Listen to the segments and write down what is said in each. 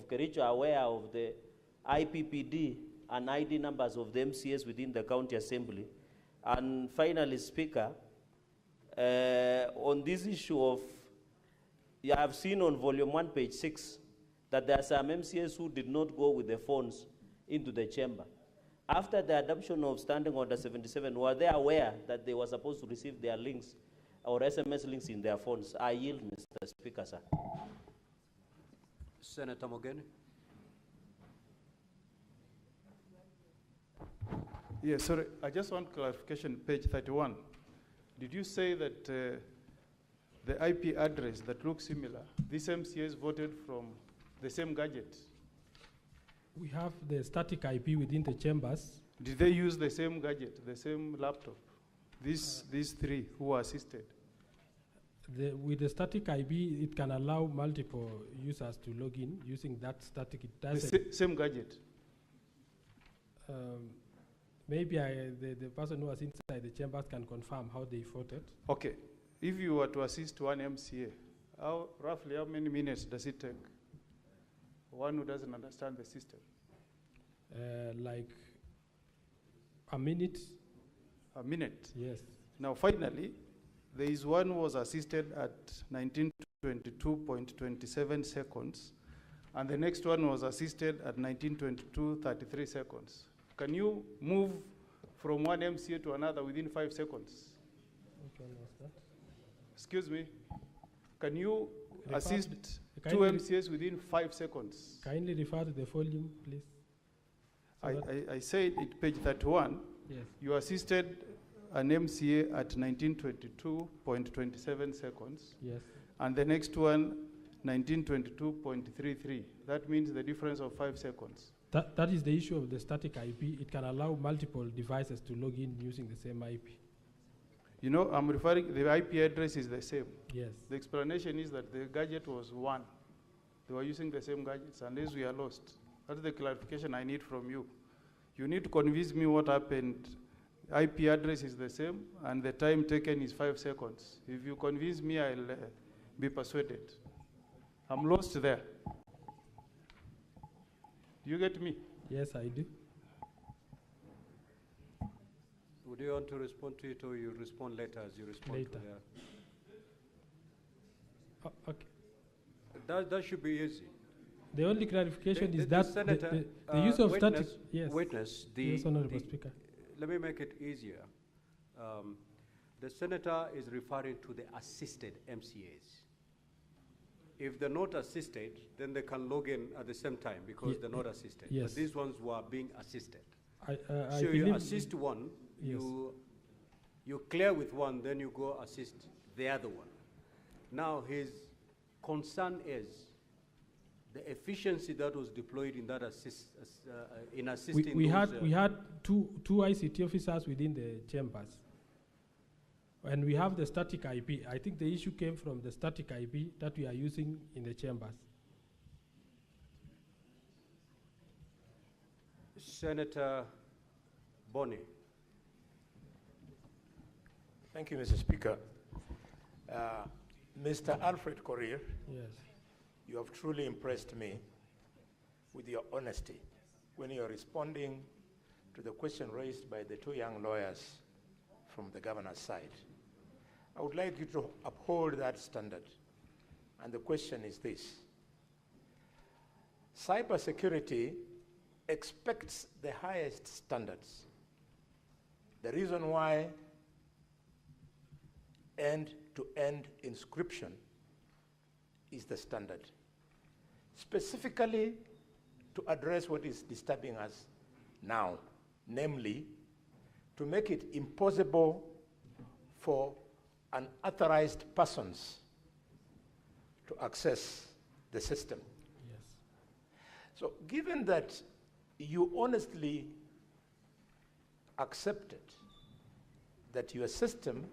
of Kericho are aware of the IPPD and ID numbers of the MCAs within the county assembly. And finally, Speaker, on this issue of, you have seen on volume 1, page 6, that there are some MCAs who did not go with the phones into the chamber. After the adoption of Standing Order 77, were they aware that they were supposed to receive their links or SMS links in their phones? I yield, Mr. Speaker, sir. Senator Mogeni. Yes, sorry, I just want clarification, page 31. Did you say that the IP address that looks similar, these MCAs voted from the same gadget? We have the static IP within the chambers. Did they use the same gadget, the same laptop? These three who were assisted? With the static IP, it can allow multiple users to log in using that static. It doesn't. Same gadget? Maybe the person who was inside the chambers can confirm how they voted. Okay. If you were to assist one MCA, roughly how many minutes does it take? One who doesn't understand the system. Like a minute. A minute? Yes. Now, finally, there is one who was assisted at 1922.27 seconds, and the next one was assisted at 1922.33 seconds. Can you move from one MCA to another within 5 seconds? Which one was that? Excuse me. Can you assist two MCAs within 5 seconds? Kindly refer to the volume, please. I said at page 31, yes. You assisted an MCA at 1922.27 seconds. Yes. And the next one, 1922.33. That means the difference of 5 seconds. That is the issue of the static IP. It can allow multiple devices to log in using the same IP. You know, I'm referring, the IP address is the same. Yes. The explanation is that the gadget was one. They were using the same gadgets, unless we are lost. That's the clarification I need from you. You need to convince me what happened. IP address is the same, and the time taken is 5 seconds. If you convince me, I'll be persuaded. I'm lost there. Do you get me? Yes, I do. Would you want to respond to it, or you respond later as you respond later. to that? Oh, okay. That should be easy. The only clarification is that Senator, the use of witness, static. Yes. Witness, yes, Honorable Speaker. Let me make it easier. The senator is referring to the assisted MCAs. If they're not assisted, then they can log in at the same time because they're not assisted. Yes. But these ones were being assisted. I so you assist one, yes. you clear with one, then you go assist the other one. Now his concern is the efficiency that was deployed in that in assisting. We had two ICT officers within the chambers. And we have the static IP. I think the issue came from the static IP that we are using in the chambers. Senator Boni. Thank you, Mr. Speaker. Mr. Alfred Korir, yes. You have truly impressed me with your honesty when you're responding to the question raised by the two young lawyers from the governor's side. I would like you to uphold that standard. And the question is this. Cybersecurity expects the highest standards. The reason why end-to-end encryption is the standard, specifically to address what is disturbing us now, namely to make it impossible for unauthorized persons to access the system. Yes. So given that you honestly accepted that your system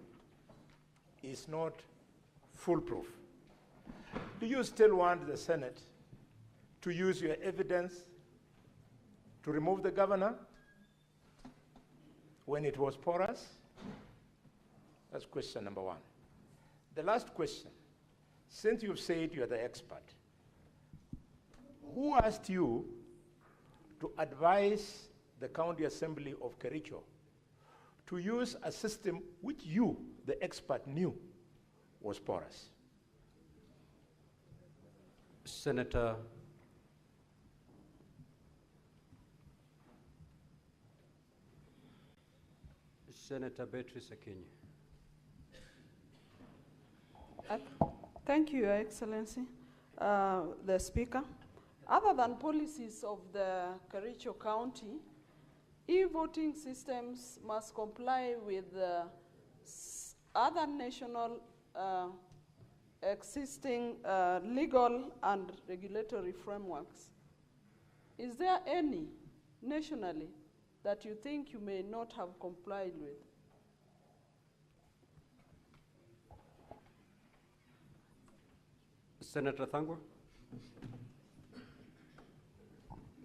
is not foolproof, do you still want the Senate to use your evidence to remove the governor when it was porous? That's question number one. The last question, since you've said you're the expert, who asked you to advise the County Assembly of Kericho to use a system which you, the expert, knew was porous? Senator Beatrice Akinyi. Thank you, Your Excellency, the Speaker. Other than policies of the Kericho County, e-voting systems must comply with other national existing legal and regulatory frameworks. Is there any nationally that you think you may not have complied with? Senator Thangwa.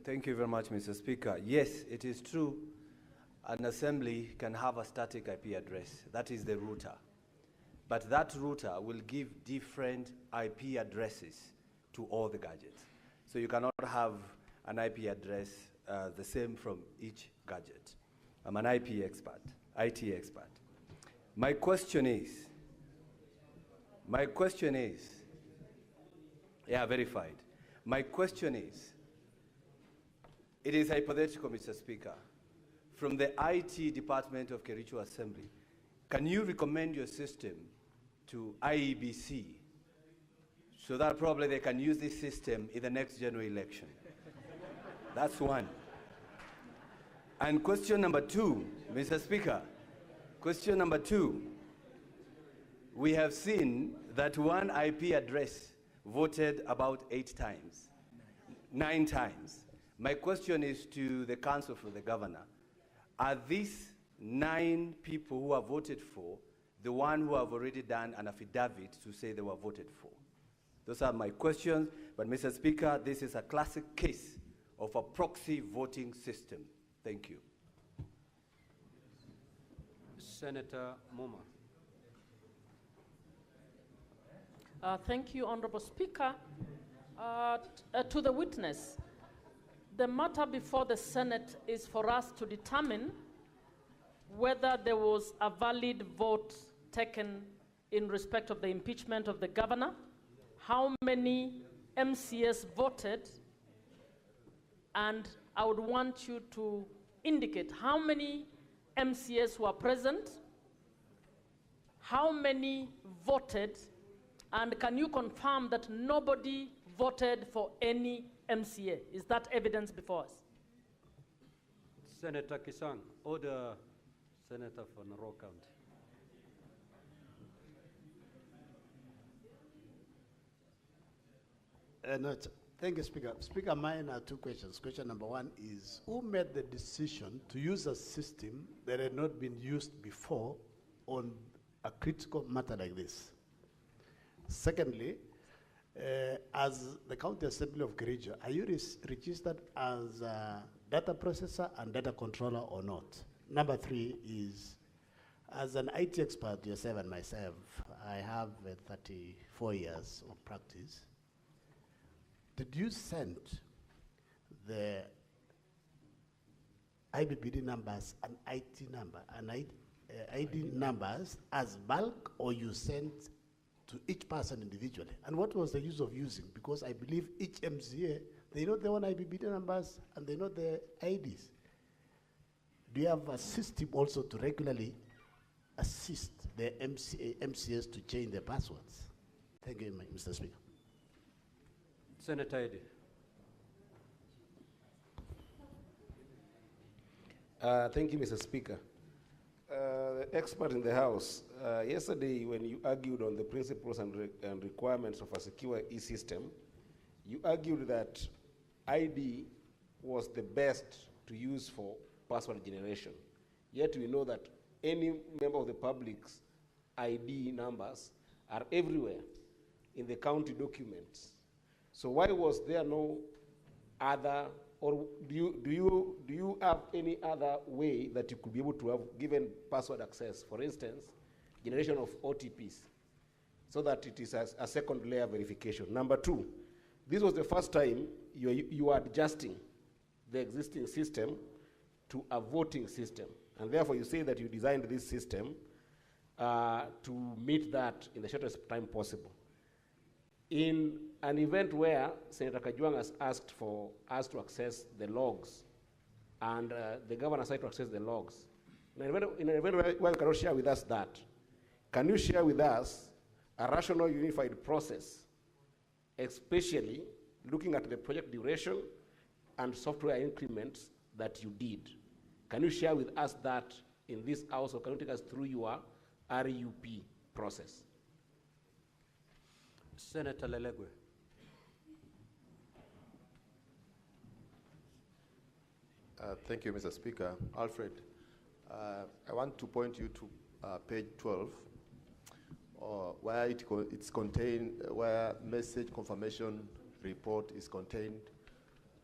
Thank you very much, Mr. Speaker. Yes, it is true an assembly can have a static IP address. That is the router. But that router will give different IP addresses to all the gadgets. So you cannot have an IP address the same from each gadget. I'm an IT expert. My question is, yeah, verified. My question is, it is hypothetical, Mr. Speaker. From the IT department of Kericho Assembly, can you recommend your system to IEBC so that probably they can use this system in the next general election? That's one. And question number two, Mr. Speaker, question number two, we have seen that one IP address voted about 8 times, 9 times. My question is to the Council for the Governor. Are these 9 people who are voted for the one who have already done an affidavit to say they were voted for? Those are my questions. But Mr. Speaker, this is a classic case of a proxy voting system. Thank you. Senator Muma. Thank you, Honorable Speaker. To the witness, the matter before the Senate is for us to determine whether there was a valid vote taken in respect of the impeachment of the governor, how many MCS voted, and I would want you to indicate how many MCS were present, how many voted, and can you confirm that nobody voted for any MCA? Is that evidence before us? Senator Kisang, order Senator for Narok County. Thank you, Speaker. Speaker, mine are 2 questions. Question number 1 is, who made the decision to use a system that had not been used before on a critical matter like this? Secondly, as the County Assembly of Kericho, are you registered as a data processor and data controller or not? Number 3 is, as an IT expert, yourself and myself, I have 34 years of practice. Did you send the IBBD numbers and IT number and ID numbers as bulk, or you sent to each person individually? And what was the use of using? Because I believe each MCA, they know their own IBBD numbers and they know their IDs. Do you have a system also to regularly assist the MCAs to change their passwords? Thank you, Mr. Speaker. Senator Eddy. Thank you, Mr. Speaker. The expert in the House, yesterday when you argued on the principles and requirements of a secure e-system, you argued that ID was the best to use for password generation. Yet we know that any member of the public's ID numbers are everywhere in the county documents. So why was there no other, or do you have any other way that you could be able to have given password access, for instance, generation of OTPs, so that it is a second layer verification? Number 2, this was the first time you are adjusting the existing system to a voting system. And therefore you say that you designed this system to meet that in the shortest time possible. In an event where Senator Kajwang has asked for us to access the logs, and the governor side to access the logs, in an event where you cannot share with us that, can you share with us a rational unified process, especially looking at the project duration and software increments that you did? Can you share with us that in this house, or can you take us through your RUP process? Senator Lelegwe. Thank you, Mr. Speaker. Alfred, I want to point you to page 12, where it's contained, where message confirmation report is contained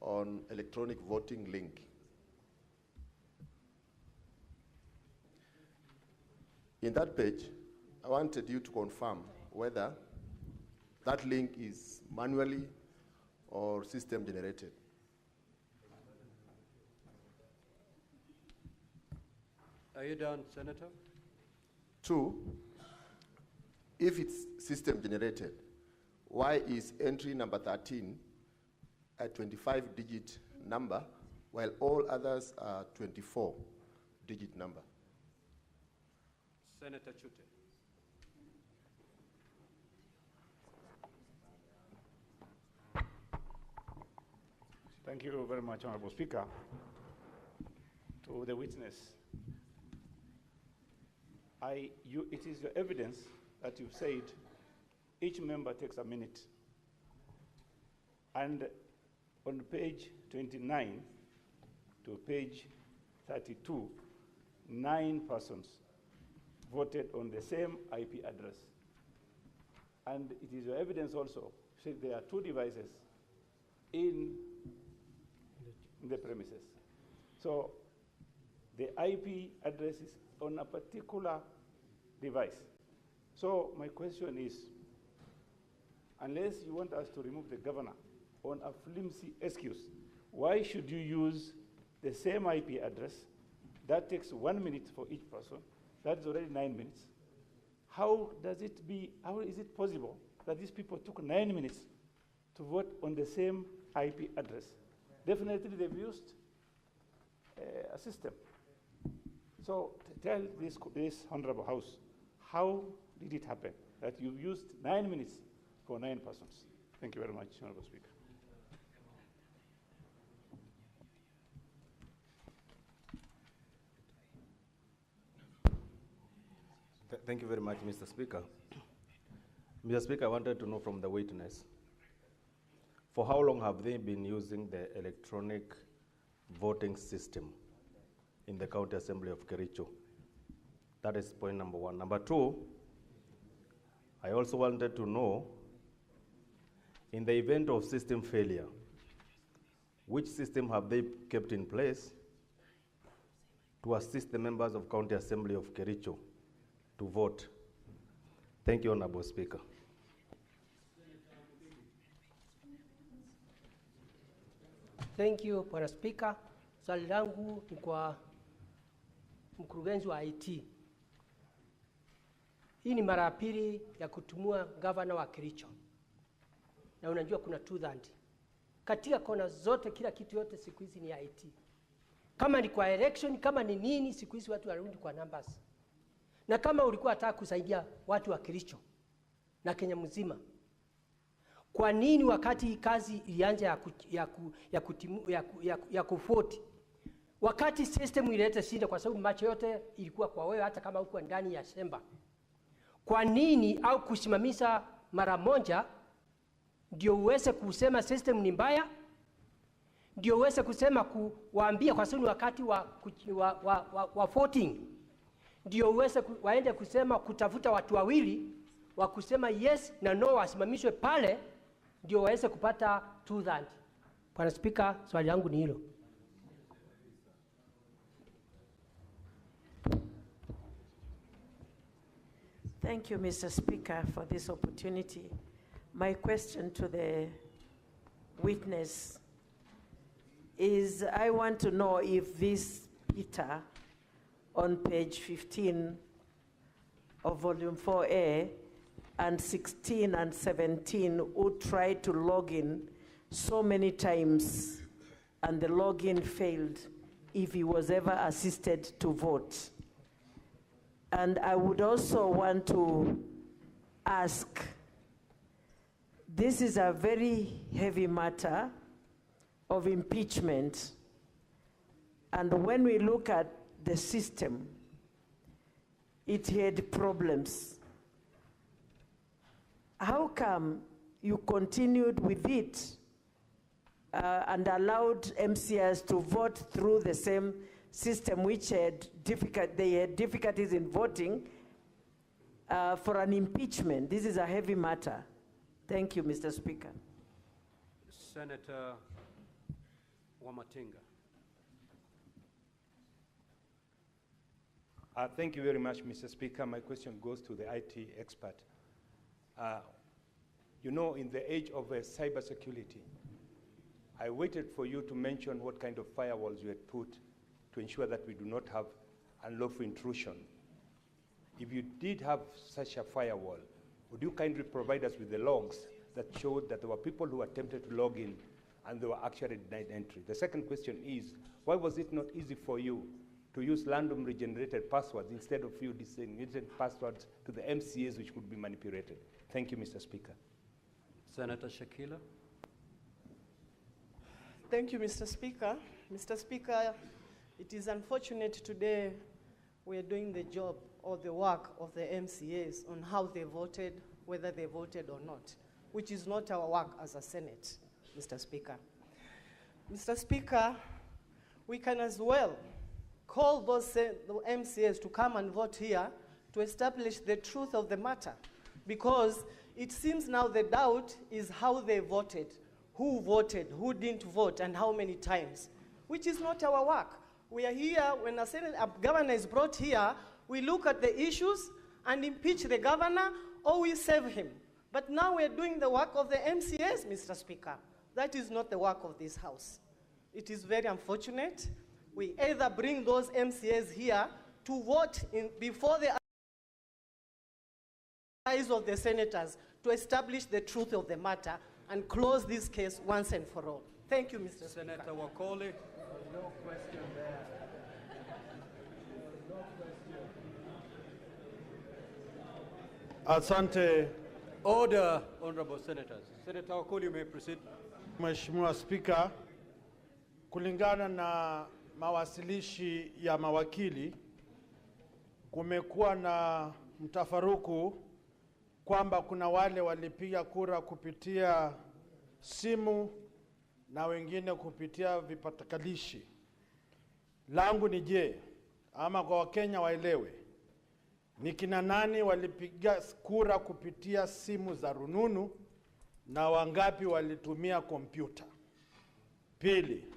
on electronic voting link. In that page, I wanted you to confirm whether that link is manually or system generated. Are you done, Senator? 2, if it's system generated, why is entry number 13 a 25-digit number while all others are 24-digit number? Senator Chute. Thank you very much, Honorable Speaker. To the witness, it is your evidence that you've said each member takes a minute. And on page 29 to page 32, 9 persons voted on the same IP address. And it is your evidence also, said there are 2 devices in the premises. So the IP address is on a particular device. So my question is, unless you want us to remove the governor on a flimsy excuse, why should you use the same IP address? That takes 1 minute for each person. That's already 9 minutes. How is it possible that these people took 9 minutes to vote on the same IP address? Definitely they've used a system. So tell this Honorable House, how did it happen that you've used 9 minutes for 9 persons? Thank you very much, Honorable Speaker. Thank you very much, Mr. Speaker. Mr. Speaker, I wanted to know from the witness, for how long have they been using the electronic voting system in the County Assembly of Kericho? That is point number 1. Number 2, I also wanted to know, in the event of system failure, which system have they kept in place to assist the members of County Assembly of Kericho to vote? Thank you, Honorable Speaker. Thank you, Bwana Speaker. Swali langu ni kwa mkurugenzi wa IT. Hii ni mara ya pili ya kutumua gavana wa Kericho. Na unajua kuna 200. Katika kona zote, kila kitu yote siku hizi ni IT. Kama ni kwa election, kama ni nini, siku hizi watu warudi kwa numbers. Na kama ulikuwa unataka kusaidia watu wa Kericho na Kenya mzima, kwa nini wakati kazi ilianza ya kufoti, wakati system ileta shida, kwa sababu macho yote ilikuwa kwa wewe hata kama uko ndani ya shamba, kwa nini au kusimamisha mara moja ndio uweze kusema system ni mbaya, ndio uweze kusema kuwaambia, kwa sababu wakati wa voting ndio uweze waende kusema kutafuta watu wawili wa kusema yes na no wasimamishwe pale ndio waweze kupata 200. Bwana Speaker, swali langu ni hilo. Thank you, Mr. Speaker, for this opportunity. My question to the witness is I want to know if this Peter on page 15 of volume 4A and 16 and 17 who tried to log in so many times and the login failed, if he was ever assisted to vote. And I would also want to ask, this is a very heavy matter of impeachment. And when we look at the system, it had problems. How come you continued with it and allowed MCS to vote through the same system which had they had difficulties in voting for an impeachment? This is a heavy matter. Thank you, Mr. Speaker. Senator Wamatinga. Thank you very much, Mr. Speaker. My question goes to the IT expert. You know, in the age of cybersecurity, I waited for you to mention what kind of firewalls you had put to ensure that we do not have unlawful intrusion. If you did have such a firewall, would you kindly provide us with the logs that showed that there were people who attempted to log in and they were actually denied entry? The second question is, why was it not easy for you to use randomly generated passwords instead of you designated passwords to the MCAs which could be manipulated? Thank you, Mr. Speaker. Senator Shakila. Thank you, Mr. Speaker. Mr. Speaker, it is unfortunate today we are doing the job or the work of the MCAs on how they voted, whether they voted or not, which is not our work as a Senate, Mr. Speaker. Mr. Speaker, we can as well call those the MCAs to come and vote here to establish the truth of the matter, because it seems now the doubt is how they voted, who didn't vote, and how many times, which is not our work. We are here, when a governor is brought here, we look at the issues and impeach the governor, or we save him. But now we are doing the work of the MCAs, Mr. Speaker. That is not the work of this House. It is very unfortunate. We either bring those MCAs here to vote before the eyes of the senators to establish the truth of the matter and close this case once and for all. Thank you, Mr. Senator Speaker. Wakoli. No question there. Asante. Order, honorable senators. Senator Wakoli, you may proceed. Mheshimiwa Spika, kulingana na mawasilishi ya mawakili, kumekuwa na mtafaruku kwamba kuna wale walipiga kura kupitia simu na wengine kupitia vipatakalishi. Langu ni je, ama kwa Wakenya waelewe, ni kina nani walipiga kura kupitia simu za rununu na wangapi walitumia kompyuta? Pili,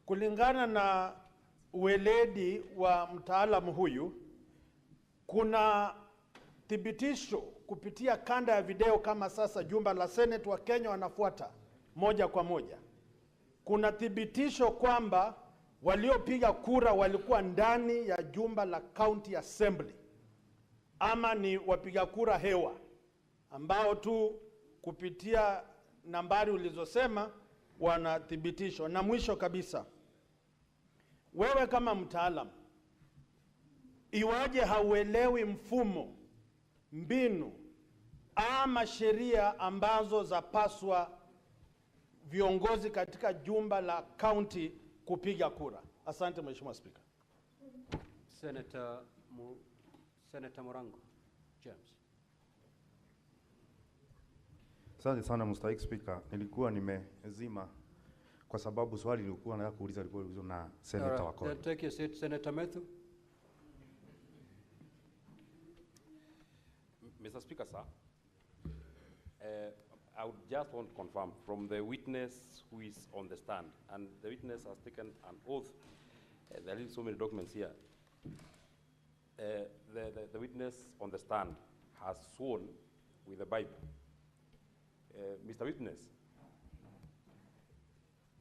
kulingana na uweledi wa mtaalamu huyu, kuna thibitisho kupitia kanda ya video kama sasa jumba la Senate wa Kenya wanafuata moja kwa moja. Kuna thibitisho kwamba waliopiga kura walikuwa ndani ya jumba la County Assembly, ama ni wapiga kura hewa ambao tu kupitia nambari ulizosema wanathibitishwa. Na mwisho kabisa, wewe kama mtaalamu, iwaje hauelewi mfumo, mbinu ama sheria ambazo zapaswa viongozi katika jumba la county kupiga kura? Asante Mheshimiwa Spika. Senator Morango James. Asante sana Mr. Speaker. Nilikuwa nimezima kwa sababu swali nilikuwa nataka kuuliza lilikuwa na Senator Wakoli. Then take your seat, Senator Methu. Mr. Speaker, sir, I would just want to confirm from the witness who is on the stand, and the witness has taken an oath. There are so many documents here. The witness on the stand has sworn with the Bible. Mr. Witness,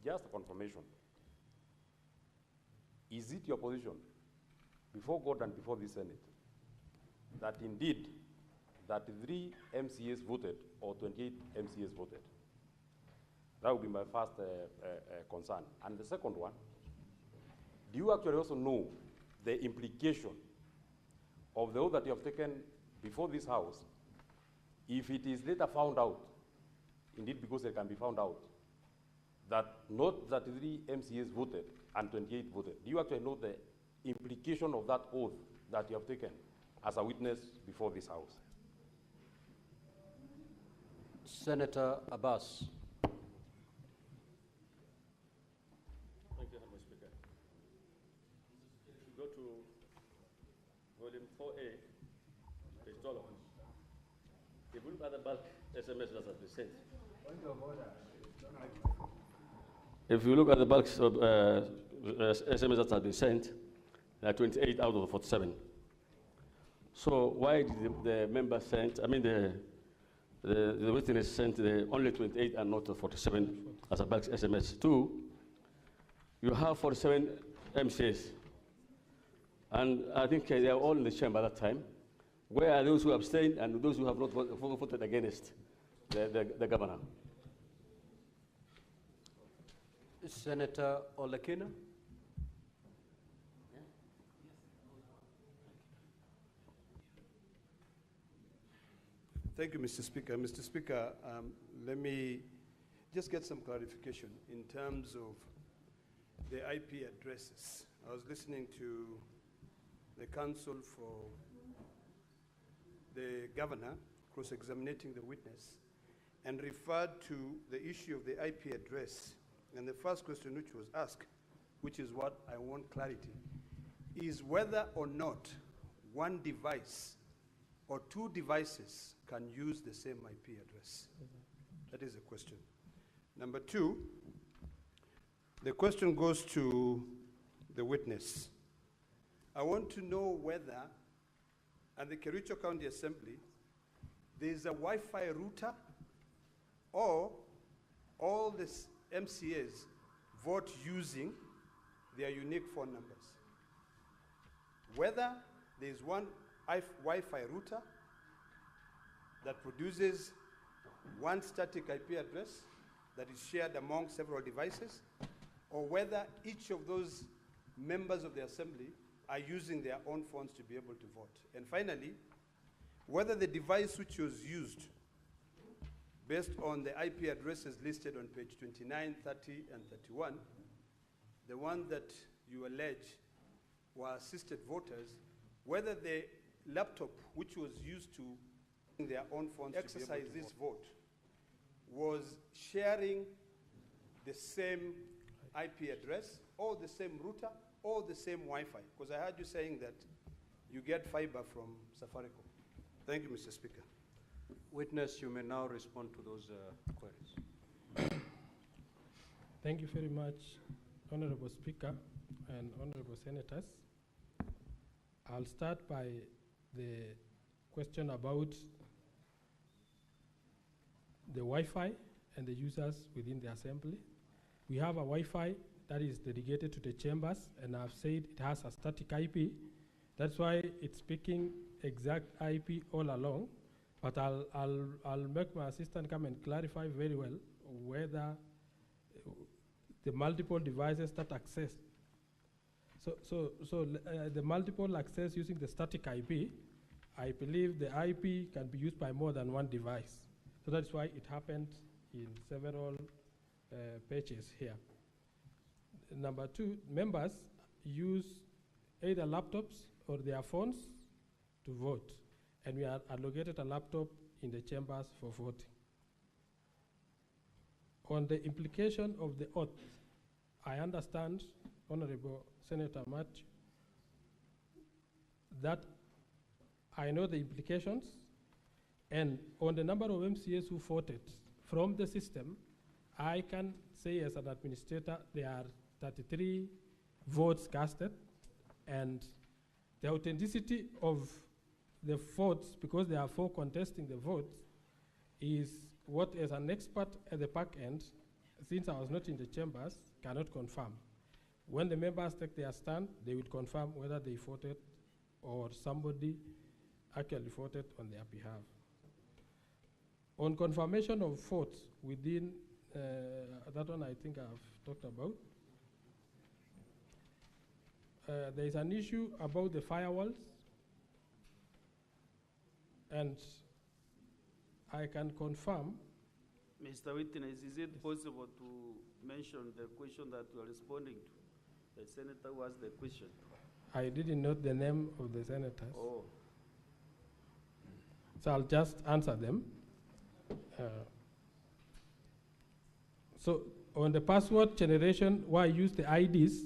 just a confirmation. is it your position before God and before the Senate that indeed 33 MCAs voted or 28 MCAs voted? That would be my first concern. And the second one, do you actually also know the implication of the oath that you have taken before this House if it is later found out, indeed because it can be found out, that not 33 MCAs voted and 28 voted? Do you actually know the implication of that oath that you have taken as a witness before this House? Senator Abbas. Thank you, Mr. Speaker. If you go to volume 4A, page 12, if you look at the bulk SMS that has been sent, if you look at the bulk of SMS that has been sent, there are 28 out of the 47. So why did the member send, I mean the witness sent only 28 and not the 47 as a bulk SMS? Two, you have 47 MCAs, and I think they are all in the chamber at that time. Where are those who abstained and those who have not voted against the governor? Senator Olekina. Thank you, Mr. Speaker. Mr. Speaker, let me just get some clarification in terms of the IP addresses. I was listening to the counsel for the governor cross-examining the witness and referred to the issue of the IP address. And the first question which was asked, which is what I want clarity, is whether or not one device or two devices can use the same IP address. That is the question. Number two, the question goes to the witness. I want to know whether at the Kericho County Assembly there is a Wi-Fi router or all the MCAs vote using their unique phone numbers. Whether there is one Wi-Fi router that produces one static IP address that is shared among several devices, or whether each of those members of the assembly are using their own phones to be able to vote. And finally, whether the device which was used based on the IP addresses listed on page 29, 30, and 31, the one that you allege were assisted voters, whether the laptop which was used to their own phones exercise this vote was sharing the same IP address or the same router or the same Wi-Fi? Because I heard you saying that you get fiber from Safaricom. Thank you, Mr. Speaker. Witness, you may now respond to those queries. Thank you very much, Honorable Speaker and Honorable Senators. I'll start by the question about the Wi-Fi and the users within the assembly. We have a Wi-Fi that is dedicated to the chambers, and I've said it has a static IP. That's why it's picking exact IP all along. But I'll make my assistant come and clarify very well whether the multiple devices that access. The multiple access using the static IP, I believe the IP can be used by more than one device. So that's why it happened in several pages here. Number two, members use either laptops or their phones to vote, and we are allocated a laptop in the chambers for voting. On the implication of the oath, I understand, Honorable Senator Matthew, that I know the implications, and on the number of MCAs who voted from the system, I can say as an administrator there are 33 votes casted, and the authenticity of the votes, because there are 4 contesting the votes, is what as an expert at the back end, since I was not in the chambers, cannot confirm. When the members take their stand, they will confirm whether they voted or somebody actually voted on their behalf. On confirmation of votes within, that one I think I've talked about. There is an issue about the firewalls, and I can confirm. Mr. Witness, is it possible to mention the question that you are responding to? The senator who asked the question. I didn't note the name of the senators. Oh. So I'll just answer them. So on the password generation, where I used the IDs,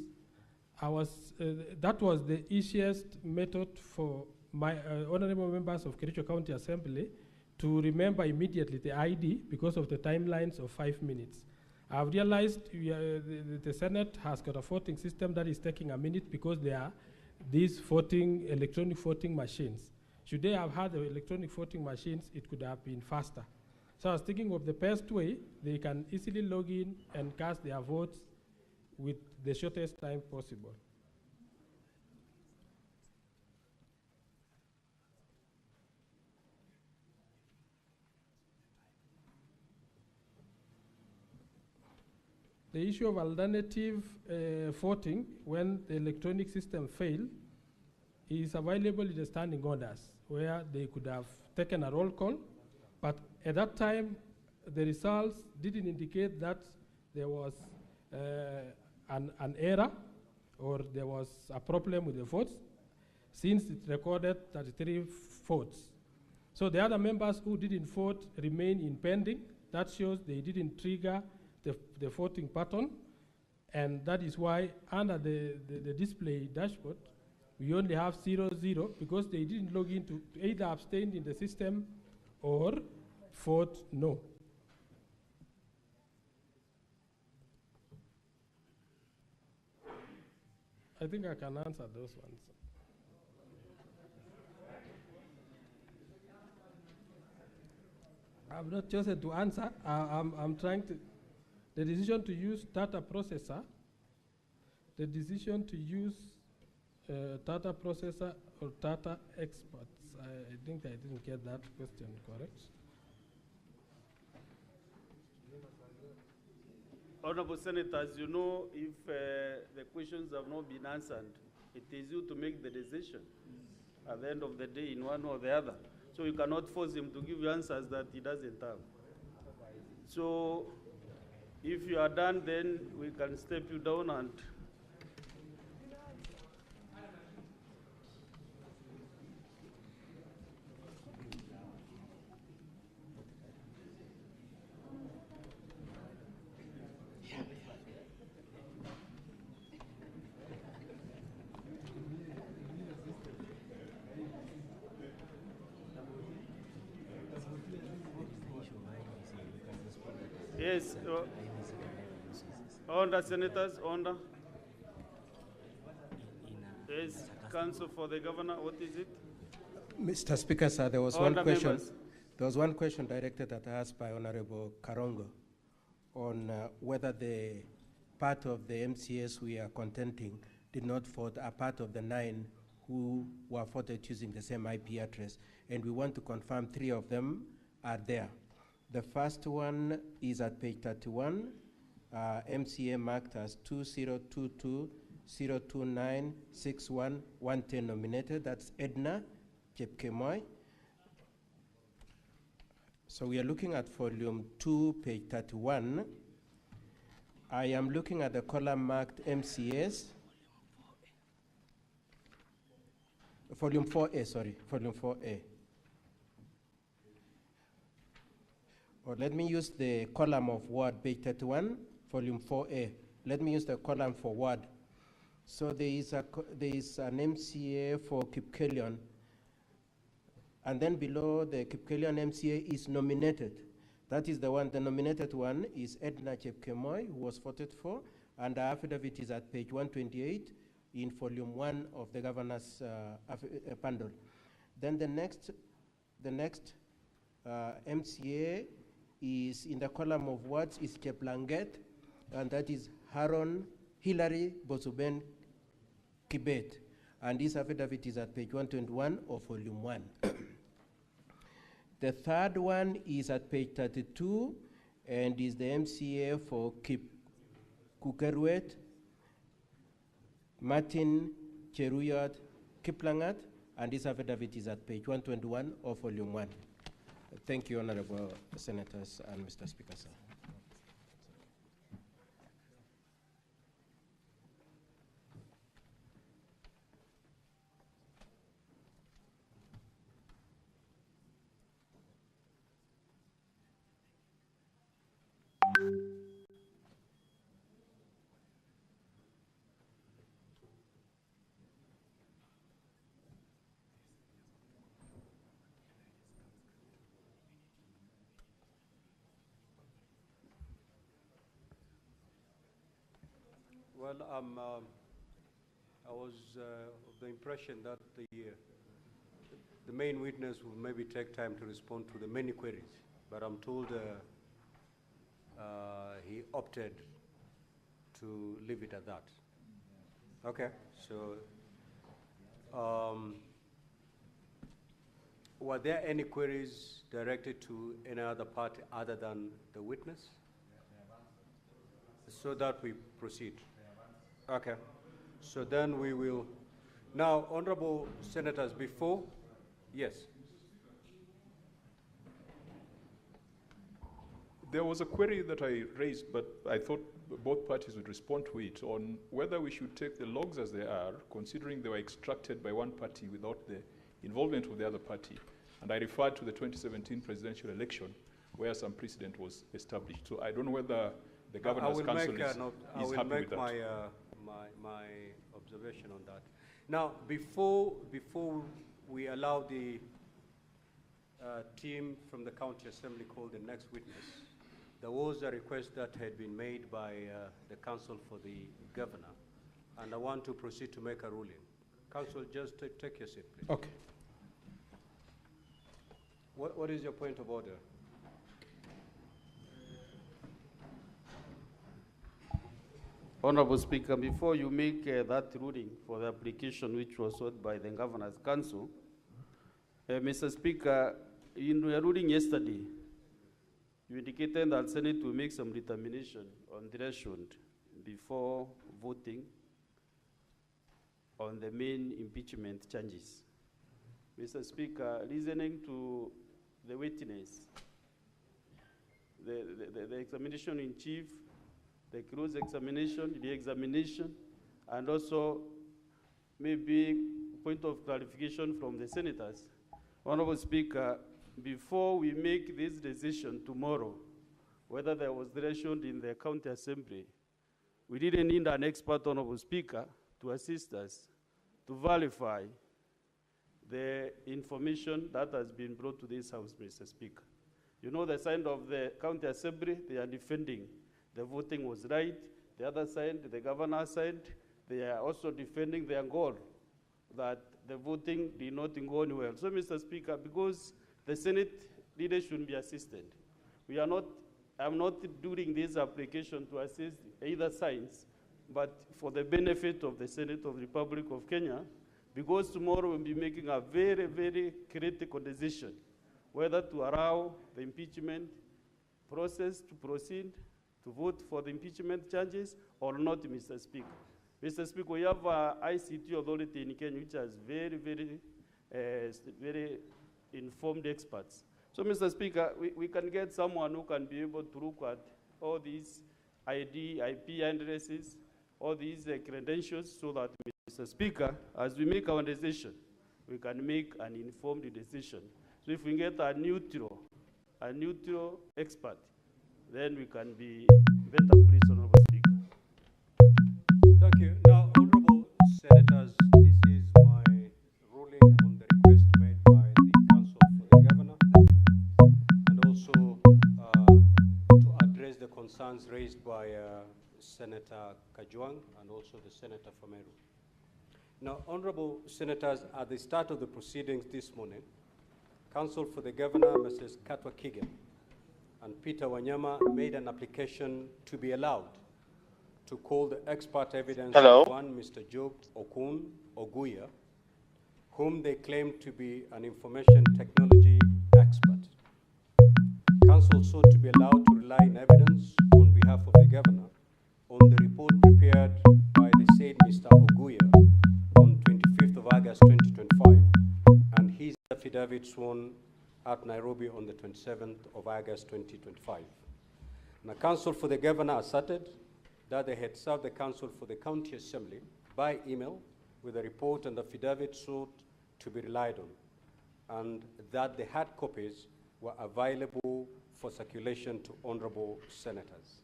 that was the easiest method for my honorable members of Kericho County Assembly to remember immediately the ID because of the timelines of 5 minutes. I've realized the Senate has got a voting system that is taking a minute because there are these electronic voting machines. Should they have had the electronic voting machines, it could have been faster. So I was thinking of the best way, they can easily log in and cast their votes with the shortest time possible. The issue of alternative voting when the electronic system failed is available in the standing orders where they could have taken a roll call, but at that time the results didn't indicate that there was an error or there was a problem with the votes since it recorded 33 votes. So the other members who didn't vote remain in pending. That shows they didn't trigger the voting pattern, and that is why under the display dashboard, we only have 0-0 because they didn't log in to either abstain in the system or vote no. I think I can answer those ones. I've not chosen to answer. I'm trying to. The decision to use data processor, the decision to use data processor or data experts. I think I didn't get that question correct. Honorable Senators, you know, if the questions have not been answered, it is you to make the decision at the end of the day in one or the other. So you cannot force him to give you answers that he doesn't have. So if you are done, then we can step you down and yes, Honor Senators, honor. Yes, Counsel for the Governor, what is it? Mr. Speaker, sir, there was one question. There was one question directed at us by Honorable Karongo on whether the part of the MCAs we are contending did not vote a part of the 9 who were voted using the same IP address. And we want to confirm 3 of them are there. The first one is at page 31, MCA marked as 2022-029-61-110 nominated. That's Edna Chepkemoi. So we are looking at volume 2, page 31. I am looking at the column marked MCAs. Volume 4A, sorry, volume 4A. Or let me use the column of word, page 31, volume 4A. Let me use the column for word. So there is an MCA for Kipkelion, and then below the Kipkelion MCA is nominated. That is the one, the nominated one is Edna Chepkemoi, who was voted for, and the affidavit is at page 128 in volume 1 of the governor's bundle. Then the next MCA is in the column of words is Cheplanget, and that is Haron Hilary Bosuben Kibet. And this affidavit is at page 121 of volume 1. The third one is at page 32 and is the MCA for Kukerwet, Martin Cheruyot Kiplangat, and this affidavit is at page 121 of volume 1. Thank you, Honorable Senators and Mr. Speaker, sir. Well, I was of the impression that the main witness will maybe take time to respond to the many queries, but I'm told he opted to leave it at that. Okay, so were there any queries directed to any other party other than the witness? So that we proceed. Okay, so then we will. Now, honorable senators, before, yes. There was a query that I raised, but I thought both parties would respond to it on whether we should take the logs as they are, considering they were extracted by one party without the involvement of the other party. And I referred to the 2017 presidential election where some precedent was established. So I don't know whether the Governor's Council is happy with that. My observation on that. Now, before we allow the team from the County Assembly call the next witness, there was a request that had been made by the Council for the Governor, and I want to proceed to make a ruling. Council, just take your seat, please. Okay. What is your point of order? Honorable Speaker, before you make that ruling for the application which was sought by the Governor's Council, Mr. Speaker, in your ruling yesterday, you indicated that Senate will make some determination on threshold before voting on the main impeachment charges. Mr. Speaker, listening to the witness, the examination in chief, the close examination, the examination, and also maybe point of clarification from the senators. Honorable Speaker, before we make this decision tomorrow, whether there was threshold in the County Assembly, we didn't need an expert, Honorable Speaker, to assist us to verify the information that has been brought to this House, Mr. Speaker. You know, the side of the County Assembly, they are defending the voting was right. The other side, the Governor's side, they are also defending their goal that the voting did not go on well. So, Mr. Speaker, because the Senate leaders should be assisted, I'm not doing this application to assist either sides, but for the benefit of the Senate of the Republic of Kenya, because tomorrow we'll be making a very, very critical decision whether to allow the impeachment process to proceed, to vote for the impeachment charges or not, Mr. Speaker. Mr. Speaker, we have an ICT authority in Kenya which has very, very informed experts. So, Mr. Speaker, we can get someone who can be able to look at all these ID, IP addresses, all these credentials, so that, Mr. Speaker, as we make our decision, we can make an informed decision. So if we get a neutral expert, then we can be better pleased, Honorable Speaker. Thank you. Now, Honorable Senators, this is my ruling on the request made by the Council for the Governor, and also to address the concerns raised by Senator Kajwang and also the Senator from Meru. Now, Honorable Senators, at the start of the proceedings this morning, Counsel for the Governor, Mrs. Katwa Kigen, and Peter Wanyama made an application to be allowed to call the expert evidence Hello? of one Mr. Job Okun Oguya, whom they claim to be an information technology expert. Council sought to be allowed to rely on evidence on behalf of the governor on the report prepared by the said Mr. Oguya on 25th of August 2025 and his affidavit sworn at Nairobi on the 27th of August 2025. Now, counsel for the governor asserted that they had served the counsel for the county assembly by email with a report and affidavit sought to be relied on, and that the hard copies were available for circulation to honorable senators.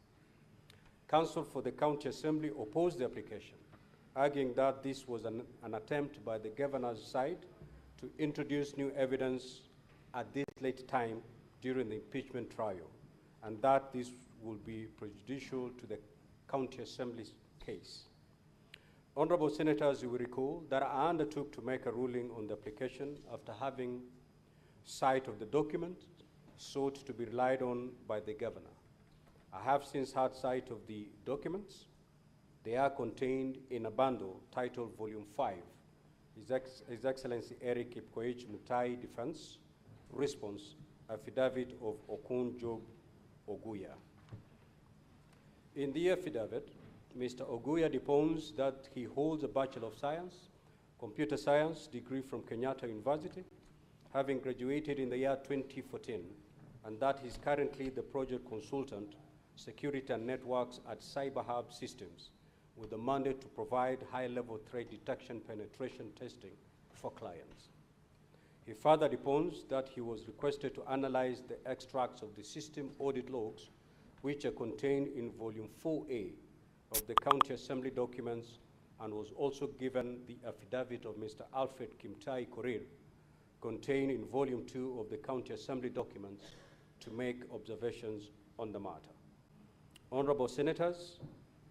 Counsel for the county assembly opposed the application, arguing that this was an attempt by the governor's side to introduce new evidence at this late time during the impeachment trial, and that this would be prejudicial to the county assembly's case. Honorable senators, you will recall that I undertook to make a ruling on the application after having sight of the document sought to be relied on by the governor. I have since had sight of the documents. They are contained in a bundle titled Volume 5, His Excellency Eric Kipkoech Mutai Defense Response Affidavit of Okun Job Oguya. In the affidavit, Mr. Oguya deposed that he holds a Bachelor of Science, Computer Science degree from Kenyatta University, having graduated in the year 2014, and that he's currently the project consultant, Security and Networks at CyberHub Systems, with the mandate to provide high-level threat detection penetration testing for clients. He further deposed that he was requested to analyze the extracts of the system audit logs, which are contained in Volume 4A of the County Assembly documents, and was also given the affidavit of Mr. Alfred Kimtai Korir, contained in Volume 2 of the County Assembly documents, to make observations on the matter. Honorable Senators,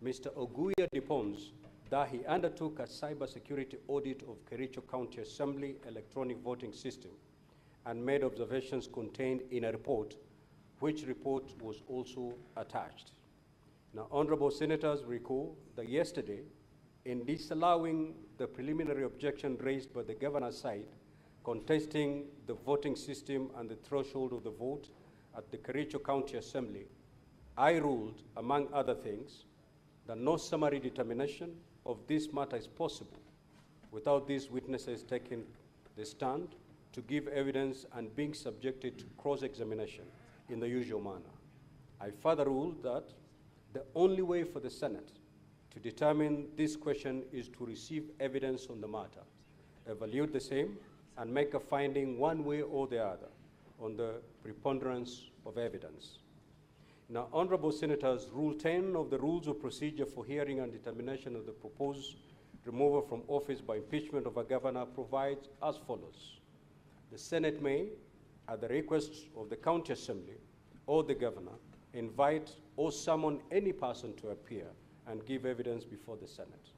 Mr. Oguya deposed that he undertook a cybersecurity audit of Kericho County Assembly electronic voting system and made observations contained in a report, which report was also attached. Now, Honorable Senators recall that yesterday, in disallowing the preliminary objection raised by the governor's side, contesting the voting system and the threshold of the vote at the Kericho County Assembly, I ruled, among other things, that no summary determination of this matter is possible without these witnesses taking the stand to give evidence and being subjected to cross-examination in the usual manner. I further ruled that the only way for the Senate to determine this question is to receive evidence on the matter, evaluate the same, and make a finding one way or the other on the preponderance of evidence. Now, Honorable Senators, Rule 10 of the Rules of Procedure for Hearing and Determination of the Proposed Removal from Office by Impeachment of a Governor provides as follows. The Senate may, at the request of the County Assembly or the Governor, invite or summon any person to appear and give evidence before the Senate.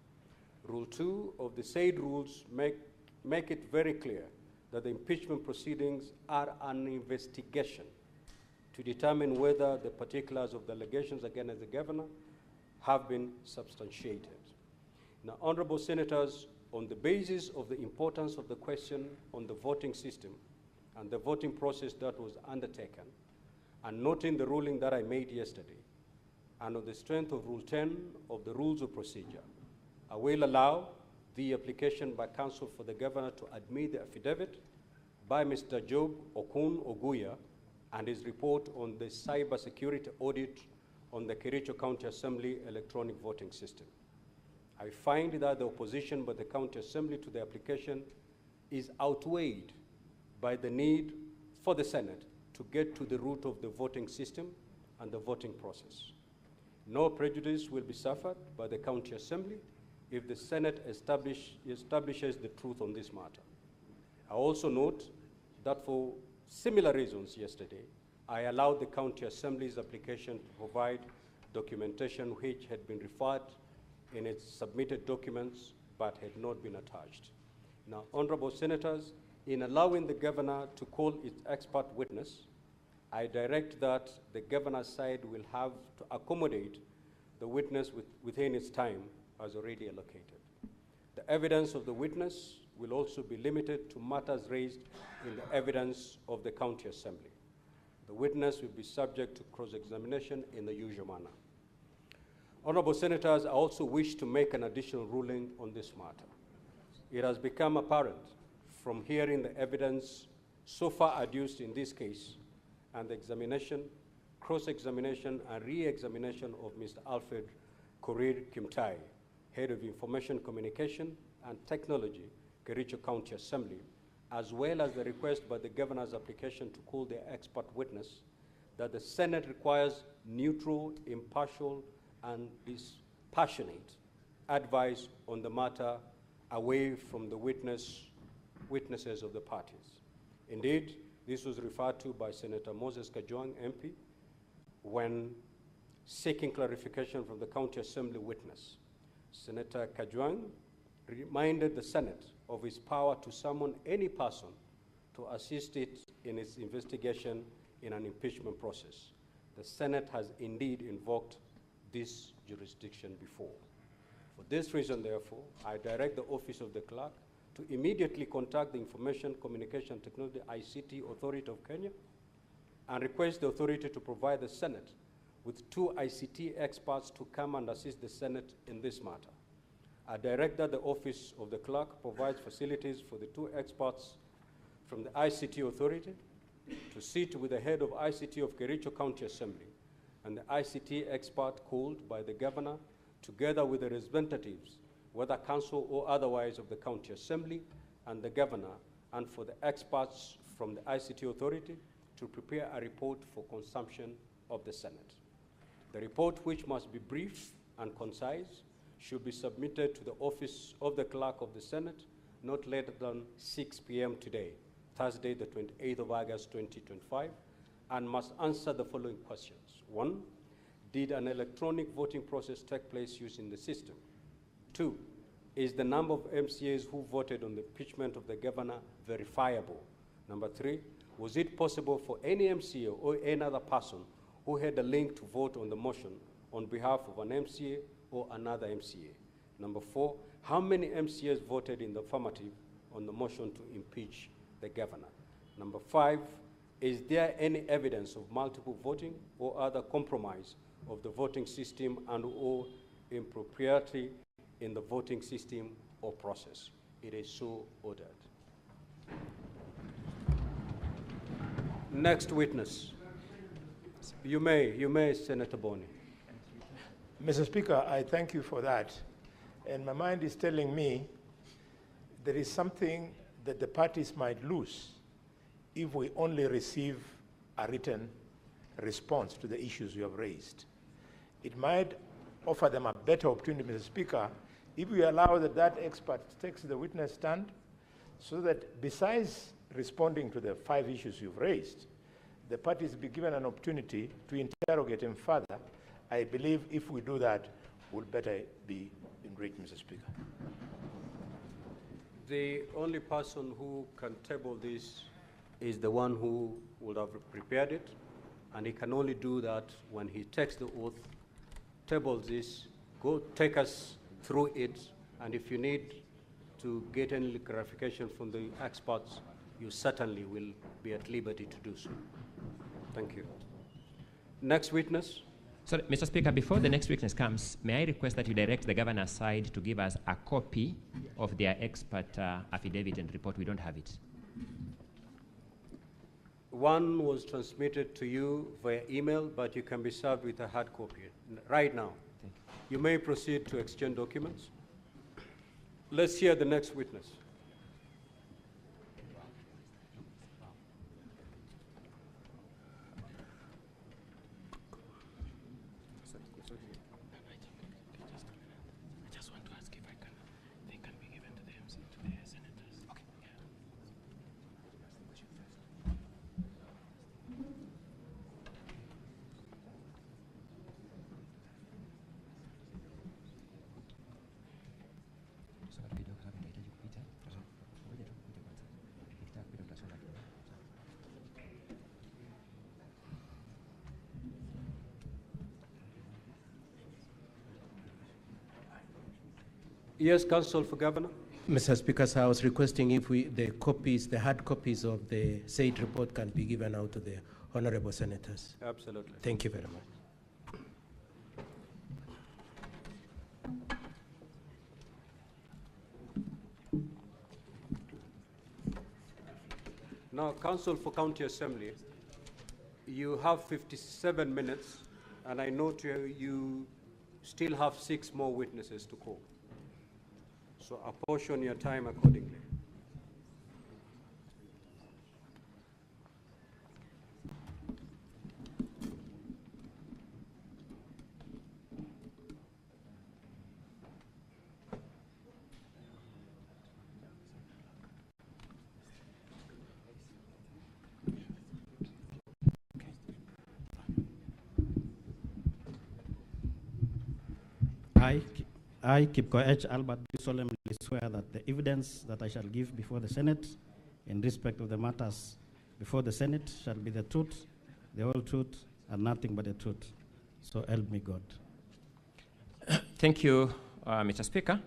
Rule 2 of the said rules make it very clear that the impeachment proceedings are an investigation to determine whether the particulars of the allegations against the governor have been substantiated. Now, Honorable Senators, on the basis of the importance of the question on the voting system and the voting process that was undertaken, and noting the ruling that I made yesterday, and on the strength of Rule 10 of the Rules of Procedure, I will allow the application by counsel for the governor to admit the affidavit by Mr. Job Okun Oguya and his report on the cybersecurity audit on the Kericho County Assembly electronic voting system. I find that the opposition by the County Assembly to the application is outweighed by the need for the Senate to get to the root of the voting system and the voting process. No prejudice will be suffered by the County Assembly if the Senate establishes the truth on this matter. I also note that for similar reasons yesterday, I allowed the County Assembly's application to provide documentation which had been referred in its submitted documents but had not been attached. Now, Honorable Senators, in allowing the governor to call its expert witness, I direct that the governor's side will have to accommodate the witness within its time as already allocated. The evidence of the witness will also be limited to matters raised in the evidence of the County Assembly. The witness will be subject to cross-examination in the usual manner. Honorable Senators, I also wish to make an additional ruling on this matter. It has become apparent from hearing the evidence so far adduced in this case and the examination, cross-examination and re-examination of Mr. Alfred Korir Kimtai, Head of Information Communication and Technology, Kericho County Assembly, as well as the request by the Governor's application to call the expert witness, that the Senate requires neutral, impartial, and dispassionate advice on the matter away from the witnesses of the parties. Indeed, this was referred to by Senator Moses Kajwang, MP, when seeking clarification from the County Assembly witness. Senator Kajwang reminded the Senate of its power to summon any person to assist it in its investigation in an impeachment process. The Senate has indeed invoked this jurisdiction before. For this reason, therefore, I direct the Office of the Clerk to immediately contact the Information Communication Technology ICT Authority of Kenya and request the authority to provide the Senate with 2 ICT experts to come and assist the Senate in this matter. I direct that the Office of the Clerk provides facilities for the 2 experts from the ICT Authority to sit with the head of ICT of Kericho County Assembly and the ICT expert called by the Governor, together with the representatives, whether council or otherwise, of the County Assembly and the Governor, and for the experts from the ICT Authority to prepare a report for consumption of the Senate. The report, which must be brief and concise, should be submitted to the Office of the Clerk of the Senate not later than 6 p.m. today, Thursday, the 28th of August, 2025, and must answer the following questions. 1, did an electronic voting process take place using the system? 2, is the number of MCAs who voted on the impeachment of the Governor verifiable? Number 3, was it possible for any MCA or any other person who had a link to vote on the motion on behalf of an MCA or another MCA? Number 4, how many MCAs voted in the affirmative on the motion to impeach the Governor? Number 5, is there any evidence of multiple voting or other compromise of the voting system and or impropriety in the voting system or process? It is so ordered. Next witness. You may, Senator Boni. Mr. Speaker, I thank you for that. And my mind is telling me there is something that the parties might lose if we only receive a written response to the issues you have raised. It might offer them a better opportunity, Mr. Speaker, if we allow that expert takes the witness stand, so that besides responding to the 5 issues you've raised, the parties be given an opportunity to interrogate him further. I believe if we do that, we'll better be enriched, Mr. Speaker. The only person who can table this is the one who would have prepared it, and he can only do that when he takes the oath, tables this, go take us through it, and if you need to get any clarification from the experts, you certainly will be at liberty to do so. Thank you. Next witness. Sorry, Mr. Speaker, before the next witness comes, may I request that you direct the governor's side to give us a copy of their expert affidavit and report? We don't have it. One was transmitted to you via email, but you can be served with a hard copy right now. Thank you. You may proceed to exchange documents. Let's hear the next witness. Yes, Counsel for Governor. Mr. Speaker, so I was requesting if the hard copies of the said report can be given out to the honorable senators. Absolutely. Thank you very much. Now, Counsel for County Assembly, you have 57 minutes, and I note you still have 6 more witnesses to call. So apportion your time accordingly. I, Kipko H. Albert, do solemnly swear that the evidence that I shall give before the Senate in respect of the matters before the Senate shall be the truth, the whole truth, and nothing but the truth. So help me God. Thank you, Mr. Speaker.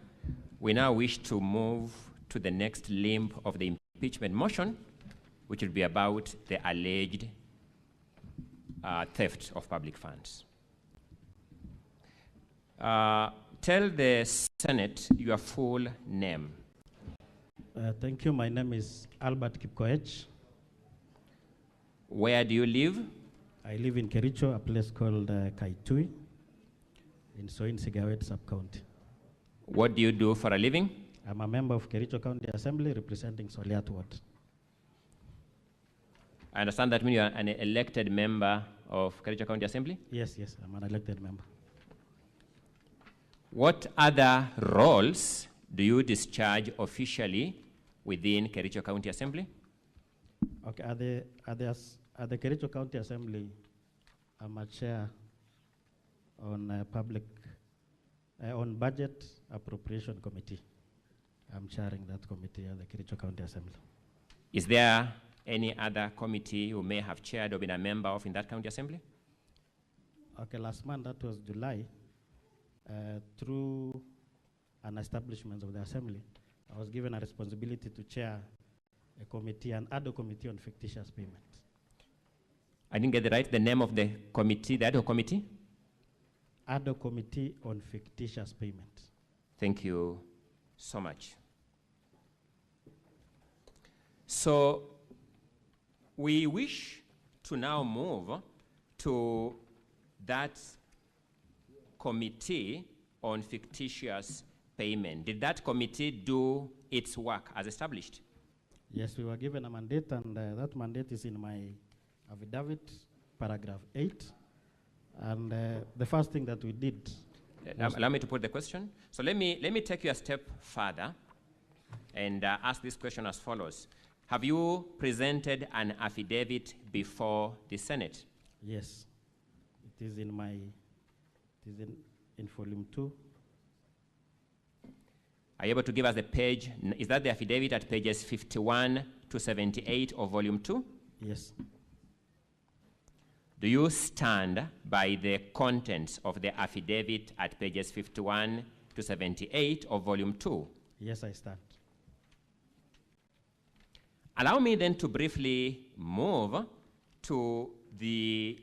We now wish to move to the next limb of the impeachment motion, which will be about the alleged theft of public funds. Tell the Senate your full name. Thank you. My name is Albert Kipkoech. Where do you live? I live in Kericho, a place called Kaitui, in Soin Sigawet sub-county. What do you do for a living? I'm a member of Kericho County Assembly representing Soliat Ward. I understand that means you are an elected member of Kericho County Assembly? Yes, I'm an elected member. What other roles do you discharge officially within Kericho County Assembly? Okay, at the Kericho County Assembly, I'm a chair on on budget appropriation committee. I'm chairing that committee at the Kericho County Assembly. Is there any other committee you may have chaired or been a member of in that county assembly? Okay, last month, that was July, through an establishment of the assembly, I was given a responsibility to chair a committee, an ad hoc committee on fictitious payment. I didn't get the name of the committee, the ad hoc committee? Ad hoc committee on fictitious payment. Thank you so much. So we wish to now move to that committee on fictitious payment. Did that committee do its work as established? Yes, we were given a mandate, and that mandate is in my affidavit, paragraph 8. And the first thing that we did... Allow me to put the question. So let me take you a step further and ask this question as follows. Have you presented an affidavit before the Senate? Yes. It is in my... It is in volume 2. Are you able to give us the page? Is that the affidavit at pages 51 to 78 of volume 2? Yes. Do you stand by the contents of the affidavit at pages 51 to 78 of volume 2? Yes, I stand. Allow me then to briefly move to the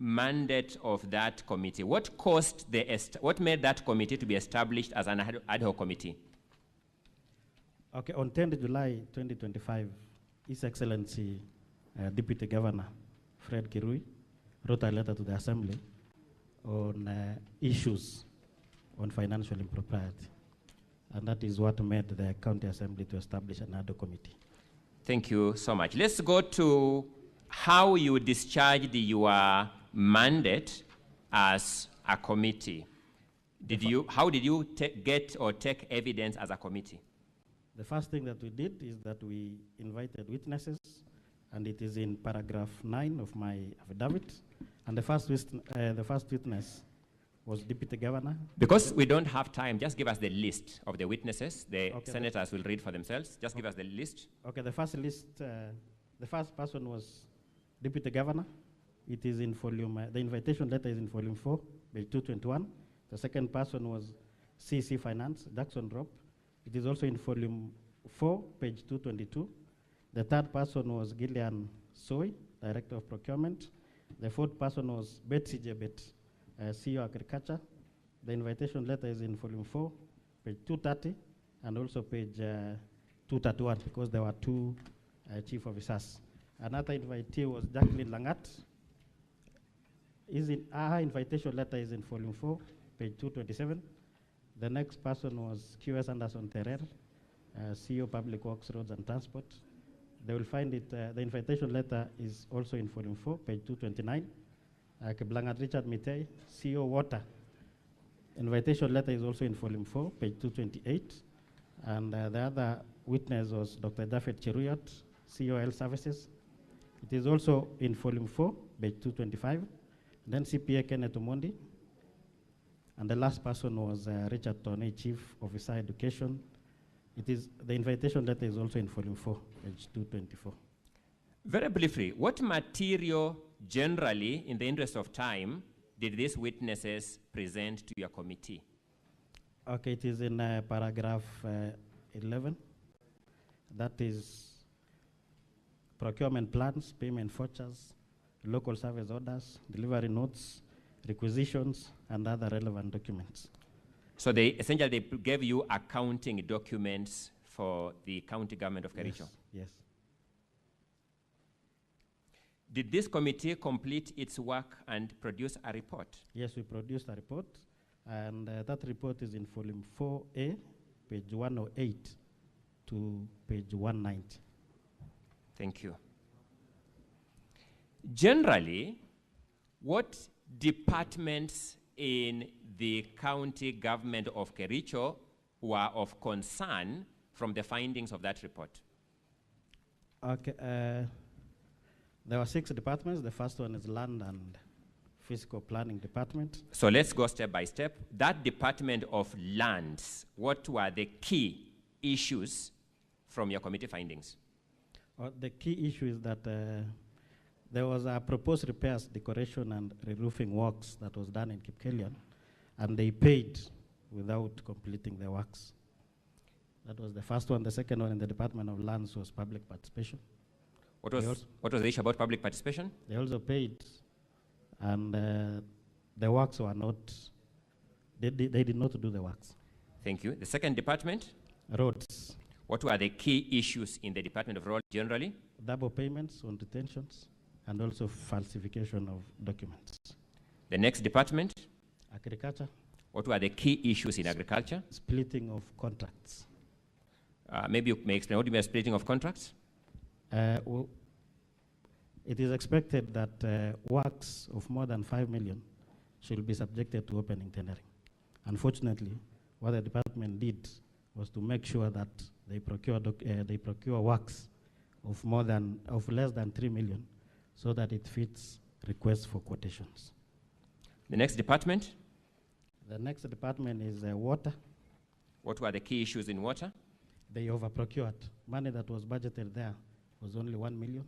mandate of that committee. What made that committee to be established as an ad hoc committee? Okay, on 10th July 2025, His Excellency Deputy Governor Fred Kirui wrote a letter to the Assembly on issues on financial impropriety. And that is what made the County Assembly to establish an ad hoc committee. Thank you so much. Let's go to how you discharged your mandate as a committee. How did you get or take evidence as a committee? The first thing that we did is that we invited witnesses, and it is in paragraph 9 of my affidavit. And the first witness was Deputy Governor. Because we don't have time, just give us the list of the witnesses. The senators will read for themselves. Just give us the list. Okay, the first list, the first person was Deputy Governor. It is in volume, the invitation letter is in volume 4, page 221. The second person was CC Finance, Jackson Drop. It is also in volume 4, page 222. The third person was Gillian Soy, Director of Procurement. The fourth person was Betsy Jebet, CEO Agriculture. The invitation letter is in volume 4, page 230, and also page 231, because there were two chief officers. Another invitee was Jacqueline Langat. Her invitation letter is in volume 4, page 227. The next person was QS Anderson Terrer, CEO Public Works, Roads and Transport. They will find it, the invitation letter is also in volume 4, page 229. Keblangat Richard Mitei, CEO Water. Invitation letter is also in volume 4, page 228. And the other witness was Dr. Jafet Cheruyot, CEO Health Services. It is also in volume 4, page 225. Then CPA Kenneth Omondi. And the last person was Richard Toney, Chief Officer Education. The invitation letter is also in volume 4, page 224. Very briefly, what material generally, in the interest of time, did these witnesses present to your committee? Okay, it is in paragraph 11. That is procurement plans, payment vouchers, local service orders, delivery notes, requisitions, and other relevant documents. So they essentially gave you accounting documents for the county government of Kericho? Yes. Did this committee complete its work and produce a report? Yes, we produced a report, and that report is in volume 4A, page 108 to page 190. Thank you. Generally, what departments in the county government of Kericho were of concern from the findings of that report? Okay, there were 6 departments. The first one is Land and Physical Planning Department. So let's go step by step. That Department of Lands, what were the key issues from your committee findings? The key issue is that there was a proposed repairs, decoration, and re-roofing works that was done in Kipkelian, and they paid without completing the works. That was the first one. The second one in the Department of Lands was public participation. What was the issue about public participation? They also paid, and the works were not, they did not do the works. Thank you. The second department? Roads. What were the key issues in the Department of Roads generally? Double payments on detentions, and also falsification of documents. The next department? Agriculture. What were the key issues in agriculture? Splitting of contracts. Maybe you may explain what do you mean by splitting of contracts? Well, it is expected that works of more than 5 million should be subjected to opening tendering. Unfortunately, what the department did was to make sure that they procure works of less than 3 million, so that it fits requests for quotations. The next department? The next department is water. What were the key issues in water? They overprocured. Money that was budgeted there was only 1 million,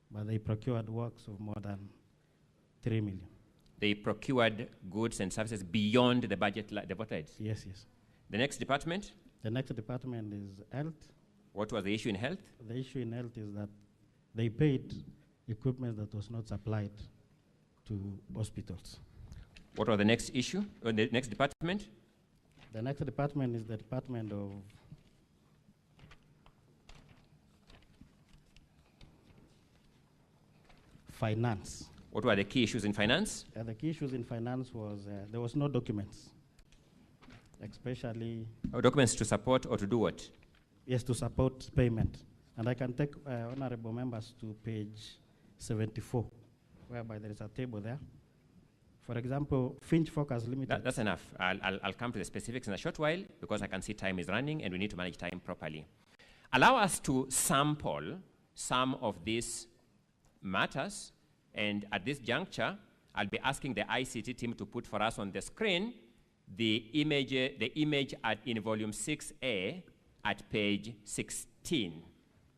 but they procured works of more than 3 million. They procured goods and services beyond the budget devoted? Yes, yes. The next department? The next department is health. What was the issue in health? The issue in health is that they paid equipment that was not supplied to hospitals. What was the next issue, or the next department? The next department is the Department of Finance. What were the key issues in finance? The key issues in finance was there was no documents, especially... documents to support or to do what? Yes, to support payment. And I can take honorable members to page 74, whereby there is a table there. For example, Finch Focus Limited. That's enough. I'll come to the specifics in a short while, because I can see time is running and we need to manage time properly. Allow us to sample some of these matters, and at this juncture, I'll be asking the ICT team to put for us on the screen the image in volume 6A at page 16.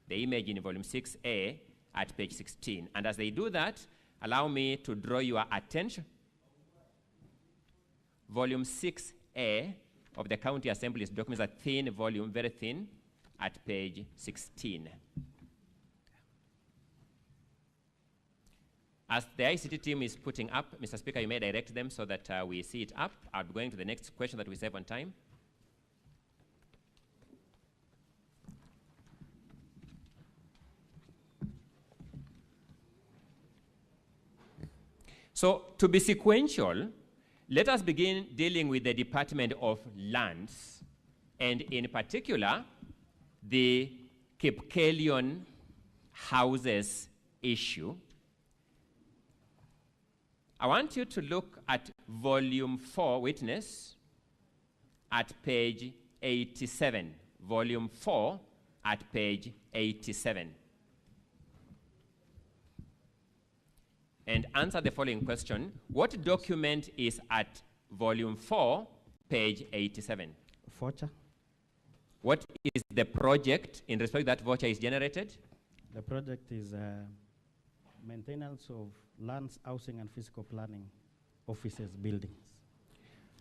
The image in volume 6A at page 16. And as they do that, allow me to draw your attention. Volume 6A of the County Assembly's documents, a thin volume, very thin, at page 16. As the ICT team is putting up, Mr. Speaker, you may direct them so that we see it up. I'll be going to the next question that we save on time. So, to be sequential, let us begin dealing with the Department of Lands, and in particular, the Kericho houses issue. I want you to look at volume 4, witness, at page 87. Volume 4 at page 87. And answer the following question. What document is at volume 4, page 87? Voucher. What is the project in respect that voucher is generated? The project is maintenance of lands, housing, and physical planning offices, buildings.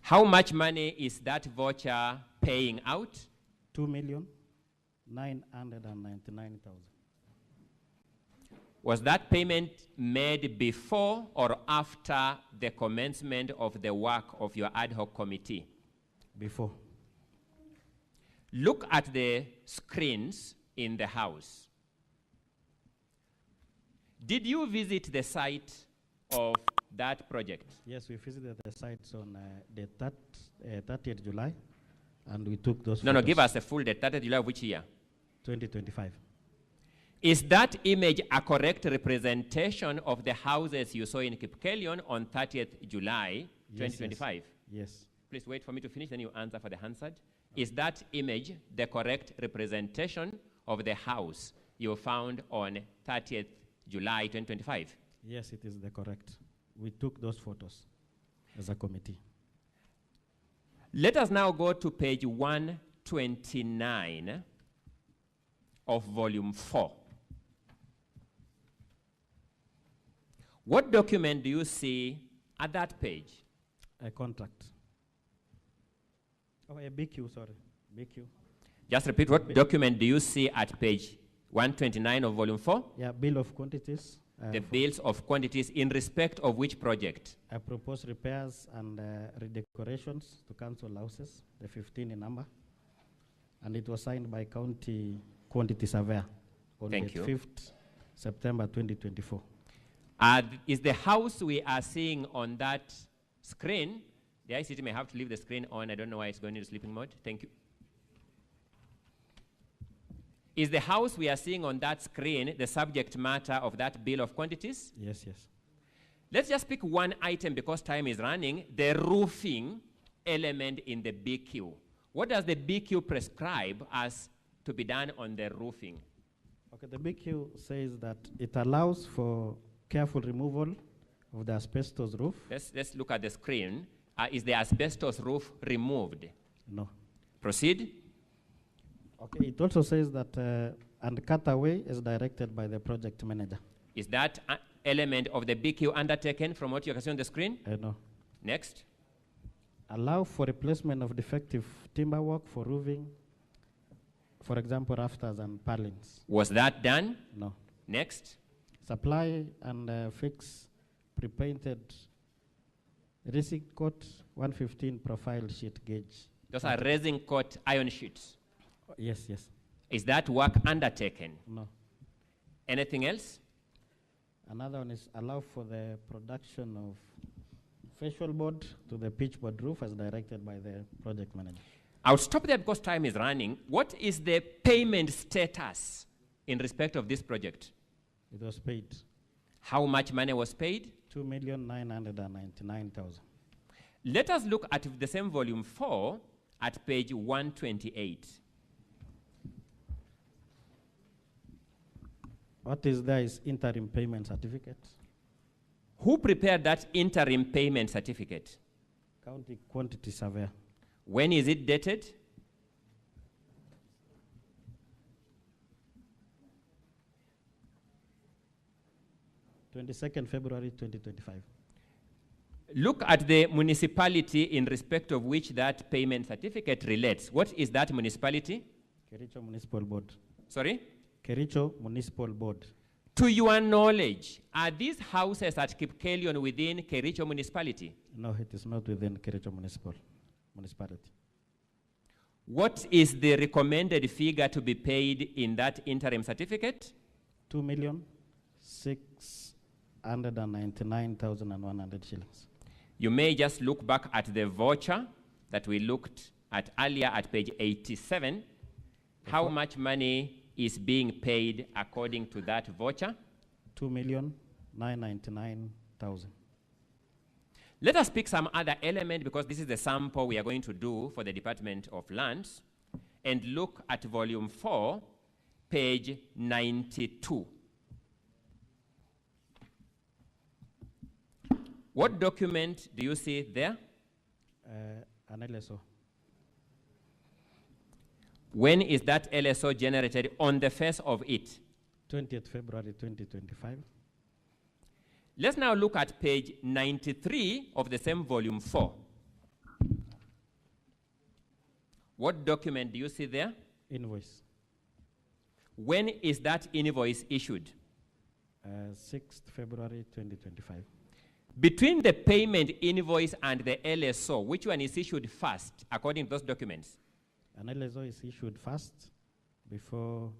How much money is that voucher paying out? 2,999,000. Was that payment made before or after the commencement of the work of your ad hoc committee? Before. Look at the screens in the house. Did you visit the site of that project? Yes, we visited the sites on the 30th July, and we took those No, photos. no, give us a full date. 30th July of which year? 2025. Is that image a correct representation of the houses you saw in Kericho on 30th July, 2025? Yes. Please wait for me to finish, then you answer for the Hansard. Is that image the correct representation of the house you found on 30th July 2025? Yes, it is the correct. We took those photos as a committee. Let us now go to page 129 of volume 4. What document do you see at that page? A contract. Oh, a BQ, sorry. BQ. Just repeat, what document do you see at page 129 of volume 4? Yeah, bill of quantities. The bills of quantities in respect of which project? I proposed repairs and redecorations to council houses, the 15 in number. And it was signed by county quantity surveyor on the 5th September 2024. Is the house we are seeing on that screen, the ICT may have to leave the screen on, I don't know why it's going into sleeping mode. Thank you. Is the house we are seeing on that screen the subject matter of that bill of quantities? Yes, yes. Let's just pick one item because time is running, the roofing element in the BQ. What does the BQ prescribe as to be done on the roofing? Okay, the BQ says that it allows for careful removal of the asbestos roof. Let's look at the screen. Is the asbestos roof removed? No. Proceed. Okay, it also says that and cut away is directed by the project manager. Is that element of the BQ undertaken from what you can see on the screen? No. Next. Allow for replacement of defective timber work for roofing, for example, rafters and purlins. Was that done? No. Next. Supply and fix pre-painted resin coat 115 profile sheet gauge. Those are resin coat iron sheets. Yes, yes. Is that work undertaken? No. Anything else? Another one is allow for the production of facial board to the pitch board roof as directed by the project manager. I'll stop there because time is running. What is the payment status in respect of this project? It was paid. How much money was paid? 2,999,000. Let us look at the same volume 4 at page 128. What is there is interim payment certificate. Who prepared that interim payment certificate? County quantity surveyor. When is it dated? February 22nd, 2025. Look at the municipality in respect of which that payment certificate relates. What is that municipality? Kericho Municipal Board. Sorry? Kericho Municipal Board. To your knowledge, are these houses at Kipkelion within Kericho municipality? No, it is not within Kericho municipality. What is the recommended figure to be paid in that interim certificate? 2,699,100 shillings. You may just look back at the voucher that we looked at earlier at page 87. How much money is being paid according to that voucher? 2,999,000. Let us pick some other element, because this is the sample we are going to do for the Department of Lands, and look at volume 4, page 92. What document do you see there? An LSO. When is that LSO generated on the face of it? 20th February 2025. Let's now look at page 93 of the same volume 4. What document do you see there? Invoice. When is that invoice issued? 6th February 2025. Between the payment invoice and the LSO, which one is issued first, according to those documents? An LSO is issued first before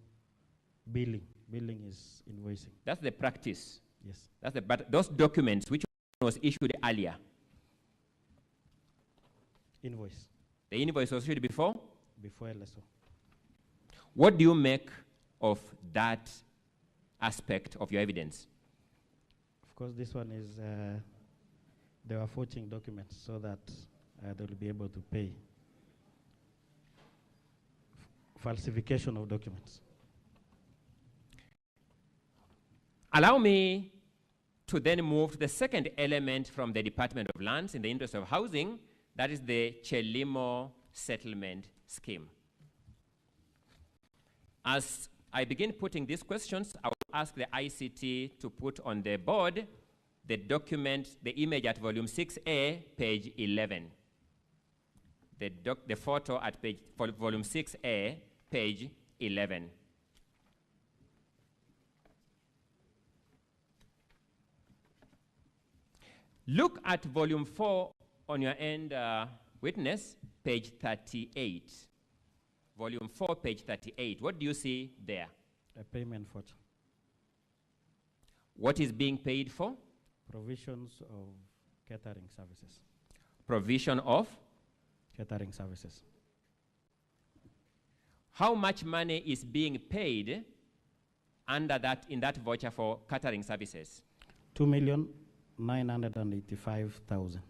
billing. Billing is invoicing. That's the practice. Yes. But those documents, which one was issued earlier? Invoice. The invoice was issued before? Before LSO. What do you make of that aspect of your evidence? Of course, this one is, they were forging documents so that they will be able to pay. Falsification of documents. Allow me to then move to the second element from the Department of Lands in the interest of housing, that is the Chelimo settlement scheme. As I begin putting these questions, I will ask the ICT to put on the board the document, the image at volume 6A, page 11. The photo at volume 6A, page 11. Look at volume 4 on your end, witness, page 38. Volume 4, page 38. What do you see there? A payment voucher. What is being paid for? Provisions of catering services. Provision of? Catering services. How much money is being paid under that, in that voucher for catering services? 2,985,000.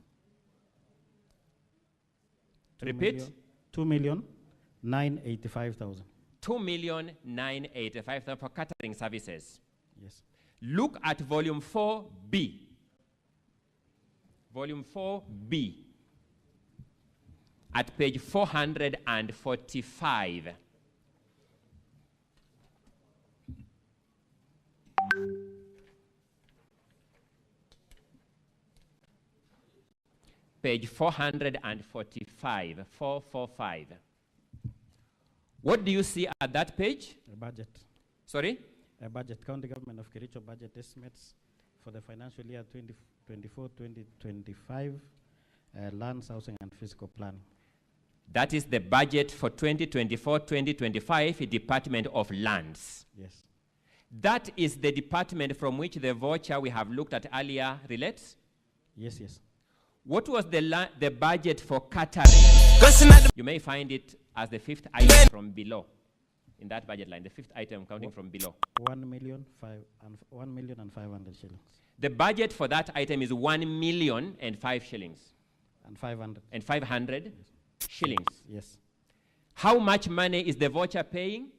Repeat? 2,985,000. 2,985,000 for catering services. Yes. Look at volume 4B. Volume 4B. At page 445. Page 445, 445. What do you see at that page? A budget. Sorry? A budget. County Government of Kericho budget estimates for the financial year 2024-2025, lands, housing, and physical planning. That is the budget for 2024-2025, Department of Lands. Yes. That is the department from which the voucher we have looked at earlier relates? Yes, yes. What was the budget for catering? You may find it as the fifth item from below. In that budget line, the fifth item counting from below. 1,500,000 shillings. The budget for that item is 1,000,005 shillings. And 500. And 500 yes. Shillings. Yes. How much money is the voucher paying?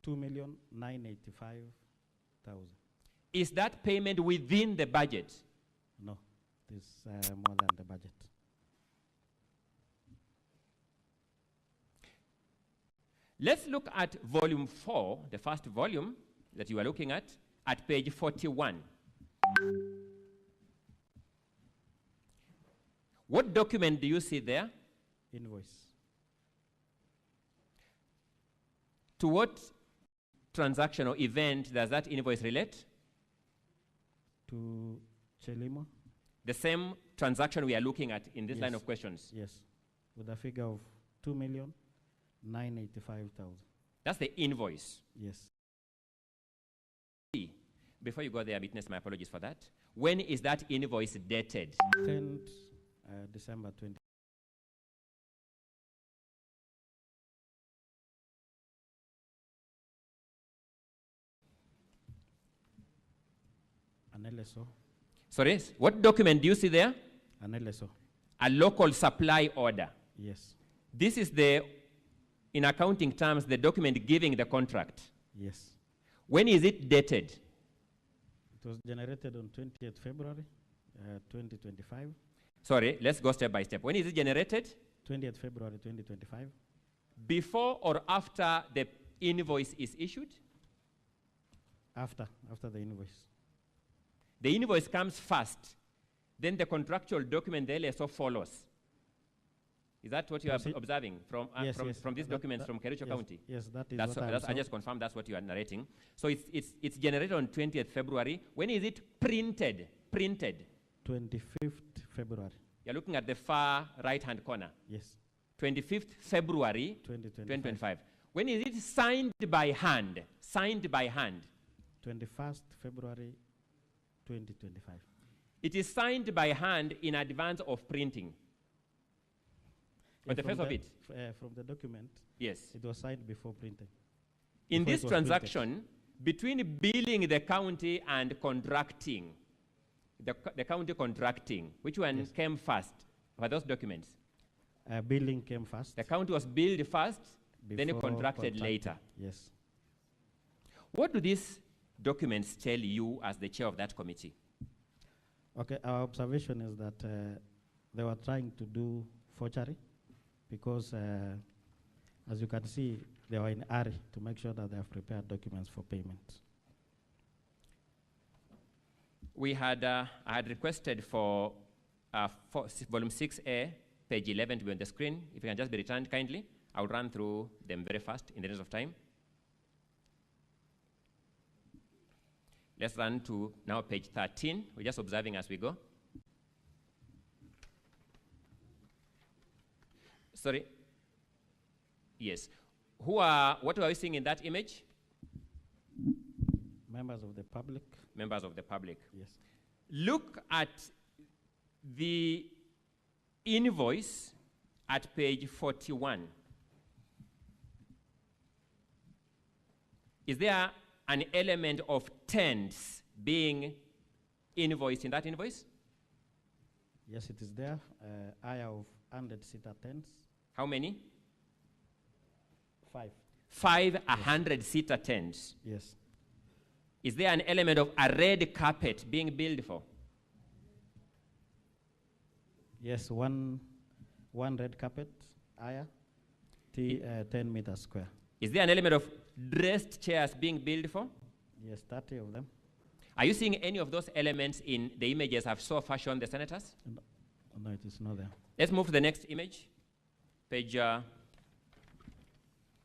2,985,000. Is that payment within the budget? No, it is more than the budget. Let's look at volume 4, the first volume that you are looking at page 41. What document do you see there? Invoice. To what transaction or event does that invoice relate? To Chelimo. The same transaction we are looking at in this Yes. line of questions. Yes, with a figure of 2,985,000. That's the invoice. Yes. Before you go there, witness, my apologies for that. When is that invoice dated? 10th December 20. An LSO. Sorry, what document do you see there? An LSO. A local supply order. Yes. This is the, in accounting terms, the document giving the contract. Yes. When is it dated? It was generated on 20th February 2025. Sorry, let's go step by step. When is it generated? 20th February 2025. Before or after the invoice is issued? After the invoice. The invoice comes first, then the contractual document, the LSO, follows. Is that what you are observing from, Yes, from these documents from Kericho yes, County? yes, that is that's what I just confirmed that's what you are narrating. So it's generated on 20th February. When is it printed? 25th February. You're looking at the far right-hand corner. Yes. 25th February 2025. When is it signed by hand? Signed by hand. 21st February 2025. It is signed by hand in advance of printing. On the face of it. From the document, yes, it was signed before printing. In Before this transaction, between billing the county and contracting, the county contracting, which one came first for those documents? Billing came first. The county was billed first, then it Before contracted later. Yes. What do these documents tell you as the chair of that committee? Okay, our observation is that they were trying to do forgery because, as you can see, they were in a hurry to make sure that they have prepared documents for payment. We had, I had requested for volume 6A, page 11 to be on the screen. If you can just be returned kindly, I'll run through them very fast in the interest of time. Let's run to now page 13. We're just observing as we go. Sorry. Yes. What are we seeing in that image? Members of the public. Members of the public. Yes. Look at the invoice at page 41. Is there an element of tents being invoiced in that invoice? Yes, it is there. Hire of 100-seater tents. How many? 5. 5 100-seater tents. Yes. Is there an element of a red carpet being billed for? Yes, one red carpet, hire, 10 meters square. Is there an element of dressed chairs being billed for? Yes, 30 of them. Are you seeing any of those elements in the images I've so far shown the senators? No, it is not there. Let's move to the next image, page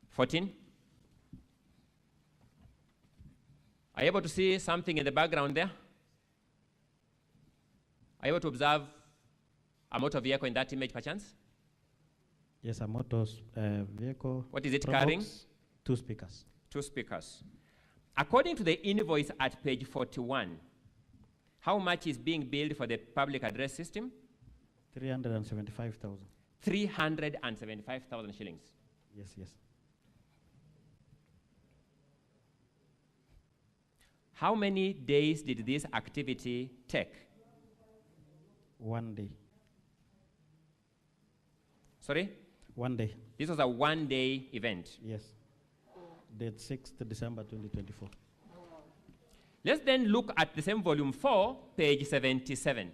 14. Are you able to see something in the background there? Are you able to observe a motor vehicle in that image, perchance? Yes, a motor vehicle. What is it probox, carrying? 2 speakers. 2 speakers. According to the invoice at page 41, how much is being billed for the public address system? 375,000. 375,000 shillings. Yes, yes. How many days did this activity take? 1 day. Sorry? 1 day. This was a one-day event. Yes. Date 6th December 2024. Let's then look at the same volume 4, page 77.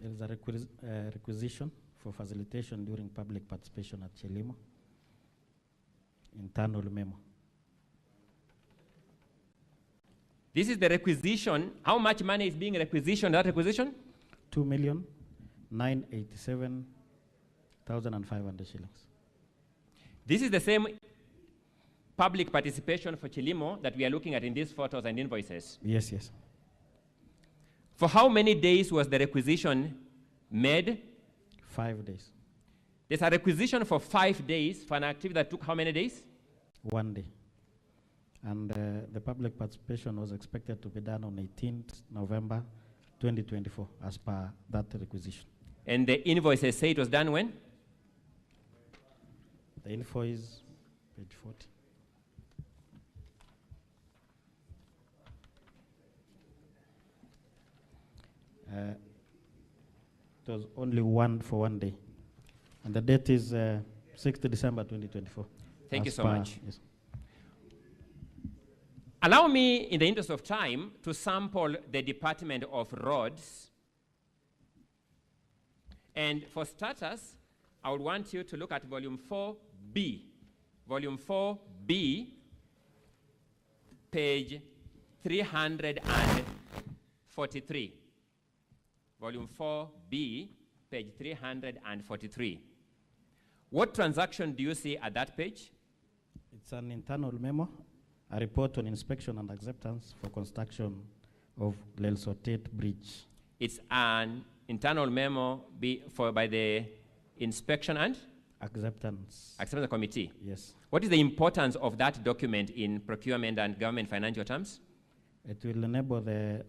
There is a requisition for facilitation during public participation at Chelimo. Internal memo. This is the requisition. How much money is being requisitioned, that requisition? 2,987,500 shillings. This is the same public participation for Chilimo that we are looking at in these photos and invoices. Yes, yes. For how many days was the requisition made? 5 days. There's a requisition for 5 days for an activity that took how many days? 1 day. And the public participation was expected to be done on 18th November 2024 as per that requisition. And the invoices say it was done when? The invoice, page 40. It was only one for 1 day. And the date is 6th December 2024. Thank you so per- much. Yes. Allow me, in the interest of time, to sample the Department of Roads. And for starters, I would want you to look at volume 4B. Volume 4B, page 343. Volume 4B, page 343. What transaction do you see at that page? It's an internal memo, a report on inspection and acceptance for construction of Lelsotet Bridge. It's an internal memo by the inspection and acceptance committee. Yes. What is the importance of that document in procurement and government financial terms? It will enable the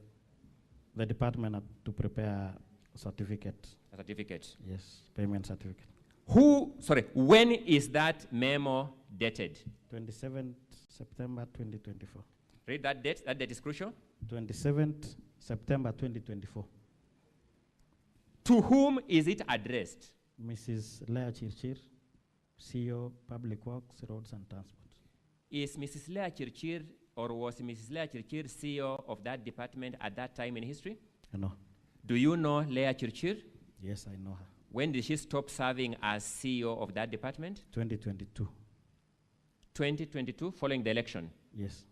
department to prepare a certificate. A certificate. Yes, payment certificate. When is that memo dated? 27th September 2024. Read that date. That date is crucial. 27th September 2024. To whom is it addressed? Mrs. Lea Chirchir, CEO, Public Works, Roads and Transport. Is Mrs. Lea Chirchir, or was Mrs. Lea Chirchir CEO of that department at that time in history? No. Do you know Lea Chirchir? Yes, I know her. When did she stop serving as CEO of that department? 2022. 2022, following the election? Yes.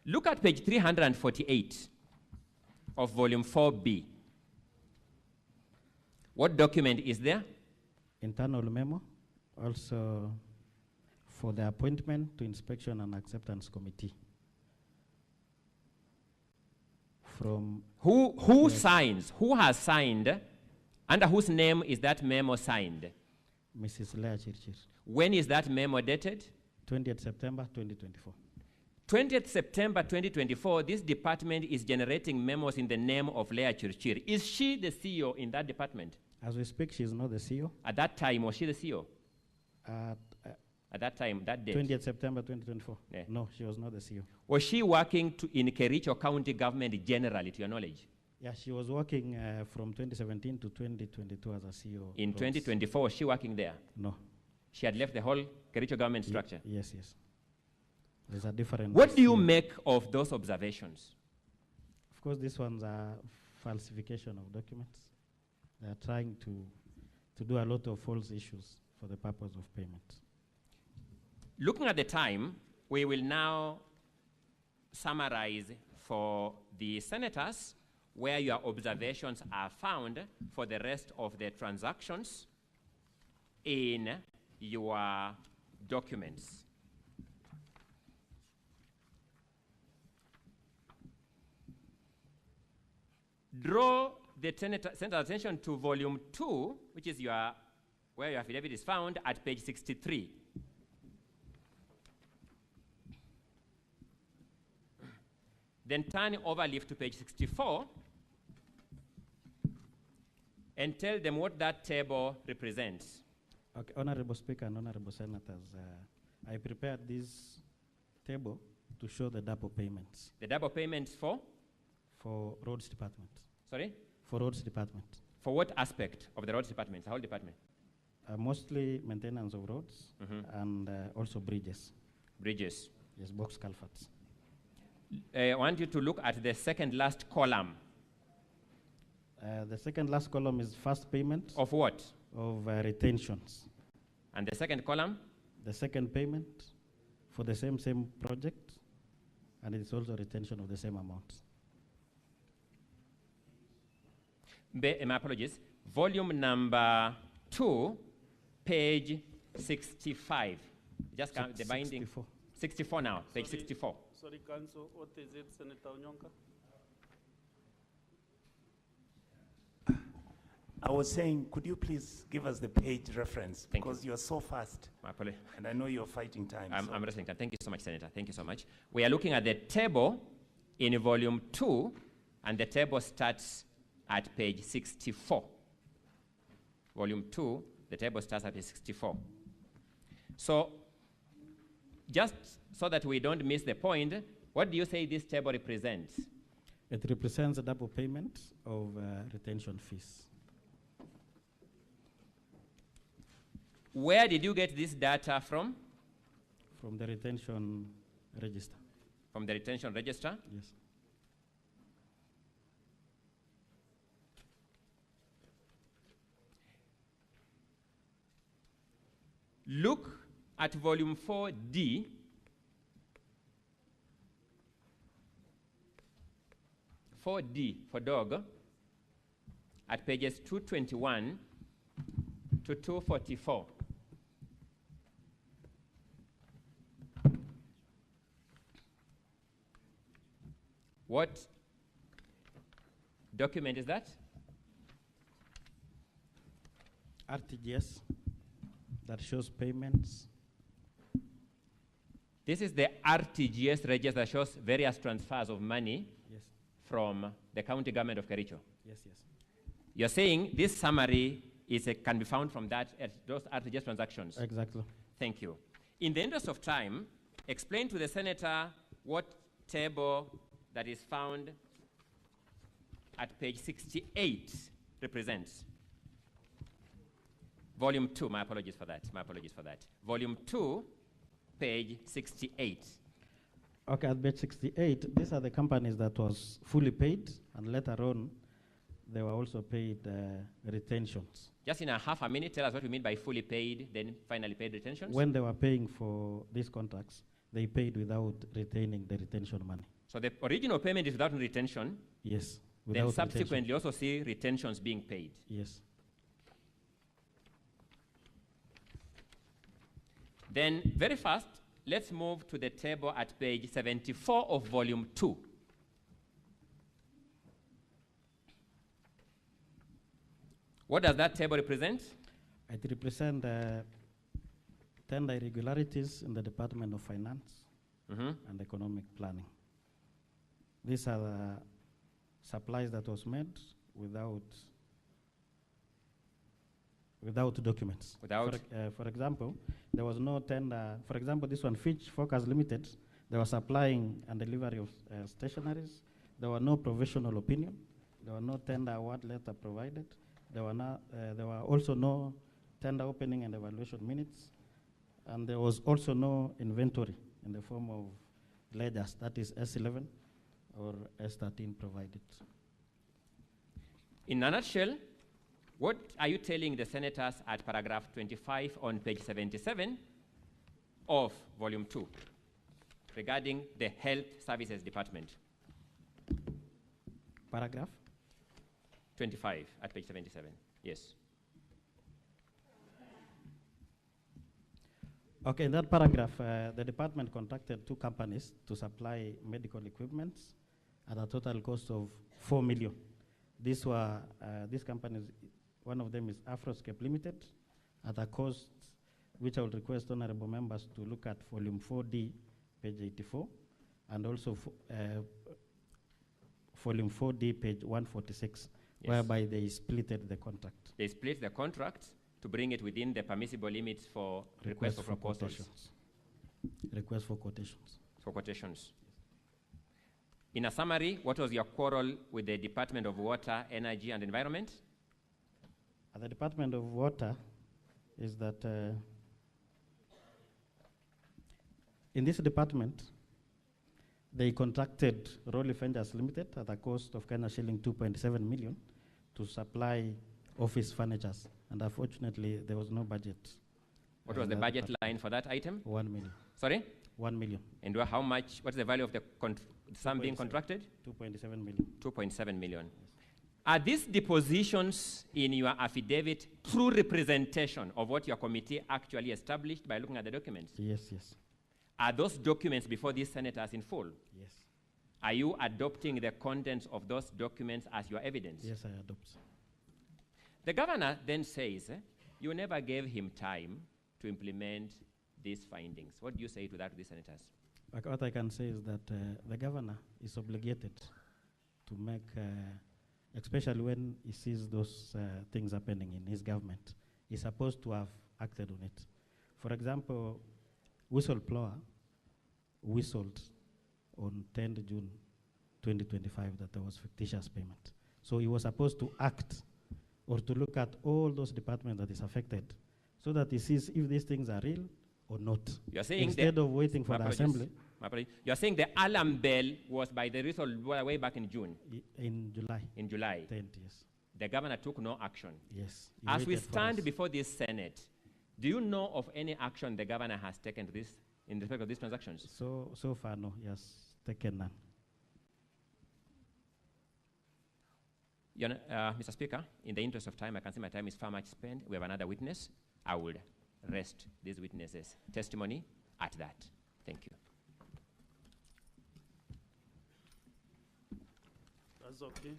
Look at page 348 of volume 4B. What document is there? Internal memo, also for the appointment to Inspection and Acceptance Committee. From who signs? Who has signed? Under whose name is that memo signed? Mrs. Lea Chirchir. When is that memo dated? 20th September 2024. 20th September 2024, this department is generating memos in the name of Lea Chirchir. Is she the CEO in that department? As we speak, she is not the CEO. At that time, was she the CEO? At that time, that date? 20th September 2024. Yeah. No, she was not the CEO. Was she working in Kericho County government generally, to your knowledge? Yeah, she was working from 2017 to 2022 as a CEO. In 2024, was she working there? No. She had left the whole Kericho government structure? Yes, yes. There's a different... What do you make of those observations? Of course, these ones are falsification of documents. They are trying to do a lot of false issues for the purpose of payment. Looking at the time, we will now summarize for the senators where your observations are found for the rest of the transactions in your documents. Draw the senator's attention to volume 2, which is where your affidavit is found, at page 63. Then turn over leaf to page 64 and tell them what that table represents. Okay, Honorable Speaker and Honorable Senators, I prepared this table to show the double payments. The double payments for? For Roads Department. Sorry? For Roads Department. For what aspect of the Roads Department, the whole department? Mostly maintenance of roads and also bridges. Bridges. Yes, box culverts. I want you to look at the second last column. The second last column is first payment. Of what? Of retentions. And the second column? The second payment for the same project. and it is also retention of the same amount. My apologies. Volume number 2, page 65. Just count the binding. 64. 64 now, page 64. Sorry, Council, what is it, Senator Onyonka? I was saying, could you please give us the page reference? Thank because you are so fast. My apologies. And I know you're fighting time. I'm wrestling time. Thank you so much, Senator. Thank you so much. We are looking at the table in volume 2, and the table starts at page 64. Volume 2, the table starts at page 64. So, just so that we don't miss the point, what do you say this table represents? It represents a double payment of retention fees. Where did you get this data from? From the retention register. From the retention register? Yes. Look at volume 4D. For dog, at pages 221 to 244. What document is that? RTGS that shows payments. This is the RTGS register that shows various transfers of money from the county government of Kericho. Yes, yes. You're saying this summary can be found from those RTGS transactions? Exactly. Thank you. In the interest of time, explain to the senator what table that is found at page 68 represents. Volume 2, my apologies for that. Volume 2, page 68. Okay, at page 68, these are the companies that was fully paid, and later on, they were also paid retentions. Just in a half a minute, tell us what you mean by fully paid, then finally paid retentions. When they were paying for these contracts, they paid without retaining the retention money. So the original payment is without retention? Yes. Then subsequently also see retentions being paid? Yes. Then, very fast, let's move to the table at page 74 of volume 2. What does that table represent? It represents tender irregularities in the Department of Finance and Economic Planning. These are the supplies that was made without documents. For example, there was no tender. For example, this one, Fitch Focus Limited, they were supplying and delivery of stationaries. There were no professional opinion. There were no tender award letter provided. There were also no tender opening and evaluation minutes. And there was also no inventory in the form of ledgers, that is S11 or S13 provided. In a nutshell, what are you telling the senators at paragraph 25 on page 77 of volume 2 regarding the Health Services Department? Paragraph? 25 at page 77, yes. Okay, in that paragraph, the department contracted 2 companies to supply medical equipment at a total cost of 4 million. These companies, one of them is Afroscape Limited, at a cost which I would request honorable members to look at volume 4D, page 84, and also volume 4D, page 146, whereby they splitted the contract. They split the contract to bring it within the permissible limits for request for proposals. Request for quotations. For quotations. In a summary, what was your quarrel with the Department of Water, Energy and Environment? The Department of Water is that in this department, they contracted Rolly Fenders Limited at a cost of Kenya shilling 2.7 million to supply office furnitures. And unfortunately, there was no budget. What was the budget line for that item? 1 million. Sorry? 1 million. And how much, what's the value of the sum being contracted? 2.7 million. 2.7 million. Are these depositions in your affidavit true representation of what your committee actually established by looking at the documents? Yes, yes. Are those documents before these senators in full? Yes. Are you adopting the contents of those documents as your evidence? Yes, I adopt. The governor then says, you never gave him time to implement these findings. What do you say to that, to the senators? What I can say is that the governor is obligated to make, especially when he sees those things happening in his government, he's supposed to have acted on it. For example, whistleblower whistled on 10th June 2025 that there was fictitious payment. So he was supposed to act or to look at all those departments that is affected so that he sees if these things are real or not. You're saying instead of waiting for the assembly. You're saying the alarm bell was by the whistleblower way back in June? In July. In July. 10th, yes. The governor took no action? Yes. As we stand before this Senate, do you know of any action the governor has taken to this, in respect of these transactions? So far, no. He has taken none. Mr. Speaker, in the interest of time, I can see my time is far much spent. We have another witness. I will rest these witnesses' testimony at that. Thank you. That's okay.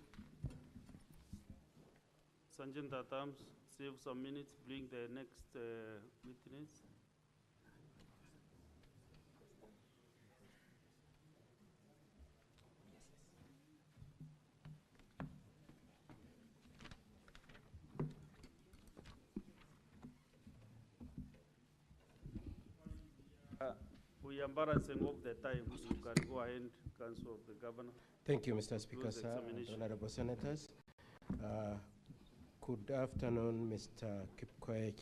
Sergeant Tatams, save some minutes, bring the next witness. We are embarrassing of the time. You can go ahead, Council of the Governor. Thank you, Mr. Speaker, Close sir, and examination. honorable senators. Good afternoon, Mr. Kipkoech.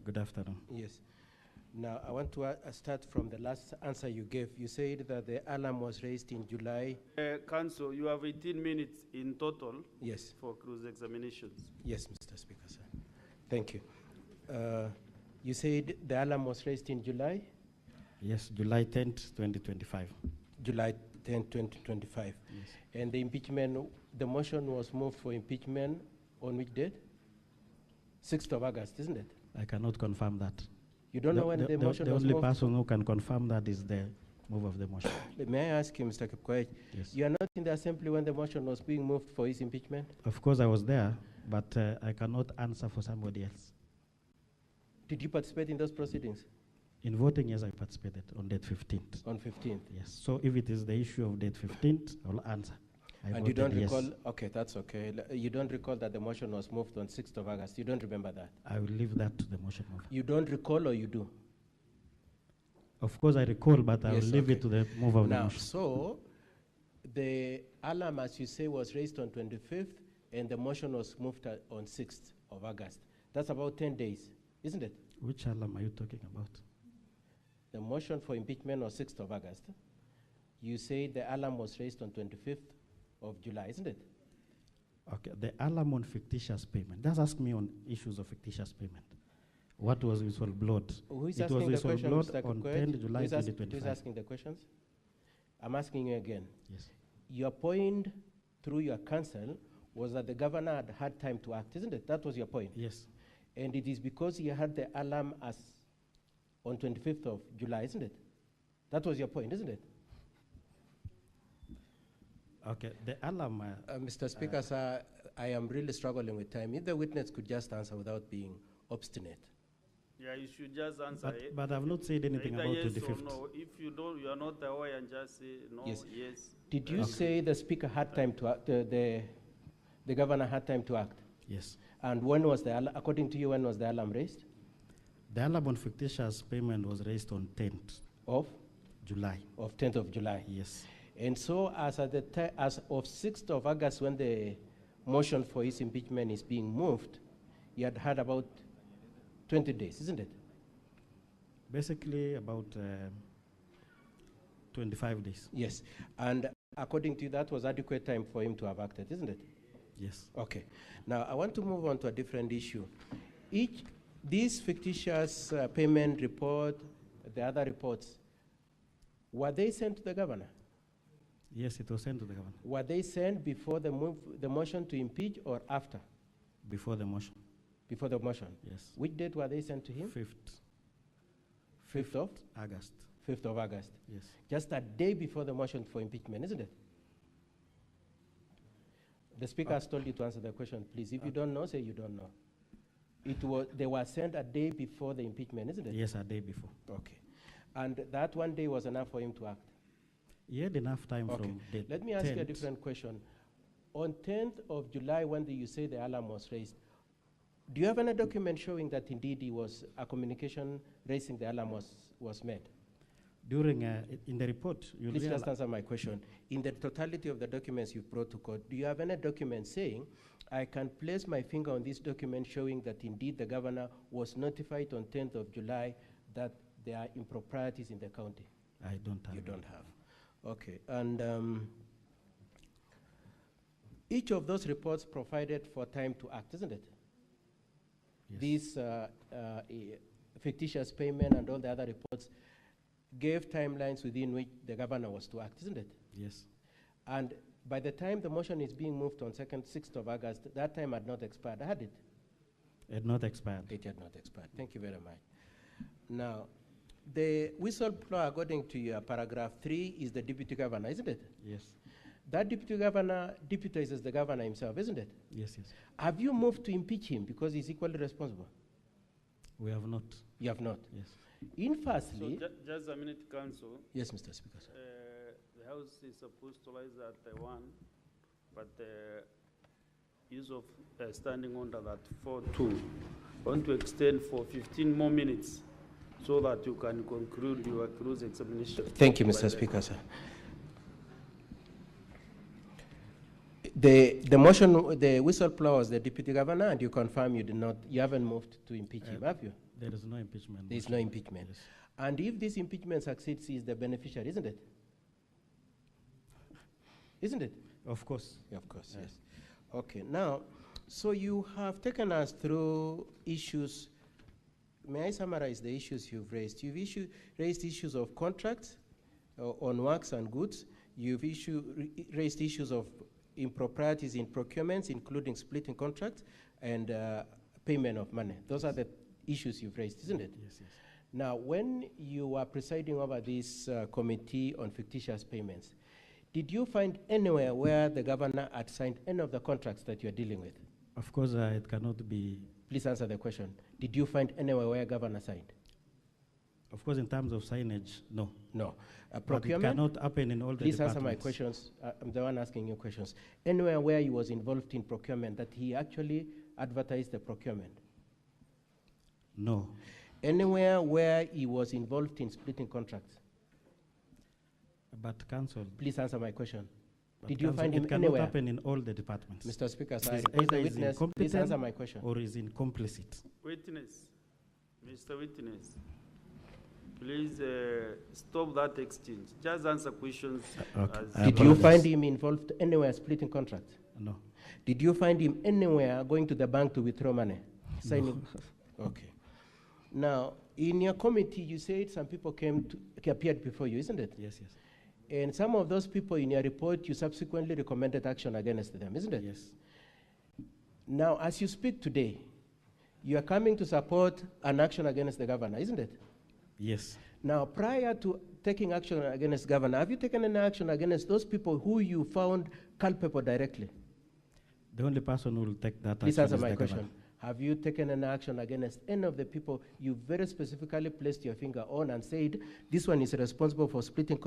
Good afternoon. Yes. Now, I want to start from the last answer you gave. You said that the alarm was raised in July. Council, you have 18 minutes in total. Yes. For cruise examinations. Yes, Mr. Speaker, sir. Thank you. You said the alarm was raised in July? Yes, July 10th, 2025. July 10th, 2025. Yes. And the impeachment, the motion was moved for impeachment on which date? 6th of August, isn't it? I cannot confirm that. You don't know when the motion the was only moved? person who can confirm that is the move of the motion. May I ask you, Mr. Kipkoech, Yes. you are not in the assembly when the motion was being moved for his impeachment? Of course, I was there, but I cannot answer for somebody else. Did you participate in those proceedings? In voting, yes, I participated on date 15th. On 15th? Yes. So if it is the issue of date 15th, I will answer. And you don't recall, okay, that's okay. You don't recall that the motion was moved on 6th of August. You don't remember that? I will leave that to the motion mover. You don't recall or you do? Of course, I recall, but I will leave it to the mover of the Now, motion. so the alarm, as you say, was raised on 25th, and the motion was moved on 6th of August. That's about 10 days, isn't it? Which alarm are you talking about? The motion for impeachment on 6th of August. You say the alarm was raised on 25th of July, isn't it? Okay, the alarm on fictitious payment. Just ask me on issues of fictitious payment. What was whistleblowed? Who is it asking was the question, whistleblowed Mr. on Kipkoech? 10 July Who is 2025. asking the questions? I'm asking you again. Yes. Your point through your counsel was that the governor had had time to act, isn't it? That was your point? Yes. And it is because he had the alarm as on 25th of July, isn't it? That was your point, isn't it? Okay, the alarm. Mr. Speaker, sir, I am really struggling with time. If the witness could just answer without being obstinate. Yeah, you should just answer it. But I've not said anything Either about yes 25th. or no. If you don't, you are not aware, and just say no, yes. Did you say the speaker had time to act, the governor had time to act? Yes. And when was the, according to you, when was the alarm raised? The alarm on fictitious payment was raised on 10th of July. Of 10th of July. Yes. And so as at as of 6th of August, when the motion for his impeachment is being moved, he had had about 20 days, isn't it? Basically about 25 days. Yes. And according to you, that was adequate time for him to have acted, isn't it? Yes. Okay. Now, I want to move on to a different issue. This fictitious payment report, the other reports, Were they sent to the governor? Yes, it was sent to the governor. Were they sent before the motion to impeach or after? Before the motion. Before the motion? Yes. Which date were they sent to him? 5th of? August. 5th of August. Yes. Just a day before the motion for impeachment, isn't it? The speaker has told you to answer the question. Please, if you don't know, say you don't know. They were sent a day before the impeachment, isn't it? Yes, a day before. Okay. And that one day was enough for him to act? He had enough time from the Let me ask you a 10th. different question. On 10th of July, when you say the alarm was raised, do you have any document showing that indeed a communication raising the alarm was made? During, in the report, you'll Please realize just answer my question. In the totality of the documents you've brought to court, do you have any document saying, I can place my finger on this document showing that indeed the governor was notified on 10th of July that there are improprieties in the county? I don't have. You don't have. Okay. And each of those reports provided for time to act, isn't it? Yes. These fictitious payment and all the other reports gave timelines within which the governor was to act, isn't it? Yes. And by the time the motion is being moved on 6th of August, that time had not expired, had it? It had not expired. It had not expired. Thank you very much. Now, the whistleblower, according to your paragraph 3, is the deputy governor, isn't it? Yes. That deputy governor deputizes the governor himself, isn't it? Yes, yes. Have you moved to impeach him because he's equally responsible? We have not. You have not? Yes. Firstly, so just a minute, Council. Yes, Mr. Speaker. The House is supposed to rise at 1, but the use of standing order at 4:2. I want to extend for 15 more minutes so that you can conclude your close examination. Thank you, Mr. Speaker, sir. The motion, the whistleblower was the deputy governor, and you confirm you haven't moved to impeach him, have you? There is no impeachment. There is no impeachment. Yes. And if this impeachment succeeds, he is the beneficiary, isn't it? Isn't it? Of course. Yeah, of course, yes. Okay, now, so you have taken us through issues. May I summarize the issues you've raised? You've raised issues of contracts on works and goods. You've raised issues of improprieties in procurements, including splitting contracts and payment of money. Those are the issues you've raised, isn't it? Yes, yes. Now, when you were presiding over this committee on fictitious payments, did you find anywhere where the governor had signed any of the contracts that you're dealing with? Of course, it cannot be. Please answer the question. Did you find anywhere where governor signed? Of course, in terms of signage, no. No. Procurement? But it cannot happen in all the Please departments. answer my questions. I'm the one asking you questions. Anywhere where he was involved in procurement, that he actually advertised the procurement? No. Anywhere where he was involved in splitting contracts? But Council. Please answer my question. But Did you Council, find him it cannot anywhere? happen in all the departments. Mr. Speaker, It is I either the is witness. Please incompetent answer my question. or is incomplicit. Witness, Mr. Witness, please stop that exchange. Just answer questions. Did you find him involved anywhere splitting contracts? No. Did you find him anywhere going to the bank to withdraw money? Signing? Okay. Now, in your committee, you said some people appeared before you, isn't it? Yes, yes. And some of those people in your report, you subsequently recommended action against them, isn't it? Yes. Now, as you speak today, you are coming to support an action against the governor, isn't it? Yes. Now, prior to taking action against governor, have you taken any action against those people who you found culpable directly? The only person who will take that Please action answer is my the question. governor. Have you taken any action against any of the people you very specifically placed your finger on and said, this one is responsible for splitting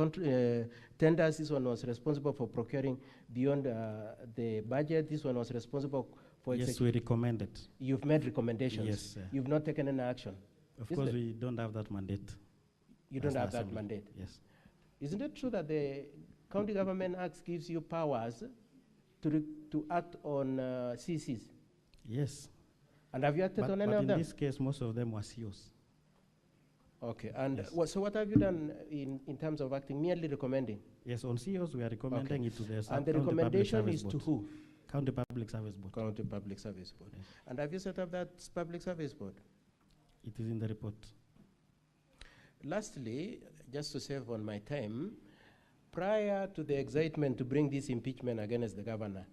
tenders, this one was responsible for procuring beyond the budget, this one was responsible for... Yes, we recommended. You've made recommendations? Yes, sir. You've not taken any action? Of course, we don't have that mandate. You don't have that Assembly. mandate? Yes. Isn't it true that the County Government Act gives you powers to act on CCs? Yes. And have you acted on any but of them? in this case, most of them were COs. Okay, and Yes. so what have you done in terms of acting? Merely recommending? Yes, on COs, we are recommending it to the And the County recommendation Public is Service to Board. who? County Public Service Board. County Public Service Board. Yes. And have you set up that Public Service Board? It is in the report. Lastly, just to save on my time, prior to the excitement to bring this impeachment against the governor,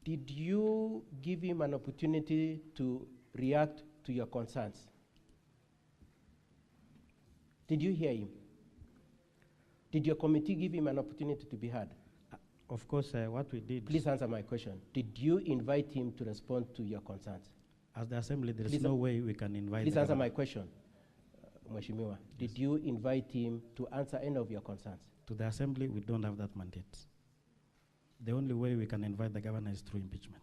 did you give him an opportunity to react to your concerns? Did you hear him? Did your committee give him an opportunity to be heard? Of course, what we did... Please answer my question. Did you invite him to respond to your concerns? As the Assembly, there is no way we can invite Please the answer governor. my question, Mheshimiwa. Did you invite him to answer any of your concerns? To the Assembly, we don't have that mandate. The only way we can invite the governor is through impeachment.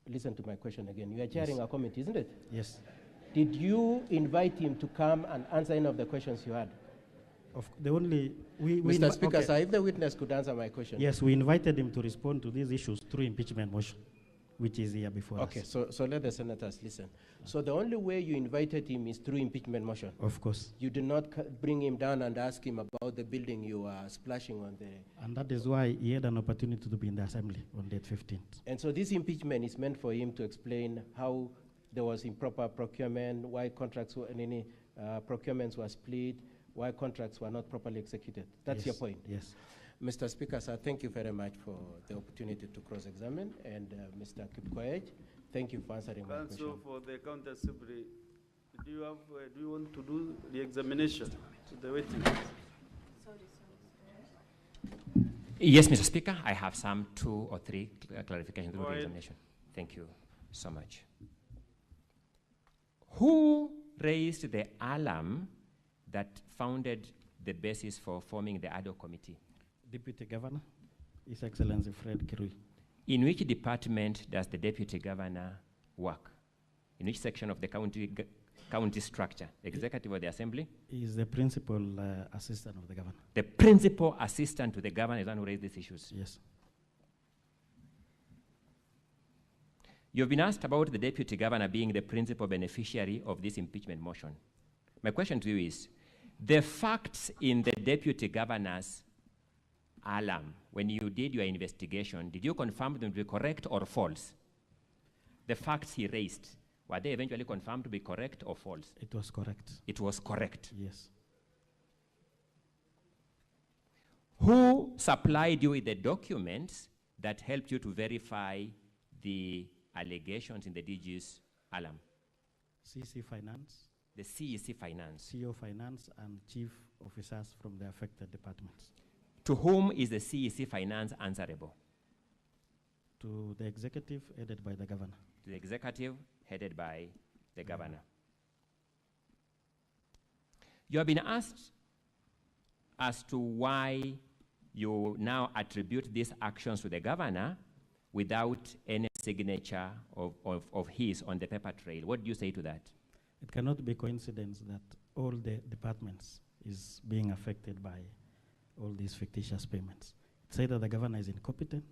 Listen to my question again. You are chairing Yes. a committee, isn't it? Yes. Did you invite him to come and answer any of the questions you had? Mr. Speaker, okay. sir, if the witness could answer my question. Yes, we invited him to respond to these issues through impeachment motion, which is here before us. Okay, so let the senators listen. So the only way you invited him is through impeachment motion? Of course. You did not bring him down and ask him about the building you are splashing on the... And that is why he had an opportunity to be in the Assembly on date 15th. And so this impeachment is meant for him to explain how there was improper procurement, why contracts were, any procurements were split, why contracts were not properly executed. That's Yes, your point? yes. Mr. Speaker, sir, thank you very much for the opportunity to cross-examine. And Mr. Kipkoech, thank you for answering my question. Council for the County Assembly, do you want to do the examination to the witness? Yes, Mr. Speaker, I have some 2 or 3 clarifications through Go the ahead. examination. Thank you so much. Who raised the alarm that founded the basis for forming the ad hoc committee? Deputy Governor, His Excellency Fred Kirui. In which department does the deputy governor work? In which section of the county structure? Executive or the Assembly? He is the principal assistant of the governor. The principal assistant to the governor is the one who raised these issues? Yes. You've been asked about the deputy governor being the principal beneficiary of this impeachment motion. My question to you is, the facts in the deputy governor's alarm, when you did your investigation, did you confirm them to be correct or false? The facts he raised, were they eventually confirmed to be correct or false? It was correct. It was correct. Yes. Who supplied you with the documents that helped you to verify the allegations in the DG's alarm? CC Finance. The CEC Finance. CEO Finance and chief officers from the affected departments. To whom is the CEC Finance answerable? To the executive headed by the governor. To the executive headed by the governor. You have been asked as to why you now attribute these actions to the governor without any signature of his on the paper trail. What do you say to that? It cannot be coincidence that all the departments is being affected by all these fictitious payments. It's either the governor is incompetent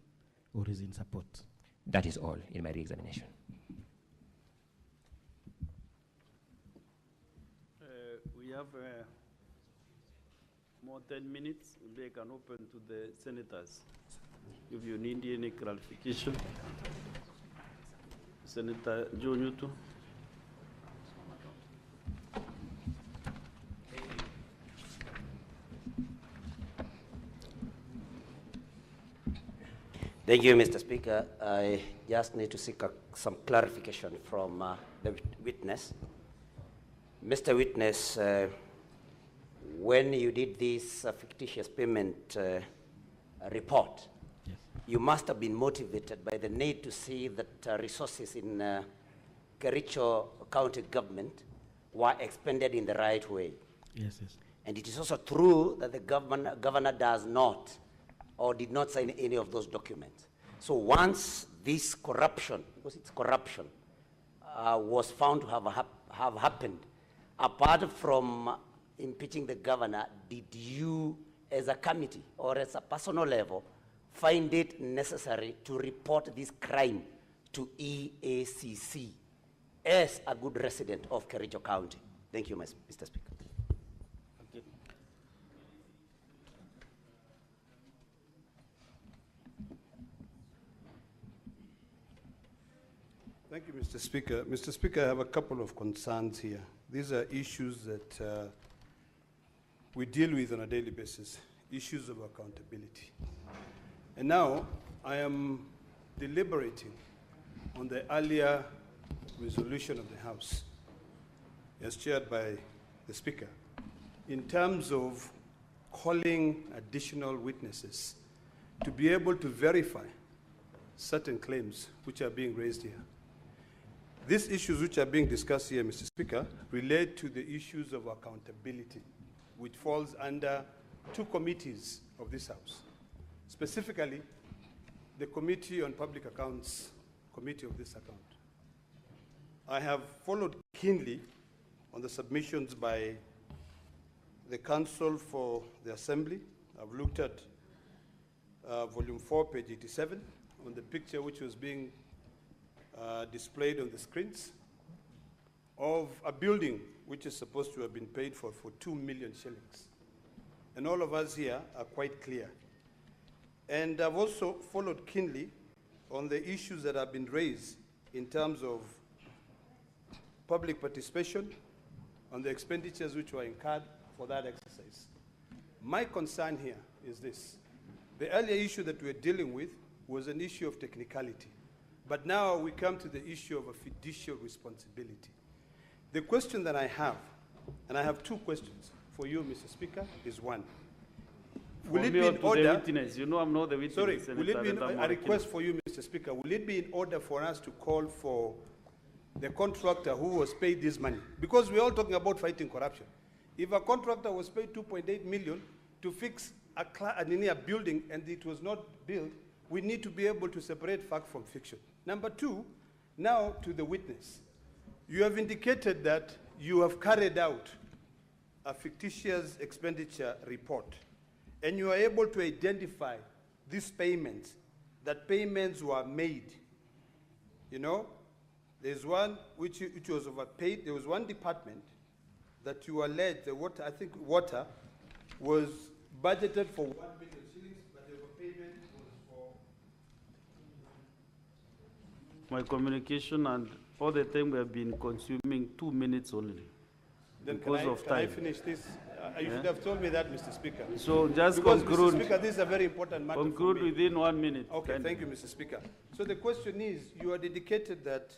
or is in support. That is all in my re-examination. We have more 10 minutes. Maybe I can open to the senators if you need any clarification. Senator Joe Newton. Thank you, Mr. Speaker. I just need to seek some clarification from the witness. Mr. Witness, when you did this fictitious payment report, yes, you must have been motivated by the need to see that resources in Kericho County government were expended in the right way. Yes, yes. And it is also true that the governor does not or did not sign any of those documents. So once this corruption, because it's corruption, was found to have happened, apart from impeaching the governor, did you as a committee or as a personal level find it necessary to report this crime to EACC as a good resident of Kericho County? Thank you, Mr. Speaker. Thank you, Mr. Speaker. Mr. Speaker, I have a couple of concerns here. These are issues that we deal with on a daily basis, issues of accountability. And now I am deliberating on the earlier resolution of the House, as chaired by the Speaker, in terms of calling additional witnesses to be able to verify certain claims which are being raised here. These issues which are being discussed here, Mr. Speaker, relate to the issues of accountability, which falls under two committees of this House. Specifically, the Committee on Public Accounts, Committee of this account. I have followed keenly on the submissions by the Council for the Assembly. I've looked at volume 4, page 87, on the picture which was being displayed on the screens of a building which is supposed to have been paid for 2 million shillings. And all of us here are quite clear. And I've also followed keenly on the issues that have been raised in terms of public participation, on the expenditures which were incurred for that exercise. My concern here is this. The earlier issue that we're dealing with was an issue of technicality. But now we come to the issue of a fiduciary responsibility. The question that I have, and I have two questions for you, Mr. Speaker, is one. Will it be in order? Witness. You know I'm not the witness. Sorry, will it be in, a request for you, Mr. Speaker, will it be in order for us to call for the contractor who was paid this money? Because we're all talking about fighting corruption. If a contractor was paid 2.8 million to fix a building and it was not built, we need to be able to separate fact from fiction. Number two, now to the witness. You have indicated that you have carried out a fictitious expenditure report, and you are able to identify these payments, that payments were made. You know, there's one which was overpaid. There was one department that you alleged, the water, I think water, was budgeted for 1 billion shillings, but the overpayment was for... My communication and all the time we have been consuming 2 minutes only. Then because of time. Can I finish this? You should have told me that, Mr. Speaker. So just because, conclude. Mr. Speaker, this is a very important matter. Conclude for me. within 1 minute. Okay, thank you, Mr. Speaker. So the question is, you are dedicated that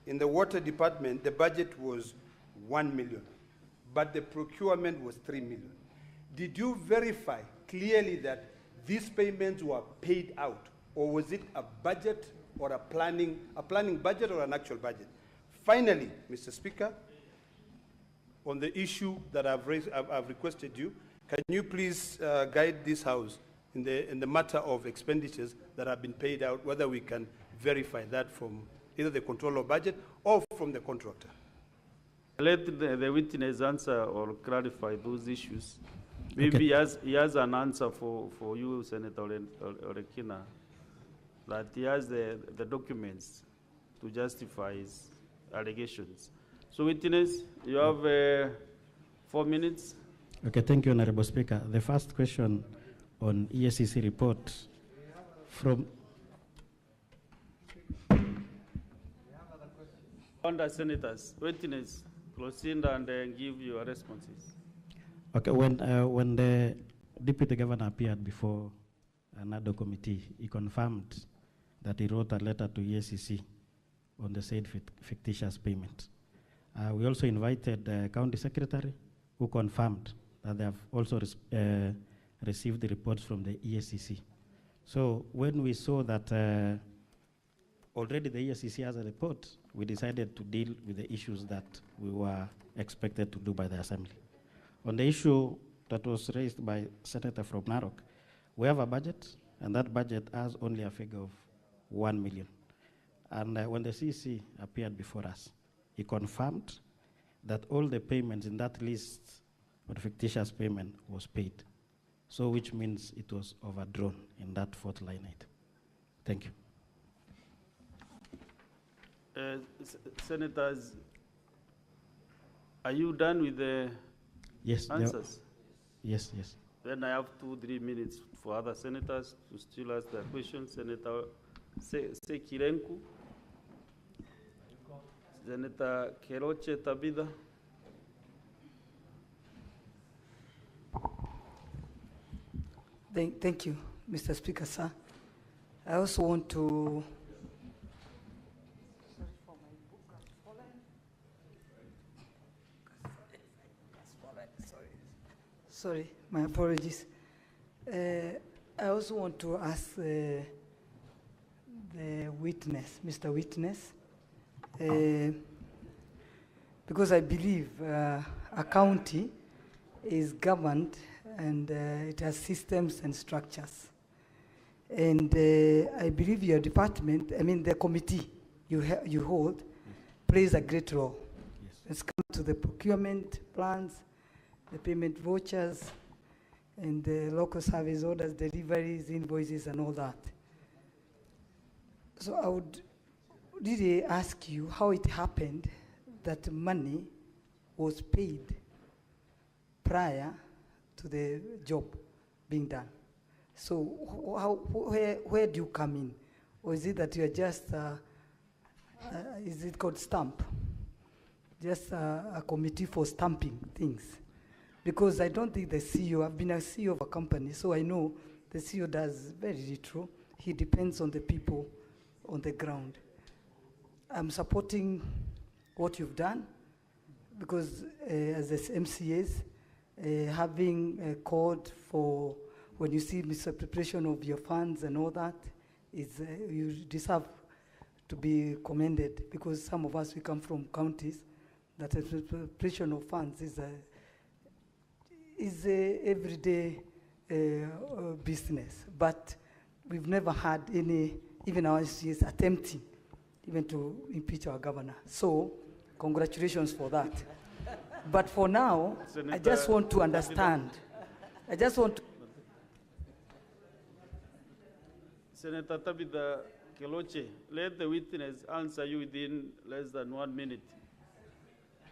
in the water department, the budget was 1 million, but the procurement was 3 million. Did you verify clearly that these payments were paid out, or was it a budget or a planning budget or an actual budget? Finally, Mr. Speaker, on the issue that I've raised, I've requested you, can you please guide this House in the matter of expenditures that have been paid out, whether we can verify that from either the controller of budget or from the contractor? Let the witness answer or clarify those issues. Maybe he has an answer for you, Senator Orekina, that he has the documents to justify his allegations. So witness, you have 4 minutes. Okay, thank you, Honorable Speaker. The first question on ESCC report from... Under senators, witness, proceed and give your responses. Okay, when the Deputy Governor appeared before another committee, he confirmed that he wrote a letter to ESCC on the said fictitious payment. We also invited the County Secretary, who confirmed that they have also received the reports from the ESCC. So when we saw that already the ESCC has a report, we decided to deal with the issues that we were expected to do by the Assembly. On the issue that was raised by Senator from Narok, we have a budget, and that budget has only a figure of 1 million. And when the CC appeared before us, he confirmed that all the payments in that list of fictitious payment was paid. So which means it was overdrawn in that fourth line item. Thank you. Senators, are you done with the answers? Yes. Then I have 2-3 minutes for other senators to still ask their questions. Senator Kericho, Senator Keroche Tabitha, Thank you, Mr. Speaker, sir. I also want to sorry, my apologies. I also want to ask the witness, Mr. Witness, because I believe a county is governed and it has systems and structures. And I believe your department, I mean the committee you hold, plays a great role. Yes. Let's come to the procurement plans, the payment vouchers, and the local service orders, deliveries, invoices, and all that. So I would really ask you how it happened that money was paid prior to the job being done. So where do you come in? Or is it that you're just, is it called stamp? Just a committee for stamping things? Because I don't think the CEO, I've been a CEO of a company, so I know the CEO does very little. He depends on the people on the ground. I'm supporting what you've done, because as MCAs, having a code for when you see misappropriation of your funds and all that, is you deserve to be commended, because some of us, we come from counties that misappropriation of funds is a everyday business. But we've never had any, even our MCAs attempting even to impeach our governor. So congratulations for that. But for now, Senator, I just want to understand. I just want to. Senator Tabitha Keloche, let the witness answer you within less than 1 minute.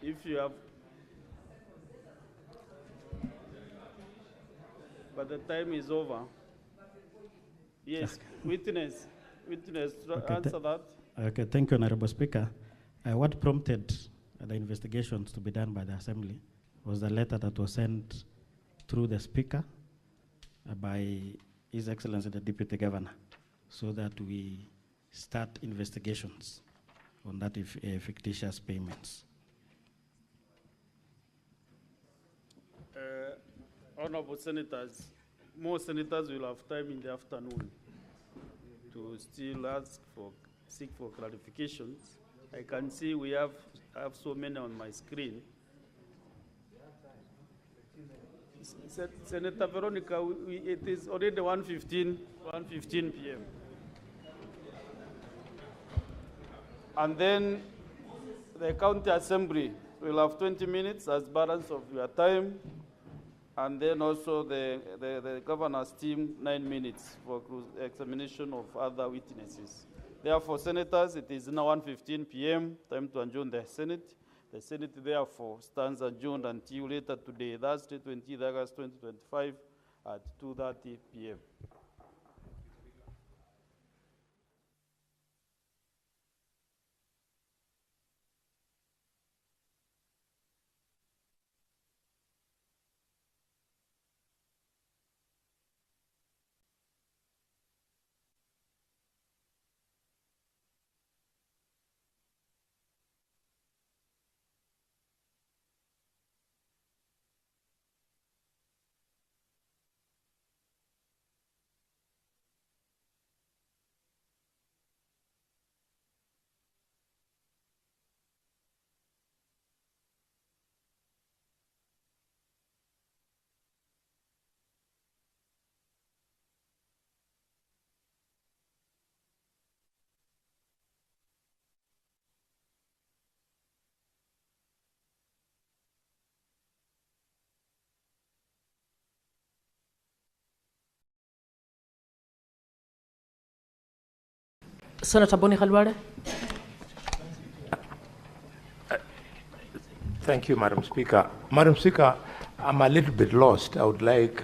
If you have, but the time is over. Yes, witness, answer that. Okay, thank you, Honorable Speaker. What prompted the investigations to be done by the Assembly was the letter that was sent through the Speaker by His Excellency the Deputy Governor, so that we start investigations on that fictitious payments. Honorable Senators, more senators will have time in the afternoon to still seek for clarifications. I can see we have so many on my screen. Senator Veronica, it is already 1:15 p.m. And then the County Assembly will have 20 minutes as balance of your time. And then also the governor's team, 9 minutes for examination of other witnesses. Therefore, senators, it is now 1:15 p.m., time to adjourn the Senate. The Senate, therefore, stands adjourned until later today, Thursday, 20 August 2025, at 2:30 p.m. Senator Boni Khalwale. Thank you, Madam Speaker. Madam Speaker, I'm a little bit lost. I would like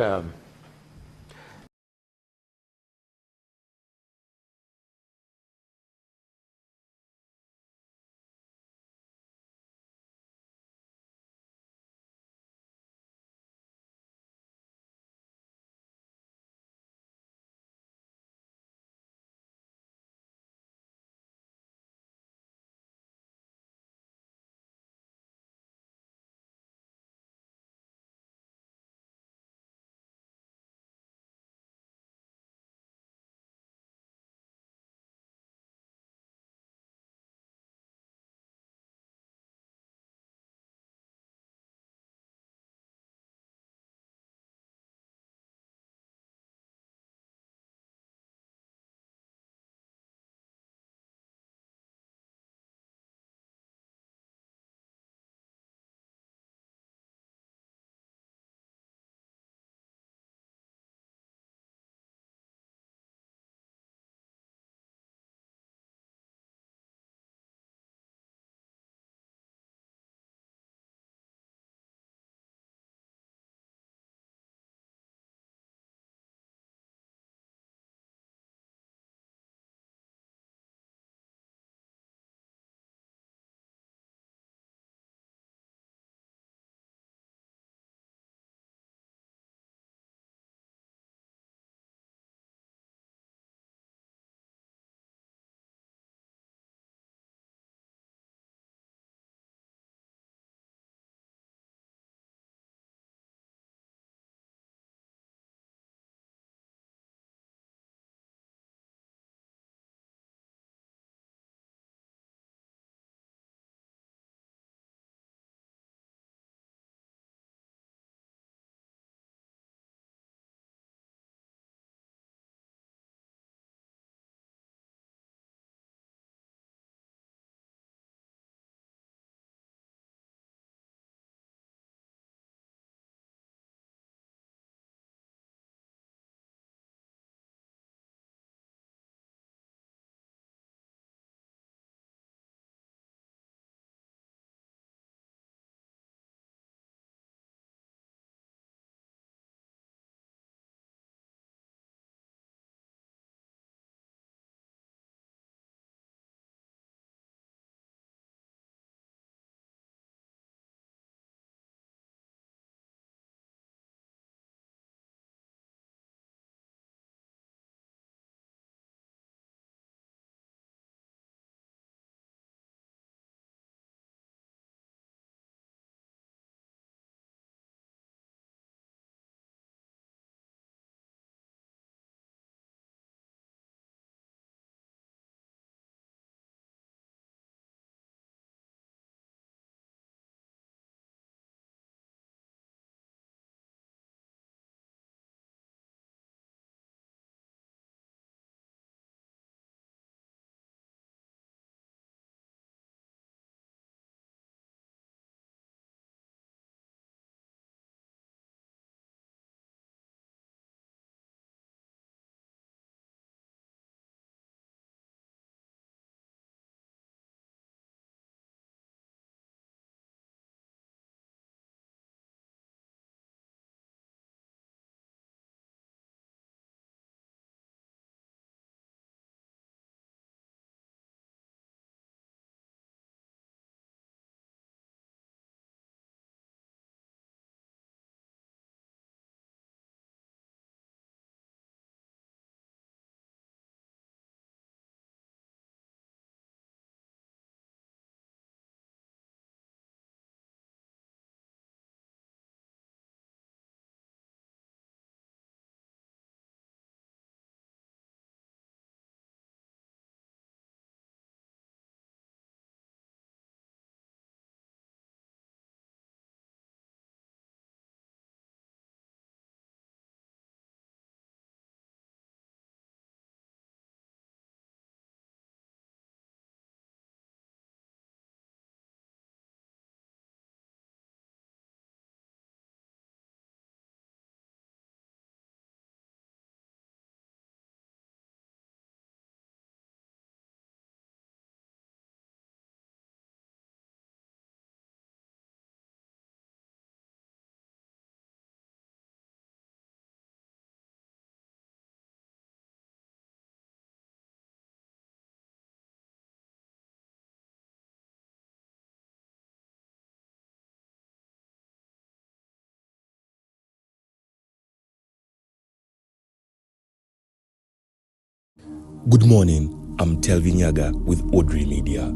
Good morning, I'm Telvin Yaga with Audrey Media.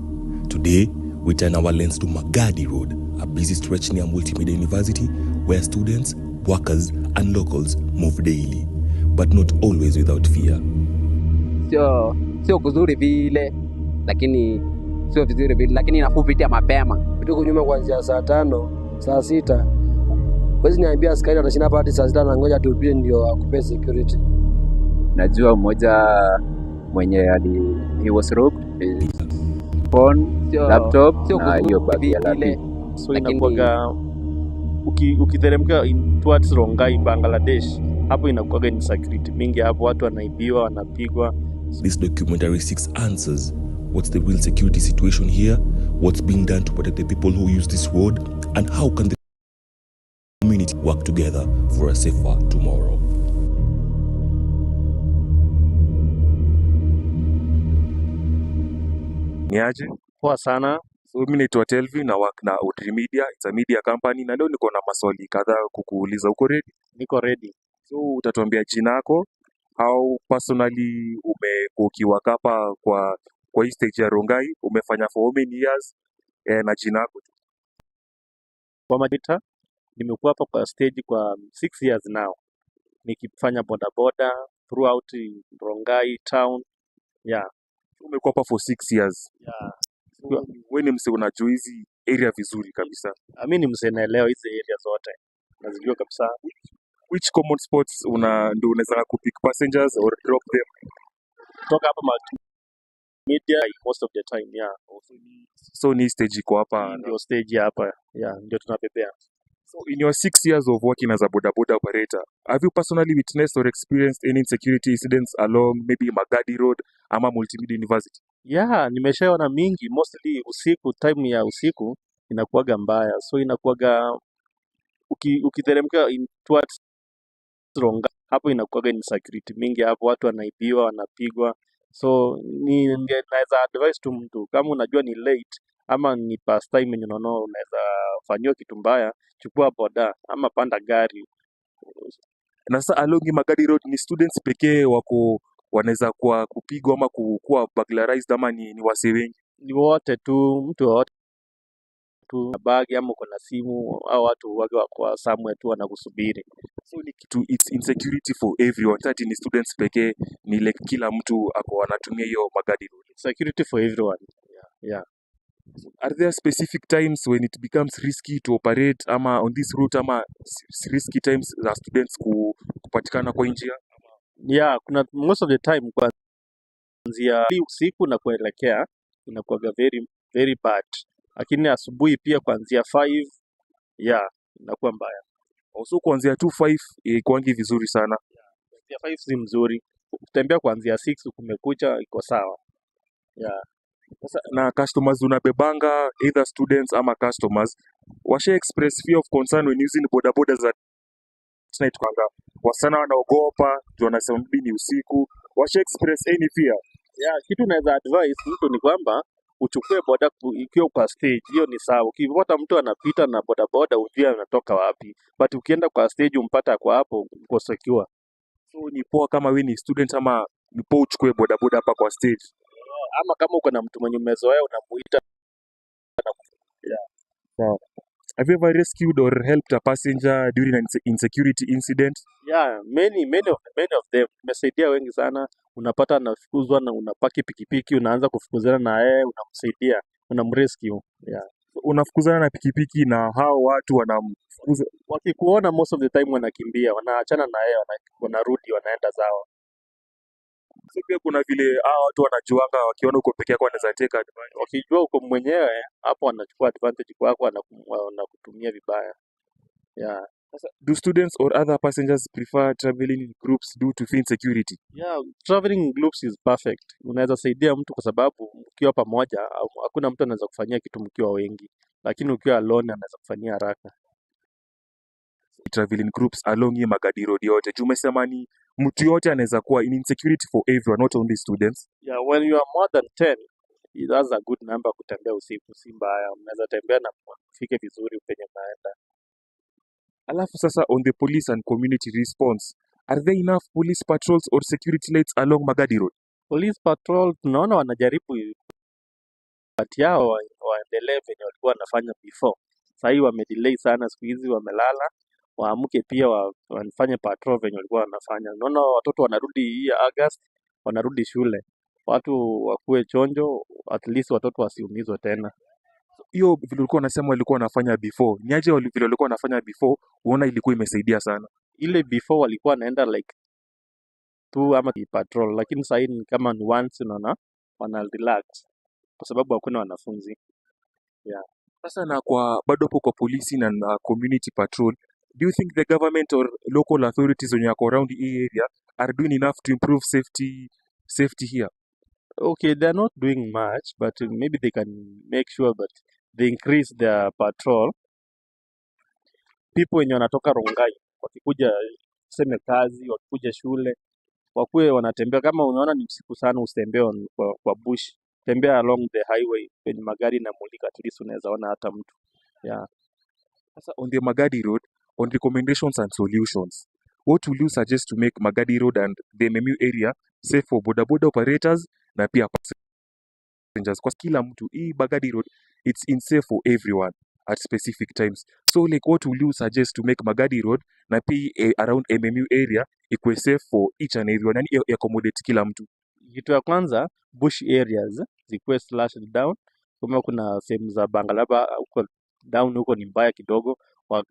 Today, we turn our lens to Magadi Road, a busy stretch near Multimedia University where students, workers, and locals move daily, but not always without fear. Sio kuzuri vile, lakini sio vizuri vile, lakini inafaa upitie mapema. Vitu kunyuma kuanzia saa 5, saa 6. Wezi niambia askari watashinda hapa hadi saa 6 na ngoja tupie ndio akupe security. Najua mmoja mwenye he was robbed his phone, laptop na hiyo bagi ya lapi. So inakuwaga ukiteremka towards Rongai Bangladesh, hapo inakuwaga insecurity mingi, hapo watu wanaibiwa, wanapigwa. This documentary seeks answers. What's the real security situation here? What's being done to protect the people who use this road? And how can the community work together for a safer tomorrow? Niaje? Poa sana. So mimi naitwa Telvi na work na Audrey Media, it's a media company, na leo niko na maswali kadhaa kukuuliza. Uko ready? Niko ready. So utatuambia jina lako, how personally umekuwa ukiwork hapa kwa hii stage ya Rongai, umefanya for how many years, na jina lako. Kwa majita, nimekuwa hapa kwa stage kwa 6 years now, nikifanya bodaboda throughout Rongai town. Yeah. Umekuwa hapa for 6 years. Yeah. So, wewe ni msee unajua hizi area vizuri kabisa. Mimi ni msee naelewa hizi area zote. Nazijua kabisa. Which common spots ndio unaweza kupick passengers or drop them? Kutoka hapa media most of the time, yeah. So ni stage iko hapa. Ndio stage hapa. Yeah, ndio tunabebea. So in your 6 years of working as a bodaboda operator, have you personally witnessed or experienced any insecurity incidents along maybe Magadi Road ama Multimedia University? Yeah, nimeshaona mingi, mostly usiku, time ya usiku inakuwaga mbaya. So inakuwaga ukiteremka towards Rongai, hapo inakuwaga insecurity mingi, hapo watu wanaibiwa, wanapigwa. So naweza advise tu mtu kama unajua ni late ama ni past time yenye unaona unaweza fanyiwa kitu mbaya, chukua boda ama panda gari. Na sasa along Magadi Road ni students pekee wako wanaweza kuwa kupigwa ama kuwa burglarized ama ni wasee wengi? Ni wote tu, mtu wote tu bagi ama uko na simu au watu wage wako somewhere tu wanakusubiri. So ni kitu, it's insecurity for everyone. Tati ni students pekee, ni like kila mtu ako anatumia hiyo Magadi Road. Security for everyone. Yeah. So are there specific times when it becomes risky to operate ama on this route ama risky times za students kupatikana kwa njia? Yeah, kuna most of the time kuanzia usiku na kuelekea inakuwa very very bad. Lakini asubuhi pia kuanzia 5 inakuwa mbaya. Also kuanzia 2-5 kwangi vizuri sana. Kuanzia 5 si mzuri. Kutembea kuanzia 6 kumekucha iko sawa. Yeah. Sasa na customers unabebanga either students ama customers washa express fear of concern when using bodaboda za night kwanga wasana wanaogopa ndio wanasema ni usiku, washa express any fear? Yeah, kitu naweza advise mtu ni kwamba uchukue boda ikiwa kwa stage, hiyo ni sawa. Ukipata mtu anapita na bodaboda ujue anatoka wapi, but ukienda kwa stage umpata kwa hapo uko secure. So ni poa kama wewe ni student ama ni poa uchukue bodaboda hapa kwa stage? Ama kama uko na mtu mwenye umezoea unamuita. Yeah. So, have you ever rescued or helped a passenger during an insecurity incident? Yeah, many of them. Nimesaidia wengi sana. Unapata anafukuzwa na unapaki pikipiki, unaanza kufukuzana na yeye, unamsaidia, unamrescue. Yeah. Unafukuzana na pikipiki na hao watu wanamfukuza. Wakikuona most of the time wanakimbia, wanaachana na yeye, wanarudi, wanaenda zao. So pia kuna vile hao watu wanajuanga wakiona uko peke yako wanaweza take advantage. Wakijua uko mwenyewe, hapo wanachukua advantage kwako, wanakutumia vibaya. Yeah. Do students or other passengers prefer traveling in groups due to feel security? Yeah, traveling in groups is perfect. Unaweza saidia mtu kwa sababu mkiwa pamoja hakuna mtu anaweza kufanyia kitu mkiwa wengi, lakini ukiwa alone anaweza kufanyia haraka. Travel in groups along hii Magadi Road yote. Umesema ni mtu yote anaweza kuwa in insecurity for everyone, not only students. Yeah, when you are more than 10, that's a good number kutembea usiku, si mbaya. Unaweza tembea na ufike vizuri penye unaenda. Alafu sasa on the police and community response, are there enough police patrols or security lights along Magadi Road? Police patrol tunaona wanajaribu but yao waendelee venye walikuwa wanafanya before. Sasa hii wamedelay sana, siku hizi wamelala, waamke pia wafanye patrol venye walikuwa wanafanya. Unaona watoto wanarudi hii August, wanarudi shule. Watu wakuwe chonjo, at least watoto wasiumizwe tena. Hiyo vile ulikuwa unasema walikuwa wanafanya before, ni aje vile walikuwa wanafanya before, unaona ilikuwa imesaidia sana? Ile before walikuwa wanaenda like 2 ama patrol, lakini sasa hii ni kama ni once, unaona wana relax kwa sababu hakuna wanafunzi. Yeah. Sasa na kwa bado hapo kwa polisi na community patrol, do you think the government or local authorities when you are around the area are doing enough to improve safety here? Okay, they're not doing much, but maybe they can make sure that they increase their patrol. People wenye wanatoka Rongai wakikuja tuseme kazi, wakikuja shule, wakuwe wanatembea. Kama unaona ni usiku sana, usitembee kwa bush, tembea along the highway kwenye magari na mulika, at least unaweza ona hata mtu. Yeah. Sasa on the Magadi Road, on recommendations and solutions, what will you suggest to make Magadi Road and the MMU area safe for bodaboda operators na pia passengers? Kwa kila mtu, hii Magadi Road, it's unsafe for everyone at specific times. So like what will you suggest to make Magadi Road na pia around MMU area ikuwe safe for each and everyone, yani accommodate kila mtu? Kitu ya kwanza, bush areas zikuwe slashed down. Kama kuna sehemu za Bangalaba huko down, huko ni mbaya kidogo,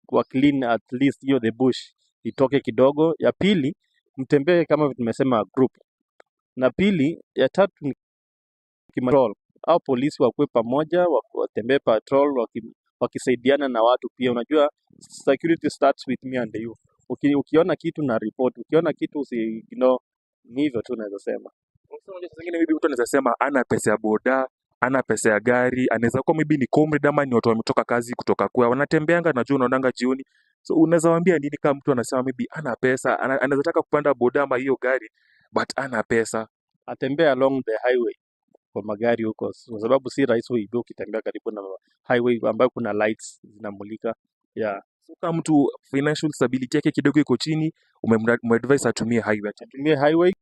wa clean at least hiyo the bush itoke kidogo. Ya pili, mtembee kama tumesema group. Na pili, ya tatu ni patrol. Au polisi wakuwe pamoja, watembee patrol wakisaidiana na watu pia. Unajua security starts with me and you. Ukiona kitu na report, ukiona kitu ignore. Ni hivyo tu naweza sema. Zingine maybe mtu anaweza sema ana pesa ya boda, ana pesa ya gari, anaweza kuwa maybe ni comrade ama ni watu wametoka kazi kutoka kwao, wanatembeanga, najua unaonanga jioni. So unaweza waambia nini kama mtu anasema maybe ana pesa, anaweza taka kupanda boda ama hiyo gari but ana pesa? Atembea along the highway kwa magari huko, kwa sababu si rahisi uibiwe ukitembea karibu na highway ambayo kuna lights zinamulika. Yeah. So kama mtu financial stability yake kidogo iko chini, umeadvise atumie highway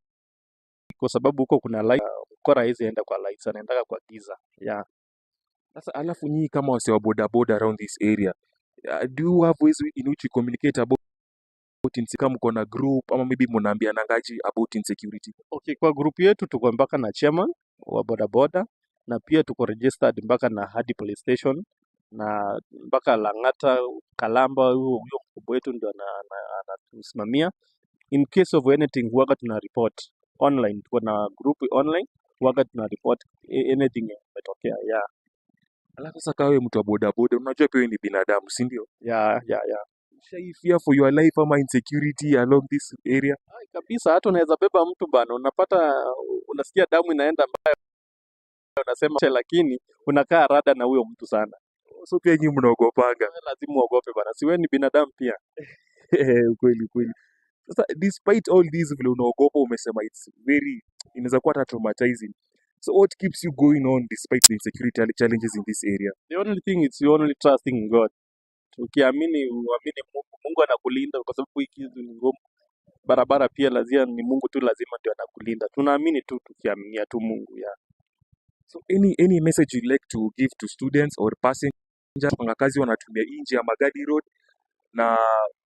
kwa sababu huko kuna light. Mkora hizi enda kwa lights, anaendaka kwa giza. Yeah. Sasa alafu nyinyi kama wase wa bodaboda around this area, do you have ways in which you communicate about kama mko na group ama maybe mnaambiana ngaji about insecurity? Okay, kwa group yetu tuko mpaka na chairman wa bodaboda na pia tuko registered mpaka na hadi police station na mpaka Lang'ata, Kalamba. Huyo mkubwa wetu ndio anatusimamia. In case of anything huwaga tuna report online, tuko na group online, huwaga tuna report anything imetokea. Yeah. Alafu sasa kawe mtu wa bodaboda, unajua pia ni binadamu, si ndio? Yeah. Shai fear for your life ama insecurity along this area? Ay, kabisa, hata unaweza beba mtu bana, unasikia damu inaenda mbaya, unasema lakini unakaa rada na huyo mtu sana. So pia nyinyi mnaogopanga? Lazima uogope bana, si wewe ni binadamu pia. Kweli. Sasa despite all this, vile unaogopa, umesema inaweza kuwa hata traumatizing. So what keeps you going on despite the insecurity challenges in this area? The only thing is you only trusting in God. Ukiamini, uamini Mungu anakulinda, kwa sababu hiki ni ngumu. Barabara pia lazima ni Mungu tu, lazima ndio anakulinda. Tunaamini tu, tukiaminia tu Mungu. Yeah. So any message you like to give to students or passengers wangakazi wanatumia nje ya Magadi Road na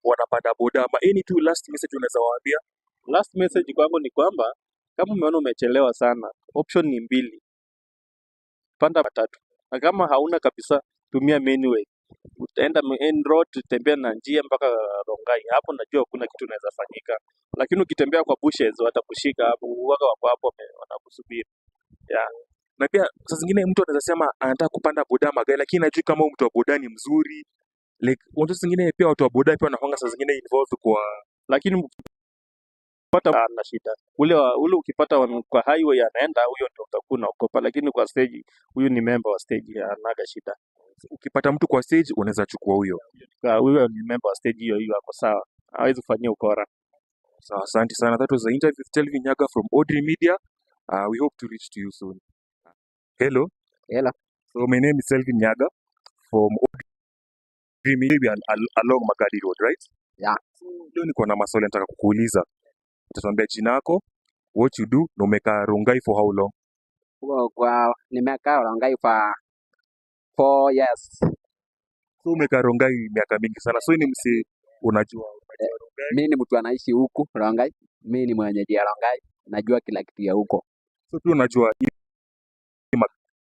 wanapanda boda, ama any two last message unaweza waambia? Last message kwangu ni kwamba kama umeona umechelewa sana, option ni 2. Panda matatu. Na kama hauna kabisa, tumia main way. Utaenda main road, tembea na njia mpaka Rongai. Hapo najua kuna kitu inaweza fanyika. Lakini ukitembea kwa bushes watakushika hapo, uwaga wako hapo wanakusubiri. Yeah. Na pia saa zingine mtu anaweza sema anataka kupanda boda magari, lakini hajui kama mtu wa boda ni mzuri. Like watu zingine pia watu wa boda pia wanakuanga saa zingine involved kwa, lakini pata na shida. Ule ukipata kwa highway anaenda, huyo ndio utakuwa unaogopa, lakini kwa stage huyu ni member wa stage, anaga shida. Ukipata mtu kwa stage unaweza chukua huyo. Huyo ni member wa stage, hiyo ako sawa. Hawezi kufanyia ukora. Sawa, asante sana. That was the interview with Telvin Nyaga from Audrey Media. We hope to reach to you soon. Hello. So my name is Telvin Nyaga from Audrey Media along Magadi Road, right? Yeah. So leo niko na maswali nataka kukuuliza. Utatuambia jina lako, what you do, na umekaa Rongai for how long? Nimekaa Rongai for 4 years. So umekaa Rongai miaka mingi sana. So ni msi unajua Rongai. Mimi ni mtu anaishi huku Rongai. Mimi ni mwenyeji ya Rongai. Najua kila kitu ya huko. So pia unajua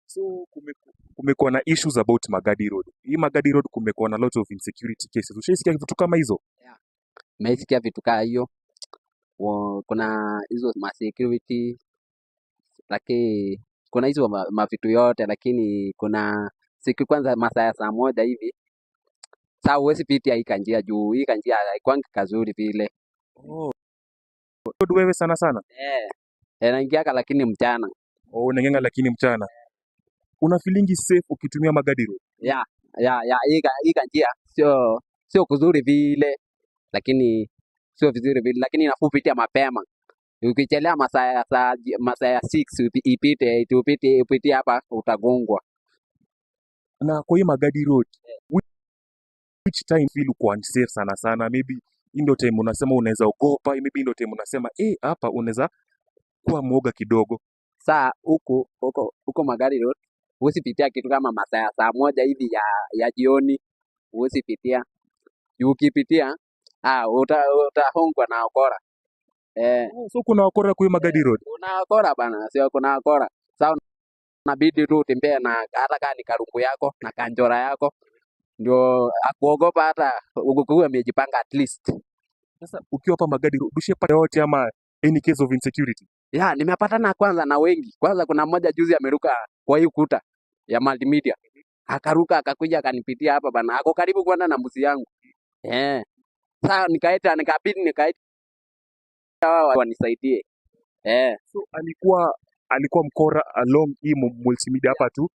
so kumekuwa na issues about Magadi Road. Hii Magadi Road kumekuwa na lot of insecurity cases. Ushaisikia vitu kama hizo? Yeah. Nimesikia vitu kama hiyo. Kuna hizo ma security, lakini kuna hizo mavitu yote, lakini kuna siku kwanza masaa ya saa moja hivi. Sasa huwezi pitia hii kanjia juu hii kanjia haikwangi kazuri vile. Oh. Wewe sana sana? Naingiaka lakini mchana. Oh, unaingia lakini mchana. Una feelingi safe ukitumia Magadi Road? Hii kanjia sio kuzuri vile, lakini sio vizuri vile, lakini inafaa upitie mapema. Ukichelewa masaa ya 6 upite hapa utagongwa. Na kwa hii Magadi Road, which time feel uko unsafe sana sana? Maybe ndio time unasema unaweza ogopa, maybe ndio time unasema hapa unaweza kuwa mwoga kidogo. Saa huko Magadi Road huwezi pitia kitu kama masaa ya saa moja hivi ya jioni, huwezi pitia. Ukipitia utahongwa na wakora. So kuna wakora kwa Magadi Road? Kuna wakora bana, sio kuna wakora. Sasa unabidi tu utembee na hata kama ni karungu yako na kanjora yako, ndio akuogopa hata ukiwa umejipanga at least. Sasa ukiwa hapa Magadi Road, ushapata yote ama any case of insecurity? Nimepatana kwanza na wengi. Kwanza kuna mmoja juzi ameruka kwa hii ukuta ya multimedia. Akaruka akakuja akanipitia hapa bana. Ako karibu kwenda na mbuzi yangu. Sasa nikabidi wanisaidie. So alikuwa mkora along hii multimedia hapa tu.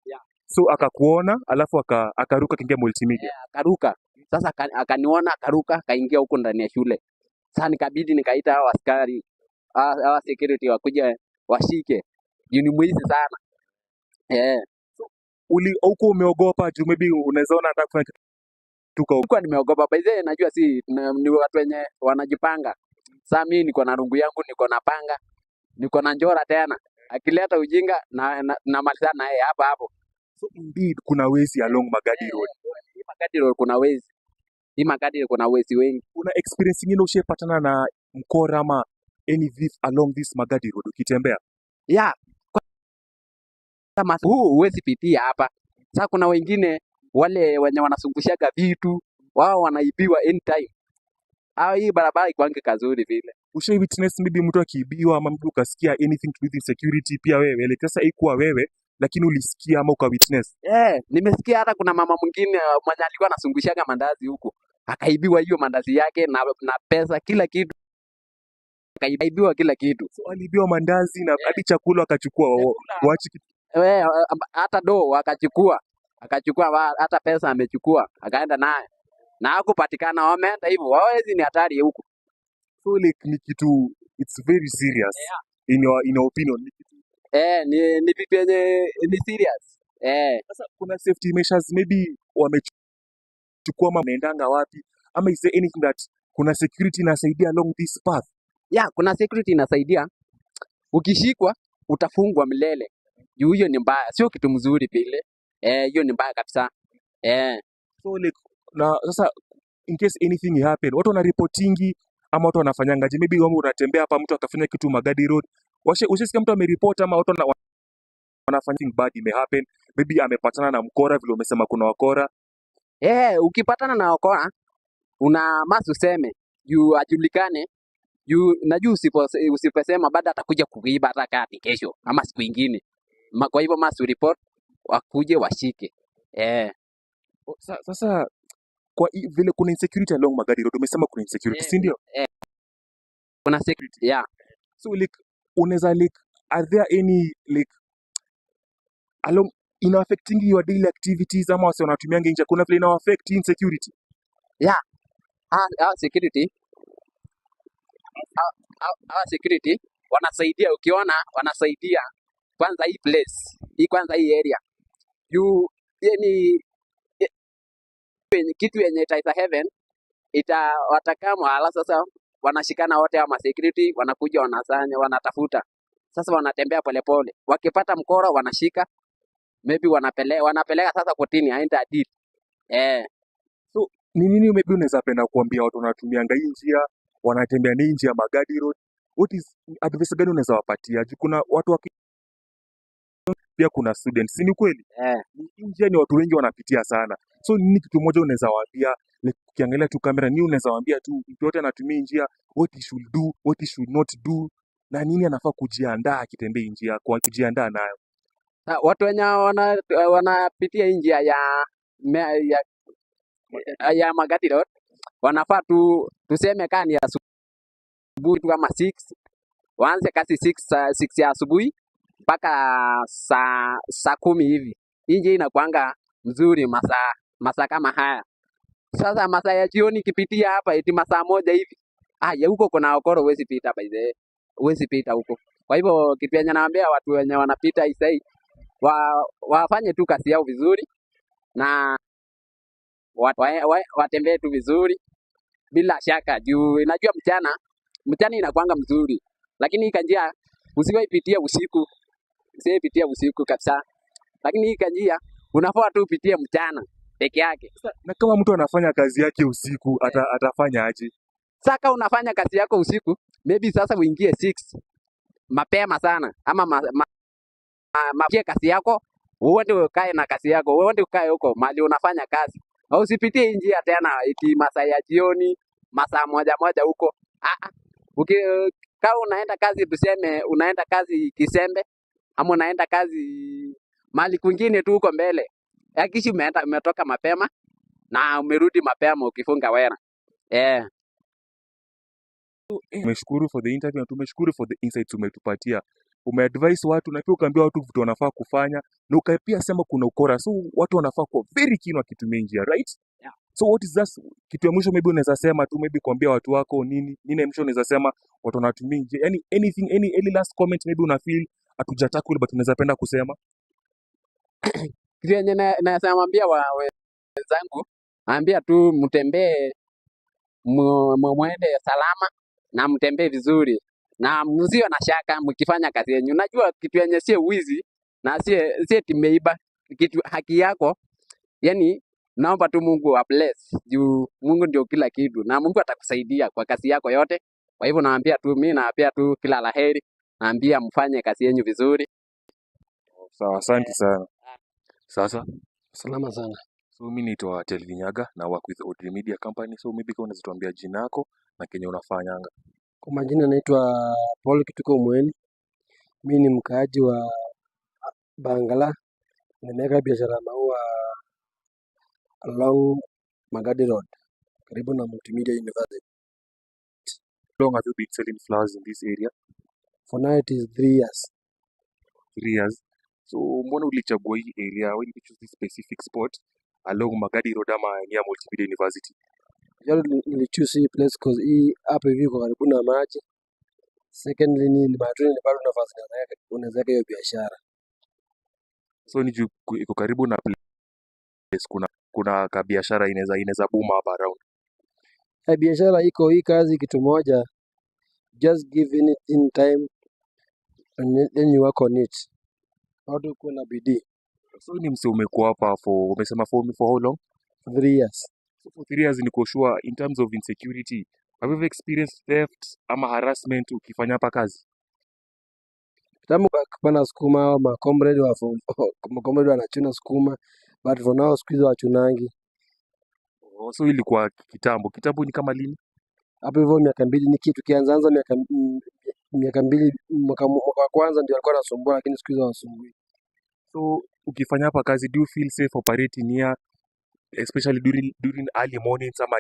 So akakuona alafu akaruka kaingia multimedia. Akaruka. Sasa akaniona akaruka akaingia huko ndani ya shule. Sasa nikabidi nikaita hao askari, hawa security wakuja washike. Ni mwizi sana. So huko umeogopa juu maybe unaweza ona hata kufanya huko nimeogopa. By the way, najua ni watu wenye wanajipanga. Sasa mimi niko na rungu yangu, niko na panga, niko na njora tena. Akileta ujinga na malizana naye hapa hapo. So indeed kuna wezi along Magadi Road. Magadi Road kuna wezi. Hii Magadi kuna wezi wengi. Una experience nyingine ushapatana na mkora ama any thief along this Magadi Road ukitembea? Kama huwezi pitia hapa. Sasa kuna wengine wale wenye wanasungushaga vitu, wao wanaibiwa anytime. Hii barabara ikwange kazuri vile. Ushai witness maybe mtu akiibiwa ama mtu ukasikia anything to do with security pia wewe? Like sasa haikuwa wewe lakini ulisikia ama uka witness? Nimesikia hata kuna mama mwingine mwenye alikuwa anasungushaga mandazi huko. Akaibiwa hiyo mandazi yake na pesa kila kitu. Akaibiwa kila kitu. So alibiwa mandazi na hadi chakula akachukua. Waachi kitu. Hata akachukua hata pesa amechukua akaenda naye na hakupatikana. Wameenda hivyo, hawezi, ni hatari huko. So like ni kitu, it's very serious in your opinion. Ni vitu yenye ni serious. Sasa kuna safety measures maybe wamechukua ama mnaendanga wapi, ama is there anything that kuna security inasaidia along this path? Kuna security inasaidia. Ukishikwa utafungwa milele. Juu hiyo ni mbaya, sio kitu mzuri vile. Hiyo ni mbaya kabisa. So like na sasa in case anything happen, watu wana reportingi ama watu wanafanyangaje? Maybe wewe unatembea hapa mtu akafanya kitu Magadi Road. Ushasikia mtu ameriport ama watu wanafanya thing bad happen? Maybe amepatana na mkora vile umesema kuna wakora. Ukipatana na wakora una must useme ajulikane. Najua usiposema baada atakuja kuiba hata kati kesho ama siku nyingine. Kwa hivyo must report, wakuje washike. Sasa kwa vile kuna insecurity along Magadi Road, umesema kuna insecurity, si ndio? Kuna security, So like unaweza like, are there any like along affecting your daily activities ama wase wanatumianga nje, kuna vile ina affect insecurity? Security wanasaidia, ukiona wanasaidia kwanza hii place. Kwanza hii area. Kitu yenye itaita heaven watakama ala sasa wanashikana wote ama security, wanakuja wanasanya, wanatafuta. Sasa wanatembea polepole. Wakipata mkora wanashika, maybe wanapeleka sasa kotini aenda deal. So ni nini maybe unaweza penda kuambia watu wanatumianga hii njia, wanatembea ni njia Magadi Road? What is advice gani unaweza wapatia? Kuna watu pia kuna students, si ni kweli? Hii njia ni watu wengi wanapitia sana. So nini kitu moja unaweza waambia, ukiangalia tu kamera, ni unaweza waambia tu mtu yote anatumia njia, what he should do, what he should not do, na nini anafaa kujiandaa akitembea njia, kwa kujiandaa nayo? Watu wenye wanapitia njia ya Magadi Road wanafaa tu tuseme kani ya asubuhi tu kama 6, waanze kazi 6 ya asubuhi mpaka saa 10 hivi. Hii njia inakuanga mzuri masaa kama haya. Sasa masaa ya jioni kipitia hapa eti masaa 1 hivi. Ya huko kuna okoro huwezi pita by the way. Huwezi pita huko. Kwa hivyo kitu yenye naambia watu wenye wanapita hii wafanye tu kazi yao vizuri na watembee tu vizuri bila shaka, juu inajua mchana inakuanga mzuri, lakini hii kanjia usiwaipitia usiku, usiwaipitia usiku kabisa, lakini hii kanjia unafaa tu upitie mchana peke yake. Na kama mtu anafanya kazi yake usiku atafanya aje? Saka unafanya kazi yako usiku, maybe sasa uingie 6 mapema sana, ama mapie kazi yako, uende ukae na kazi yako, uende ukae huko mali unafanya kazi. Au usipitie njia tena eti masaa ya jioni, masaa 1 huko. Kama unaenda kazi, tuseme unaenda kazi Kisembe ama unaenda kazi mali kwingine tu huko mbele, hakikisha umetoka mapema na umerudi mapema ukifunga wera. Tumeshukuru for the interview na tumeshukuru for the insights umetupatia. Umeadvise watu na pia ukaambia watu vitu wanafaa kufanya, na ukapia sema kuna ukora, so watu wanafaa kuwa very keen wakitumia njia, right? So what is that, kitu ya mwisho maybe unaweza sema tu, maybe kuambia watu wako nini ya mwisho unaweza sema watu wanatumia njia, yani anything, any last comment maybe una feel hatujatackle but unaweza penda kusema? Kitu yenye naweza mwambia wenzangu, naambia tu mtembee, mwende salama na mtembee vizuri na msio na shaka mkifanya kazi yenu. Unajua kitu yenye sio wizi na sio timeiba, kitu haki yako. Yani naomba tu Mungu bless, juu Mungu ndio kila kitu na Mungu atakusaidia kwa kazi yako yote. Kwa hivyo mimi naambia tu kila laheri, naambia mfanye kazi yenu vizuri. Sawa, asante sana. Sasa salama sana. So mimi naitwa Telvinyaga na work with 9.00 Media Company. So maybe kama unaweza tuambia jina lako na kenye unafanyanga. Kwa majina naitwa Paul Kituko Mweni. Mimi ni mkaaji wa Bangala. Nimeweka biashara ya maua along Magadi Road, karibu na Multimedia University. How long have you been selling flowers in this area? For now it is 3 years. 3 years. So mbona ulichagua hii area, when you choose this specific spot along Magadi Road ama near Multimedia University? Nilichoose hii place because hii hapa hivi kwa karibu na maji. Secondly ni matunda ni bado nafasi unaweza hiyo biashara. So ni iko karibu na place, kuna ka biashara inaweza boom hapa around. Biashara iko hii kazi kitu moja, just give it in time and then you work on it. Watu kuna bidii. So ni mse umekuwa hapa umesema for how long? 3 years. So for 3 years niko sure in terms of insecurity, have you ever experienced theft ama harassment ukifanya hapa kazi? Tamu kupanda sukuma au makomrade wanachuna sukuma, but for now siku hizo wachunangi. So ilikuwa kitambo ni kama lini? Hapo hivyo miaka 2 ni kitu kianza miaka 2 mwaka wa kwanza ndio alikuwa anasumbua, lakini siku hizo hasumbui. So ukifanya hapa kazi, do you feel safe operating here, especially during early mornings ama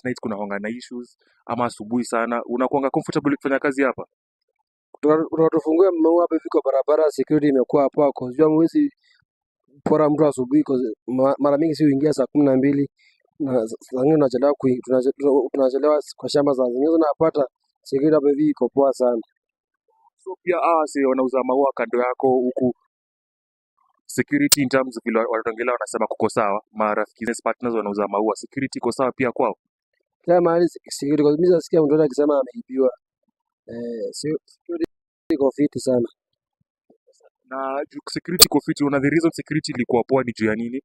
night kuna honga na issues, ama asubuhi sana, unakuanga comfortable kufanya kazi hapa? Tunatufungua maua hapa hivi kwa barabara, security imekuwa hapa kwa sababu mwezi pora mtu asubuhi, mara mingi si uingia saa 12 na zingine tunachelewa kwa shamba za zingine unapata security hapa hivi iko poa sana. So pia si wanauza maua kando yako huku, security in terms of vile wanaongelea wanasema kuko sawa, marafiki partners wanauza maua, security iko sawa pia kwao? kila mahali security, kwa mimi nasikia mtu akisema ameibiwa. Security iko fiti sana. Na security iko fiti, una the reason security ilikuwa poa ni juu ya nini?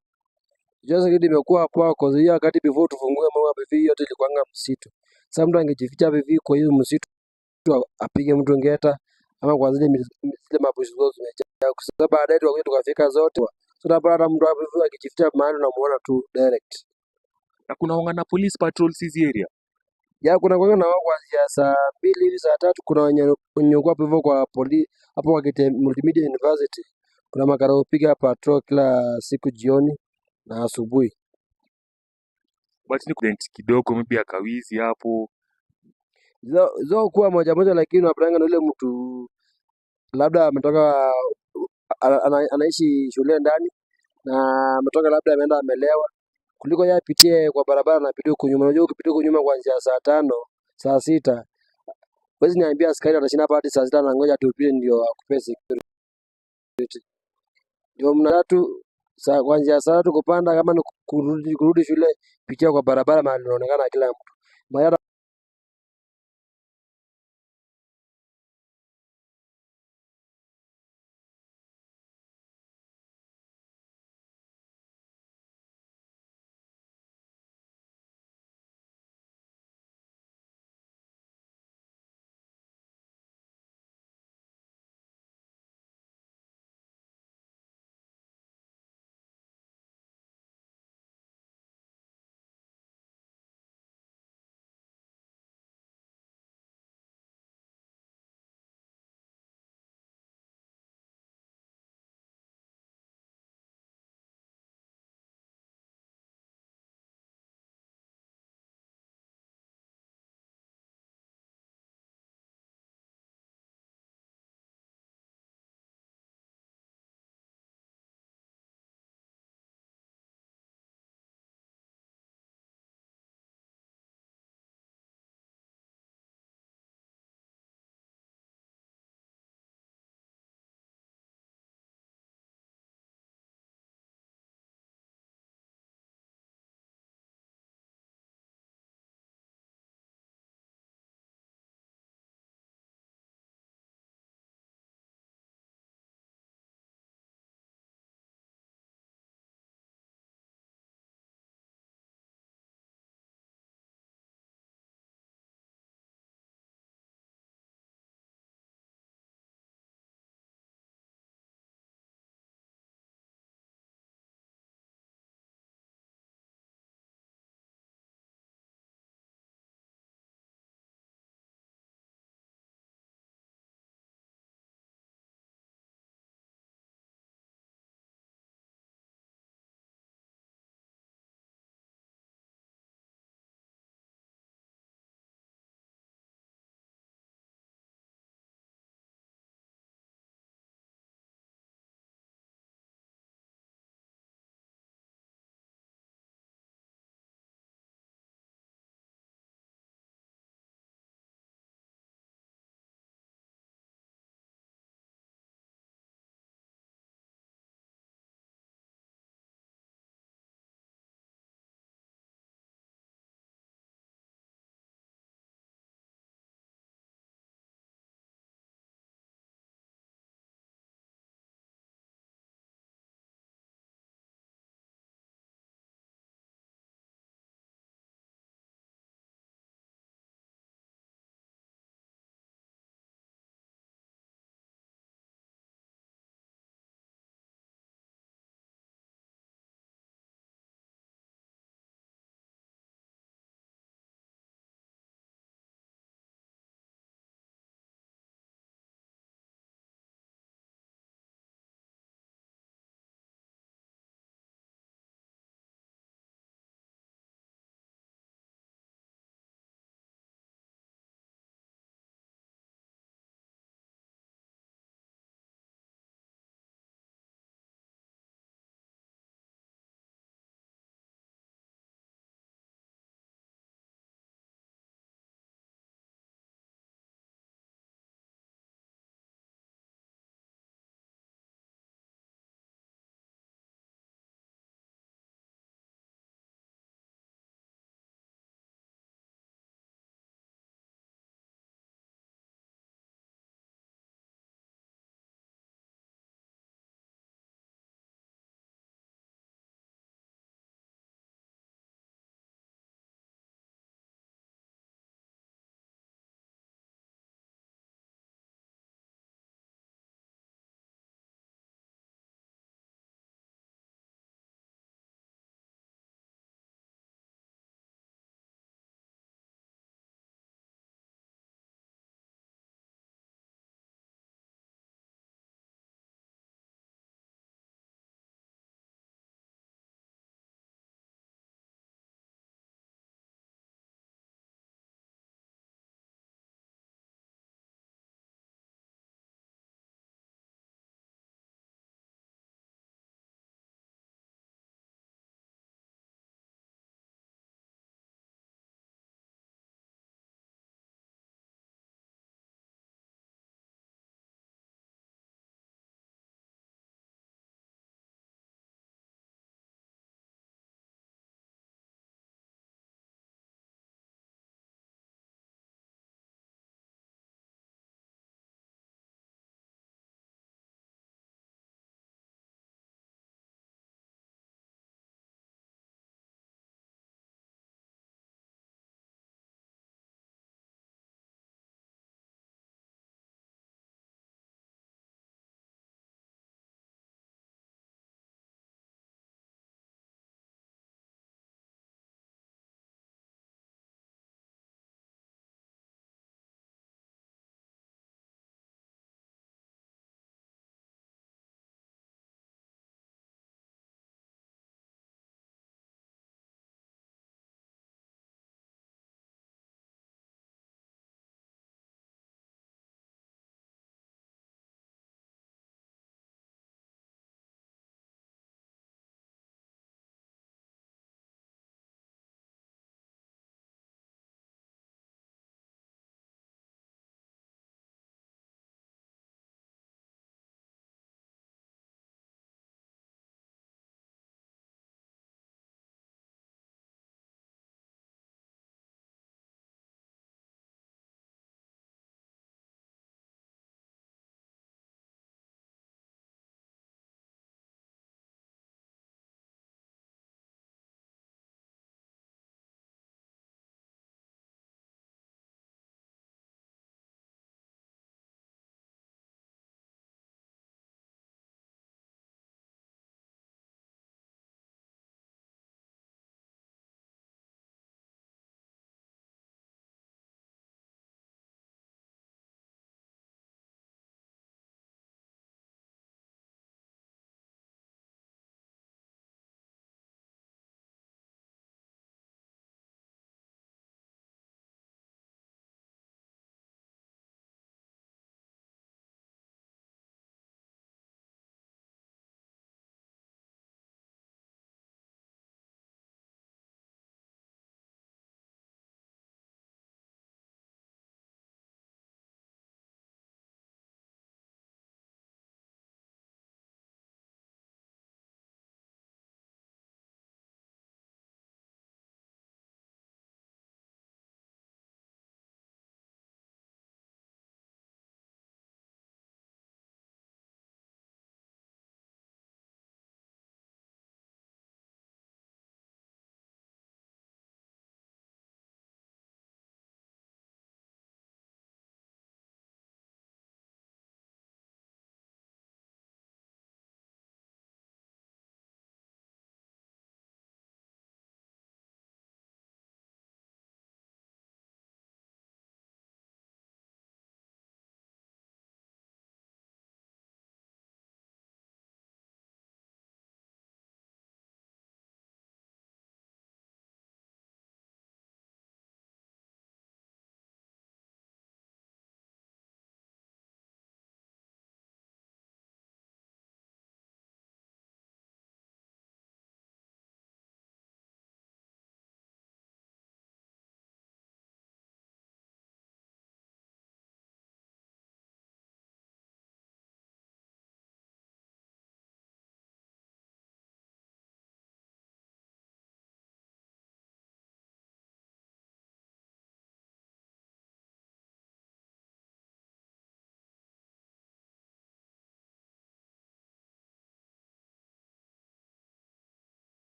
Just security imekuwa poa kwa hiyo wakati before tufungue mambo hivi yote ilikuanga msitu. Sasa mtu angejificha hivi kwa hiyo msitu apige mtu ngeta ama kwa zile mabushi zote zimejaa. Kwa sababu baadaye tukafika zote. So hata mtu hapo hivi akijificha mahali unamuona tu direct. Na kuna wanga police patrols hizi area? Ya kuna kwa na wao kuanzia saa 2 hivi saa 3 kuna wenye kwa hivyo kwa hapo kwa Multimedia University. Kuna makara upiga patrol kila siku jioni na asubuhi. But ni kudent kidogo maybe akawizi hapo. Zo kuwa moja moja, lakini unapanga na yule mtu labda ametoka anaishi shule ndani na ametoka labda ameenda amelewa, kuliko yeye apitie kwa barabara na apitie huko nyuma. Unajua ukipitia huko nyuma kuanzia saa 5 saa 6 wezi niambia askari atashinda hadi saa 6 na ngoja tupie ndio akupe security. Ndio mnatatu saa kuanzia saa 3 kupanda, kama ni kurudi shule pitia kwa barabara mahali unaonekana kila mtu.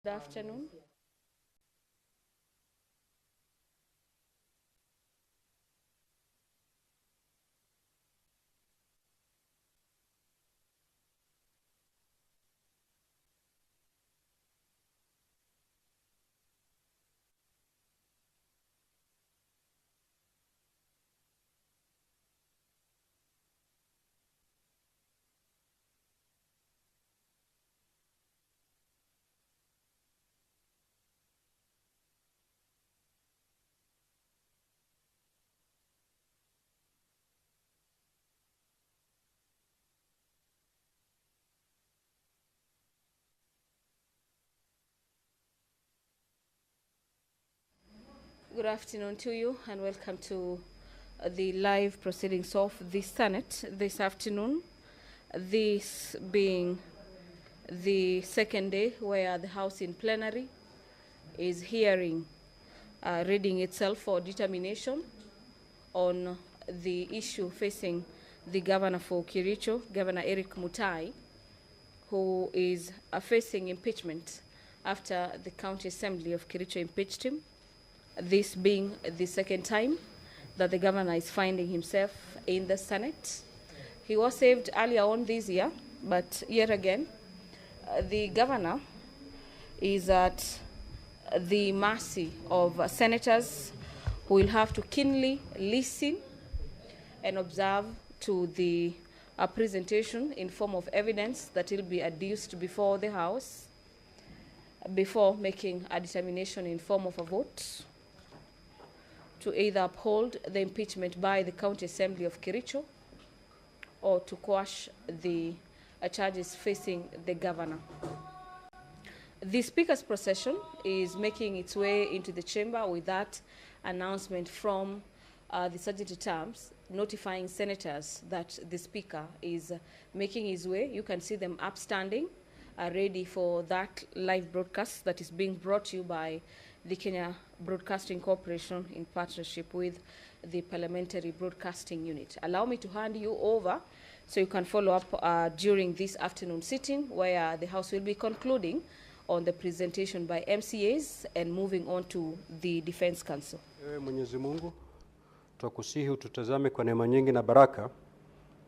Good afternoon. Good afternoon to you and welcome to the live proceedings of the Senate this afternoon. This being the second day where the House in plenary is hearing, reading itself for determination on the issue facing the governor for Kericho, Governor Eric Mutai, who is facing impeachment after the County Assembly of Kericho impeached him. This being the second time that the governor is finding himself in the Senate. He was saved earlier on this year, but yet again, the governor is at the mercy of senators who will have to keenly listen and observe to the presentation in form of evidence that will be adduced before the House before making a determination in form of a vote to either uphold the impeachment by the County Assembly of Kericho or to quash the charges facing the governor. The Speaker's procession is making its way into the chamber with that announcement from the Sergeant at Arms notifying senators that the Speaker is making his way. You can see them upstanding, ready for that live broadcast that is being brought to you by the Kenya Broadcasting Corporation in partnership with the Parliamentary Broadcasting Unit. Allow me to hand you over so you can follow up during this afternoon sitting where the House will be concluding on the presentation by MCAs and moving on to the Defense Council. Mwenyezi Mungu, twakusihi ututazame kwa neema nyingi na baraka,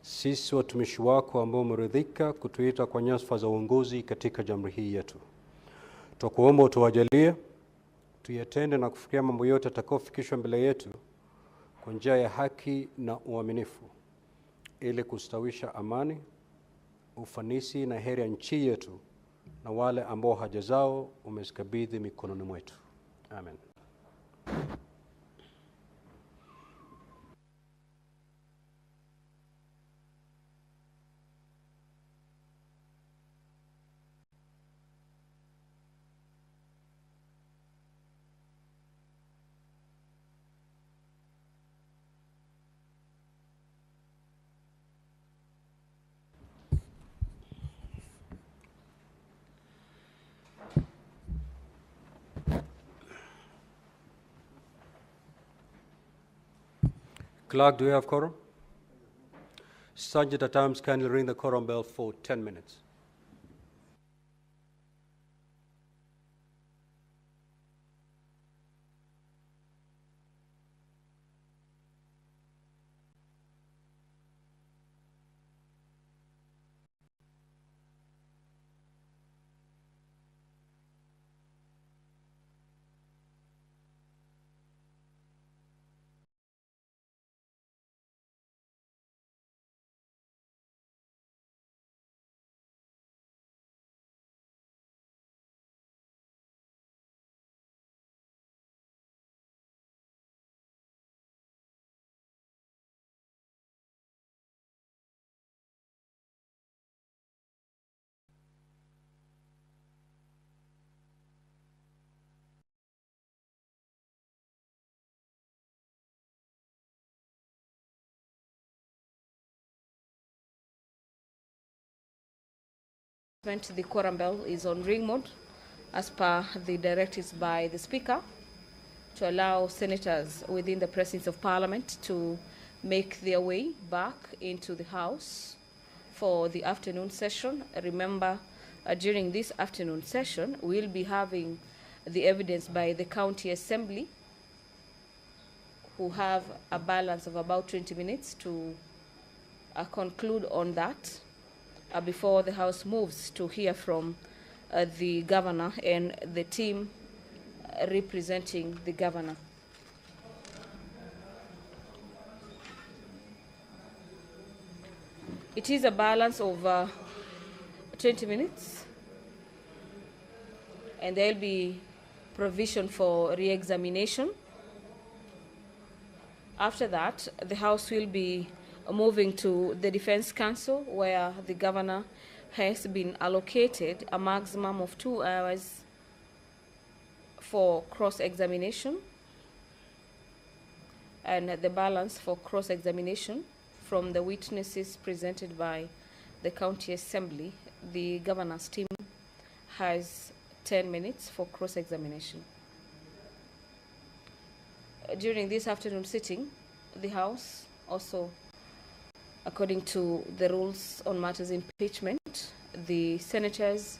sisi watumishi wako ambao umeridhika kutuita kwa nyadhifa za uongozi katika jamhuri hii yetu. Twakuomba utuwajalie tuyatende na kufikia mambo yote yatakayofikishwa mbele yetu kwa njia ya haki na uaminifu ili kustawisha amani, ufanisi na heri ya nchi yetu na wale ambao haja zao umezikabidhi mikononi mwetu. Amen. Clerk, do we have quorum? Sergeant at Arms, kindly ring the quorum bell for 10 minutes. The quorum bell is on ring mode as per the directives by the Speaker to allow senators within the presence of Parliament to make their way back into the House for the afternoon session. Remember during this afternoon session, we'll be having the evidence by the County Assembly, who have a balance of about 20 minutes to conclude on that before the House moves to hear from the Governor and the team representing the Governor. It is a balance of 20 minutes, and there'll be provision for re-examination. After that, the House will be moving to the Defense Council, where the Governor has been allocated a maximum of 2 hours for cross-examination, and the balance for cross-examination from the witnesses presented by the County Assembly. The Governor's team has 10 minutes for cross-examination. During this afternoon sitting, the House also, according to the rules on matters impeachment, the senators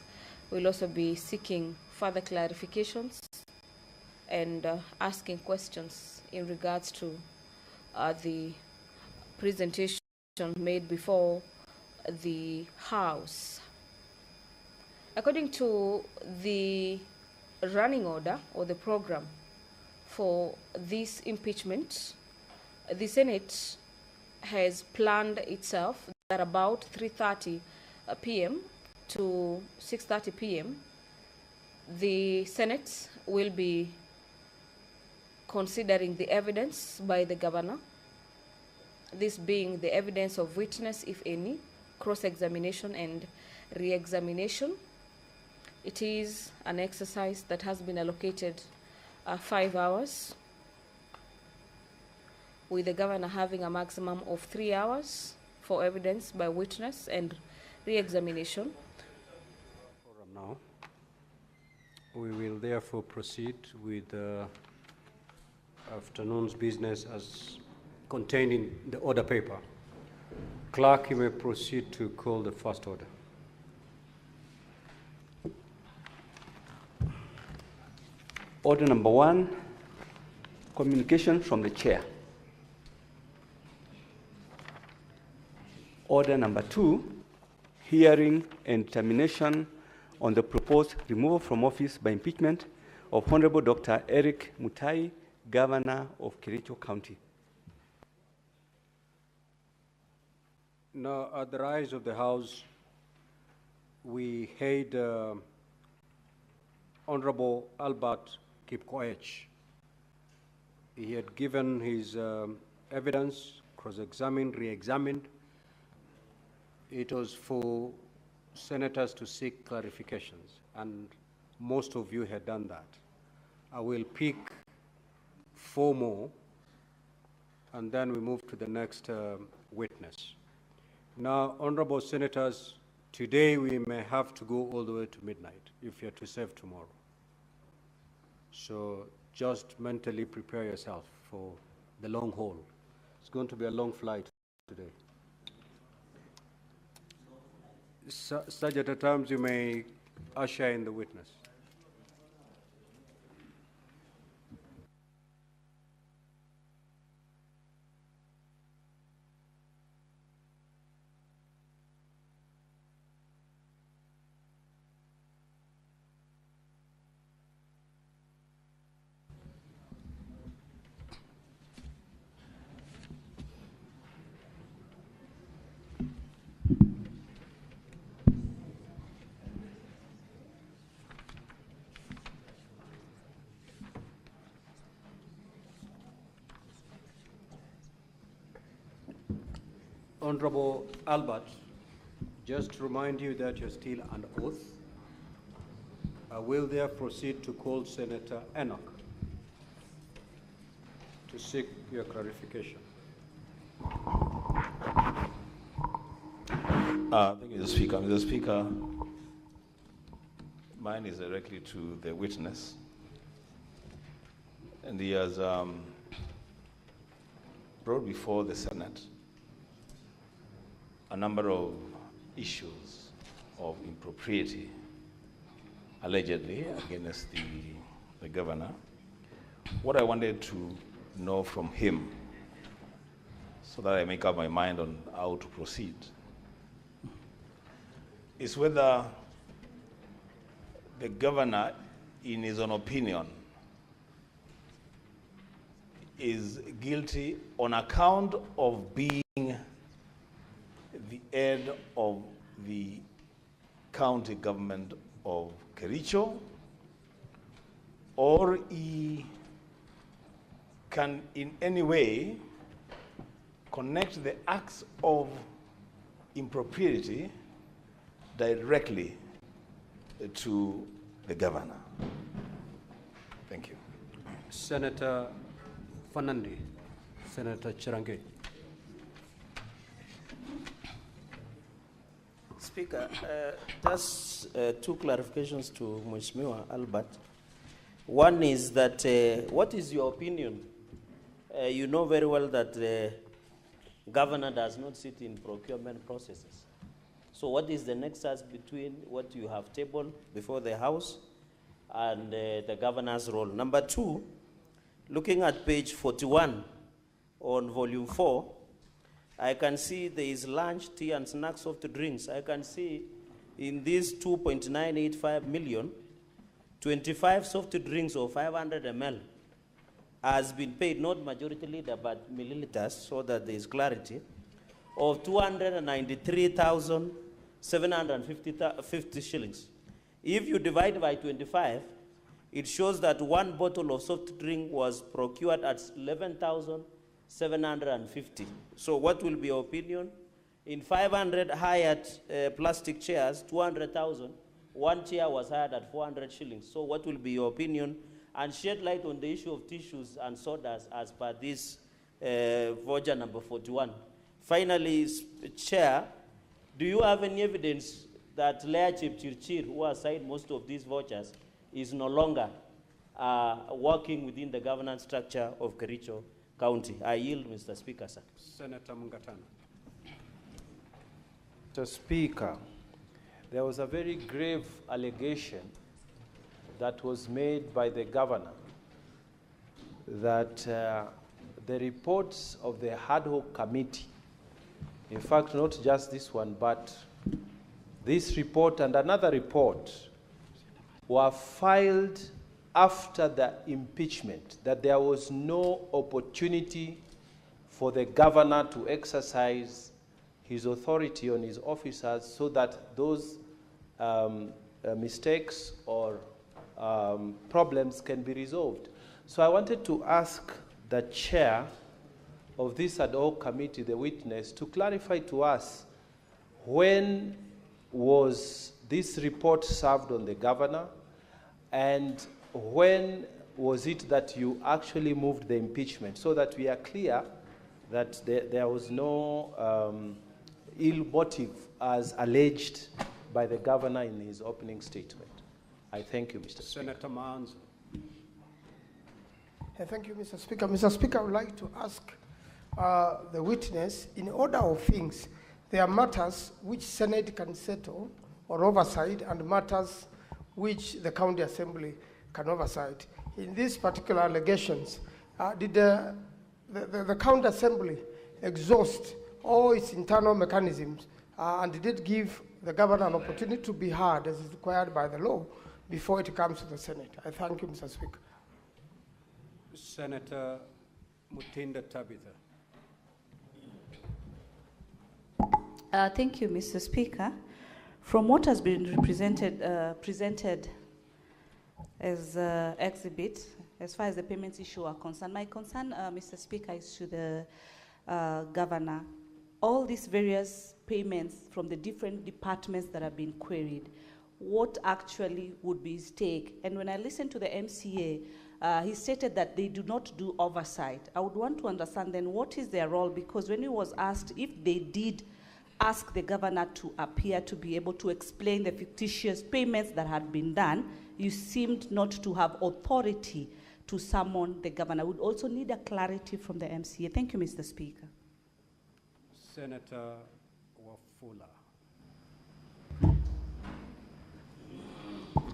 will also be seeking further clarifications and asking questions in regards to the presentation made before the House. According to the running order or the program for this impeachment, the Senate has planned itself that about 3:30 p.m. to 6:30 p.m. the Senate will be considering the evidence by the Governor, this being the evidence of witness, if any, cross-examination and re-examination. It is an exercise that has been allocated 5 hours, with the Governor having a maximum of 3 hours for evidence by witness and re-examination. Now, we will therefore proceed with the afternoon's business as contained in the order paper. Clerk, you may proceed to call the first order. Order number 1, communication from the chair. Order number 2, hearing and determination on the proposed removal from office by impeachment of Honorable Dr. Eric Mutai, Governor of Kericho County. Now, at the rise of the House, we had Honorable Albert Kipkoech. He had given his evidence, cross-examined, re-examined. It was for senators to seek clarifications, and most of you had done that. I will pick 4 more, and then we move to the next witness. Now, honorable senators, today we may have to go all the way to midnight if you're to serve tomorrow. So just mentally prepare yourself for the long haul. It's going to be a long flight today. Sergeant at arms, you may usher in the witness. Honorable Albert, just to remind you that you're still under oath. I will therefore proceed to call Senator Enoch to seek your clarification. Thank you, Mr. Speaker. Mr. Speaker, mine is directly to the witness, and he has brought before the Senate a number of issues of impropriety, allegedly, against the governor. What I wanted to know from him, so that I make up my mind on how to proceed, is whether the governor, in his own opinion, is guilty on account of being the head of the county government of Kericho, or he can in any way connect the acts of impropriety directly to the governor. Thank you. Senator Fanandi, Senator Chirange. Speaker, just two clarifications to Mheshimiwa Albert. One is that, what is your opinion? You know very well that the governor does not sit in procurement processes. So what is the nexus between what you have tabled before the House and the governor's role? Number two, looking at page 41 on volume 4, I can see there is lunch, tea, and snacks, soft drinks. I can see in this 2.985 million, 25 soft drinks of 500 ml has been paid, not majority liter, but milliliters, so that there is clarity, of 293,750 shillings. If you divide by 25, it shows that one bottle of soft drink was procured at 11,750. So what will be your opinion? In 500 hired plastic chairs, 200,000, one chair was hired at 400 shillings. So what will be your opinion? And shed light on the issue of tissues and sodas as per this voucher number 41. Finally, Chair, do you have any evidence that Lea Chepchirchir, who assigned most of these vouchers, is no longer working within the governance structure of Kericho County? I yield, Mr. Speaker, sir. Senator Mungatana. Mr. Speaker, there was a very grave allegation that was made by the governor that the reports of the ad hoc committee, in fact, not just this one, but this report and another report, were filed after the impeachment, that there was no opportunity for the governor to exercise his authority on his officers so that those mistakes or problems can be resolved. So I wanted to ask the chair of this ad hoc committee, the witness, to clarify to us when was this report served on the governor, and when was it that you actually moved the impeachment, so that we are clear that there was no ill motive as alleged by the governor in his opening statement. I thank you, Mr. Speaker. Senator Manzo. Thank you, Mr. Speaker. Mr. Speaker, I would like to ask the witness, in order of things, there are matters which Senate can settle or oversight and matters which the County Assembly can oversight. In these particular allegations, did the County Assembly exhaust all its internal mechanisms and did it give the governor an opportunity to be heard as is required by the law before it comes to the Senate? I thank you, Mr. Speaker. Senator Mutinda Tabitha. Thank you, Mr. Speaker. From what has been presented as exhibit, as far as the payments issue are concerned, my concern, Mr. Speaker, is to the governor. All these various payments from the different departments that have been queried, what actually would be his take? And when I listened to the MCA, he stated that they do not do oversight. I would want to understand then what is their role, because when he was asked if they did ask the governor to appear to be able to explain the fictitious payments that had been done, you seemed not to have authority to summon the governor. I would also need a clarity from the MCA. Thank you, Mr. Speaker. Senator Wafula.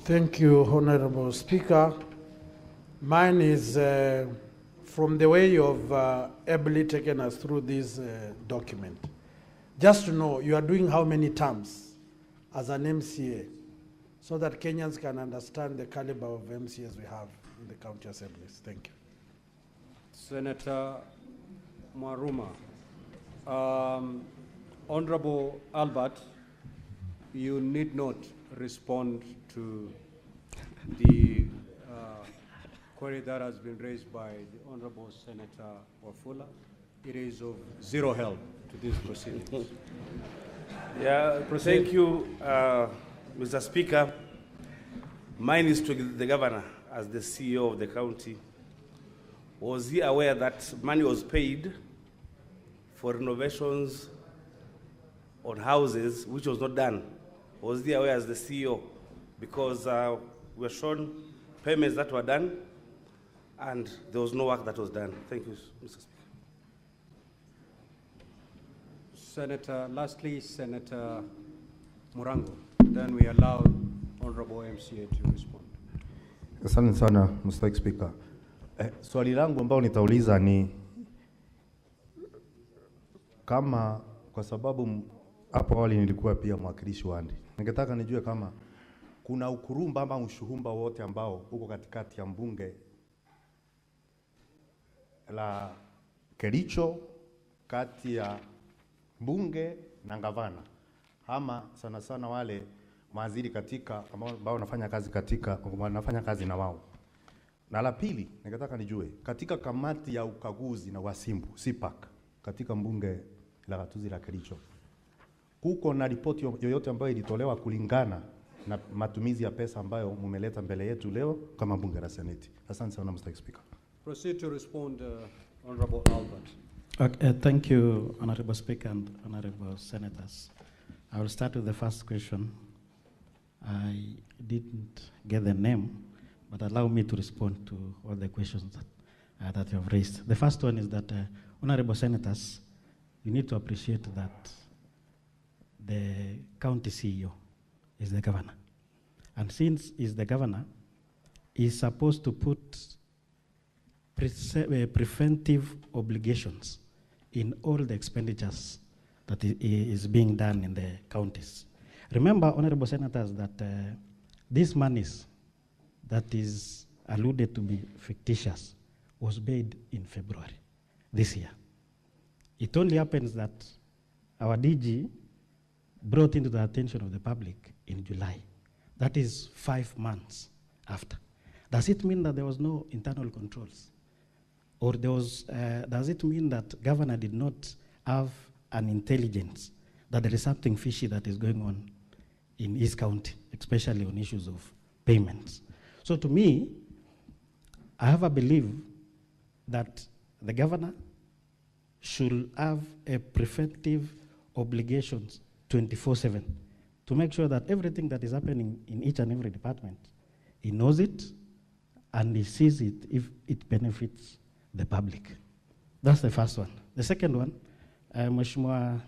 Thank you, Honorable Speaker. Mine is from the way you've ably taken us through this document. Just to know, you are doing how many terms as an MCA so that Kenyans can understand the caliber of MCAs we have in the county assemblies. Thank you. Senator Maruma. Honorable Albert, you need not respond to the query that has been raised by the Honorable Senator Wafula. It is of zero help to these proceedings. Yeah, thank you, Mr. Speaker. Mine is to the governor as the CEO of the county. Was he aware that money was paid for renovations on houses which was not done? Was he aware as the CEO? Because we were shown payments that were done and there was no work that was done. Thank you, Mr. Speaker. Senator, lastly, Senator Murango. Then we allow Honorable MCA to respond. Asante sana, Mr. Speaker. Swali langu ambao nitauliza ni kama, kwa sababu hapo awali nilikuwa pia mwakilishi wandi, ningetaka nijue kama kuna ukurumba ama ushuhumba wote ambao uko katikati ya mbunge la Kericho kati ya bunge na gavana, ama sana sana wale mawaziri katika ambao wanafanya kazi katika wanafanya kazi na wao. Na la pili, ningetaka nijue katika kamati ya ukaguzi na wasimbu CPAC katika mbunge la gatuzi la Kericho, kuko na ripoti yoyote ambayo ilitolewa kulingana na matumizi ya pesa ambayo mumeleta mbele yetu leo kama bunge la Seneti? Asante sana, Mr. Speaker. Proceed to respond, Honorable Albert. Okay, thank you, Honorable Speaker and Honorable Senators. I will start with the first question. I didn't get the name, but allow me to respond to all the questions that you have raised. The first one is that, Honorable Senators, you need to appreciate that the county CEO is the governor. And since he's the governor, he's supposed to put preventive obligations in all the expenditures that is being done in the counties. Remember, Honorable Senators, that these monies that is alluded to be fictitious was paid in February this year. It only happens that our DG brought into the attention of the public in July. That is 5 months after. Does it mean that there was no internal controls? Or there was, does it mean that governor did not have an intelligence that there is something fishy that is going on in his county, especially on issues of payments? So to me, I have a belief that the governor should have a preventive obligations 24/7 to make sure that everything that is happening in each and every department, he knows it and he sees it if it benefits the public. That's the first one. The second one, Mheshimiwa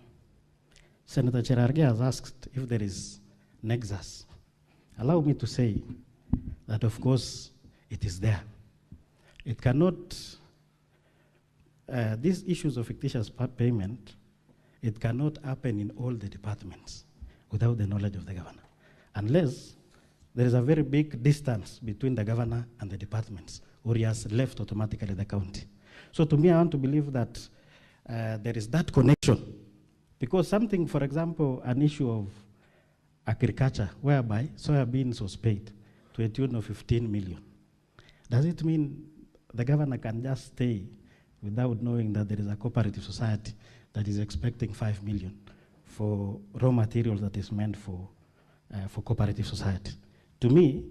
Senator Cherargei has asked if there is nexus. Allow me to say that, of course, it is there. It cannot, these issues of fictitious payment, it cannot happen in all the departments without the knowledge of the governor, unless there is a very big distance between the governor and the departments, or he has left automatically the county. So to me, I want to believe that there is that connection, because something, for example, an issue of agriculture, whereby soybeans was paid to a tune of 15 million. Does it mean the governor can just stay without knowing that there is a cooperative society that is expecting 5 million for raw materials that is meant for cooperative society? To me,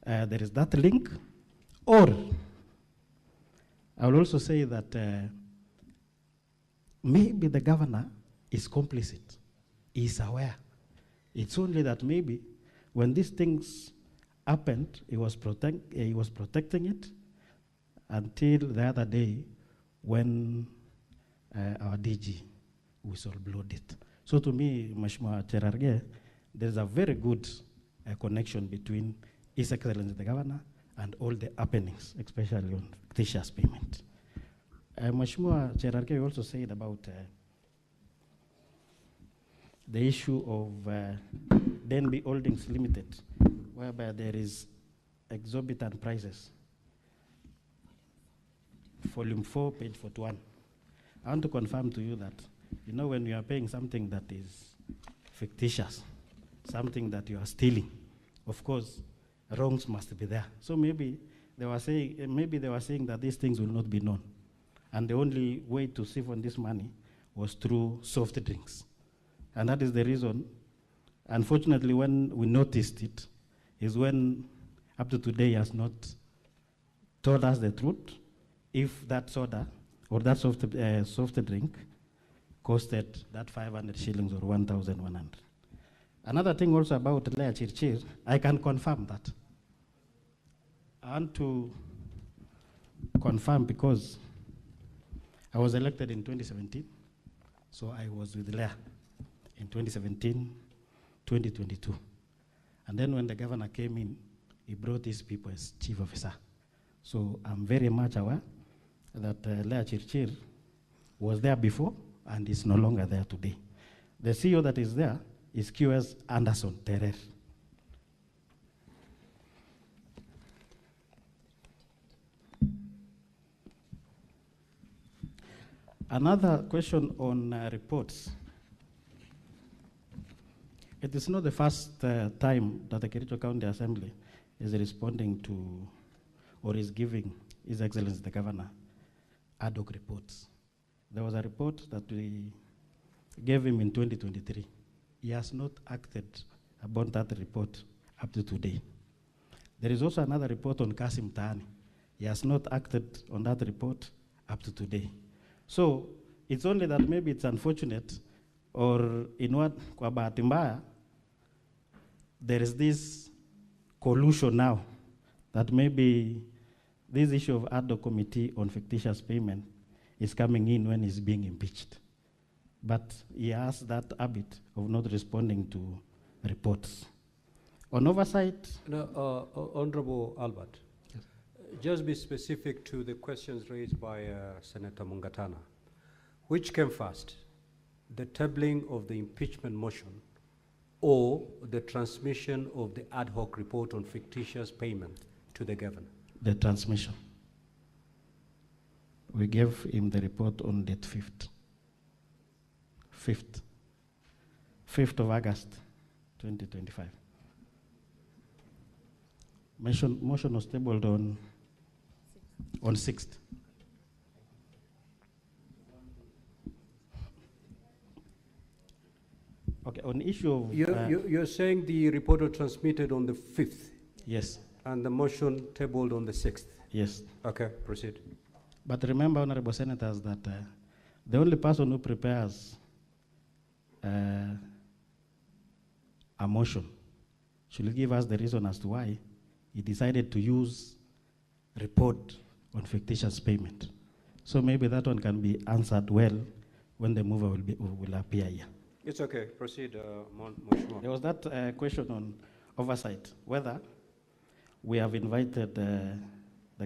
there is that link. Or I will also say that maybe the governor is complicit, he is aware. It's only that maybe when these things happened, he was protecting it until the other day when our DG whistleblowed it. So to me, Mheshimiwa Cherargei, there's a very good connection between His Excellency the Governor and all the happenings, especially on fictitious payment. Mheshimiwa Cherargei also said about the issue of DNB Holdings Limited, whereby there is exorbitant prices. Volume 4, page 41. I want to confirm to you that, you know, when you are paying something that is fictitious, something that you are stealing, of course, wrongs must be there. So maybe they were saying that these things will not be known. And the only way to siphon this money was through soft drinks. And that is the reason, unfortunately, when we noticed it, is when up to today he has not told us the truth, if that soda or that soft drink costed that 500 shillings or 1,100. Another thing also about Lea Chirchir, I can confirm that. I want to confirm because I was elected in 2017, so I was with Lea in 2017, 2022. And then when the governor came in, he brought his people as chief officer. So I'm very much aware that Lea Chirchir was there before and is no longer there today. The CEO that is there is QS Anderson Terer. Another question on reports. It is not the first time that the Kericho County Assembly is responding to or is giving His Excellency the Governor ad hoc reports. There was a report that we gave him in 2023. He has not acted upon that report up to today. There is also another report on Kasim Tahani. He has not acted on that report up to today. So it's only that maybe it's unfortunate, or in what kwa bahati mbaya, there is this collusion now that maybe this issue of ad hoc committee on fictitious payment is coming in when he's being impeached. But he has that habit of not responding to reports. On oversight. No, Honorable Albert, yes. Just be specific to the questions raised by Senator Mungatana. Which came first, the tabling of the impeachment motion or the transmission of the ad hoc report on fictitious payment to the governor? The transmission. We gave him the report on date 5th of August, 2025. Motion was tabled on 6th. Okay, on issue of... You're saying the report was transmitted on the 5th? Yes. And the motion tabled on the 6th? Yes. Okay, proceed. But remember, Honorable Senators, that the only person who prepares a motion should give us the reason as to why he decided to use report on fictitious payment. So maybe that one can be answered well when the mover will appear here. It's okay. Proceed, Mheshimiwa. There was that question on oversight, whether we have invited the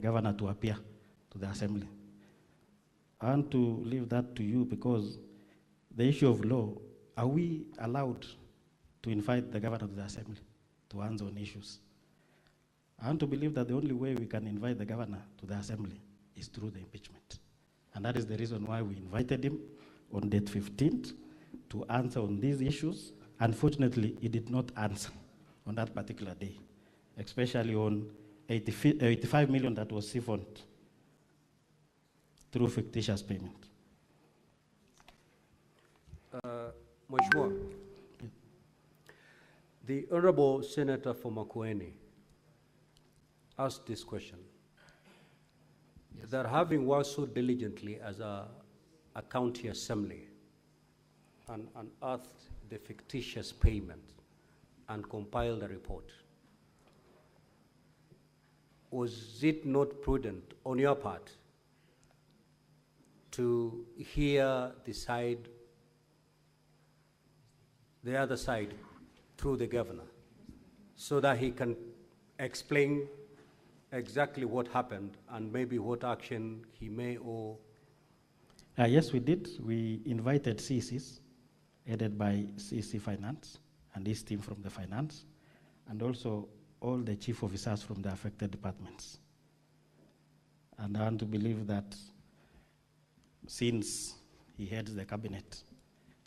governor to appear to the assembly. I want to leave that to you because the issue of law, are we allowed to invite the governor to the assembly to answer on issues? I want to believe that the only way we can invite the governor to the assembly is through the impeachment. And that is the reason why we invited him on date 15th to answer on these issues. Unfortunately, he did not answer on that particular day, especially on 85 million that was siphoned through fictitious payment. Mheshimiwa, the Honorable Senator for Makueni asked this question. Yes. That having worked so diligently as a county assembly and unearthed the fictitious payment and compiled a report, was it not prudent on your part to hear the other side through the governor, so that he can explain exactly what happened and maybe what action he may or... Yes, we did. We invited CCs, headed by CC Finance and his team from the finance, and also all the chief officers from the affected departments. And I want to believe that since he heads the cabinet,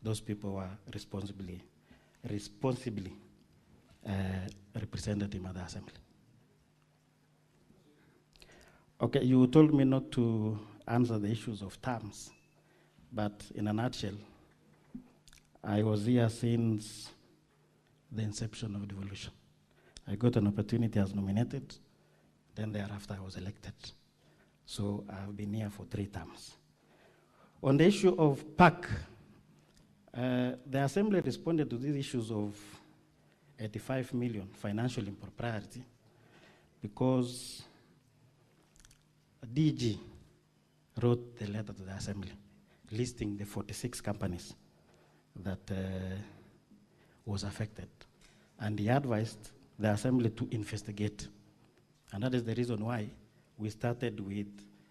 those people were responsibly represented him at the assembly. Okay, you told me not to answer the issues of terms, but in a nutshell, I was here since the inception of devolution. I got an opportunity as nominated, then thereafter I was elected. So I've been here for 3 terms. On the issue of PAC, the Assembly responded to these issues of 85 million financial impropriety because DG wrote the letter to the Assembly listing the 46 companies that was affected. And he advised the Assembly to investigate. And that is the reason why we started with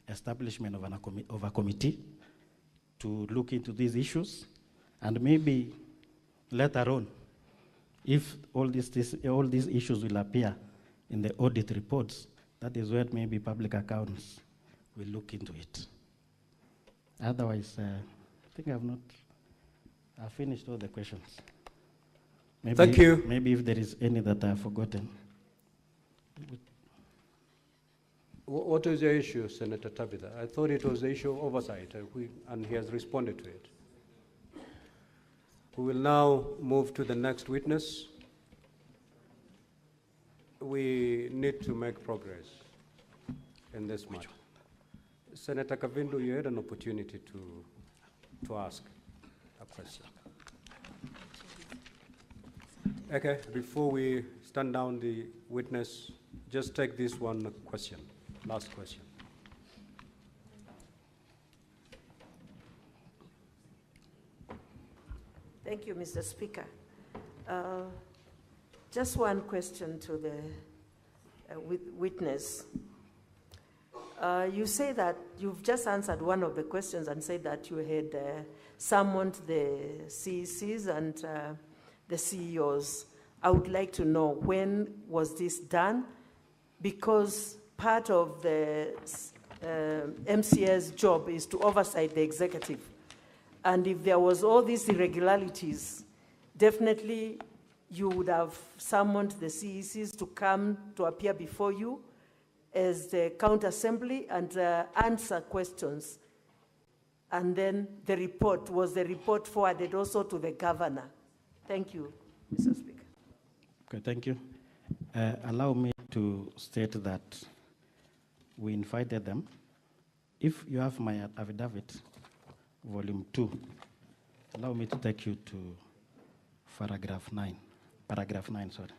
establishment of a committee to look into these issues, and maybe later on, if all these issues will appear in the audit reports, that is where maybe public accounts will look into it. Otherwise, I think I've finished all the questions. Maybe, thank you. Maybe if there is any that I have forgotten. What is your issue, Senator Tabitha? I thought it was the issue of oversight, and he has responded to it. We will now move to the next witness. We need to make progress in this matter. Senator Kavindu, you had an opportunity to ask a question. Okay, before we stand down the witness, just take this one question, last question. Thank you, Mr. Speaker. Just one question to the witness. You say that you've just answered one of the questions and said that you had summoned the CECs and the CEOs. I would like to know, when was this done? Because part of the MCA's job is to oversight the executive. And if there was all these irregularities, definitely you would have summoned the CECs to come to appear before you as the counter assembly and answer questions. And then was the report forwarded also to the governor? Thank you, Mr. Speaker. Okay, thank you. Allow me to state that we invited them. If you have my affidavit, volume 2, allow me to take you to paragraph 9, sorry.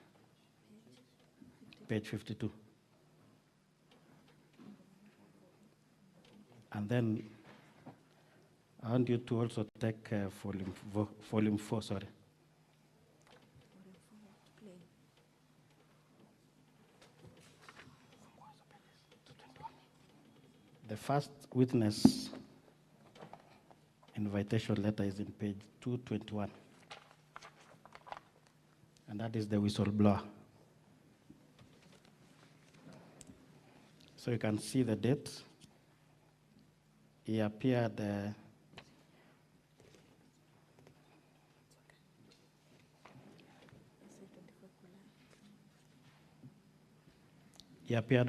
Page 52. And then I want you to also take volume 4, sorry. The first witness invitation letter is in page 221. And that is the whistleblower. So you can see the date. He appeared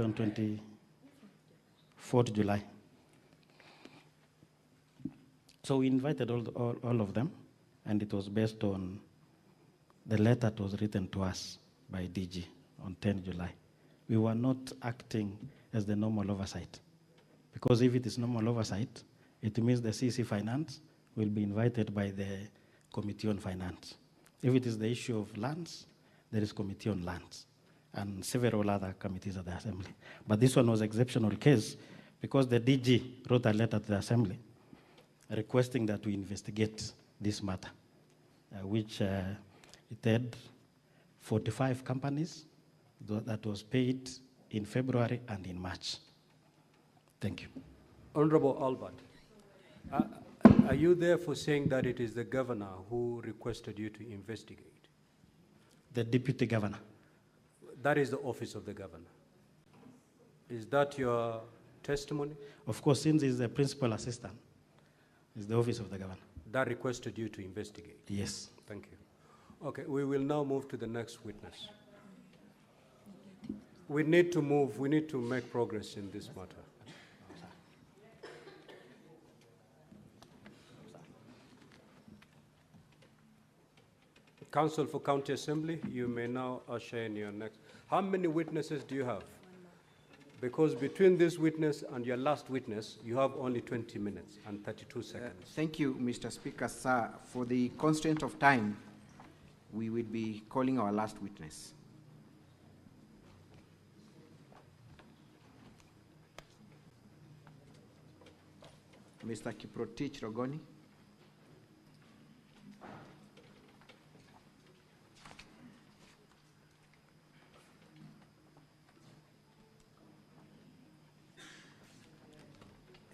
on 24th July. So we invited all of them, and it was based on the letter that was written to us by DG on 10 July. We were not acting as the normal oversight, because if it is normal oversight, it means the CC Finance will be invited by the Committee on Finance. If it is the issue of lands, there is Committee on Lands and several other committees of the Assembly. But this one was an exceptional case because the DG wrote a letter to the Assembly requesting that we investigate this matter, which it had 45 companies that was paid in February and in March. Thank you. Honorable Albert, are you therefore saying that it is the governor who requested you to investigate? The deputy governor. That is the office of the governor. Is that your testimony? Of course, since he's the principal assistant, it's the office of the governor. That requested you to investigate? Yes. Thank you. Okay, we will now move to the next witness. We need to make progress in this matter. Council for County Assembly, you may now usher in your next. How many witnesses do you have? Because between this witness and your last witness, you have only 20 minutes and 32 seconds. Thank you, Mr. Speaker. Sir, for the constraint of time, we will be calling our last witness. Mr. Kiprotich Rogoni.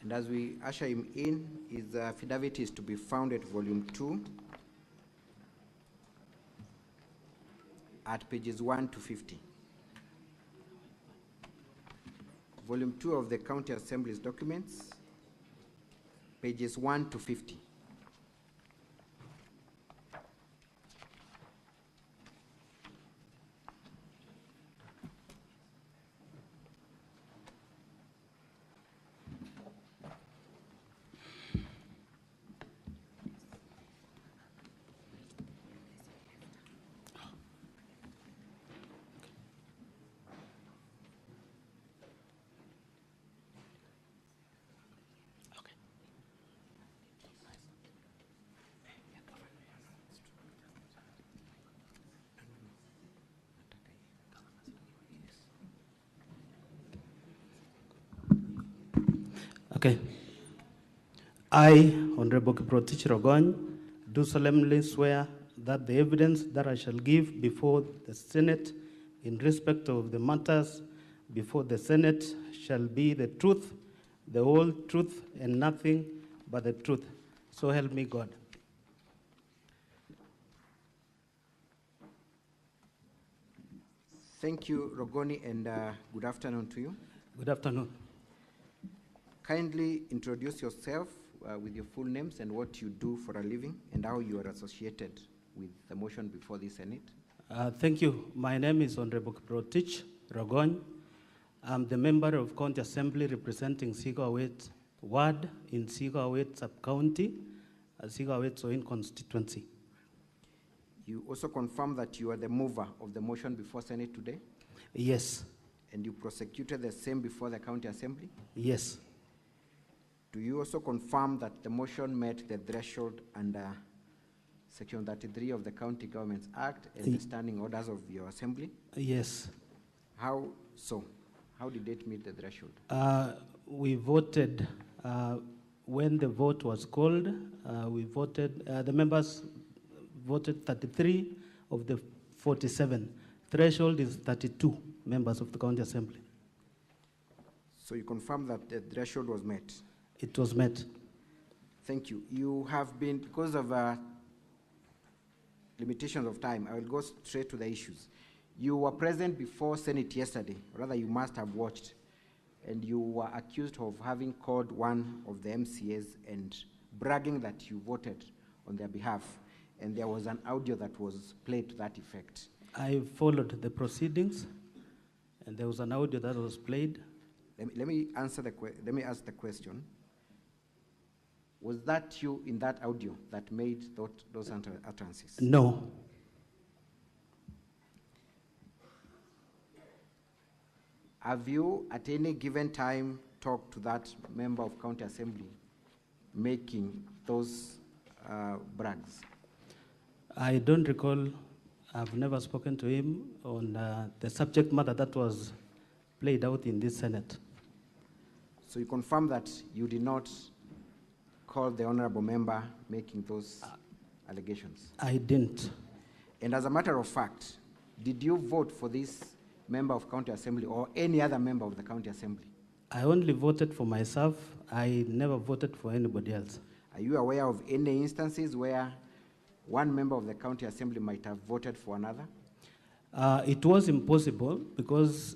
And as we usher him in, his affidavit is to be found at volume 2 at pages 1 to 50. Volume 2 of the County Assembly's documents, pages 1 to 50. Okay. I, Honorable Kiprotich Rogony, do solemnly swear that the evidence that I shall give before the Senate in respect of the matters before the Senate shall be the truth, the whole truth, and nothing but the truth. So help me God. Thank you, Rogoni, and good afternoon to you. Good afternoon. Kindly introduce yourself with your full names and what you do for a living and how you are associated with the motion before the Senate. Thank you. My name is Honorable Kiprotich Rogony. I'm the member of County Assembly representing Sigawet Ward in Sigawet Sub-County, Sigawet Soin constituency. You also confirm that you are the mover of the motion before Senate today? Yes. And you prosecuted the same before the County Assembly? Yes. Do you also confirm that the motion met the threshold under Section 33 of the County Governments Act and the standing orders of your Assembly? Yes. How so? How did it meet the threshold? We voted, when the vote was called, we voted, the members voted 33 of the 47. Threshold is 32 members of the County Assembly. So you confirm that the threshold was met? It was met. Thank you. You have been, because of limitations of time, I will go straight to the issues. You were present before Senate yesterday, rather you must have watched, and you were accused of having called one of the MCAs and bragging that you voted on their behalf, and there was an audio that was played to that effect. I followed the proceedings, and there was an audio that was played. Let me ask the question. Was that you in that audio that made those utterances? No. Have you, at any given time, talked to that member of County Assembly making those brags? I don't recall. I've never spoken to him on the subject matter that was played out in this Senate. So you confirm that you did not call the honorable member making those allegations? I didn't. And as a matter of fact, did you vote for this member of County Assembly or any other member of the County Assembly? I only voted for myself. I never voted for anybody else. Are you aware of any instances where one member of the County Assembly might have voted for another? It was impossible because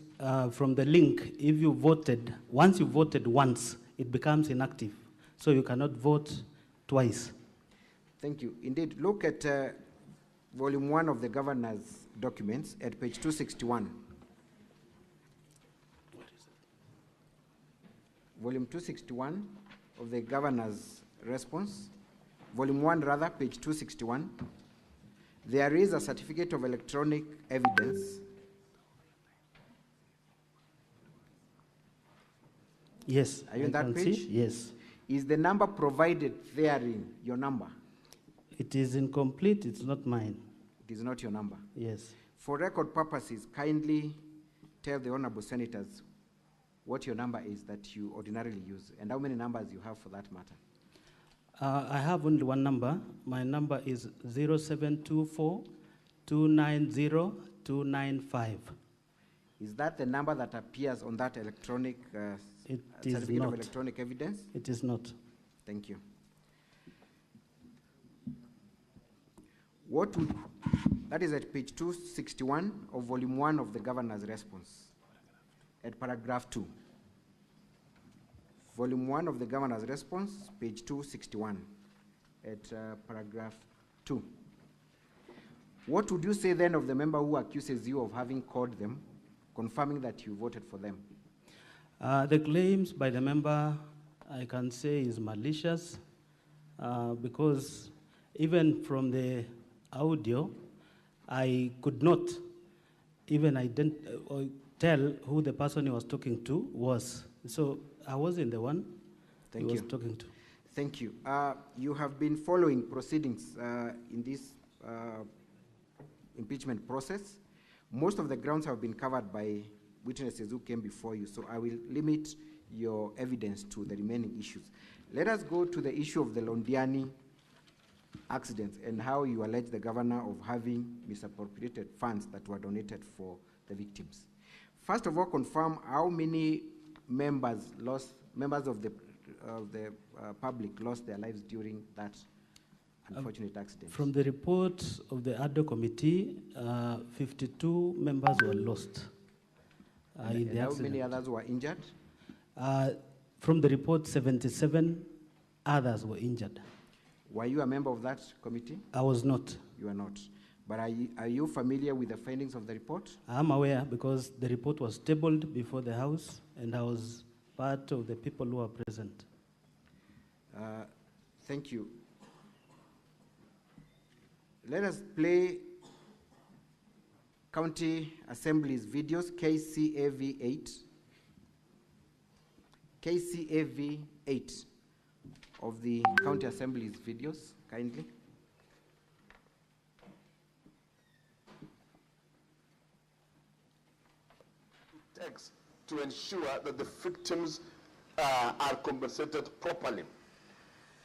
from the link, if you voted, once you voted once, it becomes inactive. So you cannot vote twice. Thank you. Indeed, look at volume 1 of the governor's documents at page 261. Volume 261 of the governor's response, volume 1 rather, page 261. There is a certificate of electronic evidence. Yes. Are you on that page? See? Yes. Is the number provided therein your number? It is incomplete, it's not mine. It is not your number? Yes. For record purposes, kindly tell the honorable senators what your number is that you ordinarily use and how many numbers you have for that matter. I have only one number. My number is 0724 290 295. Is that the number that appears on that electronic certificate of electronic evidence? It is not. Thank you. What would, that is at page 261 of volume 1 of the governor's response, at paragraph 2. Volume 1 of the governor's response, page 261, at paragraph 2. What would you say then of the member who accuses you of having called them, confirming that you voted for them? The claims by the member, I can say, is malicious because even from the audio, I could not even tell who the person he was talking to was. So I wasn't the one he was talking to. Thank you. You have been following proceedings in this impeachment process. Most of the grounds have been covered by witnesses who came before you, so I will limit your evidence to the remaining issues. Let us go to the issue of the Londiani accidents and how you allege the governor of having misappropriated funds that were donated for the victims. First of all, confirm how many members of the public lost their lives during that unfortunate accident. From the report of the ADO committee, 52 members were lost in the accident. How many others were injured? From the report, 77 others were injured. Were you a member of that committee? I was not. You are not. But are you familiar with the findings of the report? I am aware because the report was tabled before the House and I was part of the people who were present. Thank you. Let us play County Assembly's videos, KCAV 8. KCAV 8 of the County Assembly's videos, kindly. Takes to ensure that the victims are compensated properly.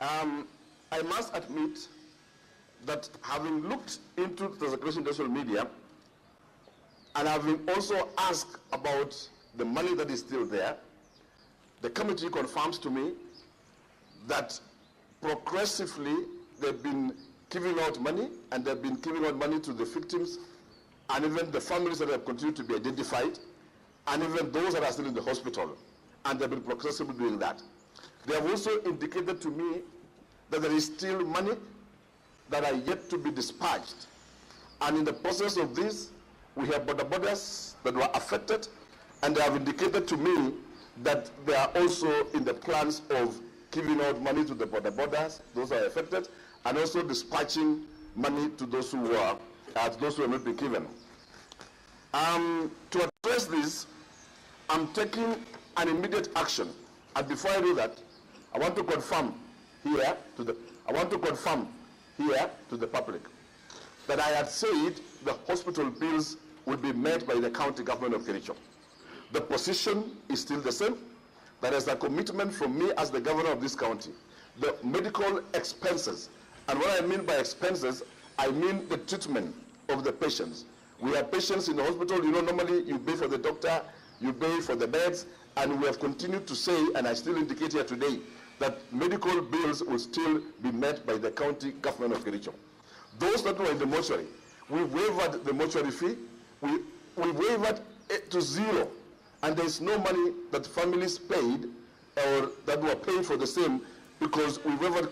I must admit that having looked into the circulation in social media and having also asked about the money that is still there, the committee confirms to me that progressively they've been giving out money, and they've been giving out money to the victims and even the families that have continued to be identified, and even those that are still in the hospital, and they've been progressively doing that. They have also indicated to me that there is still money that are yet to be dispatched. And in the process of this, we have borders that were affected, and they have indicated to me that they are also in the plans of giving out money to the borders, those who are affected, and also dispatching money to those who were, those who have not been given. To address this, I'm taking an immediate action. And before I do that, I want to confirm here to the public that I had said the hospital bills would be met by the county government of Kericho. The position is still the same. That is a commitment from me as the governor of this county. The medical expenses, and what I mean by expenses, I mean the treatment of the patients, We have patients in the hospital, you know, normally you pay for the doctor, you pay for the beds, and we have continued to say, and I still indicate here today, that medical bills will still be met by the county government of Kericho. Those that were in the mortuary, we waived the mortuary fee, we waived it to zero, and there is no money that families paid or that were paid for the same, because we waived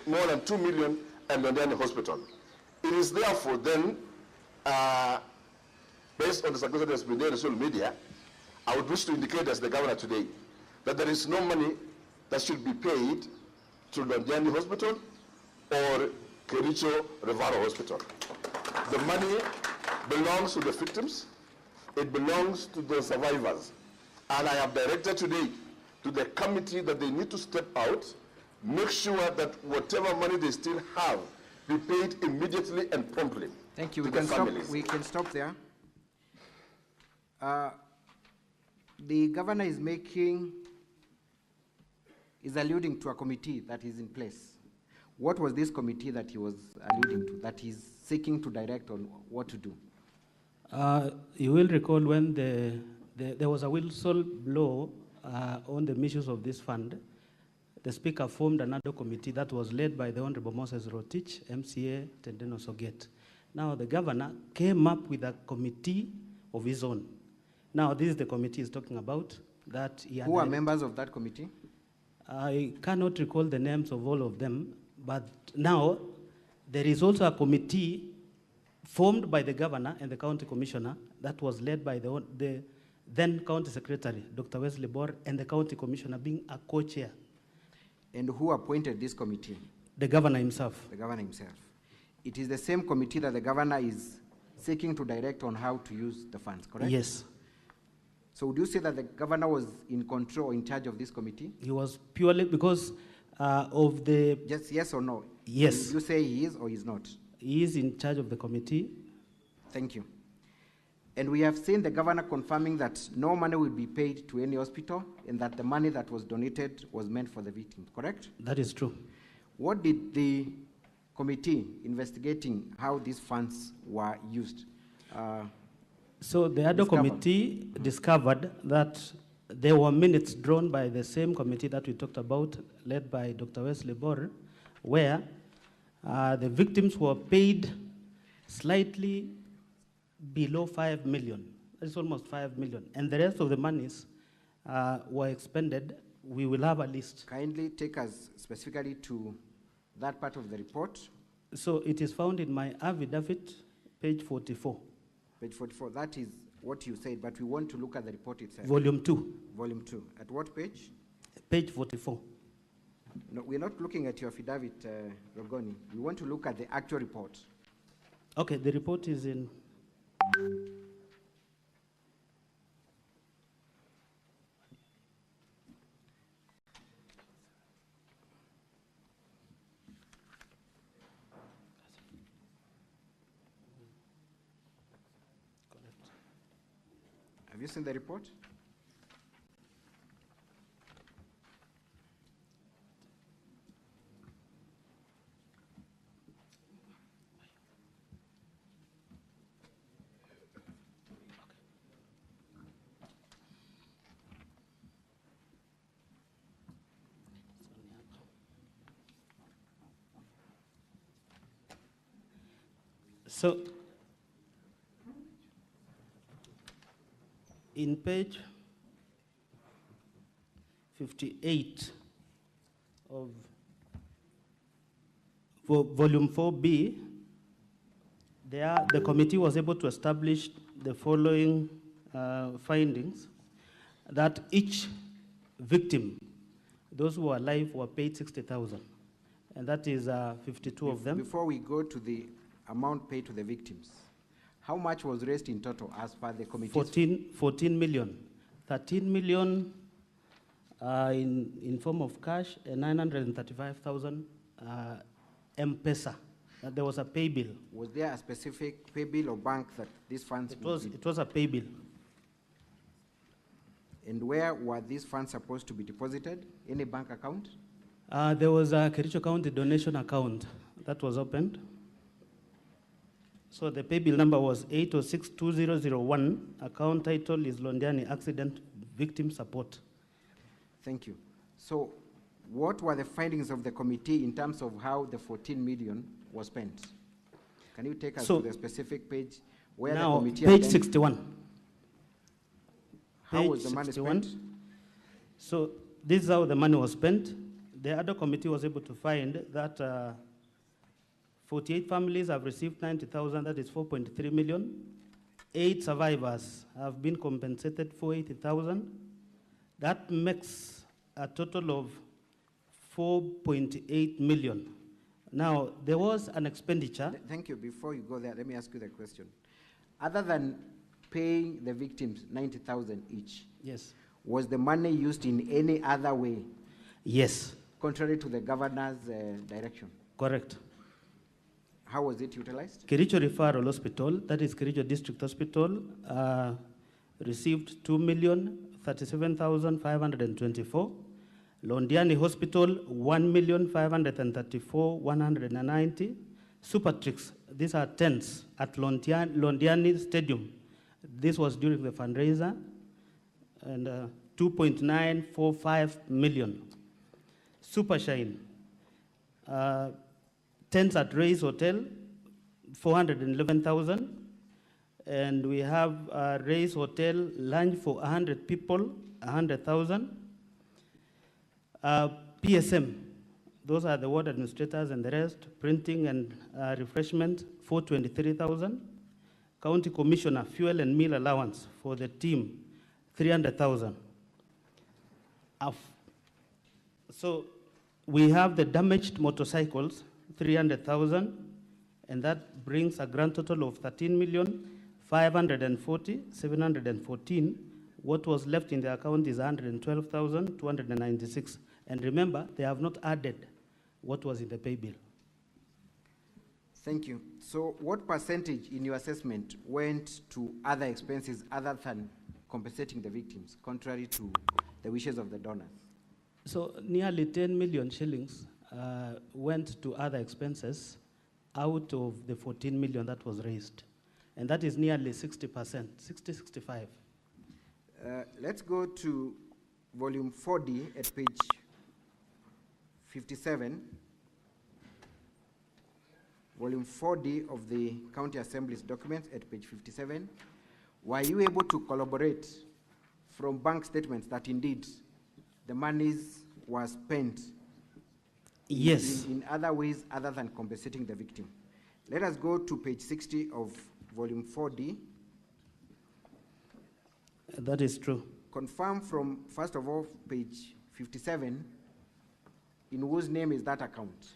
more than 2 million and then the hospital. It is therefore then, based on the circumstances that has been there in social media, I would wish to indicate as the governor today that there is no money that should be paid to Londiani Hospital or Kericho Revaro Hospital. The money belongs to the victims, it belongs to the survivors. And I have directed today to the committee that they need to step out, make sure that whatever money they still have be paid immediately and promptly. Thank you. To We the can stop. families. We can stop there. The governor is alluding to a committee that is in place. What was this committee that he was alluding to, that he's seeking to direct on what to do? You will recall when there was a whistle blow on the issues of this fund, the Speaker formed another committee that was led by the Honorable Moses Rotich, MCA Tendeno Soget. Now the governor came up with a committee of his own. Now this is the committee he's talking about. That he Who are members of that committee? I cannot recall the names of all of them, but now there is also a committee formed by the governor and the county commissioner that was led by the then county secretary, Dr. Wesley Bor, and the county commissioner being a co-chair. And who appointed this committee? The governor himself. The governor himself. It is the same committee that the governor is seeking to direct on how to use the funds, correct? Yes. So would you say that the governor was in control, in charge of this committee? He was purely because of the... Just yes or no? Yes. Would you say he is or he is not? He is in charge of the committee. Thank you. And we have seen the governor confirming that no money will be paid to any hospital and that the money that was donated was meant for the victims, correct? That is true. What did the committee investigating how these funds were used? So the other committee discovered that there were minutes drawn by the same committee that we talked about, led by Dr. Wesley Bor, where the victims were paid slightly below 5 million. It's almost 5 million. And the rest of the monies were expended. We will have a list. Kindly take us specifically to that part of the report. So it is found in my affidavit, page 44. Page 44, that is what you said, but we want to look at the report itself. Volume 2. Volume 2. At what page? Page 44. No, we're not looking at your affidavit, Rogoni. We want to look at the actual report. Okay, the report is in... Have you seen the report? So, in page 58 of volume 4B, the committee was able to establish the following findings: that each victim, those who are alive, were paid 60,000, and that is 52 of them. Before we go to the amount paid to the victims, how much was raised in total as per the committee? 14 million. 13 million in form of cash and 935,000 M-Pesa. There was a pay bill. Was there a specific pay bill or bank that these funds It was a pay bill. And where were these funds supposed to be deposited? Any bank account? There was a Kericho County donation account that was opened. So the pay bill number was 806-2001. Account title is Londiani Accident Victim Support. Thank you. So what were the findings of the committee in terms of how the 14 million was spent? Can you take us to the specific page where the committee... Page 61. How was the money spent? So this is how the money was spent. The other committee was able to find that 48 families have received 90,000, that is 4.3 million. 8 survivors have been compensated for 80,000. That makes a total of 4.8 million. Now, there was an expenditure. Thank you. Before you go there, let me ask you the question. Other than paying the victims 90,000 each, yes, was the money used in any other way? Yes. Contrary to the governor's direction? Correct. How was it utilized? Kericho Referral Hospital, that is Kericho District Hospital, received 2,037,524. Londiani Hospital, 1,534,190. Supertrix, these are tents at Londiani Stadium. This was during the fundraiser, and 2.945 million. Supershine, tents at Ray's Hotel, 411,000. And we have Ray's Hotel lunch for 100 people, 100,000. PSM, those are the ward administrators and the rest, printing and refreshment, 423,000. County Commissioner, fuel and meal allowance for the team, 300,000. So we have the damaged motorcycles, 300,000, and that brings a grand total of 13,540,714. What was left in the account is 112,296. And remember, they have not added what was in the pay bill. Thank you. So what percentage in your assessment went to other expenses other than compensating the victims, contrary to the wishes of the donors? So nearly 10 million shillings went to other expenses out of the 14 million that was raised. And that is nearly 60%, 60-65. Let's go to volume 4D at page 57. Volume 4D of the County Assembly's documents at page 57. Were you able to collaborate from bank statements that indeed the monies were spent yes, in other ways other than compensating the victim? Let us go to page 60 of volume 4D. That is true. Confirm from, first of all, page 57, in whose name is that account?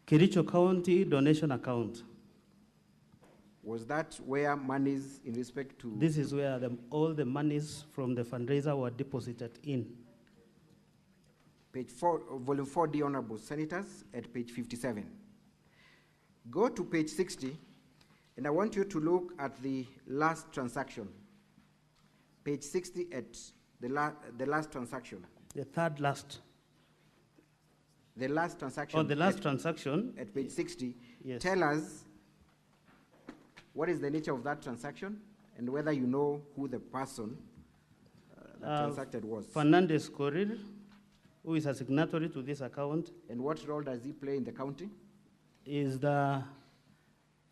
Kericho County donation account. Was that where monies in respect to... This is where all the monies from the fundraiser were deposited in. Page 4, volume 4D, Honorable Senators, at page 57. Go to page 60, and I want you to look at the last transaction. Page 60 at the last transaction. The third last. The last transaction. Oh, the last transaction. At page 60. Yes. Tell us what is the nature of that transaction and whether you know who the person that transacted was. Fernandez Korir, who is a signatory to this account. And what role does he play in the county? Is the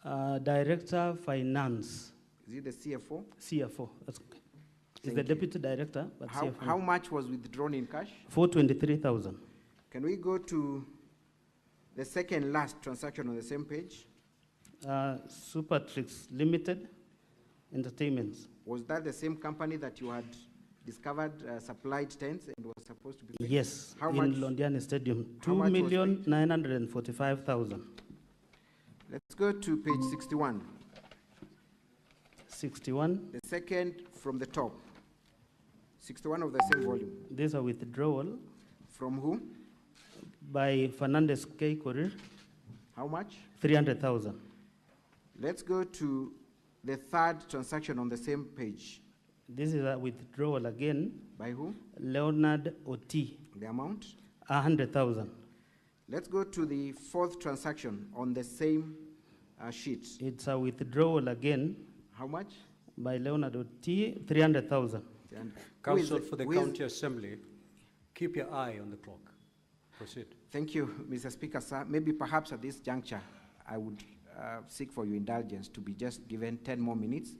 Director of Finance. Is he the CFO? CFO, that's okay. He's the Deputy Director, but CFO. How much was withdrawn in cash? 423,000. Can we go to the second last transaction on the same page? Supertrix Limited Entertainments. Was that the same company that you had discovered supplied tents and was supposed to be paid? Yes, how in much? Londiani Stadium, 2,945,000. Let's go to page 61. 61. The second from the top. 61 of the same volume. There's a withdrawal. From who? By Fernandez K. Korir. How much? 300,000. Let's go to the third transaction on the same page. This is a withdrawal again. By who? Leonard Oti. The amount? 100,000. Let's go to the fourth transaction on the same sheet. It's a withdrawal again. How much? By Leonard Oti, 300,000. Council for the County Assembly, keep your eye on the clock. Proceed. Thank you, Mr. Speaker, sir. Maybe perhaps at this juncture, I would seek for your indulgence to be just given 10 more minutes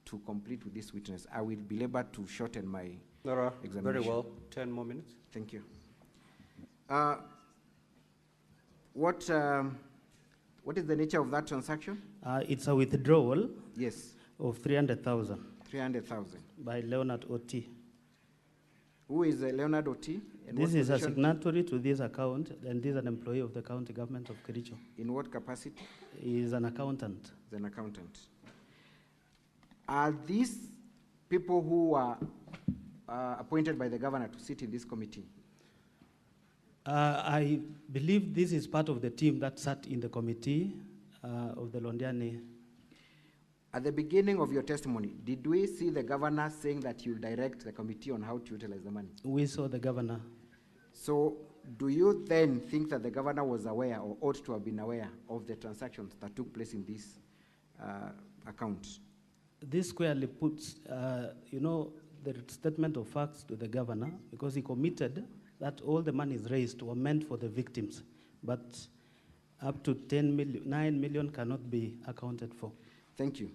to complete with this witness. I will be able to shorten my examination. Very well. 10 more minutes. Thank you. What is the nature of that transaction? It's a withdrawal. Yes. Of 300,000. 300,000. By Leonard Oti. Who is Leonard Oti? This is a signatory to this account, and this is an employee of the county government of Kericho. In what capacity? He is an accountant. He's an accountant. Are these people who are appointed by the governor to sit in this committee? I believe this is part of the team that sat in the committee of the Londiani. At the beginning of your testimony, did we see the governor saying that you'll direct the committee on how to utilize the money? We saw the governor. So do you then think that the governor was aware or ought to have been aware of the transactions that took place in this account? This squarely puts, the statement of facts to the governor, because he committed that all the monies raised were meant for the victims, but up to 9 million cannot be accounted for. Thank you.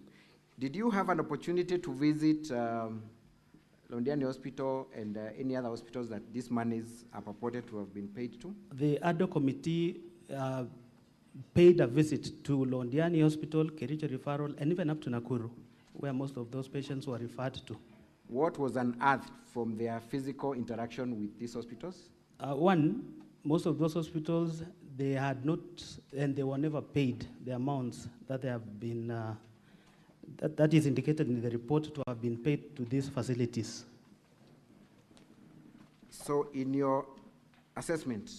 Did you have an opportunity to visit Londiani Hospital and any other hospitals that these monies are purported to have been paid to? The ADO committee paid a visit to Londiani Hospital, Kericho Referral, and even up to Nakuru, where most of those patients were referred to. What was unearthed from their physical interaction with these hospitals? Most of those hospitals, they had not, and they were never paid the amounts that they have been, that is indicated in the report to have been paid to these facilities. So in your assessment,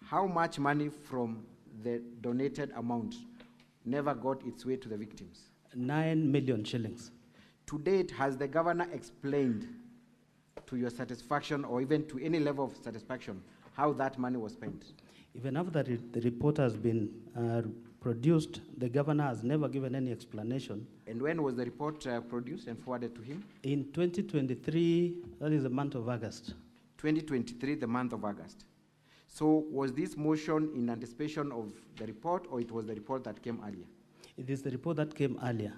how much money from the donated amount never got its way to the victims? 9 million shillings. To date, has the governor explained to your satisfaction or even to any level of satisfaction how that money was spent? Even after the report has been produced, the governor has never given any explanation. And when was the report produced and forwarded to him? In 2023, that is the month of August. 2023, the month of August. So was this motion in anticipation of the report, or it was the report that came earlier? It is the report that came earlier.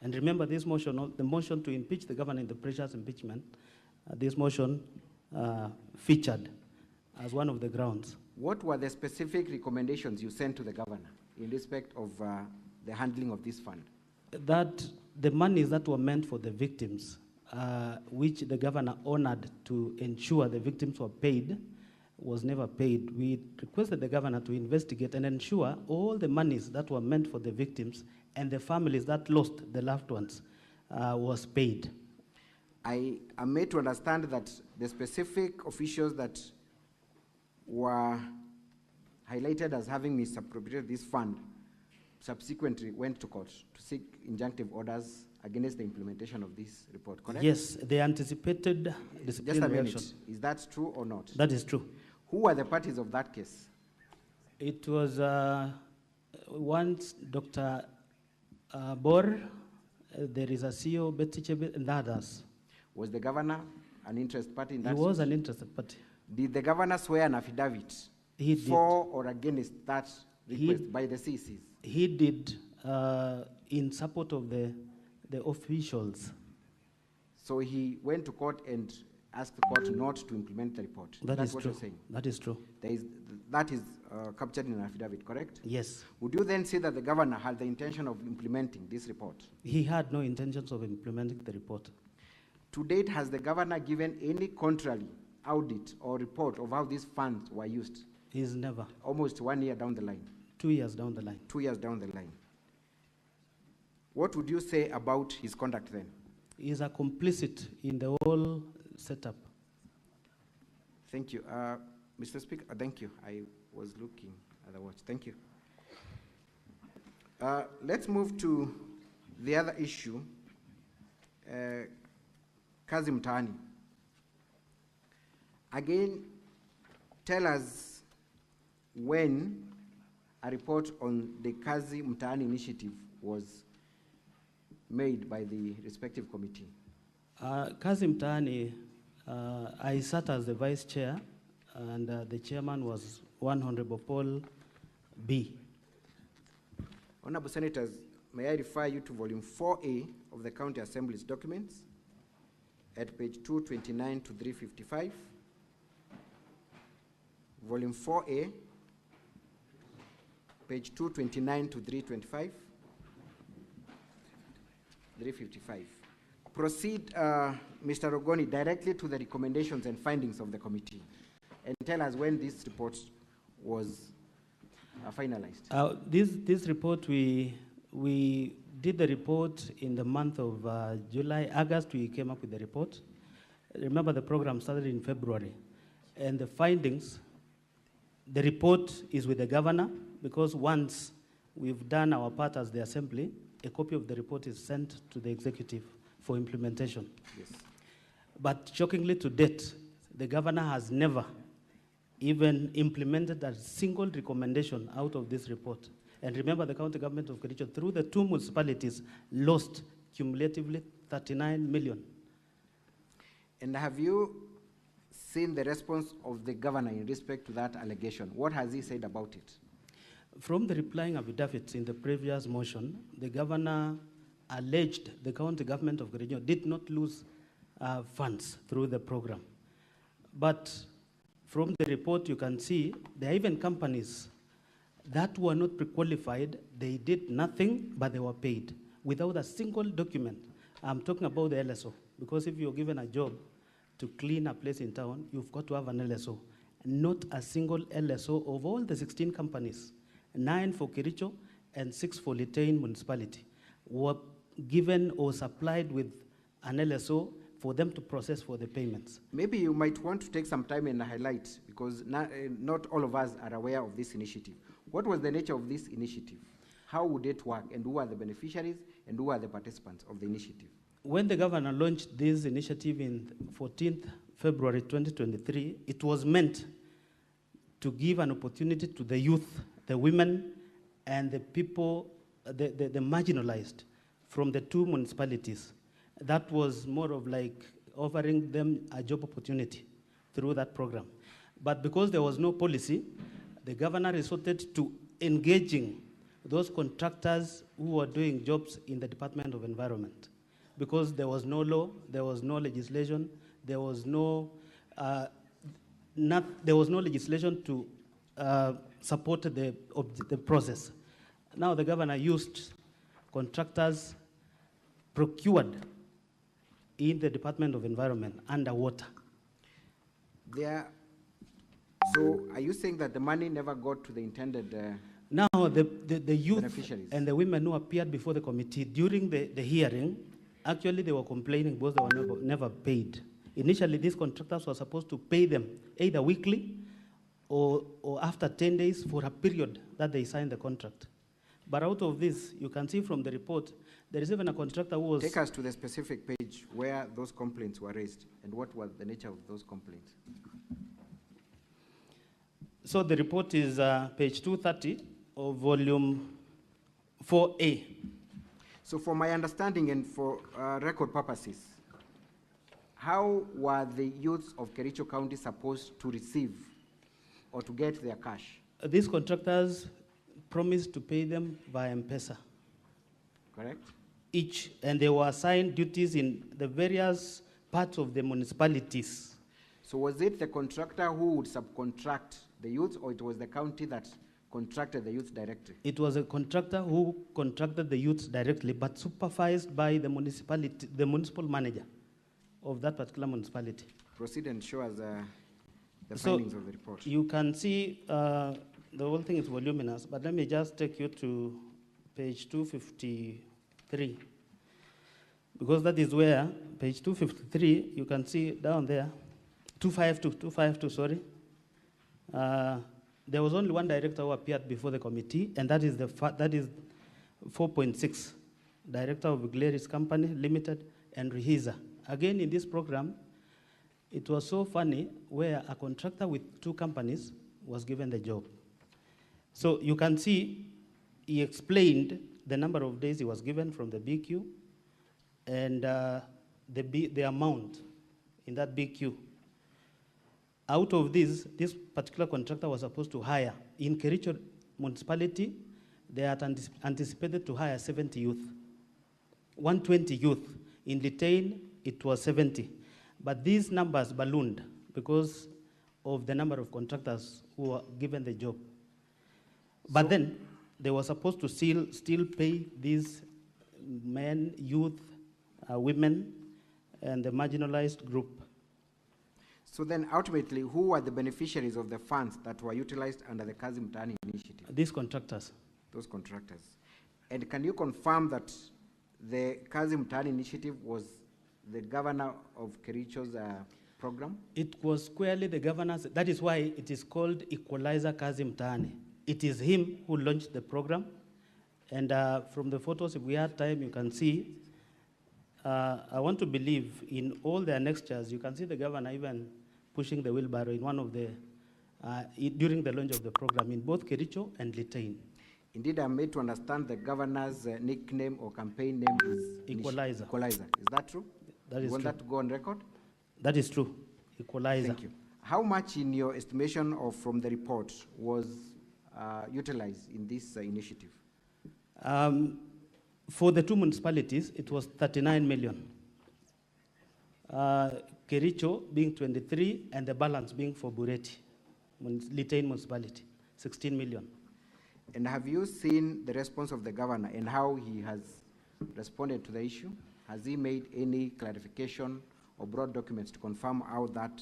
And remember, this motion, the motion to impeach the governor in the previous impeachment, this motion featured as one of the grounds. What were the specific recommendations you sent to the governor in respect of the handling of this fund? That the monies that were meant for the victims, which the governor honored to ensure the victims were paid, was never paid. We requested the governor to investigate and ensure all the monies that were meant for the victims and the families that lost the loved ones was paid. I am made to understand that the specific officials that were highlighted as having misappropriated this fund subsequently went to court to seek injunctive orders against the implementation of this report, correct? Yes, they anticipated disciplinary action. Is that true or not? That is true. Who were the parties of that case? It was once Dr. Bor, there is a CEO, Betty Chebe, and others. Was the governor an interested party in that? He was an interested party. Did the governor swear an affidavit for or against that request by the CCs? He did in support of the officials. So he went to court and asked the court not to implement the report. That's what true. you're saying? That is true. That is captured in an affidavit, correct? Yes. Would you then say that the governor had the intention of implementing this report? He had no intentions of implementing the report. To date, has the governor given any contrary audit or report of how these funds were used? He's never. Almost 1 year down the line. 2 years down the line. 2 years down the line. What would you say about his conduct then? He's a complicit in the whole setup. Thank you. Mr. Speaker, thank you. I was looking at the watch. Thank you. Let's move to the other issue. Kazim Tani. Again, tell us when a report on the Kazi Mtaani initiative was made by the respective committee? Kazi Mtaani, I sat as the vice chair, and the chairman was one Honorable Paul B. Honorable Senators, may I refer you to volume 4A of the County Assembly's documents at page 229 to 355. Volume 4A, page 229 to 325. 355. Proceed, Mr. Rogoni, directly to the recommendations and findings of the committee, and tell us when this report was finalized. This report, we did the report in the month of July. August, we came up with the report. Remember, the program started in February. And the findings, the report is with the governor, because once we've done our part as the assembly, a copy of the report is sent to the executive for implementation. Yes. But shockingly to date, the governor has never even implemented a single recommendation out of this report. And remember, the county government of Kericho, through the two municipalities, lost cumulatively 39 million. And have you seen the response of the governor in respect to that allegation? What has he said about it? From the replying affidavits in the previous motion, the governor alleged the county government of Kericho did not lose funds through the program. But from the report, you can see there are even companies that were not pre-qualified. They did nothing, but they were paid without a single document. I'm talking about the LSO, because if you're given a job to clean a place in town, you've got to have an LSO. Not a single LSO of all the 16 companies, 9 for Kericho and 6 for Litein municipality, were given or supplied with an LSO for them to process for the payments. Maybe you might want to take some time and highlight, because not all of us are aware of this initiative. What was the nature of this initiative? How would it work, and who are the beneficiaries, and who are the participants of the initiative? When the governor launched this initiative in 14th February 2023, it was meant to give an opportunity to the youth, the women, and the people, the marginalized from the two municipalities. That was more of like offering them a job opportunity through that program. But because there was no policy, the governor resorted to engaging those contractors who were doing jobs in the Department of Environment. Because there was no law, there was no legislation, there was no legislation to support the process. Now the governor used contractors procured in the Department of Environment underwater. So are you saying that the money never got to the intended now the youth beneficiaries? And the women who appeared before the committee during the hearing, actually they were complaining because they were never paid. Initially, these contractors were supposed to pay them either weekly or after 10 days for a period that they signed the contract. But out of this, you can see from the report, there is even a contractor who was... Take us to the specific page where those complaints were raised, and what was the nature of those complaints? So the report is page 230 of volume 4A. So for my understanding and for record purposes, how were the youths of Kericho County supposed to receive or to get their cash? These contractors promised to pay them via M-Pesa. Correct? Each, and they were assigned duties in the various parts of the municipalities. So was it the contractor who would subcontract the youth, or it was the county that contracted the youth directly? It was a contractor who contracted the youth directly, but supervised by the municipality, the municipal manager of that particular municipality. Proceed and show us the findings of the report. You can see the whole thing is voluminous, but let me just take you to page 253, because that is where, page 253, you can see down there, 252, sorry. There was only one director who appeared before the committee, and that is 4.6, director of Gleris Company Limited and Rehiza. Again, in this program, it was so funny where a contractor with two companies was given the job. So you can see he explained the number of days he was given from the BQ and the amount in that BQ. Out of this particular contractor was supposed to hire, in Kericho municipality, they had anticipated to hire 70 youth, 120 youth. In Litein, it was 70. But these numbers ballooned because of the number of contractors who were given the job. But then, they were supposed to still pay these men, youth, women, and the marginalized group. So then ultimately, who are the beneficiaries of the funds that were utilized under the Kazi Mtaani initiative? These contractors. Those contractors. And can you confirm that the Kazi Mtaani initiative was the governor of Kericho's program? It was squarely the governor's. That is why it is called Equalizer Kazi Mtaani. It is him who launched the program. And from the photos, if we had time, you can see. I want to believe in all the annexures, you can see the governor even pushing the wheelbarrow in one of the, during the launch of the program in both Kericho and Litein. Indeed, I'm made to understand the governor's nickname or campaign name is Equalizer. Equalizer. Is that true? That is you want true. that to go on record? That is true. Equalizer. Thank you. How much in your estimation of from the report was utilized in this initiative? For the two municipalities, it was 39 million. Kericho being 23, and the balance being for Bureti, Litein municipality, 16 million. And have you seen the response of the governor and how he has responded to the issue? Has he made any clarification or brought documents to confirm how that?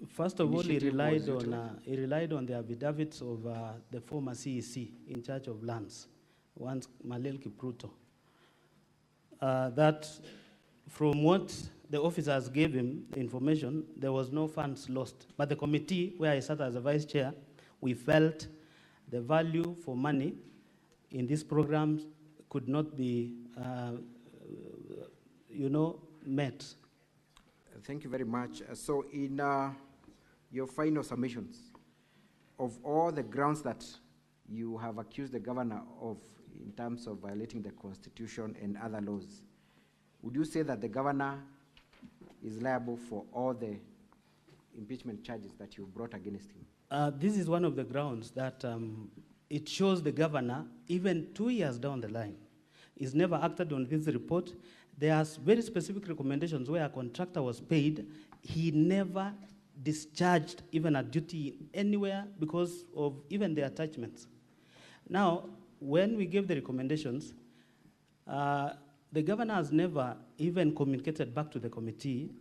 First of all, he relied on the affidavits of the former CEC in charge of lands, once Malel Kipruto. That from what the officers gave him, the information, there was no funds lost. But the committee, where I sat as a vice chair, we felt the value for money in these programs could not be, met. Thank you very much. So in your final submissions, of all the grounds that you have accused the governor of in terms of violating the Constitution and other laws, would you say that the governor is liable for all the impeachment charges that you brought against him? This is one of the grounds that it shows the governor, even 2 years down the line, is never acted on this report. There are very specific recommendations where a contractor was paid. He never discharged even a duty anywhere because of even the attachments. Now, when we gave the recommendations, the governor has never even communicated back to the committee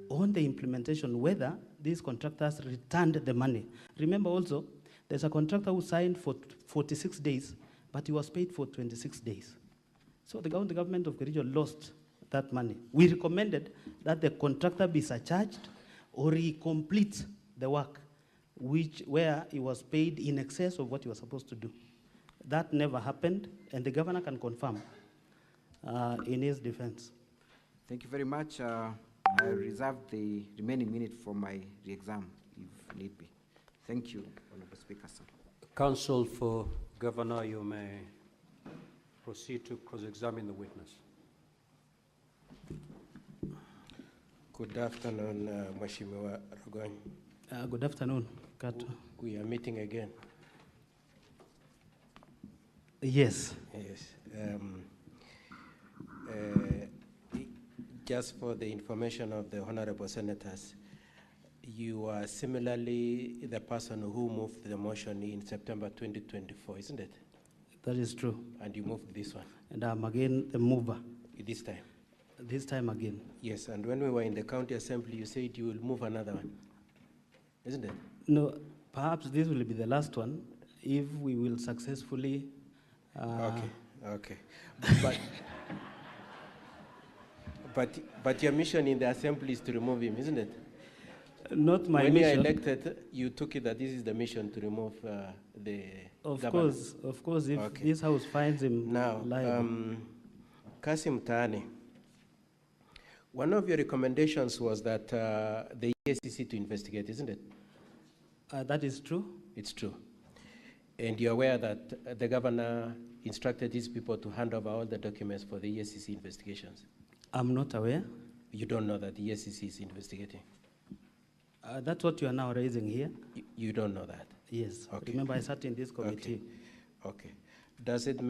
on the implementation, whether these contractors returned the money. Remember also, there's a contractor who signed for 46 days, but he was paid for 26 days. So the government of Kericho lost that money. We recommended that the contractor be surcharged or he complete the work where he was paid in excess of what he was supposed to do. That never happened, and the governor can confirm in his defense. Thank you very much. I reserve the remaining minute for my re-exam, if need be. Thank you, Honorable Speaker, sir. Counsel for Governor, you may proceed to cross-examine the witness. Good afternoon, Mheshimiwa Rogony. Good afternoon, Kato. We are meeting again. Yes. Yes. Just for the information of the honorable senators, you are similarly the person who moved the motion in September 2024, isn't it? That is true. And you moved this one. And I'm again the mover. This time? This time again. Yes, and when we were in the county assembly, you said you will move another one, isn't it? No, perhaps this will be the last one if we will successfully. Okay. But your mission in the assembly is to remove him, isn't it? Not my mission. When you are elected, you took it that this is the mission to remove the governor. Of course, if this house finds him liable. Kazi Mtaani, one of your recommendations was that the EACC to investigate, isn't it? That is true. It's true. And you're aware that the governor instructed these people to hand over all the documents for the ESCC investigations? I'm not aware. You don't know that the ESCC is investigating? That's what you are now raising here. You don't know that? Yes. Okay. Remember, I sat in this committee. Okay. Does it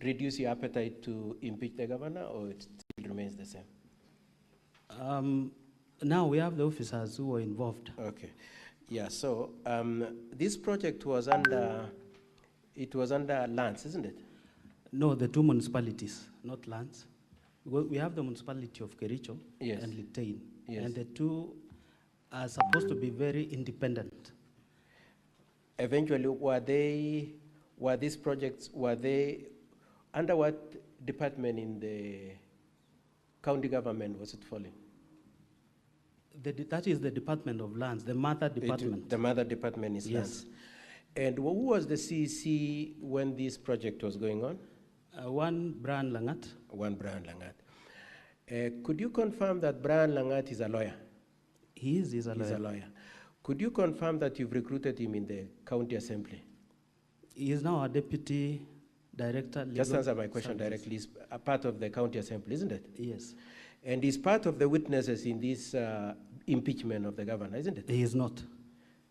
reduce your appetite to impeach the governor, or it still remains the same? Now we have the officers who were involved. Okay. Yeah, so this project was under lands, isn't it? No, the two municipalities, not lands. We have the municipality of Kericho Yes. and Litain, Yes. and the two are supposed to be very independent. Eventually, were these projects under what department in the county government was it falling? That is the Department of Lands, the mother department. The mother department is Yes. lands. And who was the CEC when this project was going on? One Brian Langat. One Brian Langat. Could you confirm that Brian Langat is a lawyer? He's a lawyer. He's a lawyer. Could you confirm that you've recruited him in the county assembly? He is now a deputy director. Just answer my question directly. He's a part of the county assembly, isn't it? Yes. And he's part of the witnesses in this impeachment of the governor, isn't it? He is not.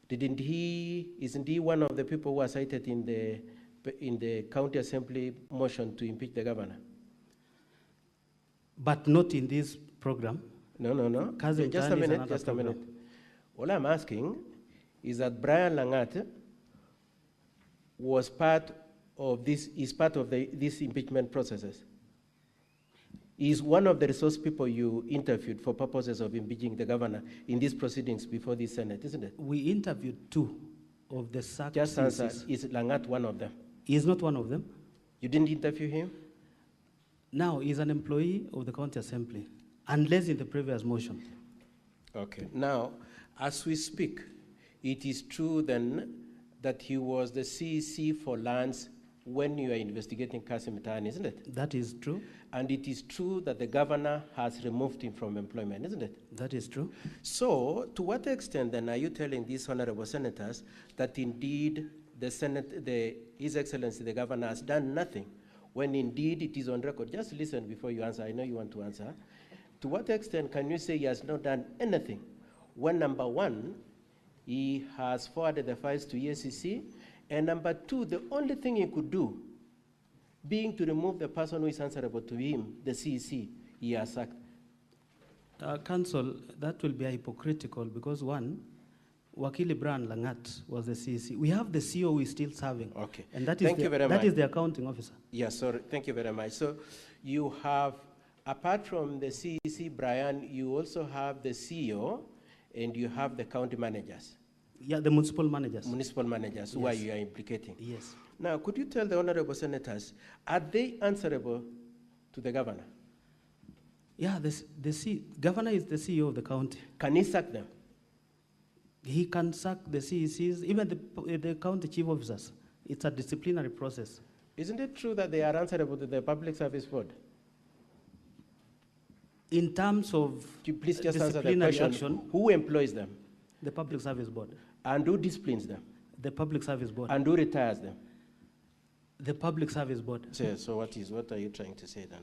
Isn't he one of the people who are cited in the county assembly motion to impeach the governor? But not in this program. No. Just a minute. All I'm asking is that Brian Langat was part of this impeachment processes. He's one of the resource people you interviewed for purposes of impeaching the governor in these proceedings before the Senate, isn't it? We interviewed two of the sacked Just answer, CECs. is Langat one of them? He is not one of them. You didn't interview him? Now, he's an employee of the county assembly, unless in the previous motion. Okay. Now, as we speak, it is true then that he was the CEC for lands when you are investigating Kasim Mtaani, isn't it? That is true. And it is true that the governor has removed him from employment, isn't it? That is true. So, to what extent then are you telling these honorable senators that indeed the Senate, His Excellency the governor has done nothing, when indeed it is on record? Just listen before you answer. I know you want to answer. To what extent can you say he has not done anything when, number one, he has forwarded the files to ESCC, and number two, the only thing he could do, being to remove the person who is answerable to him, the CEC, he has sacked? Council, that will be hypocritical because one, Wakili Brian Langat was the CEC. We have the CEO who is still serving. Okay. And that is, that is the accounting officer. Yes, sorry. Thank you very much. So you have, apart from the CEC, Brian, you also have the CEO and you have the county managers. Yeah, the municipal managers. Municipal managers, who are you are implicating. Yes. Now, could you tell the honorable senators, are they answerable to the governor? Yeah, the governor is the CEO of the county. Can he sack them? He can sack the CECs, even the county chief officers. It's a disciplinary process. Isn't it true that they are answerable to the Public Service Board? In terms of please just answer the disciplinary question. action, Who employs them? the Public Service Board. And who disciplines them? The Public Service Board. And who retires them? The Public Service Board. So what are you trying to say then?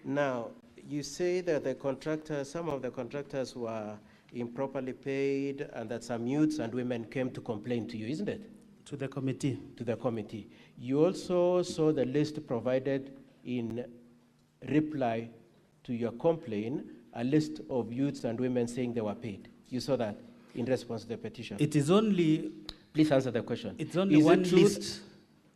Now, you say that some of the contractors were improperly paid and that some youths and women came to complain to you, isn't it? To the committee. To the committee. You also saw the list provided in reply to your complaint, a list of youths and women saying they were paid. You saw that in response to the petition. It is only... Please answer the question. It's only one list,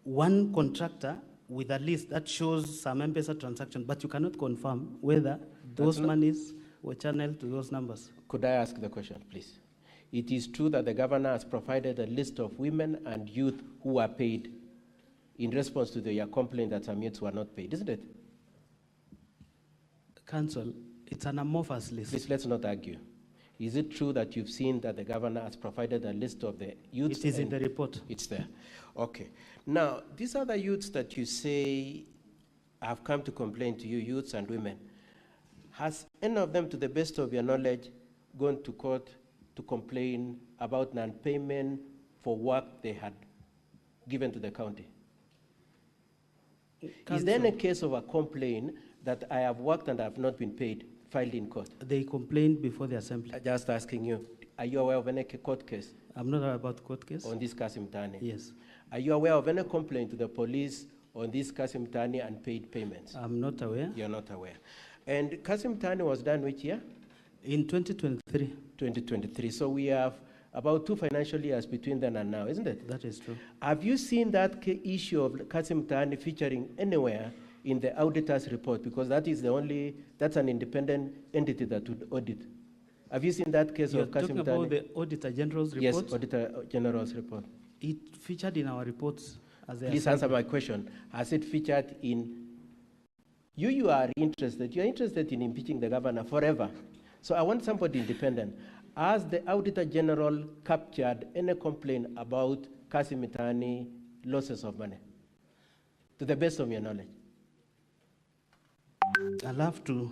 one contractor with a list that shows some M-Pesa transaction, but you cannot confirm whether those monies were channeled to those numbers. Could I ask the question, please? It is true that the governor has provided a list of women and youth who are paid in response to your complaint that some youths were not paid, isn't it? Council, it's an amorphous list. Please, let's not argue. Is it true that you've seen that the governor has provided a list of the youths? It is in the report. It's there. Okay. Now, these are the youths that you say have come to complain to you, youths and women. Has any of them, to the best of your knowledge, gone to court to complain about non-payment for work they had given to the county? Is Council. there any case of a complaint that I have worked and I have not been paid filed in court? They complained before the assembly. Just asking you, are you aware of any court case? I'm not aware about court case. On this Kasim Tani? Yes. Are you aware of any complaint to the police on this Kasim Tani unpaid payments? I'm not aware. You're not aware. And Kasim Tani was done which year? In 2023. 2023. So we have about 2 financial years between then and now, isn't it? That is true. Have you seen that issue of Kasim Tani featuring anywhere in the auditor's report? Because that is the only, that's an independent entity that would audit. Have you seen that case You're of Kasim talking Tani? about the Auditor General's report? Yes, Auditor General's report. It featured in our reports as a Please answer my question. Has it featured in, you are interested, you're interested in impeaching the governor forever. So I want somebody independent. Has the Auditor General captured any complaint about Kasim Tani losses of money? To the best of your knowledge. I'll have to.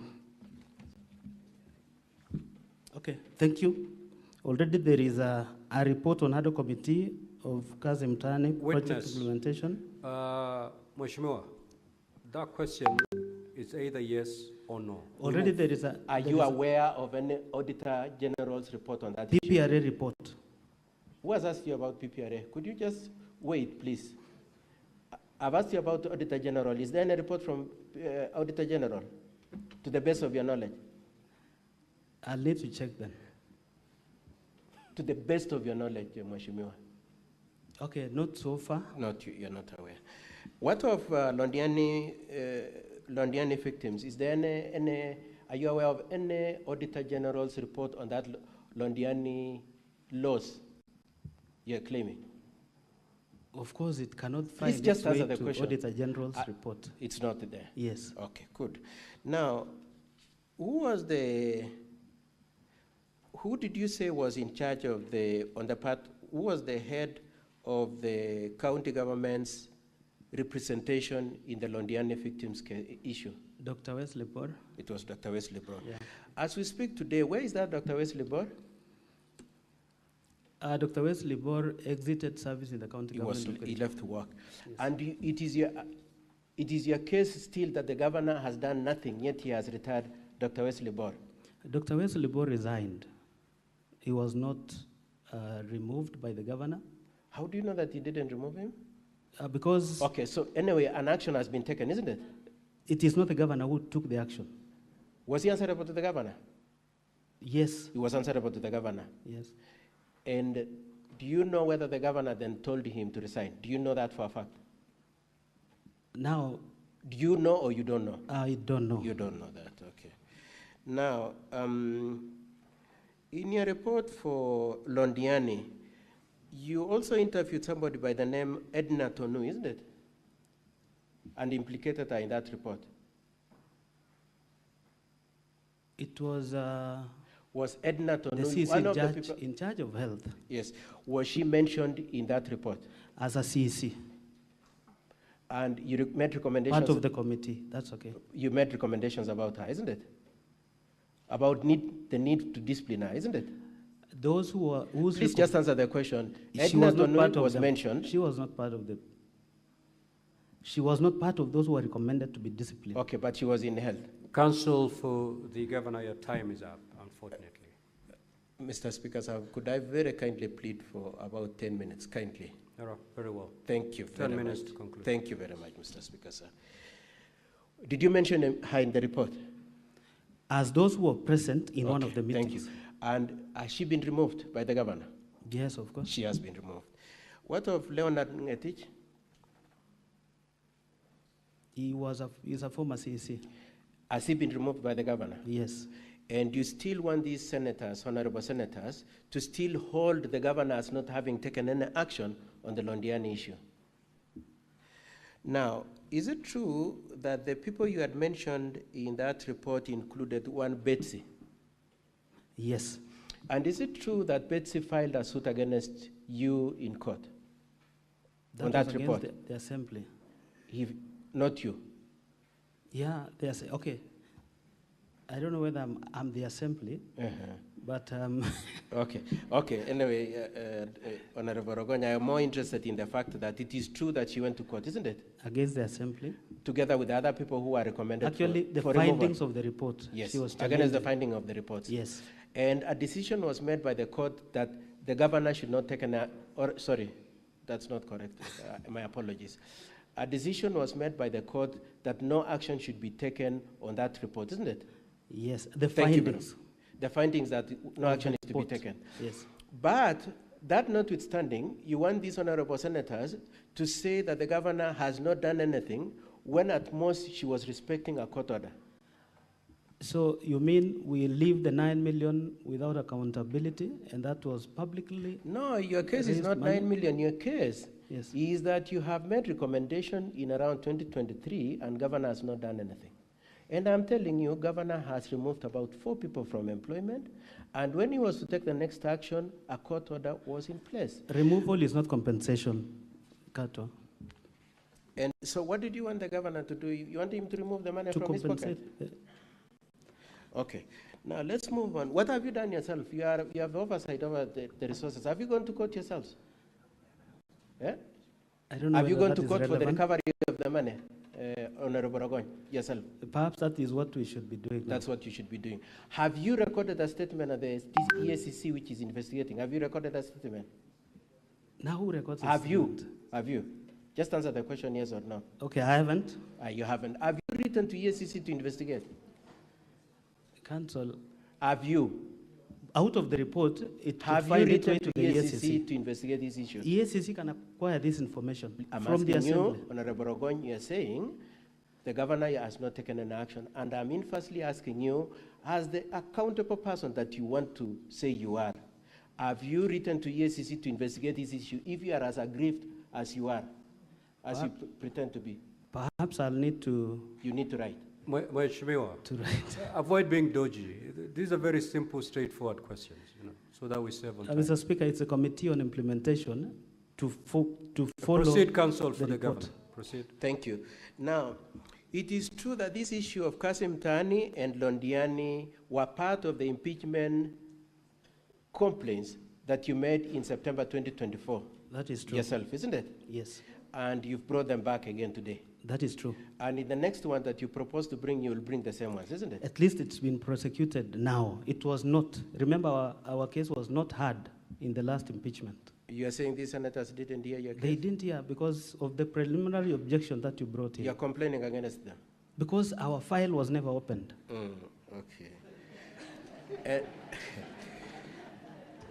Okay, thank you. Already there is a report on other committee of Kasim Tani project Witness. implementation. Mheshimiwa, that question is either yes or no. Already there is a. Are you aware of any Auditor General's report on that issue? PPRA report. Who has asked you about PPRA? Could you just wait, please? I've asked you about the Auditor General. Is there any report from Auditor General, to the best of your knowledge? I'll need to check then. To the best of your knowledge, Mheshimiwa. Okay, not so far. You're not aware. What of Londiani victims? Is there any, are you aware of any Auditor General's report on that Londiani loss you're claiming? Of course, it cannot find Please just its way answer the to question. Auditor General's report. It's not there? Yes. Okay, good. Now, who did you say was in charge of who was the head of the county government's representation in the Londiani victims issue? Dr. Wesley Bor. It was Dr. Wesley Bor. Yeah. As we speak today, where is that Dr. Wesley Bor? Dr. Wesley Bor exited service in the county government. He left to work. Yes. And it is your case still that the governor has done nothing, yet he has retired Dr. Wesley Bor? Dr. Wesley Bor resigned. He was not removed by the governor. How do you know that he didn't remove him? Because... Okay, so anyway, an action has been taken, isn't it? It is not the governor who took the action. Was he answerable to the governor? Yes. He was answerable to the governor? Yes. And do you know whether the governor then told him to resign? Do you know that for a fact? Now... Do you know or you don't know? I don't know. You don't know that, okay. Now, in your report for Londiani, you also interviewed somebody by the name Edna Tonu, isn't it? And implicated her in that report. It was... was Edna Tonu the CEC one of judge the people in charge of health? Yes. Was she mentioned in that report? As a CEC. And you made recommendations? Part of the committee, that's okay. You made recommendations about her, isn't it? About the need to discipline her, isn't it? Those who were... Please just answer the question. She was not part Tonu of was them. mentioned. She was not part of the... She was not part of those who were recommended to be disciplined. Okay, but she was in health. Counsel for the governor, your time is up, unfortunately. Mr. Speaker, sir, could I very kindly plead for about 10 minutes, kindly? Very well. Thank you very 10 minutes much. to conclude. Thank you very much, Mr. Speaker, sir. Did you mention her in the report? As those who were present in one of the meetings. Thank you. And has she been removed by the governor? Yes, of course. She has been removed. What of Leonard Ngetich? He's a former CEC. Has he been removed by the governor? Yes. And you still want these senators, honorable senators, to still hold the governor as not having taken any action on the Londiani issue? Now, is it true that the people you had mentioned in that report included one Betsy? Yes. And is it true that Betsy filed a suit against you in court? On that report? The assembly. Not you? Yeah, okay. I don't know whether I'm the assembly, but Okay. Anyway, Honorable Rogonya, I am more interested in the fact that it is true that she went to court, isn't it? Against the assembly. Together with other people who are recommended. Actually, the for findings removal. of the report. Yes. She was Against the challenging. finding of the reports. Yes. And a decision was made by the court that the governor should not take sorry, that's not correct. My apologies. A decision was made by the court that no action should be taken on that report, isn't it? Yes, the Thank you, findings. madam. The findings that no action is to be taken. Yes. But that notwithstanding, you want these honorable senators to say that the governor has not done anything when at most she was respecting a court order. So you mean we leave the 9 million without accountability, and that was publicly? No, your case is not 9 million. Your case is that you have made recommendation in around 2023 and governor has not done anything. And I'm telling you, governor has removed about 4 people from employment, and when he was to take the next action, a court order was in place. Removal is not compensation, Kato. And so what did you want the governor to do? You want him to remove the money from his pocket? Okay. Now let's move on. What have you done yourself? You have oversight over the resources. Have you gone to court yourselves? Yeah? I don't know. Have you whether gone to that is court for the relevant. recovery of the money, Honorable Rogoy, yourself? Perhaps that is what we should be doing. That's what you should be doing. Have you recorded a statement of the ESCC which is investigating? Have you recorded a statement? Now who records a Have you? statement? Have you? Just answer the question, yes or no. Okay, I haven't. You haven't. Have you written to ESCC to investigate? Counsel. Have you? Out of the report, it have find you its way written to to the ESCC to investigate this issue? ESCC can acquire this information I'm from the asking assembly. you, Honorable Rogoy, you're saying the governor has not taken an action, and I'm firstly asking you, as the accountable person that you want to say you are, have you written to ESCC to investigate this issue if you are as aggrieved as you are, as you pretend to be? Perhaps I'll need to... You need to write. Mheshimiwa, to write. Avoid being dodgy. These are very simple, straightforward questions, so that we save on time. Mr. Speaker, it's a committee on implementation to follow... Proceed, counsel, for the report. governor. Proceed. Thank you. Now, it is true that this issue of Kasim Tani and Londiani were part of the impeachment complaints that you made in September 2024. That is true. Yourself, isn't it? Yes. And you've brought them back again today. That is true. And in the next one that you propose to bring, you will bring the same ones, isn't it? At least it's been prosecuted now. It was not. Remember, our case was not heard in the last impeachment. You are saying these senators didn't hear your case? They didn't hear because of the preliminary objection that you brought in. You are complaining against them? Because our file was never opened. Okay.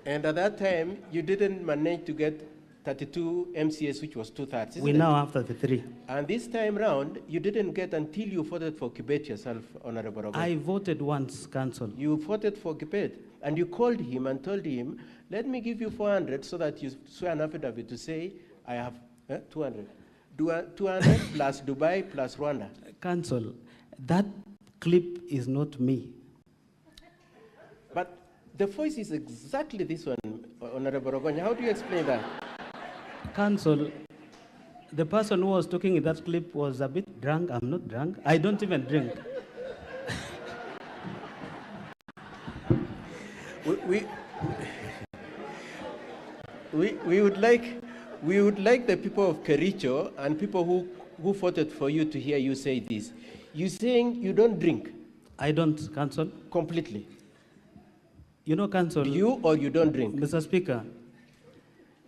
And at that time, you didn't manage to get 32 MCS, which was 2/3. We now have 33. And this time round, you didn't get until you voted for Kibet yourself, Honorable Rogoy. I voted once, Council. You voted for Kibet, and you called him and told him, let me give you 400 so that you swear an affidavit to say, I have 200. 200 plus Dubai plus Rwanda. Council, that clip is not me. But the voice is exactly this one, Honorable Rogoy. How do you explain that? Council, the person who was talking in that clip was a bit drunk. I'm not drunk. I don't even drink. We would like the people of Kericho and people who voted for you to hear you say this. You're saying you don't drink? I don't, Council. Completely? You know, Council. You or you don't drink? Mr. Speaker.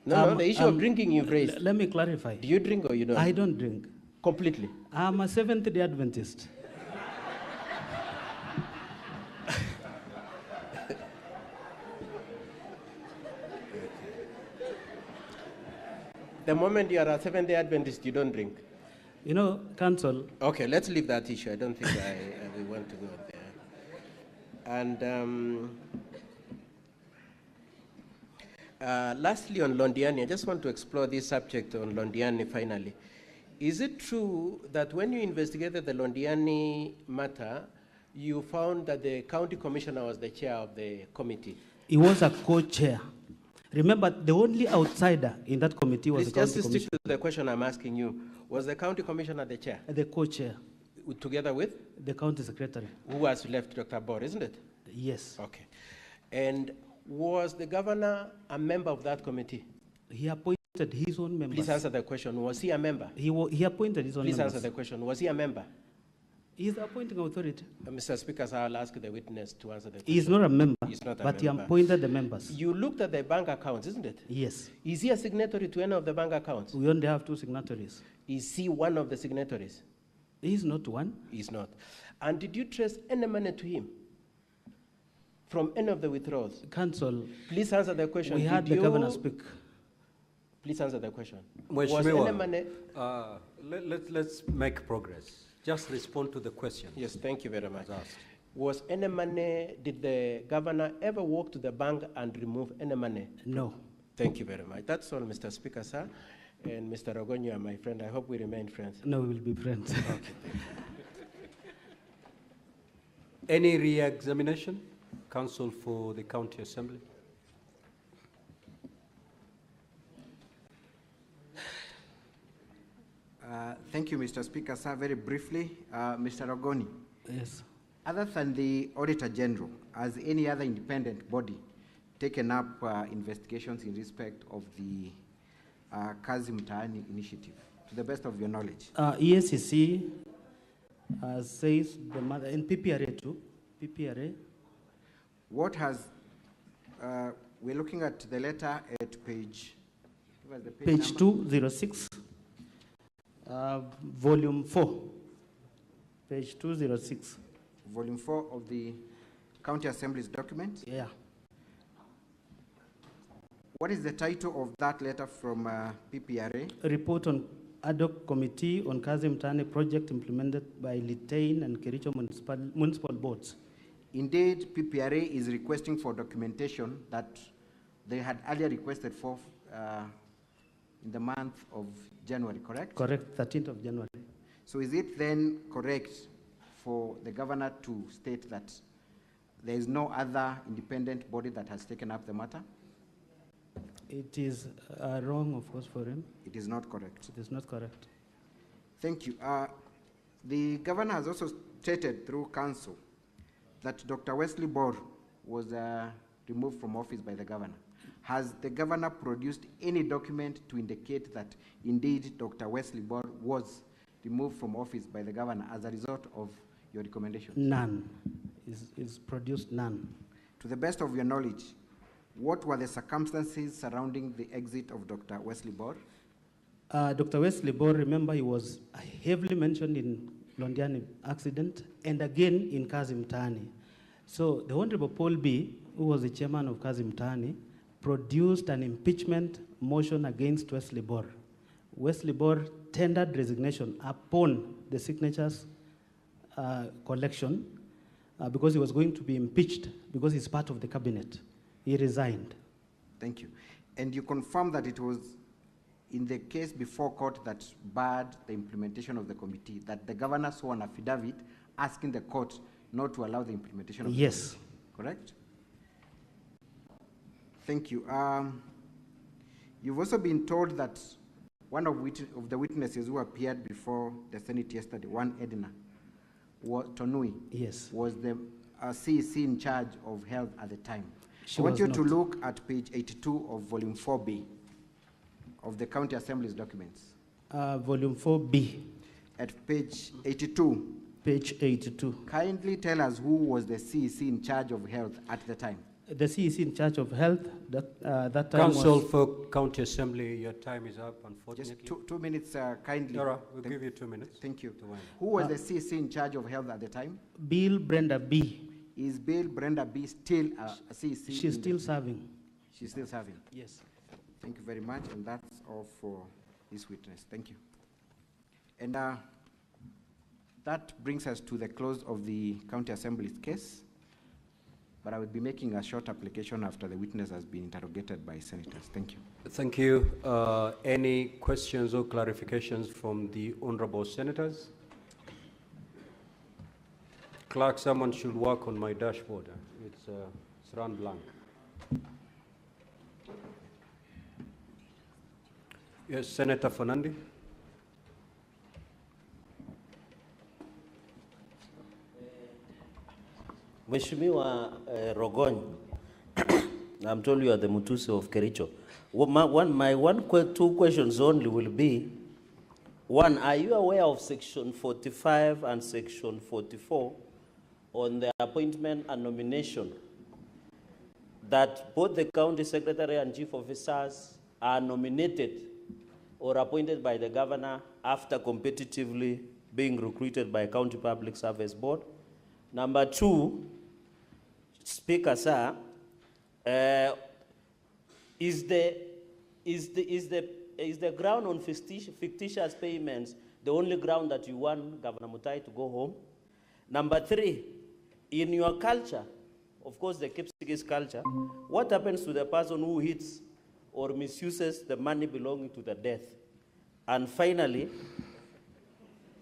No, the issue of drinking you've raised. Let me clarify. Do you drink or you don't? I don't drink. Completely? I'm a Seventh-day Adventist. The moment you are a Seventh-day Adventist, you don't drink? You know, Council. Okay, let's leave that issue. I don't think we want to go there. And lastly, on Londiani, I just want to explore this subject on Londiani finally. Is it true that when you investigated the Londiani matter, you found that the county commissioner was the chair of the committee? He was a co-chair. Remember, the only outsider in that committee was the county commissioner. Just to stick to the question I'm asking you. Was the county commissioner the chair? The co-chair. Together with? The county secretary. Who has left Dr. Bor, isn't it? Yes. Okay. And was the governor a member of that committee? He appointed his own members. Please answer the question. Was he a member? He appointed his own Please members. answer the question. Was he a member? He is the appointing authority. Mr. Speaker, so I'll ask the witness to answer the question. He is not a member, He's not a but he member. appointed the members. You looked at the bank accounts, isn't it? Yes. Is he a signatory to any of the bank accounts? We only have 2 signatories. Is he one of the signatories? He is not one. He's not. And did you trace any money to him from any of the withdrawals? Council. Please answer the question. We had the governor speak. Please answer the question. Was any money? Let's make progress. Just respond to the question. Yes, thank you very much. Was any money, did the governor ever walk to the bank and remove any money? No. Thank you very much. That's all, Mr. Speaker, sir. And Mr. Rogon, you are my friend. I hope we remain friends. No, we will be friends. Okay, thank you. Any re-examination? Counsel for the County Assembly. Thank you, Mr. Speaker. Sir, very briefly, Mr. Ogoni. Yes. Other than the Auditor General, has any other independent body taken up investigations in respect of the Kazi Mtaani initiative, to the best of your knowledge? EACC says the mother, and PPRA too. PPRA. What has, we're looking at the letter at page, what was the page number? 206, volume 4, page 206. Volume 4 of the County Assembly's document? Yeah. What is the title of that letter from PPRA? A report on ad hoc committee on Kazi Mtaani project implemented by Litein and Kericho municipal boards. Indeed, PPRA is requesting for documentation that they had earlier requested for in the month of January, correct? Correct, 13th of January. So is it then correct for the governor to state that there is no other independent body that has taken up the matter? It is wrong, of course, for him. It is not correct. It is not correct. Thank you. The governor has also stated through council that Dr. Wesley Bor was removed from office by the governor. Has the governor produced any document to indicate that indeed Dr. Wesley Bor was removed from office by the governor as a result of your recommendation? None. Is produced none. To the best of your knowledge, what were the circumstances surrounding the exit of Dr. Wesley Bor? Dr. Wesley Bor, remember, he was heavily mentioned in Londiani accident and again in Kazi Mtaani. So the Honorable Paul B., who was the chairman of Kazi Mtaani, produced an impeachment motion against Wesley Bor. Wesley Bor tendered resignation upon the signatures collection because he was going to be impeached because he's part of the cabinet. He resigned. Thank you. And you confirm that it was in the case before court that barred the implementation of the committee, that the governor saw an affidavit asking the court not to allow the implementation of the yes. committee, correct? Thank you. You've also been told that one of the witnesses who appeared before the Senate yesterday, one Edna, Tonui, yes, was the CEC in charge of health at the time. She I want you to not. look at page 82 of volume 4B of the County Assembly's documents. Volume 4B. At page 82. Page 82. Kindly tell us who was the CEC in charge of health at the time. The CEC in charge of health, that time Council was... for County Assembly, your time is up, unfortunately. Just two minutes, kindly. All right, we'll give you 2 minutes. Thank you. Who was the CEC in charge of health at the time? Bill Brenda B. Is Bill Brenda B still a CEC? She's still serving. She's still serving? Yes. Thank you very much, and that's all for this witness. Thank you. And that brings us to the close of the County Assembly's case, but I will be making a short application after the witness has been interrogated by senators. Thank you. Thank you. Any questions or clarifications from the honorable senators? Clerk, someone should work on my dashboard. It's run blank. Yes, Senator Fernandi. Mheshimiwa Rogony, I'm told you are the Mutusi of Kericho. Two questions only will be, one, are you aware of Section 45 and Section 44 on the appointment and nomination, that both the county secretary and chief officers are nominated or appointed by the governor after competitively being recruited by County Public Service Board? Number two, Speaker, sir, is the ground on fictitious payments the only ground that you want Governor Mutai to go home? Number three, in your culture, of course the Kipsigis culture, what happens to the person who hits or misuses the money belonging to the death? And finally,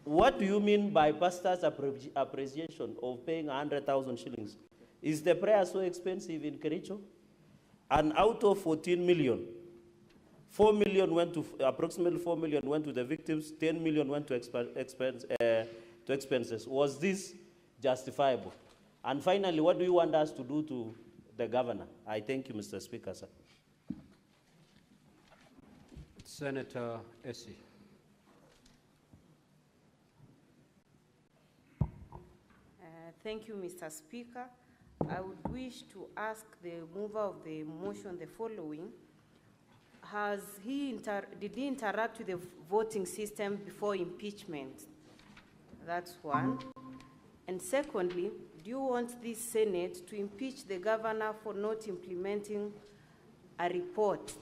what do you mean by pastor's appreciation of paying 100,000 shillings? Is the prayer so expensive in Kericho? And out of 14 million, 4 million went to, approximately 4 million went to the victims, 10 million went to expenses. Was this justifiable? And finally, what do you want us to do to the governor? I thank you, Mr. Speaker, sir. Senator Essie. Thank you, Mr. Speaker. I would wish to ask the mover of the motion the following. Did he interact with the voting system before impeachment? That's one. And secondly, do you want this Senate to impeach the governor for not implementing a report?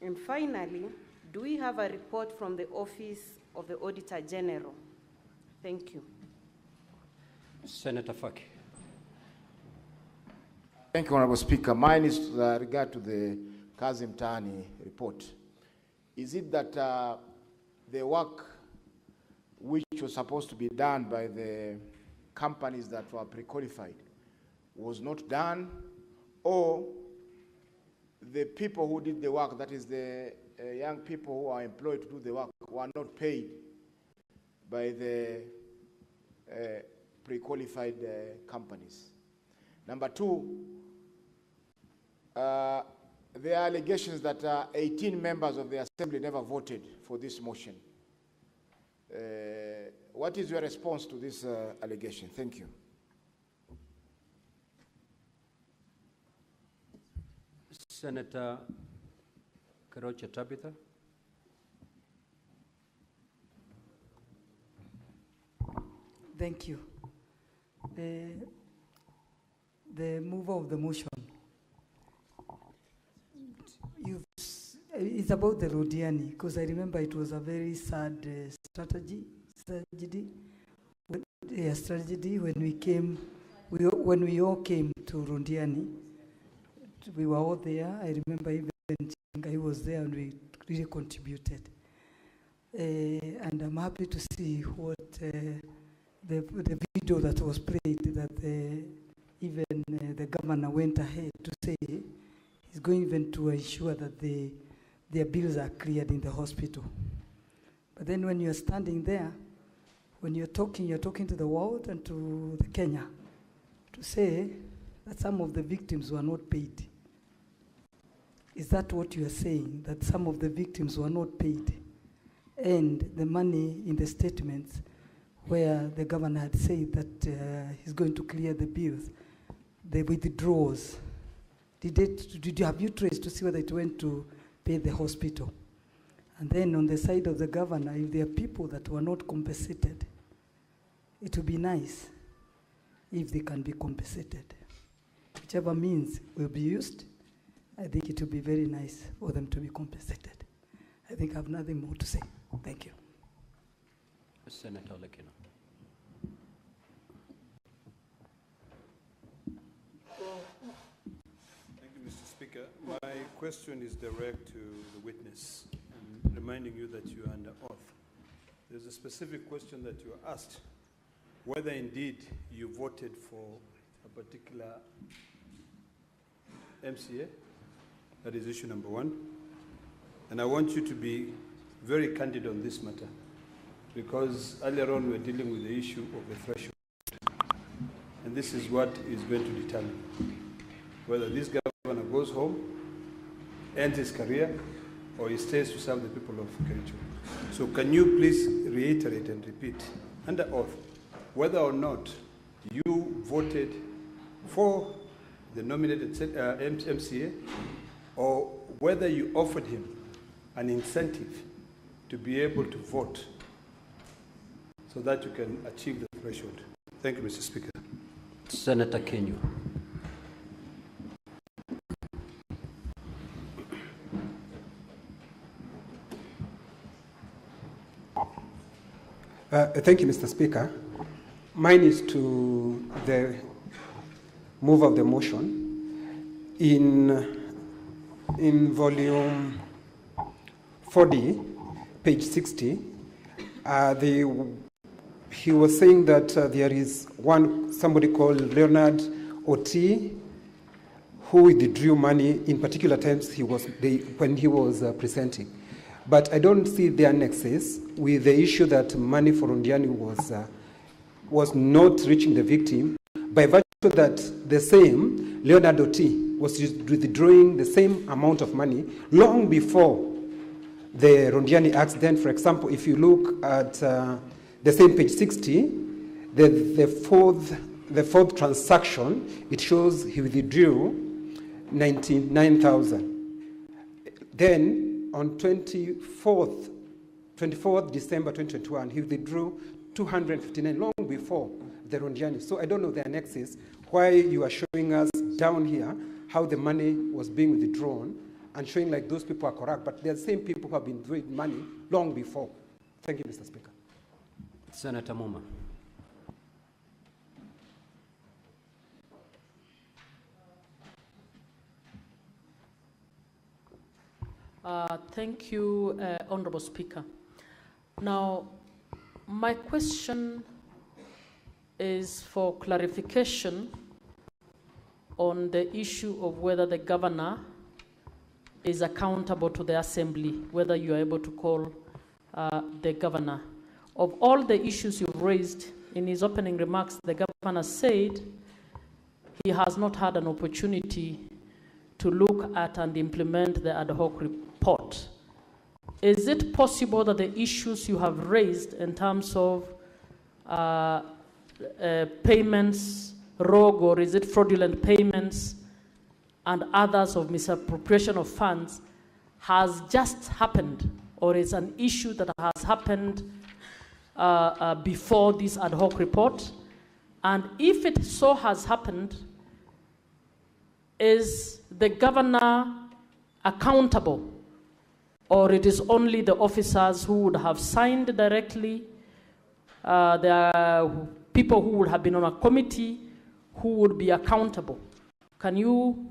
And finally, do we have a report from the Office of the Auditor General? Thank you. Senator Faki. Thank you, Honorable Speaker. Mine is with regard to the Kazi Mtaani report. Is it that the work which was supposed to be done by the companies that were pre-qualified was not done, or the people who did the work, that is the young people who are employed to do the work, were not paid by the pre-qualified companies? Number two, there are allegations that 18 members of the Assembly never voted for this motion. What is your response to this allegation? Thank you. Senator Kericho Tabitha. Thank you. The mover of the motion, it's about the Rodiani, because I remember it was a very sad tragedy when we all came to Rondiani. We were all there. I remember even Chingai was there, and we really contributed. And I'm happy to see what the video that was played, that even the governor went ahead to say he's going even to ensure that their bills are cleared in the hospital. But then when you're standing there, when you're talking to the world and to the Kenya to say that some of the victims were not paid. Is that what you are saying, that some of the victims were not paid? And the money in the statements where the governor had said that he's going to clear the bills, the withdrawals, have you traced to see whether it went to pay the hospital? And then on the side of the governor, if there are people that were not compensated, it would be nice if they can be compensated. Whichever means will be used, I think it would be very nice for them to be compensated. I think I have nothing more to say. Thank you. Senator Lekina. Thank you, Mr. Speaker. My question is direct to the witness, reminding you that you are under oath. There's a specific question that you asked, whether indeed you voted for a particular MCA. That is issue number one. And I want you to be very candid on this matter, because earlier on we were dealing with the issue of the threshold. And this is what is going to determine. whether this governor goes home, ends his career, or he stays to serve the people of Kericho. So can you please reiterate and repeat under oath whether or not you voted for the nominated MCA, or whether you offered him an incentive to be able to vote so that you can achieve the threshold? Thank you, Mr. Speaker. Senator Kenyo. Thank you, Mr. Speaker. Mine is to the move of the motion. In volume 40, page 60, he was saying that there is somebody called Leonard Oti who withdrew money in particular times when he was presenting. But I don't see the annexes with the issue that money for Rondiani was not reaching the victim, by virtue that the same Leonard Oti was withdrawing the same amount of money long before the Rondiani accident. For example, if you look at the same page 60, the fourth transaction, it shows he withdrew 99,000. Then on 24th December 2021, he withdrew 259, long before the Rondiani. So I don't know the annexes, why you are showing us down here how the money was being withdrawn and showing like those people are correct, but they're the same people who have been withdrawing money long before. Thank you, Mr. Speaker. Senator Muma. Thank you, Honorable Speaker. Now, my question is for clarification on the issue of whether the governor is accountable to the assembly, whether you are able to call the governor. Of all the issues you've raised in his opening remarks, the governor said he has not had an opportunity to look at and implement the ad hoc report. Is it possible that the issues you have raised in terms of payments, rogue or is it fraudulent payments, and others of misappropriation of funds has just happened, or is an issue that has happened before this ad hoc report? And if it so has happened, is the governor accountable, or it is only the officers who would have signed directly? There are people who would have been on a committee who would be accountable. Can you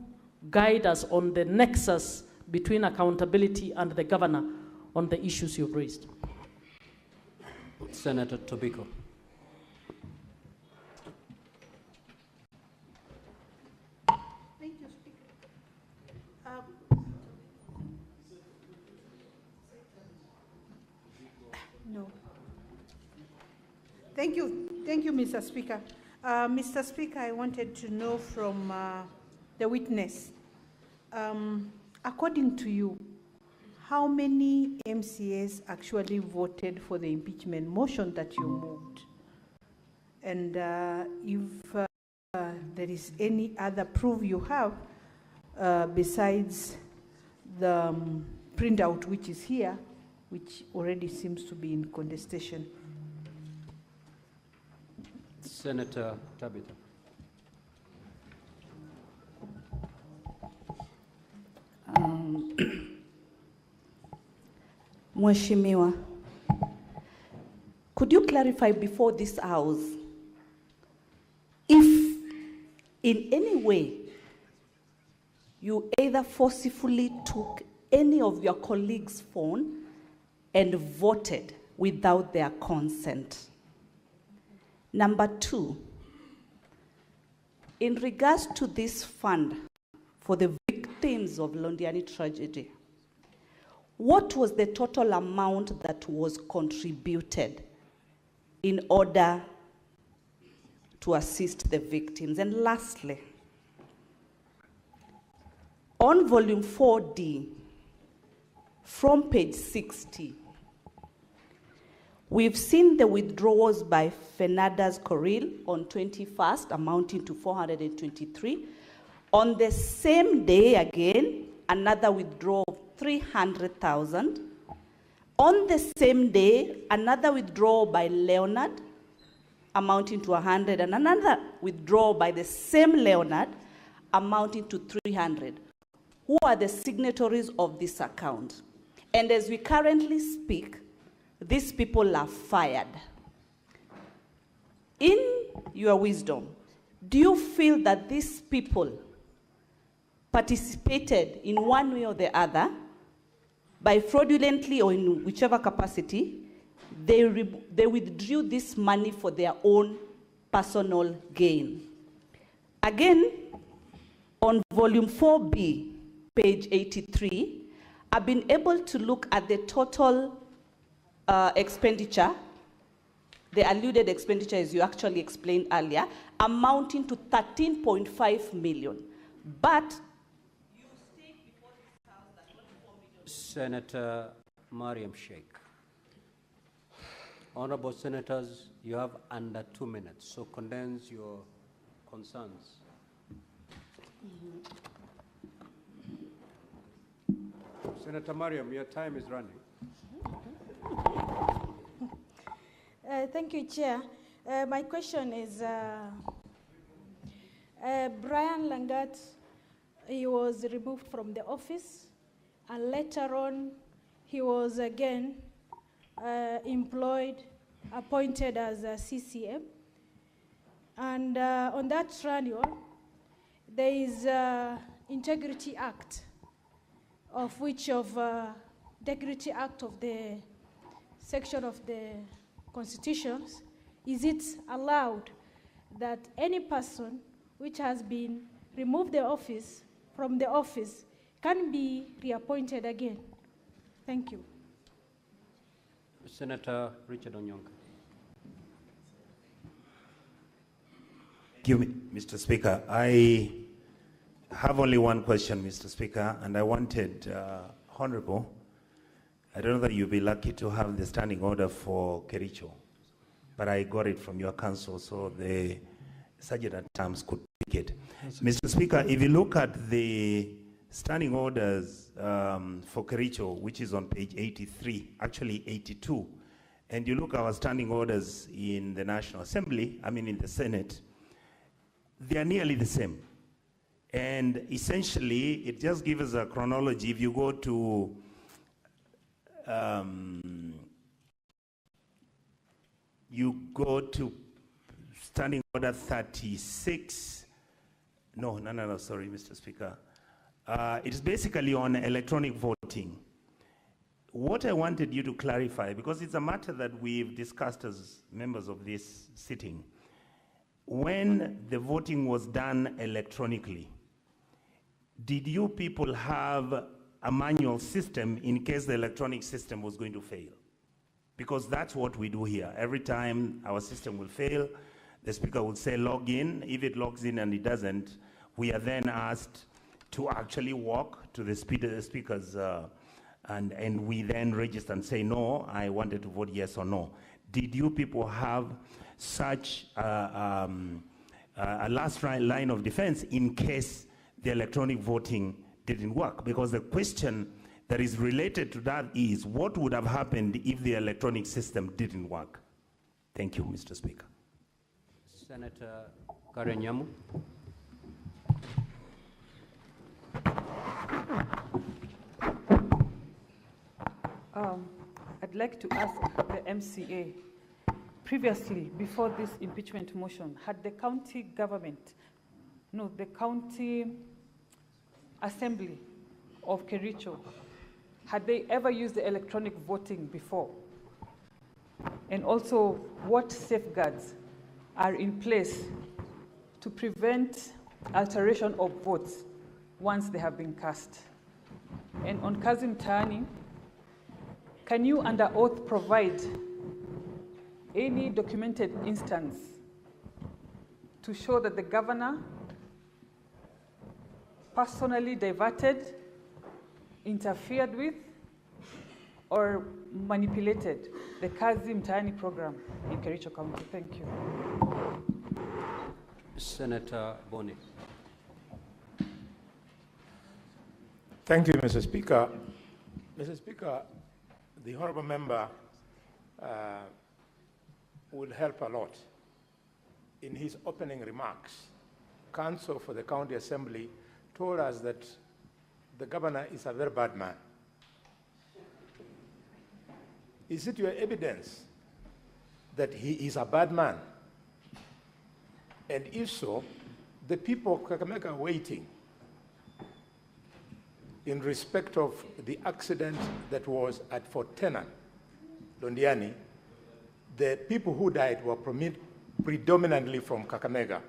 guide us on the nexus between accountability and the governor on the issues you've raised? Senator Tobiko. Thank you, Speaker. No. Thank you, Mr. Speaker. Mr. Speaker, I wanted to know from the witness, according to you, how many MCAs actually voted for the impeachment motion that you moved? And if there is any other proof you have besides the printout which is here, which already seems to be in contestation. Senator Tabitha. Mheshimiwa, could you clarify before this house if in any way you either forcefully took any of your colleagues' phone and voted without their consent? Number two, in regards to this fund for the victims of Londiani tragedy, what was the total amount that was contributed in order to assist the victims? And lastly, On volume 4D, from page 60, we've seen the withdrawals by Fernandez Coril on 21st, amounting to 423. On the same day again, another withdrawal of 300,000. On the same day, another withdrawal by Leonard, amounting to 100, and another withdrawal by the same Leonard, amounting to 300. Who are the signatories of this account? And as we currently speak, these people are fired. In your wisdom, do you feel that these people participated in one way or the other by fraudulently or in whichever capacity, they withdrew this money for their own personal gain? Again, on volume 4B, page 83, I've been able to look at the total expenditure, the alluded expenditure as you actually explained earlier, amounting to 13.5 million. But you state before this House that 24 million. Senator Mariam Sheikh. Honorable Senators, you have under 2 minutes, so condense your concerns. Senator Mariam, your time is running. Thank you, Chair. My question is, Brian Langat, he was removed from the office, and later on, he was again appointed as a CCM. And on that triennial, there is Integrity Act, of which Integrity Act of the section of the constitutions, is it allowed that any person which has been removed from the office can be reappointed again? Thank you. Senator Richard Onyonka. Thank you, Mr. Speaker. I have only one question, Mr. Speaker, and I wanted, Honorable, I don't know that you'll be lucky to have the standing order for Kericho, but I got it from your council, so the Sergeant at Arms could pick it. Yes, Mr. Speaker, if you look at the standing orders for Kericho, which is on page 83, actually 82, and you look at our standing orders in the National Assembly, in the Senate, they are nearly the same. And essentially, it just gives us a chronology. If you go to standing order 36. No, sorry, Mr. Speaker. It's basically on electronic voting. What I wanted you to clarify, because it's a matter that we've discussed as members of this sitting, when the voting was done electronically, did you people have a manual system in case the electronic system was going to fail? Because that's what we do here. Every time our system will fail, the speaker will say log in. If it logs in and it doesn't, we are then asked to actually walk to the speakers and we then register and say, no, I wanted to vote yes or no. Did you people have such a last line of defense in case the electronic voting didn't work? Because the question that is related to that is, what would have happened if the electronic system didn't work? Thank you, Mr. Speaker. Senator Karen Nyamu. I'd like to ask the MCA, previously, before this impeachment motion, had the county government, the county assembly of Kericho, had they ever used the electronic voting before? And also, what safeguards are in place to prevent alteration of votes once they have been cast? And on Kazim Tani, can you under oath provide any documented instance to show that the governor personally diverted, interfered with, or manipulated the Kazi Mtaani program in Kericho County? Thank you. Senator Boni. Thank you, Mr. Speaker. Mr. Speaker, the honorable member would help a lot. In his opening remarks, counsel for the county assembly told us that the governor is a very bad man. Is it your evidence that he is a bad man? And if so, the people of Kakamega are waiting in respect of the accident that was at Fort Tenan, Londiani. The people who died were predominantly from Kakamega.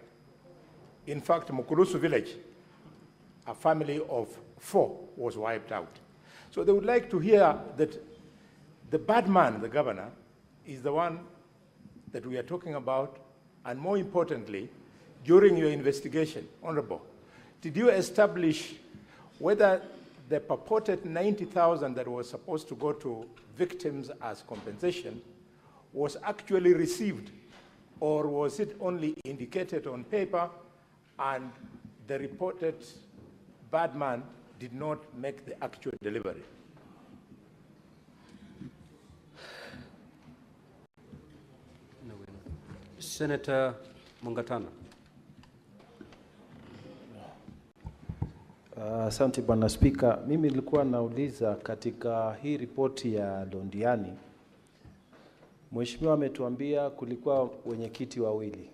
In fact, Mukulusu village, a family of 4 was wiped out. So they would like to hear that the bad man, the governor, is the one that we are talking about, and more importantly, during your investigation, Honorable, did you establish whether the purported 90,000 that was supposed to go to victims as compensation was actually received, or was it only indicated on paper and the reported bad man did not make the actual delivery? Senator Mungatana. Asante Bwana Spika. Mimi nilikuwa nauliza katika hii ripoti ya Londiani, Mheshimiwa ametuambia kulikuwa wenyekiti wawili.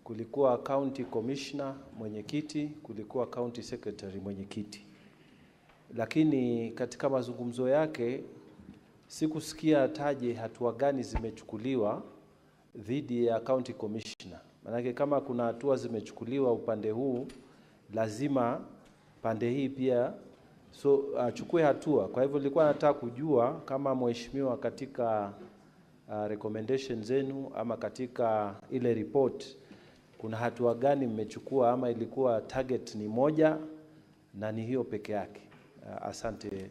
Kulikuwa county commissioner mwenyekiti, kulikuwa county secretary mwenyekiti. Lakini katika mazungumzo yake sikusikia taje hatua gani zimechukuliwa dhidi ya county commissioner. Manake kama kuna hatua zimechukuliwa upande huu, lazima pande hii pia achukue hatua. Kwa hivyo nilikuwa nataka kujua kama mheshimiwa katika recommendation zenu ama katika ile report kuna hatua gani mmechukua, ama ilikuwa target ni moja na ni hiyo peke yake. Asante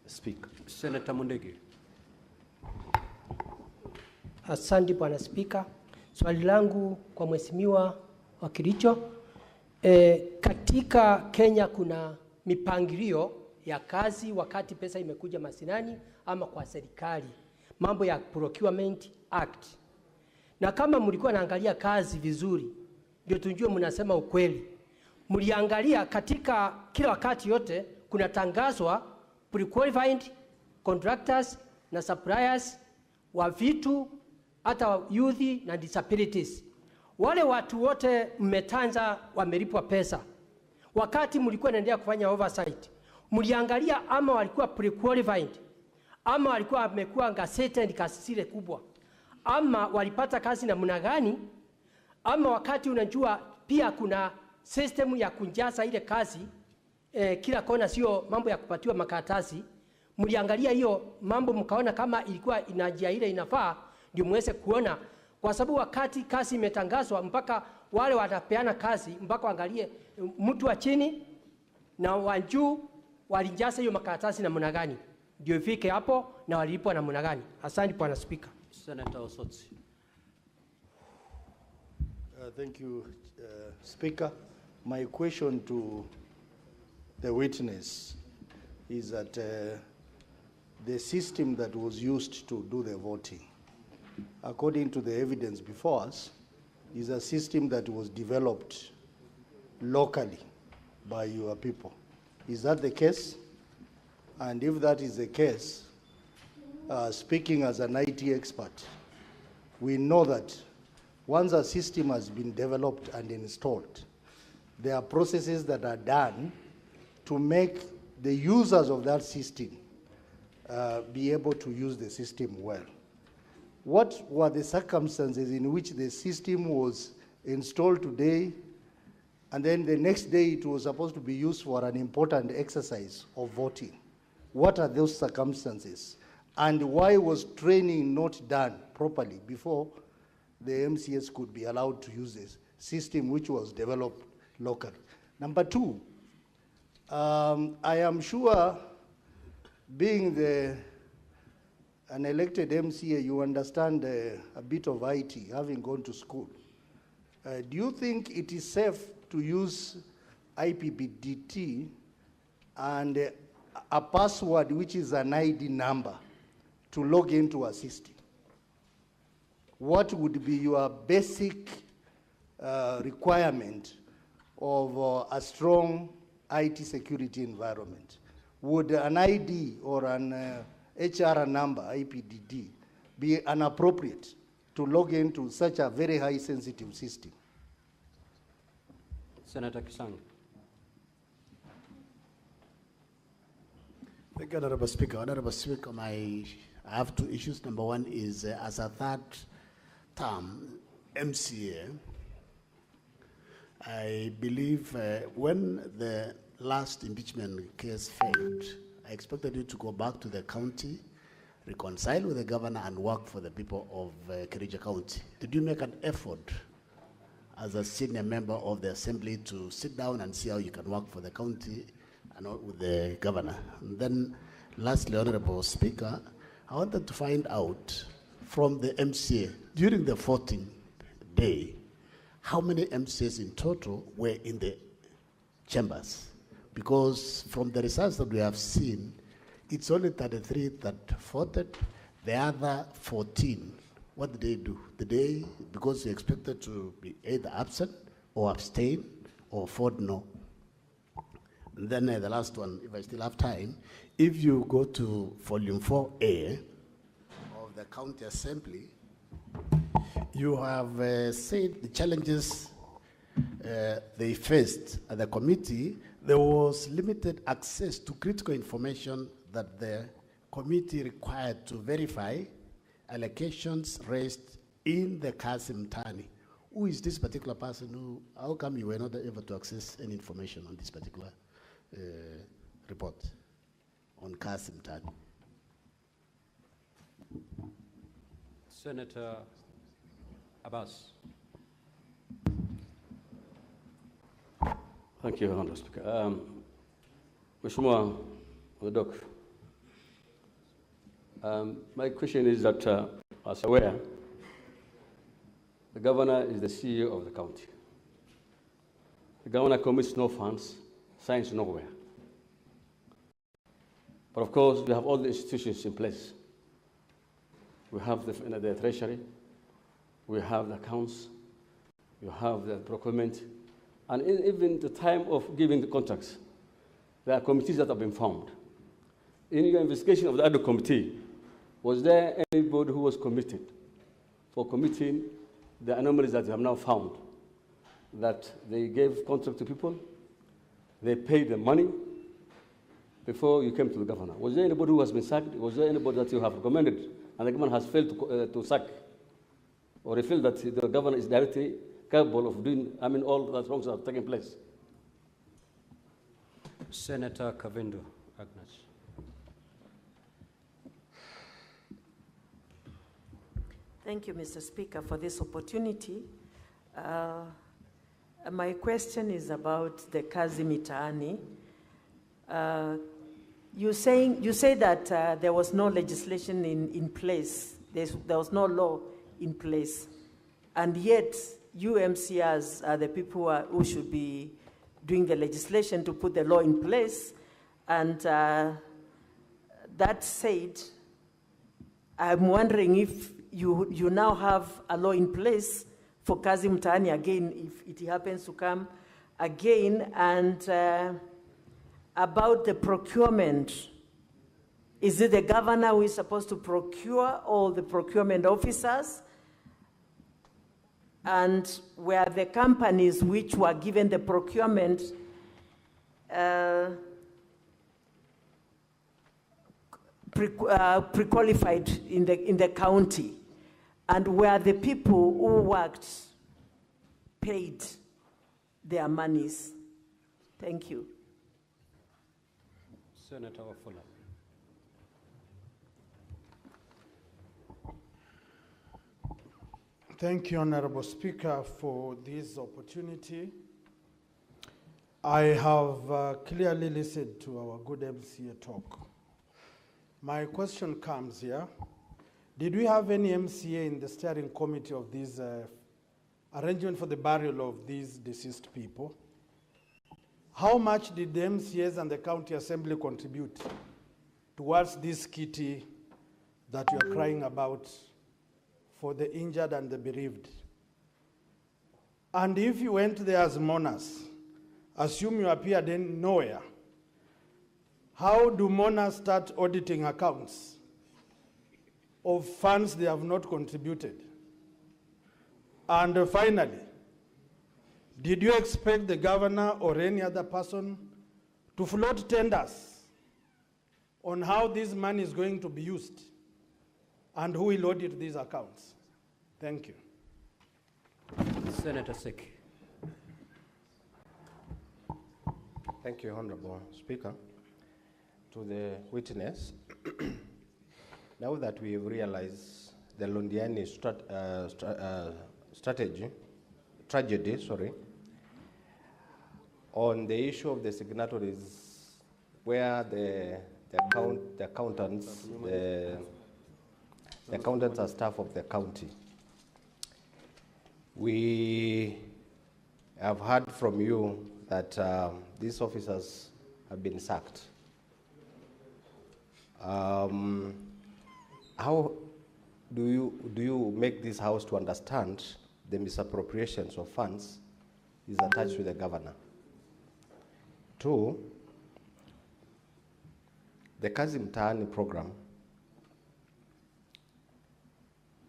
Speaker. Senator Mundegi. Asante Bwana Spika. Swali langu kwa mheshimiwa wa Kericho. Katika Kenya kuna mipangilio ya kazi wakati pesa imekuja masinani ama kwa serikali, mambo ya Procurement Act. Na kama mlikuwa naangalia kazi vizuri, ndio tunjue mnasema ukweli. Mliangalia katika kila wakati yote kuna tangazwa pre-qualified contractors na suppliers wa vitu, hata youth na disabilities. Wale watu wote mmetanza wamelipwa pesa. Wakati mlikuwa naendelea kufanya oversight, mliangalia ama walikuwa pre-qualified, ama walikuwa wamekuwa gazetted kasile kubwa, ama walipata kazi na namna gani, ama wakati unajua pia kuna system ya kunjaza ile kazi kila kona, sio mambo ya kupatiwa makaratasi. Mliangalia hiyo mambo mkaona kama ilikuwa inajia ile inafaa, ndio muweze kuona, kwa sababu wakati kazi imetangazwa mpaka wale watapeana kazi mpaka waangalie mtu wa chini na wa juu walinjaza hiyo makaratasi na namna gani, ndio ifike hapo na walipwa na namna gani. Asante Bwana Speaker. Senator Osotsi. Thank you, Speaker. My question to the witness is that the system that was used to do the voting, according to the evidence before us, is a system that was developed locally by your people. Is that the case? And if that is the case, speaking as an IT expert, we know that once a system has been developed and installed, there are processes that are done to make the users of that system be able to use the system well. What were the circumstances in which the system was installed today, and then the next day it was supposed to be used for an important exercise of voting? What are those circumstances? And why was training not done properly before the MCS could be allowed to use this system which was developed locally? Number two, I am sure, being an elected MCA, you understand a bit of IT, having gone to school. Do you think it is safe to use IPPDT and a password which is an ID number to log into a system? What would be your basic requirement of a strong IT security environment? Would an ID or an HR number, IPDD, be inappropriate to log into such a very high sensitive system? Senator Kisang. Thank you, Honorable Speaker. Honorable Speaker, I have two issues. Number one is, as a third-term MCA, I believe when the last impeachment case failed, I expected you to go back to the county, reconcile with the governor, and work for the people of Kericho County. Did you make an effort as a senior member of the assembly to sit down and see how you can work for the county and with the governor? And then lastly, Honorable Speaker, I wanted to find out from the MCA, during the 14th day, how many MCAs in total were in the chambers? Because from the results that we have seen, it's only 33 that voted. The other 14, what did they do? Did they, because they expected to be either absent or abstain or vote no? And then the last one, if I still have time, if you go to volume 4A of the county assembly, you have said the challenges they faced at the committee. There was limited access to critical information that the committee required to verify allocations raised in the Kasim Tani. Who is this particular person? How come you were not able to access any information on this particular report on Kasim Tani? Senator Abbas. Thank you, Honorable Speaker. Mheshimiwa Doc, my question is that, as aware, the governor is the CEO of the county. The governor commits no funds, signs nowhere. But of course, we have all the institutions in place. We have the treasury, we have the accounts, you have the procurement, and even the time of giving the contracts, there are committees that have been formed. In your investigation of the other committee, was there anybody who was committed for committing the anomalies that you have now found, that they gave contract to people, they paid the money before you came to the governor? Was there anybody who has been sacked? Was there anybody that you have recommended and the government has failed to sack? Or you feel that the governor is directly capable of doing, all the wrongs that have taken place? Senator Kavindu Agnes. Thank you, Mr. Speaker, for this opportunity. My question is about the Kazi Mitaani. You say that there was no legislation in place. There was no law in place. And yet, you MCRs are the people who should be doing the legislation to put the law in place. And that said, I'm wondering if you now have a law in place for Kazi Mtaani again, if it happens to come again, and about the procurement. Is it the governor who is supposed to procure all the procurement officers? And were the companies which were given the procurement pre-qualified in the county? And were the people who worked paid their monies? Thank you. Senator Wafula. Thank you, Honorable Speaker, for this opportunity. I have clearly listened to our good MCA talk. My question comes here. Did we have any MCA in the steering committee of this arrangement for the burial of these deceased people? How much did the MCAs and the county assembly contribute towards this kitty that you are crying about for the injured and the bereaved? And if you went there as mourners, assume you appeared in nowhere, how do mourners start auditing accounts of funds they have not contributed? And finally, did you expect the governor or any other person to float tenders on how this money is going to be used and who will audit these accounts? Thank you. Senator Sek. Thank you, Honorable Speaker. To the witness, now that we have realized the Londiani tragedy, on the issue of the signatories, where the accountants are staff of the county, we have heard from you that these officers have been sacked. How do you make this house to understand the misappropriations of funds is attached to the governor? 2, the Kazi Mtaani program,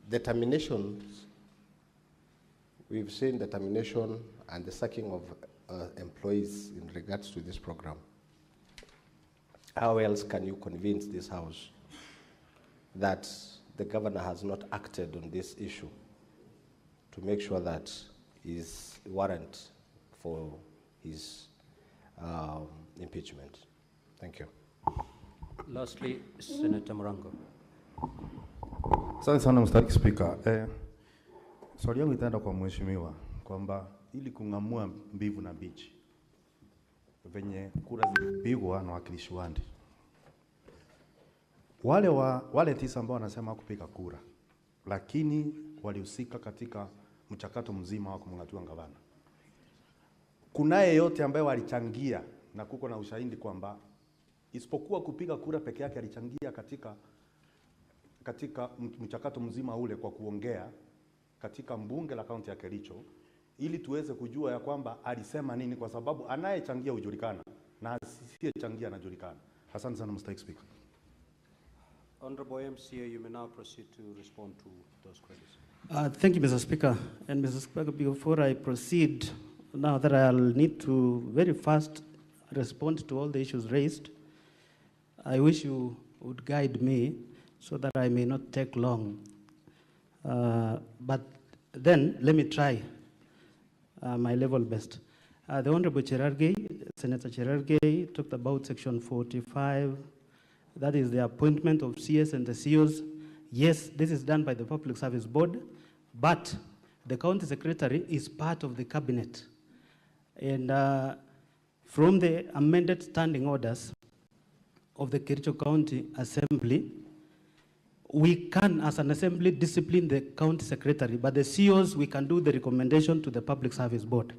the terminations, we've seen the termination and the sacking of employees in regards to this program. How else can you convince this house that the governor has not acted on this issue to make sure that is warrant for his impeachment? Thank you. Lastly, Senator Morango. Asante sana Mr. Speaker. Swali yangu itaenda kwa mheshimiwa kwamba ili kung'amua mbivu na mbichi venye kura zilipigwa na wakilishi wandi, wale 9 ambao wanasema kupiga kura lakini walihusika katika mchakato mzima wa kumng'atua gavana, kunaye yote ambaye walichangia na kuko na ushahidi kwamba isipokuwa kupiga kura peke yake alichangia katika mchakato mzima ule kwa kuongea katika mbunge la kaunti ya Kericho, ili tuweze kujua ya kwamba alisema nini, kwa sababu anayechangia hujulikana na asiyechangia anajulikana. Asante sana Mr. Speaker. Honorable MCA, you may now proceed to respond to those questions. Thank you, Mr. Speaker. And Mr. Speaker, before I proceed, now that I'll need to very fast respond to all the issues raised, I wish you would guide me so that I may not take long. But then let me try my level best. The Honorable Senator Cherargei talked about Section 45. That is the appointment of CS and the COs. Yes, this is done by the Public Service Board, but the County Secretary is part of the cabinet. And from the amended standing orders of the Kericho County Assembly, we can, as an assembly, discipline the county secretary, but the COs, we can do the recommendation to the Public Service Board.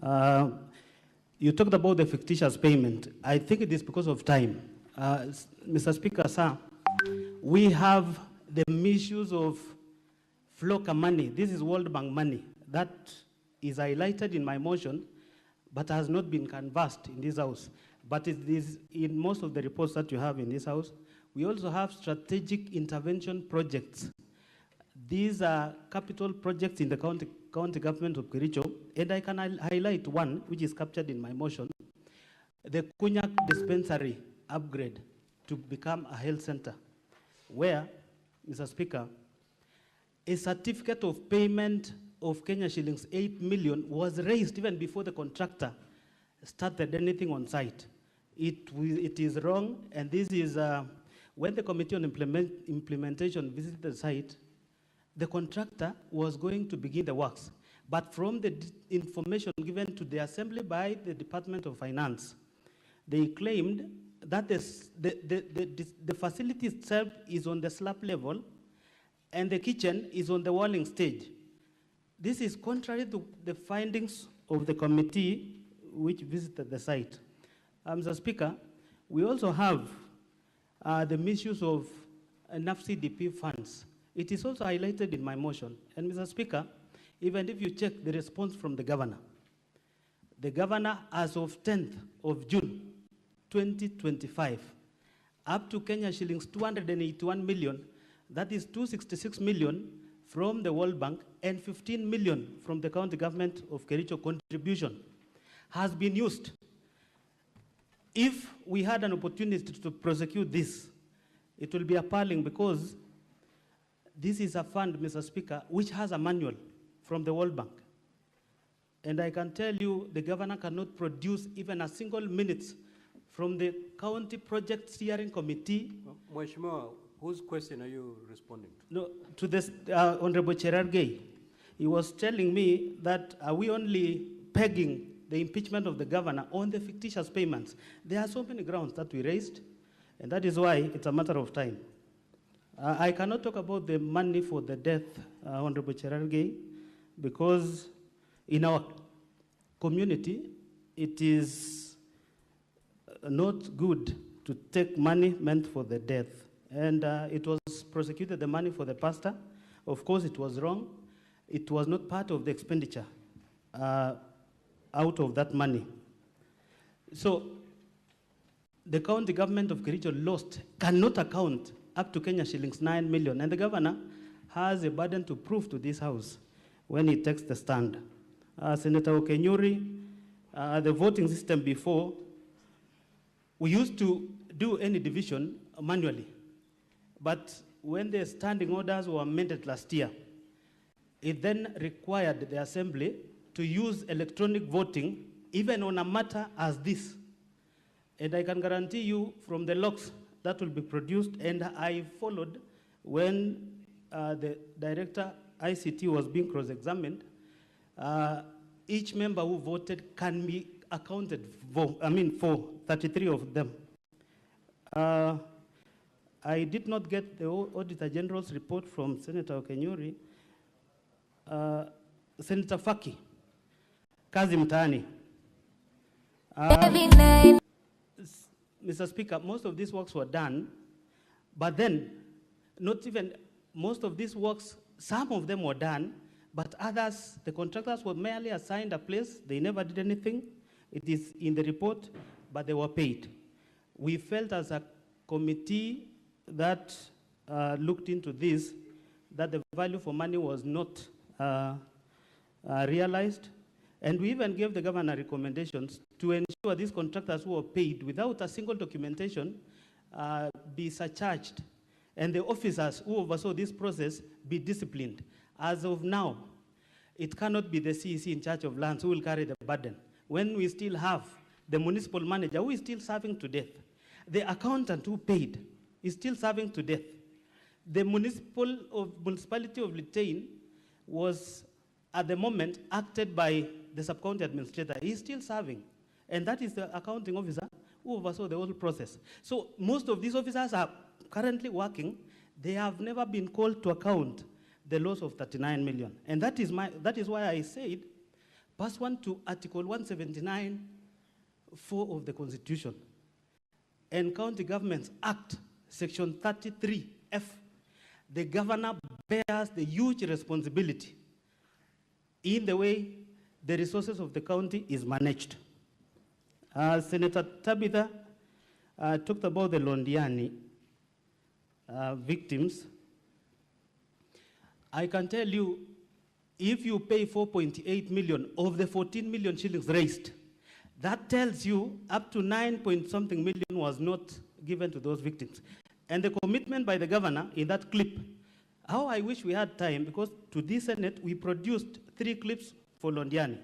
You talked about the fictitious payment. I think it is because of time. Mr. Speaker, sir, we have the misuse of FLOCA money. This is World Bank money. That is highlighted in my motion, but has not been canvassed in this house. But it is in most of the reports that you have in this house. We also have strategic intervention projects. These are capital projects in the county government of Kericho, and I can highlight one which is captured in my motion, the Kunyak dispensary upgrade to become a health center, where, Mr. Speaker, a certificate of payment of Kenya shillings 8 million was raised even before the contractor started anything on site. It is wrong, and this is when the Committee on Implementation visited the site, the contractor was going to begin the works, But from the information given to the Assembly by the Department of Finance, they claimed that the facility itself is on the slab level and the kitchen is on the walling stage. This is contrary to the findings of the committee which visited the site. Mr. Speaker, we also have the misuse of enough CDP funds. It is also highlighted in my motion. And Mr. Speaker, even if you check the response from the governor, as of 10th of June, 2025, up to Kenya shillings 281 million, that is 266 million from the World Bank and 15 million from the county government of Kericho contribution has been used. If we had an opportunity to prosecute this, it will be appalling because this is a fund, Mr. Speaker, which has a manual from the World Bank. And I can tell you the governor cannot produce even a single minute from the county project steering committee. Mheshimiwa, whose question are you responding to? No, to this Honorable Cherargei. He was telling me that are we only pegging the impeachment of the governor on the fictitious payments? There are so many grounds that we raised, and that is why it's a matter of time. I cannot talk about the money for the death, Honorable Cherargei, because in our community, it is not good to take money meant for the death. And it was prosecuted, the money for the pastor. Of course, it was wrong. It was not part of the expenditure out of that money. So the county government of Kericho cannot account up to Kenya shillings 9 million. And the governor has a burden to prove to this house when he takes the stand. Senator Okenyuri, the voting system before, we used to do any division manually. But when the standing orders were amended last year, it then required the Assembly to use electronic voting even on a matter as this. And I can guarantee you from the logs that will be produced, and I followed when the director ICT was being cross-examined, each member who voted can be accounted for, for 33 of them. I did not get the Auditor General's report from Senator Okenyuri. Senator Faki, Kazi Mtaani. Mr. Speaker, most of these works were done, but then not even most of these works, some of them were done, but others, the contractors were merely assigned a place. They never did anything. It is in the report, but they were paid. We felt as a committee that looked into this, that the value for money was not realized. And we even gave the governor recommendations to ensure these contractors who were paid without a single documentation be surcharged, and the officers who oversaw this process be disciplined. As of now, it cannot be the CEC in charge of lands who will carry the burden, when we still have the municipal manager who is still serving to death. The accountant who paid is still serving to death. The municipality of Litein was, at the moment, acted by the sub-county administrator. He's still serving. And that is the accounting officer who oversaw the whole process. So most of these officers are currently working. They have never been called to account the loss of 39 million. And that is why I said, pursuant to Article 179, 4 of the Constitution, and County Governments Act, Section 33F, the governor bears the huge responsibility in the way the resources of the county is managed. Senator Tabitha talked about the Londiani victims. I can tell you, if you pay 4.8 million of the 14 million shillings raised, that tells you up to 9-point-something million was not given to those victims. And the commitment by the governor in that clip, how I wish we had time, because to this Senate, we produced 3 clips for Londiani.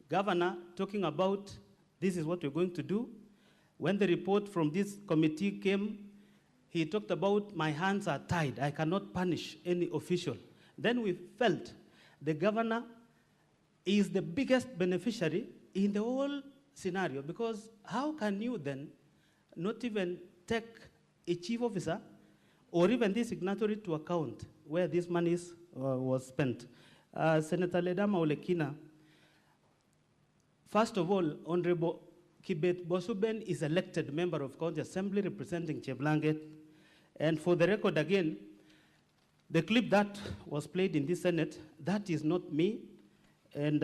Governor talking about this is what we're going to do. When the report from this committee came, he talked about my hands are tied. I cannot punish any official. Then we felt the governor is the biggest beneficiary in the whole scenario, because how can you then not even take a chief officer or even this signatory to account where this money was spent? Senator Ledama Olekina, first of all, Honorable Kibet Bosuben is elected member of County Assembly representing Cheblanget. And for the record again, the clip that was played in this Senate, that is not me. And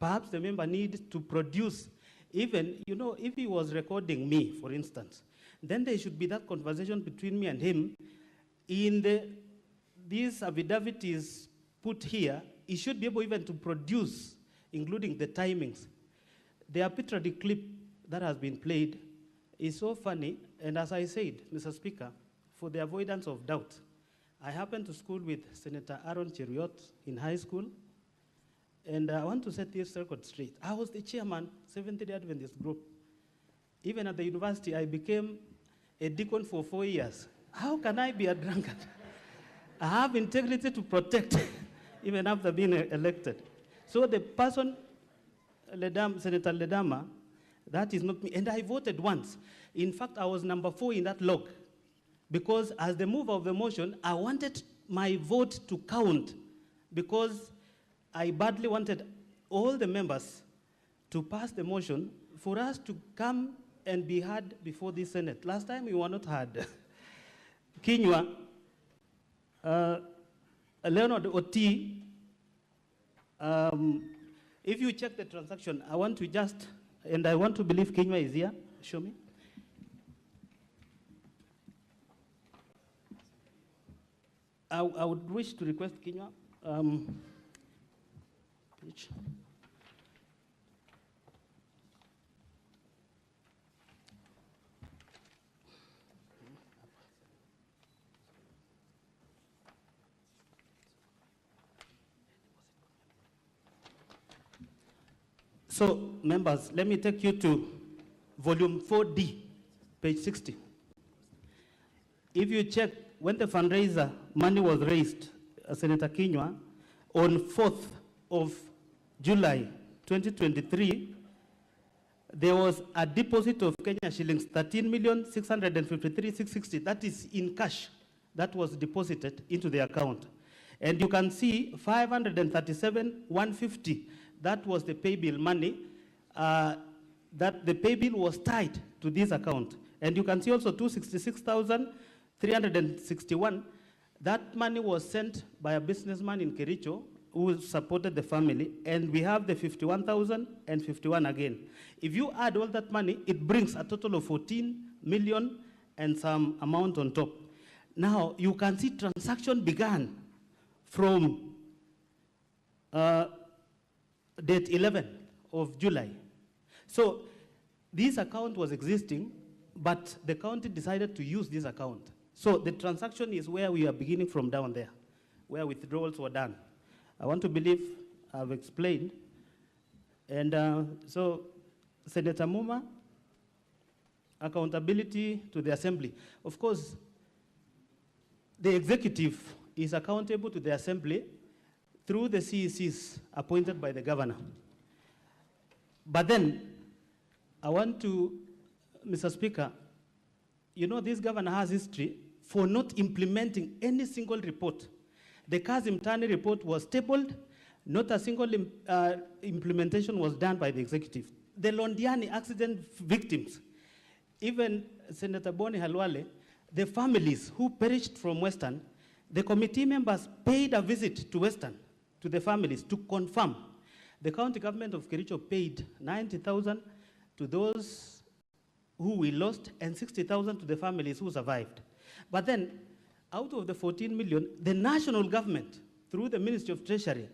perhaps the member needs to produce, even, you know, if he was recording me, for instance, then there should be that conversation between me and him. In this affidavit is put here, he should be able even to produce, including the timings. The arbitrary clip that has been played is so funny, and as I said, Mr. Speaker, for the avoidance of doubt, I happened to school with Senator Aaron Cheriot in high school, and I want to set this record straight. I was the chairman, Seventh-day Adventist group. Even at the university, I became a deacon for 4 years. How can I be a drunkard? I have integrity to protect, even after being elected. So the person, Senator Ledama, that is not me. And I voted once. In fact, I was number 4 in that log, because as the mover of the motion, I wanted my vote to count, because I badly wanted all the members to pass the motion for us to come and be heard before the Senate. Last time we were not heard. Kinywa, Leonard Oti, if you check the transaction, I want to just, and I want to believe Kinywa is here. Show me. I would wish to request Kinywa. Page. So, members, let me take you to volume 4D, page 60. If you check, when the fundraiser money was raised, Senator Kinywa, on 4th of July 2023, there was a deposit of Kenya shillings 13,653,660. That is in cash that was deposited into the account. And you can see 537,150. That was the pay bill money. That the pay bill was tied to this account. And you can see also 266,361. That money was sent by a businessman in Kericho who supported the family. And we have the 51,051 again. If you add all that money, it brings a total of 14 million and some amount on top. Now, you can see transaction began from date 11 of July. So this account was existing, but the county decided to use this account. So the transaction is where we are beginning from down there, where withdrawals were done. I want to believe I've explained. And so Senator Muma, accountability to the assembly. Of course, the executive is accountable to the assembly through the CECs appointed by the governor. But then, I want to, Mr. Speaker, you know this governor has history for not implementing any single report. The Kazim Tani report was tabled, not a single implementation was done by the executive. The Londiani accident victims, even Senator Boni Halwale, the families who perished from Western, the committee members paid a visit to Western, to the families, to confirm. The county government of Kericho paid 90,000 to those who we lost and 60,000 to the families who survived. But then, out of the 14 million, the national government, through the Ministry of Treasury,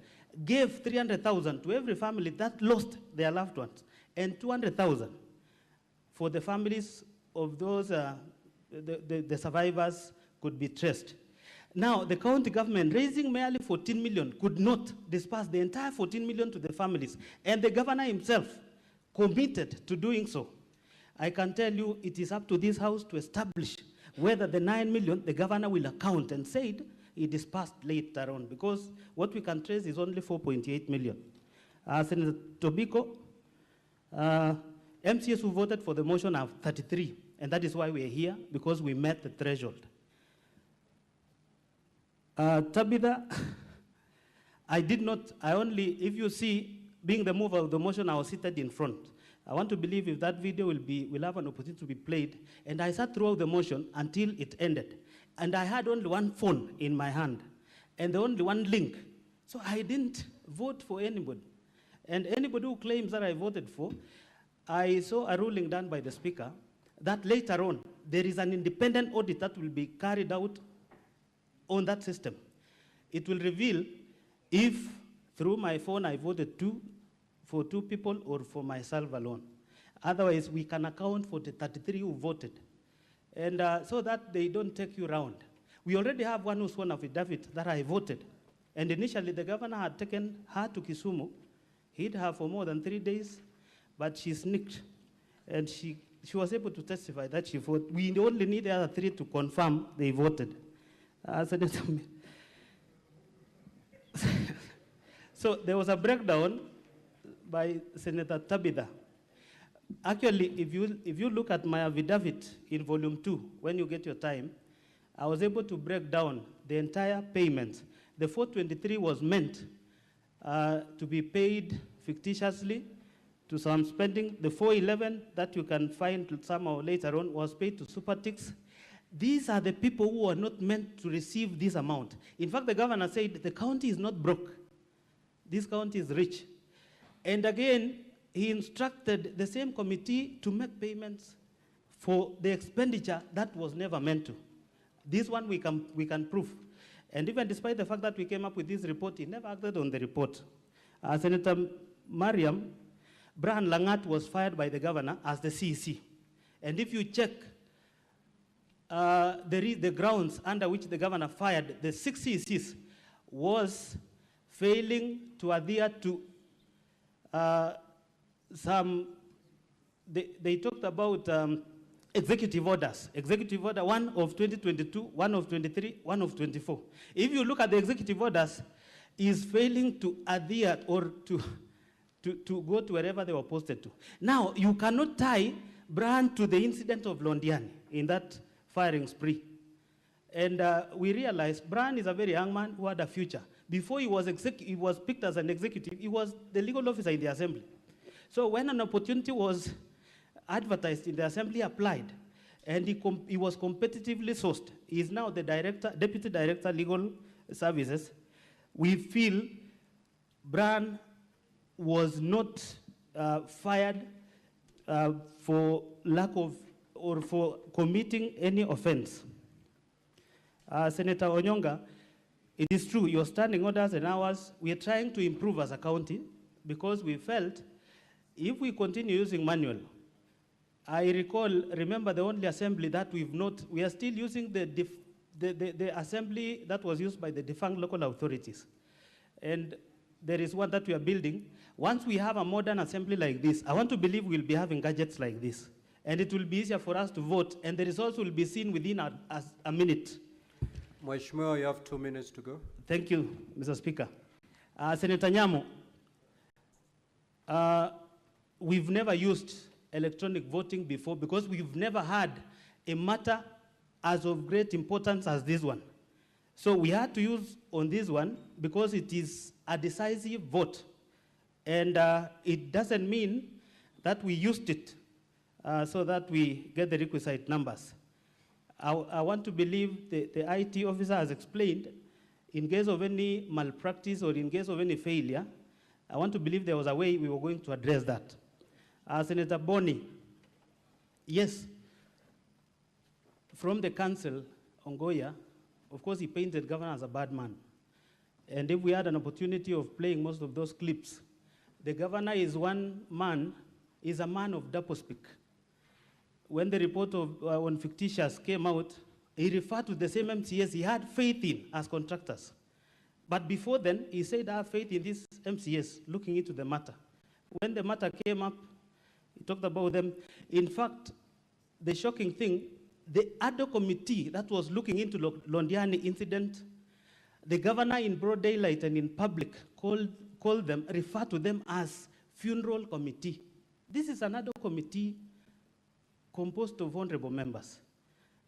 gave 300,000 to every family that lost their loved ones, and 200,000 for the families of those, the survivors could be traced. Now, the county government, raising merely 14 million, could not disperse the entire 14 million to the families, and the governor himself committed to doing so. I can tell you it is up to this house to establish whether the 9 million the governor will account, and said he dispersed later on, because what we can trace is only 4.8 million. Senator Tobiko, MCS who voted for the motion are 33, and that is why we are here, because we met the threshold. Tabitha, if you see, being the mover of the motion, I was seated in front. I want to believe if that video will have an opportunity to be played, and I sat throughout the motion until it ended. And I had only one phone in my hand, and only one link. So I didn't vote for anybody. And anybody who claims that I voted for, I saw a ruling done by the Speaker that later on, there is an independent audit that will be carried out on that system. It will reveal if, through my phone, I voted for two people or for myself alone. Otherwise, we can account for the 33 who voted. And so that they don't take you around. We already have one who's sworn affidavit that I voted. And initially, the governor had taken her to Kisumu, hid her for more than 3 days, but she sneaked. And she was able to testify that she voted. We only need the other 3 to confirm they voted. So there was a breakdown by Senator Tabitha. Actually, if you look at my affidavit in volume 2, when you get your time, I was able to break down the entire payment. The 423 was meant to be paid fictitiously to some spending. The 411 that you can find somehow later on was paid to Supertix. These are the people who are not meant to receive this amount. In fact, the governor said the county is not broke. This county is rich. And again, he instructed the same committee to make payments for the expenditure that was never meant to. This one we can prove. And even despite the fact that we came up with this report, he never acted on the report. Senator Mariam, Brian Langat was fired by the governor as the CEC. And if you check the grounds under which the governor fired the 6 CECs was failing to adhere to they talked about executive orders. Executive order 1 of 2022, 1 of 23, 1 of 24. If you look at the executive orders, is failing to adhere or to go to wherever they were posted to. Now, you cannot tie Brian to the incident of Londiani in that firing spree. And we realized Brian is a very young man who had a future. Before he was picked as an executive, he was the legal officer in the assembly. So when an opportunity was advertised in the assembly, he applied. And he was competitively sourced. He is now the deputy director, legal services. We feel Brian was not fired for lack of, or for committing any offense. Senator Onyonga, it is true, your standing orders and ours, we are trying to improve as a county because we felt if we continue using manual, I remember the only assembly that we are still using the assembly that was used by the defunct local authorities. And there is one that we are building. Once we have a modern assembly like this, I want to believe we'll be having gadgets like this. And it will be easier for us to vote, and the results will be seen within a minute. Mheshimiwa, you have 2 minutes to go. Thank you, Mr. Speaker. Senator Nyamo, we've never used electronic voting before because we've never had a matter as of great importance as this one. So we had to use on this one because it is a decisive vote. And it doesn't mean that we used it so that we get the requisite numbers. I want to believe the IT officer has explained, in case of any malpractice or in case of any failure, I want to believe there was a way we were going to address that. Senator Boni, yes, from the council, Ongoya, of course he painted governor as a bad man. And if we had an opportunity of playing most of those clips, the governor is one man, is a man of doublespeak. When the report on fictitious came out, he referred to the same MCS he had faith in as contractors. But before then, he said, I have faith in this MCS, looking into the matter. When the matter came up, he talked about them. In fact, the shocking thing, the other committee that was looking into Londiani incident, the governor in broad daylight and in public called call them, refer to them as funeral committee. This is another committee composed of honorable members.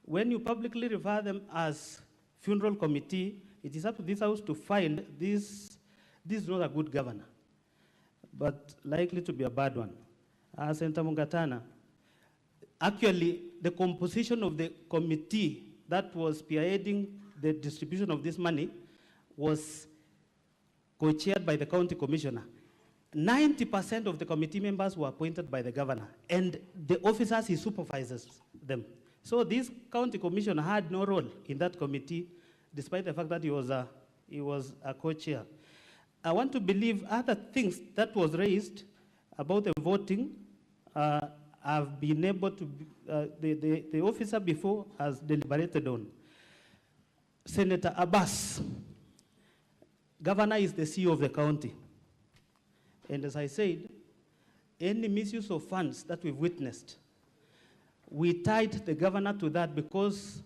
When you publicly refer them as funeral committee, it is up to this House to find this is not a good governor, but likely to be a bad one. Senator Mungatana, actually, the composition of the committee that was spearheading the distribution of this money was co-chaired by the county commissioner. 90% of the committee members were appointed by the governor, and the officers, he supervises them. So this county commissioner had no role in that committee, despite the fact that he was a co-chair. I want to believe other things that was raised about the voting have been able to, the officer before has deliberated on. Senator Abbas, governor is the CEO of the county. And as I said, any misuse of funds that we've witnessed, we tied the governor to that because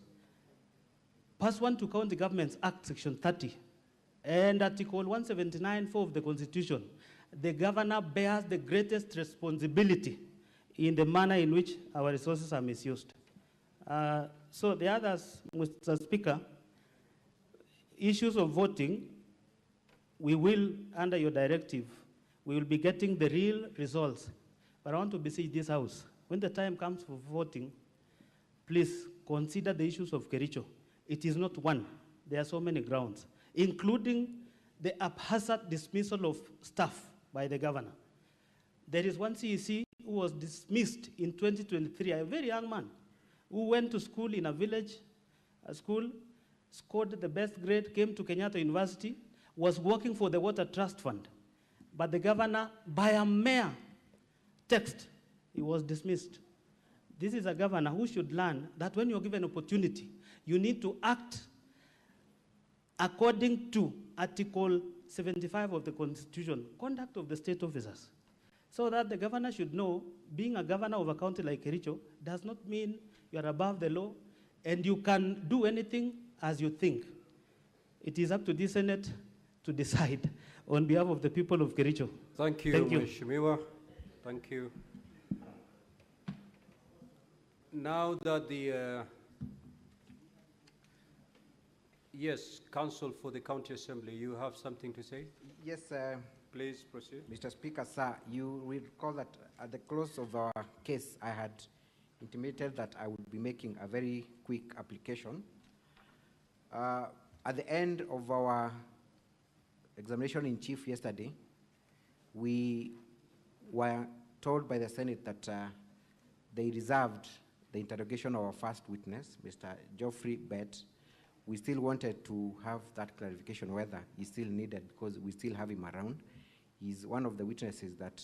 pursuant to County Governments Act, Section 30, and Article 179(4) of the Constitution, the governor bears the greatest responsibility in the manner in which our resources are misused. So the others, Mr. Speaker, issues of voting, we will, under your directive, we will be getting the real results. But I want to beseech this House, when the time comes for voting, please consider the issues of Kericho. It is not one. There are so many grounds, including the haphazard dismissal of staff by the governor. There is one CEC who was dismissed in 2023, a very young man, who went to school in a village, a school, scored the best grade, came to Kenyatta University, was working for the Water Trust Fund. But the governor, by a mere text, he was dismissed. This is a governor who should learn that when you're given opportunity, you need to act according to Article 75 of the Constitution, conduct of the state officers. So that the governor should know, being a governor of a county like Kericho does not mean you're above the law and you can do anything as you think. It is up to the Senate to decide on behalf of the people of Kericho. Thank you, Mheshimiwa. Thank you. Now that the yes, Council for the County Assembly, you have something to say? Yes, please proceed. Mr. Speaker, sir, you will recall that at the close of our case, I had intimated that I would be making a very quick application. At the end of our examination in chief yesterday, we were told by the Senate that they reserved the interrogation of our first witness, Mr. Geoffrey Bett. We still wanted to have that clarification whether he's still needed because we still have him around. He's one of the witnesses that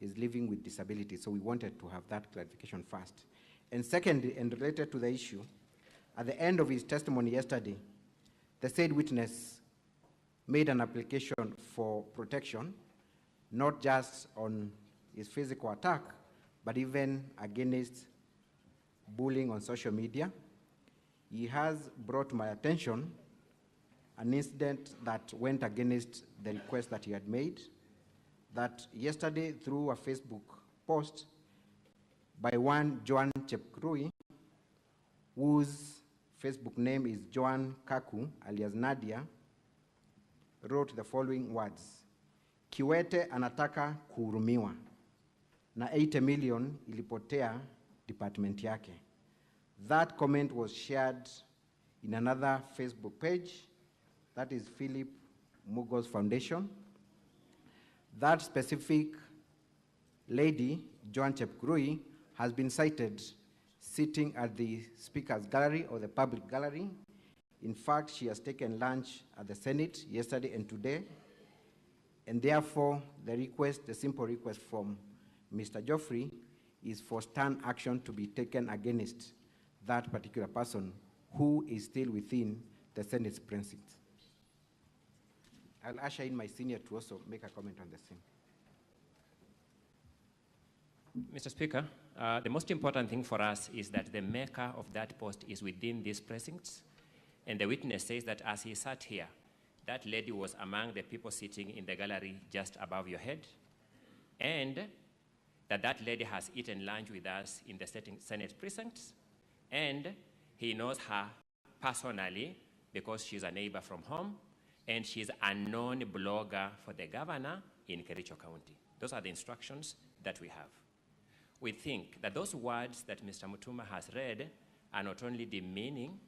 is living with disability, so we wanted to have that clarification first. And secondly, and related to the issue, at the end of his testimony yesterday, the said witness made an application for protection, not just on his physical attack, but even against bullying on social media. He has brought to my attention an incident that went against the request that he had made, that yesterday through a Facebook post by one Joan Chepkrui, whose Facebook name is Joan Kaku, alias Nadia, wrote the following words: Kiwete anataka kuhurumiwa na 80 million ilipotea department yake. That comment was shared in another Facebook page, that is Philip Mugo's Foundation. That specific lady, Joan Chepkrui, has been cited sitting at the Speaker's Gallery or the public gallery. In fact, she has taken lunch at the Senate yesterday and today, and therefore the request, the simple request from Mr. Geoffrey is for stern action to be taken against that particular person who is still within the Senate's precincts. I'll usher in my senior to also make a comment on the same. Mr. Speaker, the most important thing for us is that the maker of that post is within these precincts, and the witness says that as he sat here, that lady was among the people sitting in the gallery just above your head, and that lady has eaten lunch with us in the Senate precincts, and he knows her personally because she's a neighbor from home, and she's a known blogger for the governor in Kericho County. Those are the instructions that we have. We think that those words that Mr. Mutuma has read are not only demeaning,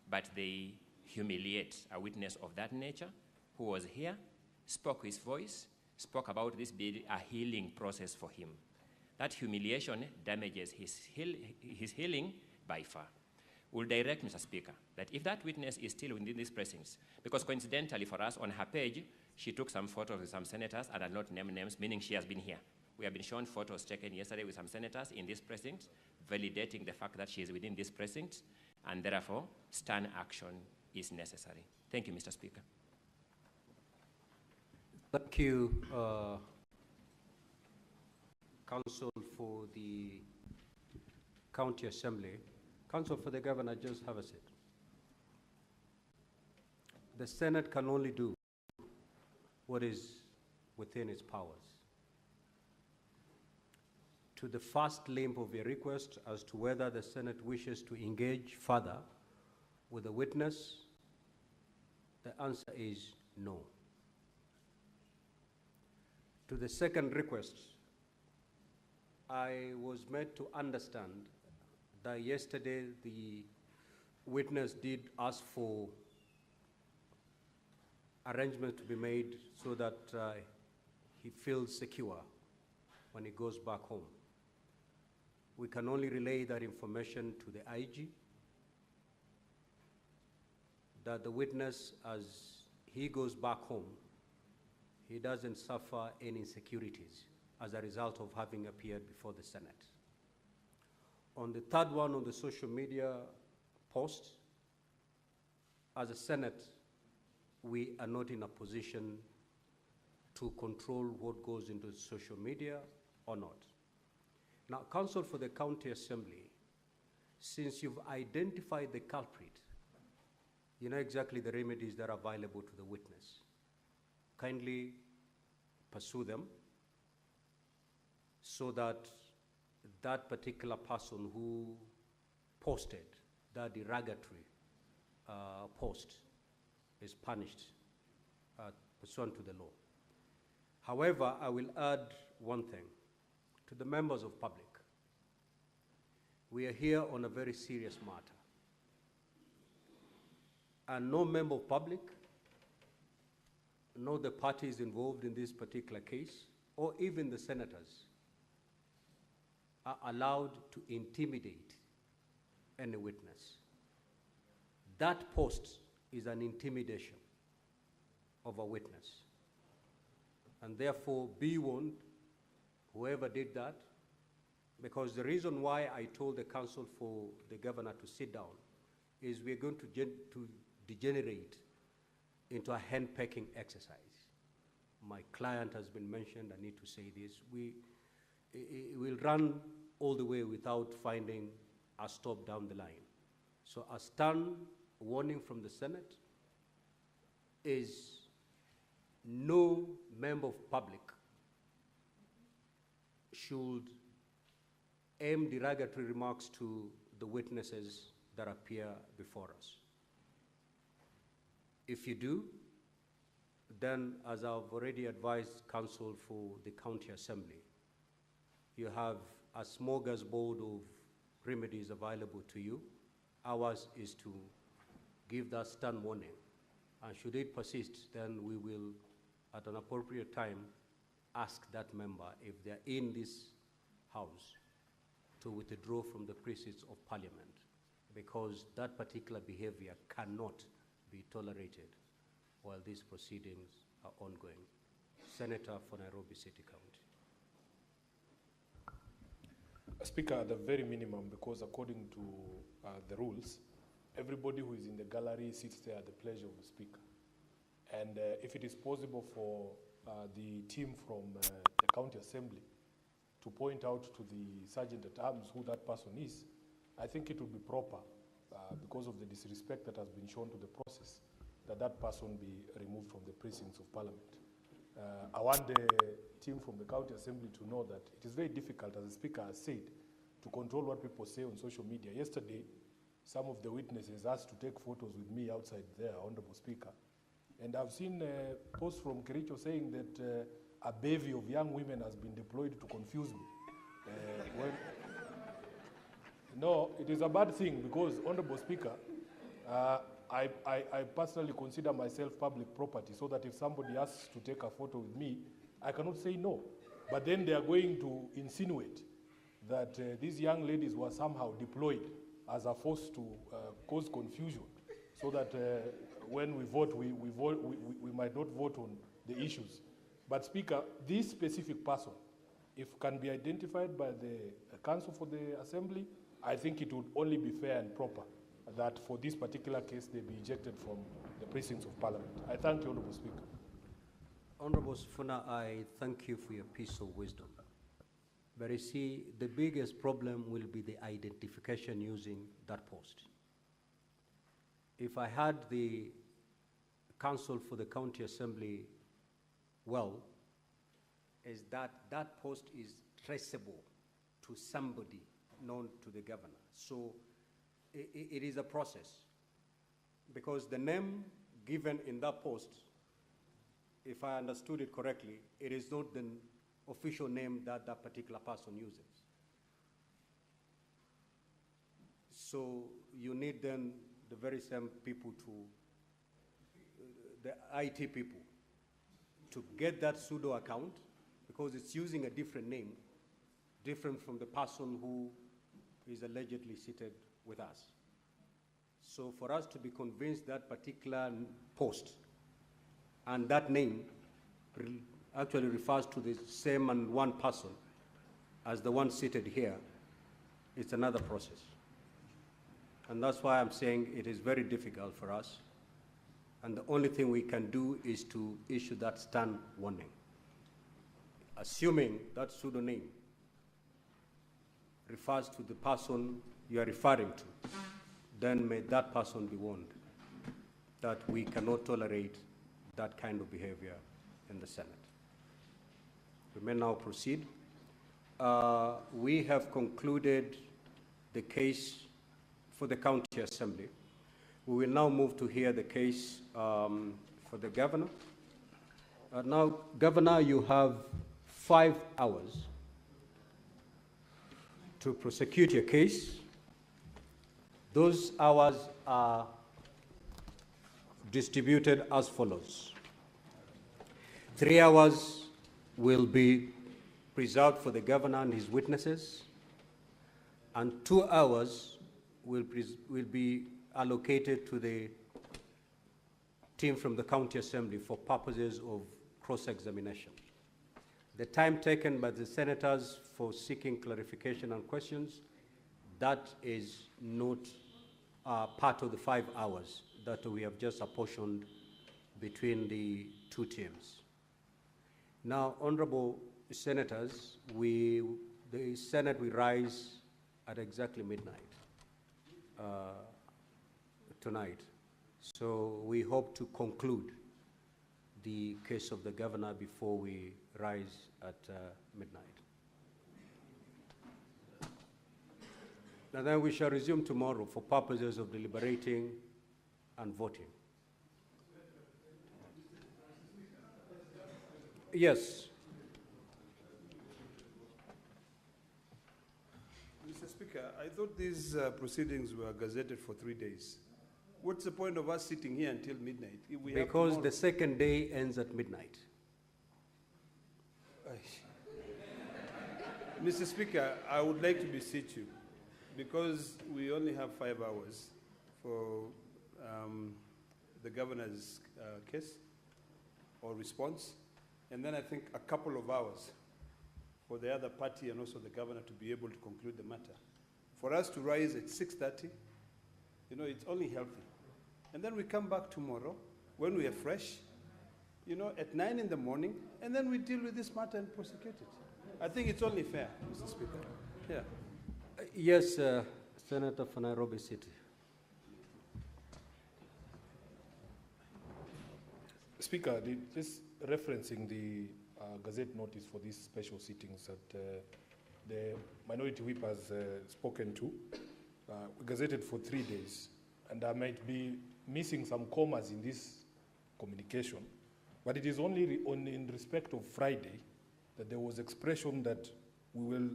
but they humiliate a witness of that nature who was here, spoke his voice, spoke about this being a healing process for him. That humiliation damages his healing by far. We'll direct, Mr. Speaker, that if that witness is still within these precincts, because coincidentally for us on her page, she took some photos with some senators and did not name names, meaning she has been here. We have been shown photos taken yesterday with some senators in this precinct, validating the fact that she is within this precinct, and therefore, stern action is necessary. Thank you, Mr. Speaker. Thank you, Counsel for the County Assembly. Counsel for the Governor, just have a seat. The Senate can only do what is within its powers. To the first limb of your request as to whether the Senate wishes to engage further with the witness, the answer is no. To the second request, I was made to understand that yesterday the witness did ask for arrangements to be made so that he feels secure when he goes back home. We can only relay that information to the IG, that the witness, as he goes back home, he doesn't suffer any insecurities as a result of having appeared before the Senate. On the third one, on the social media post, as a Senate, we are not in a position to control what goes into social media or not. Now, Counsel for the County Assembly, since you've identified the culprit, you know exactly the remedies that are available to the witness. Kindly pursue them so that that particular person who posted that derogatory post is punished pursuant to the law. However, I will add one thing to the members of public. We are here on a very serious matter. And no member of public, no the parties involved in this particular case, or even the senators, are allowed to intimidate any witness. That post is an intimidation of a witness. And therefore, be warned, whoever did that, because the reason why I told the Counsel for the Governor to sit down is we're going to degenerate into a hand-pecking exercise. My client has been mentioned, I need to say this. It will run all the way without finding a stop down the line. So a stern warning from the Senate is no member of public should aim derogatory remarks to the witnesses that appear before us. If you do, then as I've already advised Counsel for the County Assembly, you have a smorgasbord of remedies available to you. Ours is to give that stern warning. And should it persist, then we will, at an appropriate time, ask that member, if they're in this House, to withdraw from the precincts of Parliament, because that particular behavior cannot be tolerated while these proceedings are ongoing. Senator for Nairobi City County. Speaker, at the very minimum, because according to the rules, everybody who is in the gallery sits there at the pleasure of the Speaker. And if it is possible for the team from the County Assembly to point out to the Sergeant-at-Arms who that person is, I think it would be proper because of the disrespect that has been shown to the process. that that person be removed from the precincts of Parliament. I want the team from the County Assembly to know that it is very difficult, as the Speaker has said, to control what people say on social media. Yesterday, some of the witnesses asked to take photos with me outside there, Honorable Speaker. And I've seen posts from Kericho saying that a bevy of young women has been deployed to confuse me. No, it is a bad thing because, Honorable Speaker, I personally consider myself public property, so that if somebody asks to take a photo with me, I cannot say no. But then they are going to insinuate that these young ladies were somehow deployed as a force to cause confusion, so that when we vote, we might not vote on the issues. But Speaker, this specific person, if can be identified by the Council for the Assembly, I think it would only be fair and proper that for this particular case they be ejected from the precincts of Parliament. I thank you, Honourable Speaker. Honourable Sifuna, I thank you for your piece of wisdom. But you see, the biggest problem will be the identification using that post. If I had the Council for the County Assembly well, is that that post is traceable to somebody known to the governor. So it is a process, because the name given in that post, if I understood it correctly, it is not the official name that that particular person uses. So you need then the very same people the IT people, to get that pseudo account, because it's using a different name, different from the person who is allegedly seated with us. So for us to be convinced that particular post and that name actually refers to the same and one person as the one seated here, it's another process. And that's why I'm saying it is very difficult for us. And the only thing we can do is to issue that stern warning. Assuming that pseudonym refers to the person you are referring to, then may that person be warned that we cannot tolerate that kind of behavior in the Senate. We may now proceed. We have concluded the case for the County Assembly. We will now move to hear the case for the Governor. Now, Governor, you have 5 hours to prosecute your case. Those hours are distributed as follows. 3 hours will be reserved for the Governor and his witnesses, and 2 hours will be allocated to the team from the County Assembly for purposes of cross-examination. The time taken by the senators for seeking clarification and questions, that is not part of the 5 hours that we have just apportioned between the two teams. Now, honorable senators, the Senate will rise at exactly midnight tonight. So we hope to conclude the case of the Governor before we rise at midnight. And then we shall resume tomorrow for purposes of deliberating and voting. Yes. Mr. Speaker, I thought these proceedings were gazetted for 3 days. What's the point of us sitting here until midnight? If we because the second day ends at midnight. Mr. Speaker, I would like to beseech you, because we only have 5 hours for the Governor's case or response, and then I think a couple of hours for the other party and also the Governor to be able to conclude the matter. For us to rise at 6:30, it's only healthy. And then we come back tomorrow when we are fresh, at 9 in the morning, and then we deal with this matter and prosecute it. I think it's only fair, Mr. Speaker. Yeah. Yes, Senator for Nairobi City. Speaker, just referencing the Gazette notice for these special sittings that the Minority Whip has spoken to, we gazetted for 3 days, and I might be missing some commas in this communication, but it is only in respect of Friday that there was expression that we will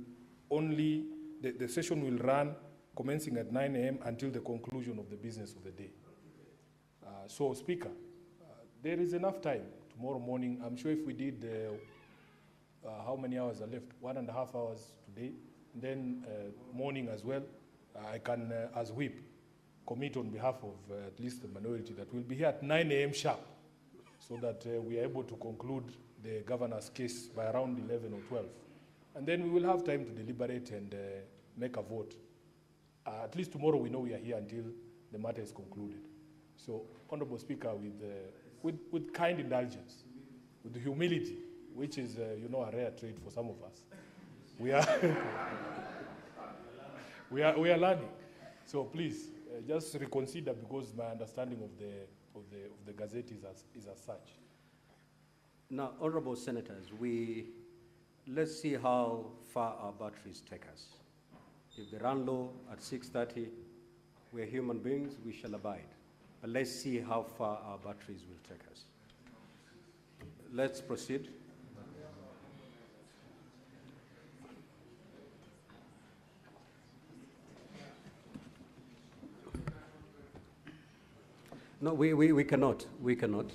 only, the session will run commencing at 9 a.m. until the conclusion of the business of the day. So, Speaker, there is enough time tomorrow morning. I'm sure if we did, how many hours are left? 1.5 hours today, and then morning as well. I can, as whip, commit on behalf of at least the minority that we'll be here at 9 a.m. sharp, so that we are able to conclude the governor's case by around 11 or 12. And then we will have time to deliberate and make a vote. At least tomorrow we know we are here until the matter is concluded. So, Honorable Speaker, with kind indulgence, with humility, which is, you know, a rare trait for some of us, we are, we are learning. So please, just reconsider, because my understanding of the Gazette is as such. Now, honorable senators, let's see how far our batteries take us. If they run low at 6:30, we're human beings, we shall abide. But let's see how far our batteries will take us. Let's proceed. No, we cannot. We cannot.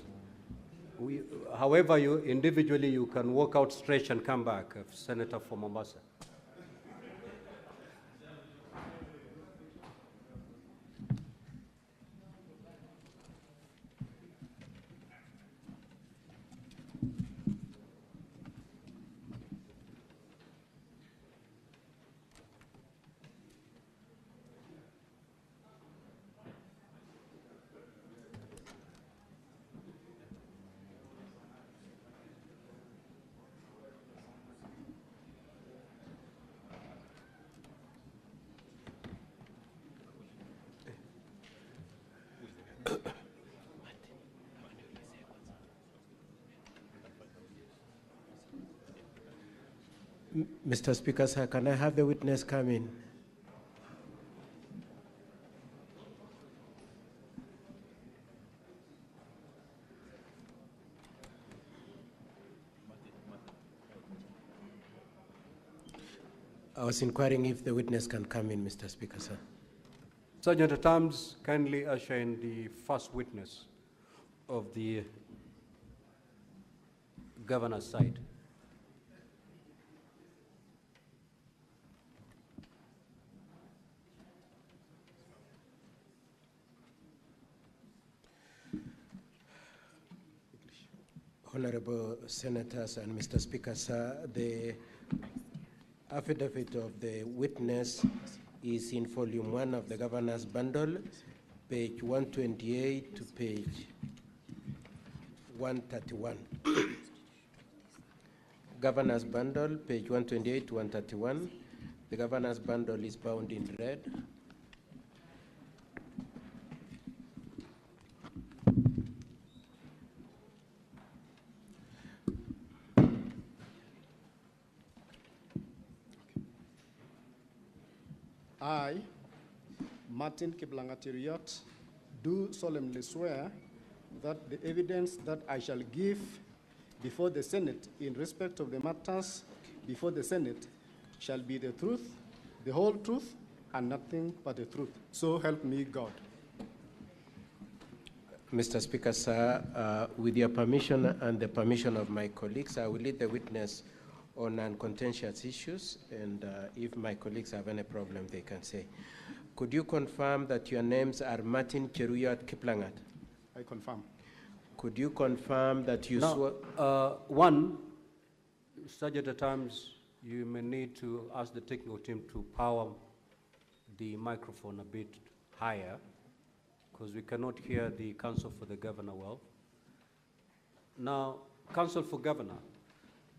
However, you individually, you can walk out, stretch, and come back, Senator from Mombasa. Mr. Speaker, sir, can I have the witness come in? I was inquiring if the witness can come in, Mr. Speaker, sir. Sergeant at Arms, kindly usher in the first witness of the governor's side. Honorable Senators and Mr. Speaker, sir, the affidavit of the witness is in volume 1 of the governor's bundle, page 128 to page 131. Governor's bundle, page 128 to 131. The governor's bundle is bound in red. I, Martin Kiplangatiriot, do solemnly swear that the evidence that I shall give before the Senate in respect of the matters before the Senate shall be the truth, the whole truth, and nothing but the truth. So help me God. Mr. Speaker, sir, with your permission and the permission of my colleagues, I will lead the witness on uncontentious issues, and if my colleagues have any problem, they can say. Could you confirm that your names are Martin Cheruyot Kiplangat? I confirm. Could you confirm that you One, Sergeant at Arms, you may need to ask the technical team to power the microphone a bit higher, because we cannot hear the counsel for the governor well. Now, counsel for governor,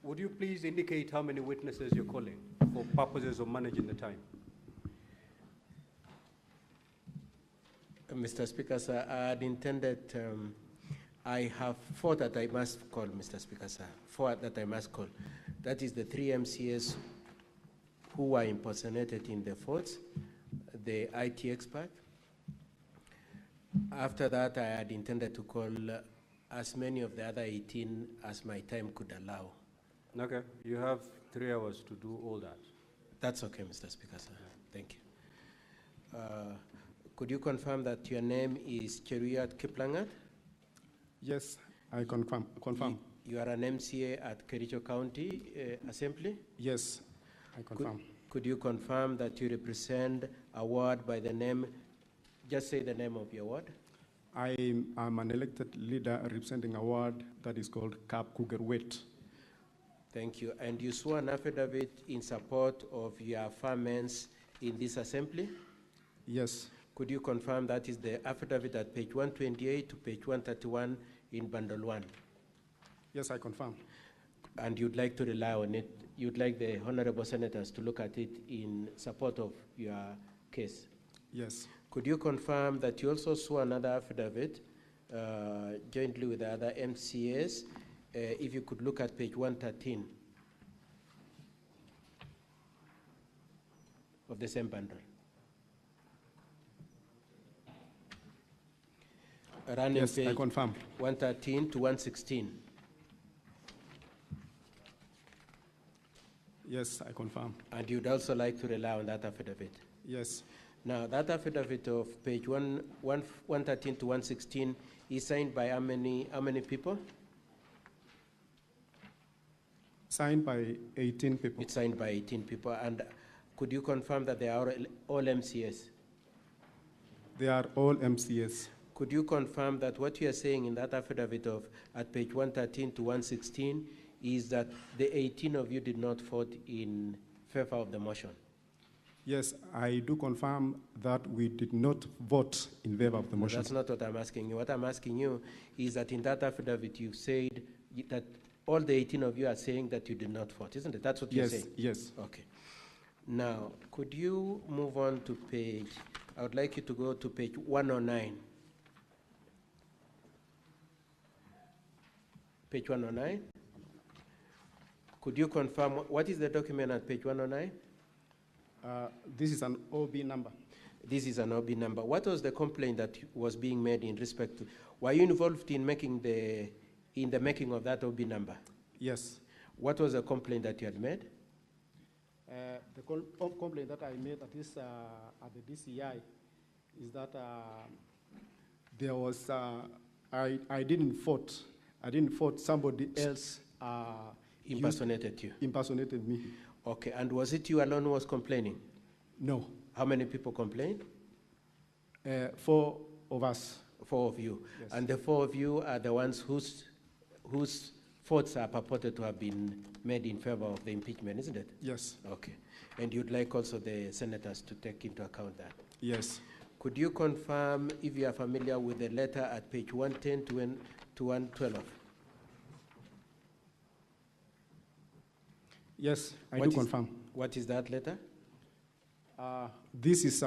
would you please indicate how many witnesses you're calling for purposes of managing the time? Mr. Speaker, sir, I had intended I have four that I must call, Mr. Speaker, sir. Four that I must call. That is the 3 MCAs who were impersonated in the votes, the IT expert. After that, I had intended to call as many of the other 18 as my time could allow. Okay, you have 3 hours to do all that. That's okay, Mr. Speaker, sir. Thank you. Could you confirm that your name is Cheruiyot Kiplangat? Yes, I confirm. You are an MCA at Kericho County Assembly? Yes, I confirm. Could you confirm that you represent a ward by the name, just say the name of your ward? I am an elected leader representing a ward that is called Kap Kugerwet. Thank you. And you swore an affidavit in support of your farmers in this assembly? Yes. Could you confirm that is the affidavit at page 128 to page 131 in bundle 1? Yes, I confirm. And you'd like to rely on it? You'd like the honorable senators to look at it in support of your case? Yes. Could you confirm that you also swore another affidavit jointly with the other MCAs? If you could look at page 113 of the same bundle. Running yes, I confirm. 113 to 116. Yes, I confirm. And you'd also like to rely on that affidavit? Yes. Now, that affidavit of page 113 to 116 is signed by how many people? Signed by 18 people. It's signed by 18 people. And could you confirm that they are all MCS? They are all MCS. Could you confirm that what you are saying in that affidavit at page 113 to 116 is that the 18 of you did not vote in favor of the motion? Yes, I do confirm that we did not vote in favor of the motion. That's not what I'm asking you. What I'm asking you is that in that affidavit you said that all the 18 of you are saying that you did not vote, isn't it? That's what you're saying? Yes. Okay. Now, could you move on to page, I would like you to go to page 109. Page 109. Could you confirm, what is the document at page 109? This is an OB number. This is an OB number. What was the complaint that was being made in respect to, were you involved in the making of that OB number? Yes. What was the complaint that you had made? The complaint that I made at the DCI is that there was, I didn't vote. I didn't vote. Somebody else impersonated you. Impersonated me. Okay, and was it you alone who was complaining? No. How many people complained? 4 of us. 4 of you. Yes. And the 4 of you are the ones whose votes are purported to have been made in favor of the impeachment, isn't it? Yes. Okay. And you'd like also the senators to take into account that? Yes. Could you confirm if you are familiar with the letter at page 110 to 112? Yes, I do confirm. What is that letter? This is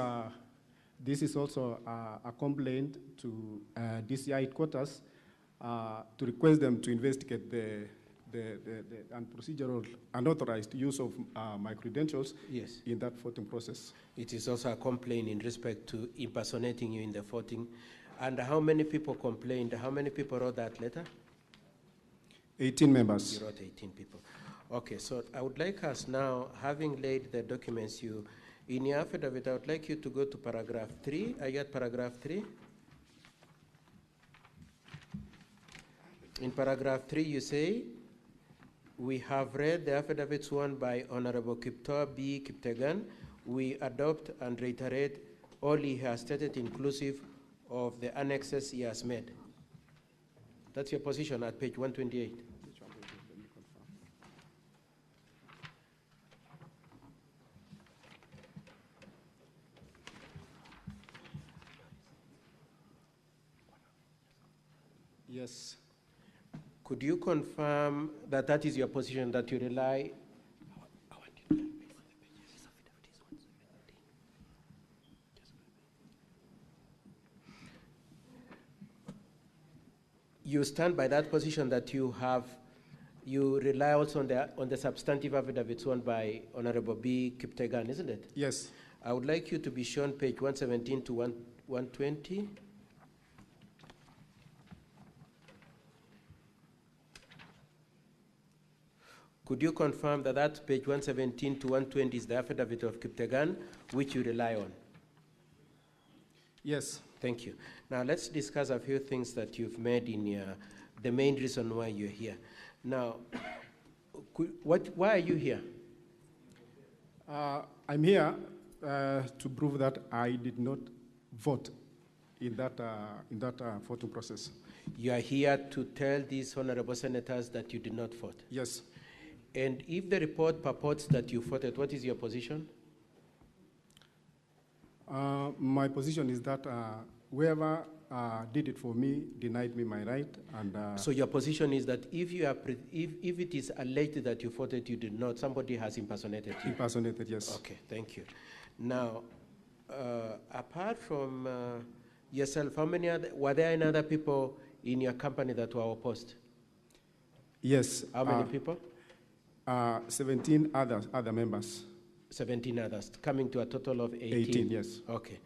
also a complaint to DCI headquarters to request them to investigate the procedural unauthorized use of my credentials in that voting process. It is also a complaint in respect to impersonating you in the voting. And how many people complained? How many people wrote that letter? 18 members. You wrote 18 people. Okay, so I would like us now, having laid the documents in your affidavit, I would like you to go to paragraph 3. Are you at paragraph 3? In paragraph 3, you say, we have read the affidavit sworn by Honorable Kiptor B. Kiptegan. We adopt and reiterate all he has stated, inclusive of the annexes he has made. That's your position at page 128. Yes. Could you confirm that that is your position, that you rely? You stand by that position that you rely also on the substantive affidavits sworn by Honorable B. Kiptegan, isn't it? Yes. I would like you to be shown page 117 to 120. Could you confirm that that page 117 to 120 is the affidavit of Kiptegan, which you rely on? Yes. Thank you. Now let's discuss a few things that you've made in the main reason why you're here. Now, why are you here? I'm here to prove that I did not vote in that voting process. You are here to tell these honorable senators that you did not vote? Yes. And if the report purports that you voted, what is your position? My position is that whoever did it for me denied me my right, and so your position is that if it is alleged that you voted, you did not, somebody has impersonated you. Impersonated, yes. Okay, thank you. Now, apart from yourself, were there any other people in your company that were opposed? Yes. How many people? 17 other members. 17 others, coming to a total of 18? 18, yes. Okay.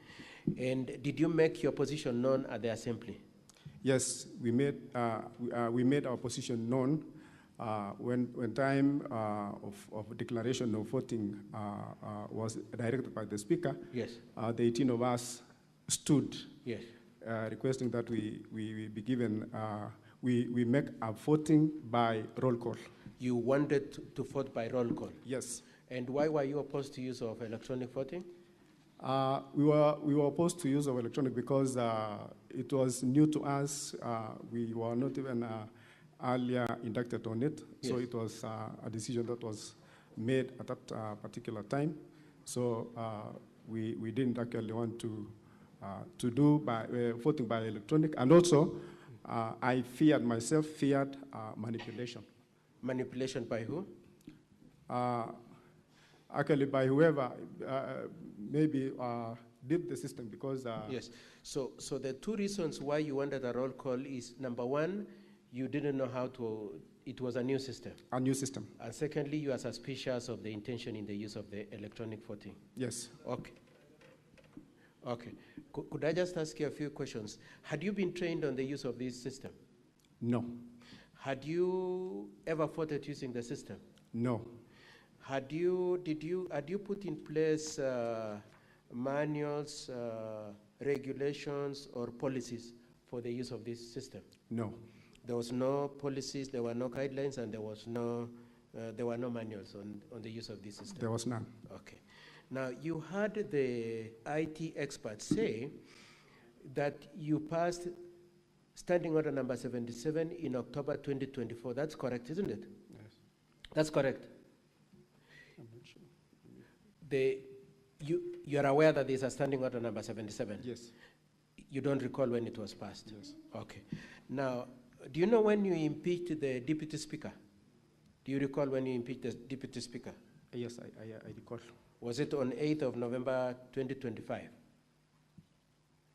And did you make your position known at the assembly? Yes, we made our position known when time of declaration of voting was directed by the speaker. Yes. The 18 of us stood, yes, requesting that we be given, we make a voting by roll call. You wanted to vote by roll call? Yes. And why were you opposed to use of electronic voting? We were opposed to use of electronic because it was new to us. We were not even earlier inducted on it, yes. So it was a decision that was made at that particular time. So we didn't actually want to do voting by electronic, and also I feared manipulation. Manipulation by who? Actually, by whoever maybe did the system, because yes. So the two reasons why you wanted a roll call is, number one, you didn't know how to. It was a new system. A new system. And secondly, you are suspicious of the intention in the use of the electronic voting. Yes. Okay. Okay. Could I just ask you a few questions? Had you been trained on the use of this system? No. Had you ever voted using the system? No. Had you put in place manuals, regulations, or policies for the use of this system? No. There was no policies, there were no guidelines, and there were no manuals on the use of this system? There was none. Okay. Now, you had the IT experts say that you passed Standing Order number 77 in October 2024. That's correct, isn't it? Yes. That's correct. I'm not sure. You're aware that there's a Standing Order number 77? Yes. You don't recall when it was passed? Yes. Okay. Now, do you know when you impeached the Deputy Speaker? Do you recall when you impeached the Deputy Speaker? Yes, I recall. Was it on 8th of November 2025?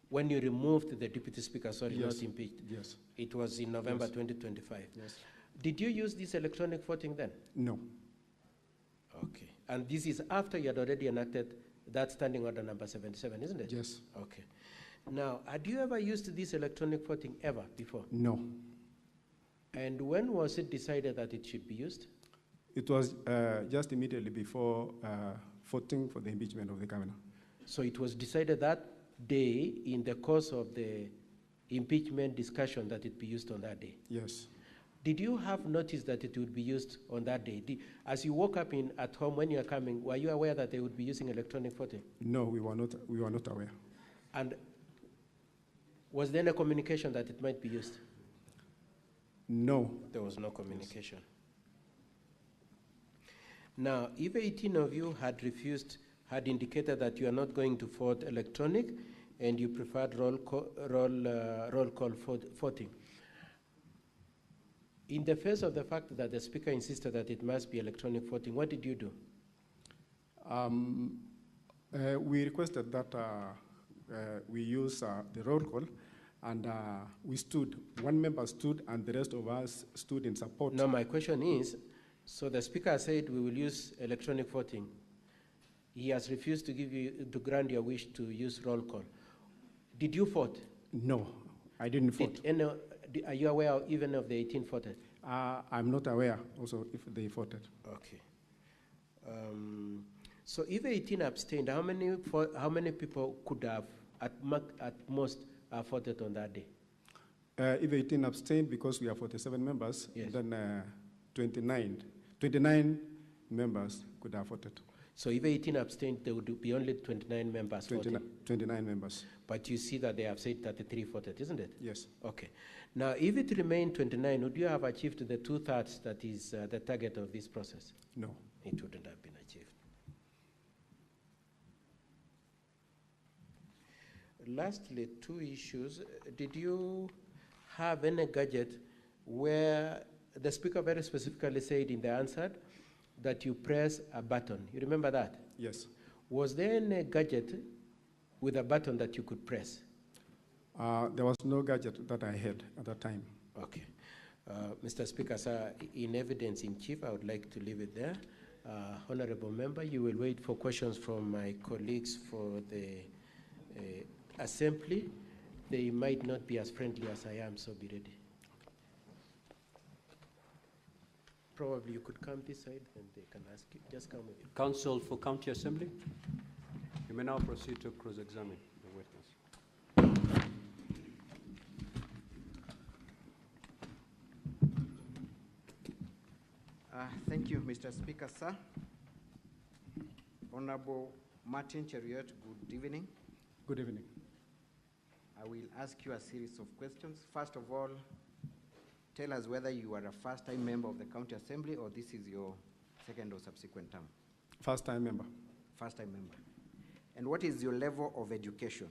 When you removed the Deputy Speaker, sorry, yes. Not impeached? Yes. It was in November yes. 2025? Yes. Did you use this electronic voting then? No. Okay. And this is after you had already enacted that Standing Order number 77, isn't it? Yes. Okay. Now, had you ever used this electronic voting ever before? No. And when was it decided that it should be used? It was just immediately before voting for the impeachment of the governor. So it was decided that day in the course of the impeachment discussion that it be used on that day? Yes. Did you have notice that it would be used on that day? As you woke up at home when you were coming, were you aware that they would be using electronic voting? No, we were not aware. And was there any communication that it might be used? No. There was no communication. Yes. Now, if 18 of you had indicated that you are not going to vote electronic and you preferred roll call voting, in the face of the fact that the Speaker insisted that it must be electronic voting, what did you do? We requested that we use the roll call, and we stood. One member stood, and the rest of us stood in support. No, my question is, so the Speaker said we will use electronic voting. He has refused to grant your wish to use roll call. Did you vote? No, I didn't vote. Are you aware even of the 18 voted? I'm not aware also if they voted. Okay. So if 18 abstained, how many people could have at most voted on that day? If 18 abstained, because we are 47 members, yes, then 29 members could have voted. So if 18 abstained, there would be only 29 members 29 members. But you see that they have said 33 voted, isn't it? Yes. Okay. Now, if it remained 29, would you have achieved the 2/3 that is the target of this process? No. It wouldn't have been achieved. Lastly, two issues. Did you have any gadget where the Speaker very specifically said in the answer that you press a button? You remember that? Yes. Was there any gadget with a button that you could press? There was no gadget that I had at that time. Okay. Mr. Speaker, sir, in evidence in chief, I would like to leave it there. Honorable member, you will wait for questions from my colleagues for the assembly. They might not be as friendly as I am, so be ready. Probably you could come this side and they can ask you. Just come with you. Counsel for County Assembly, you may now proceed to cross-examine the witness. Thank you, Mr. Speaker, sir. Honorable Martin Cheriot, good evening. Good evening. I will ask you a series of questions. First of all, tell us whether you are a first-time member of the County Assembly or this is your second or subsequent term. First-time member. First-time member. And what is your level of education?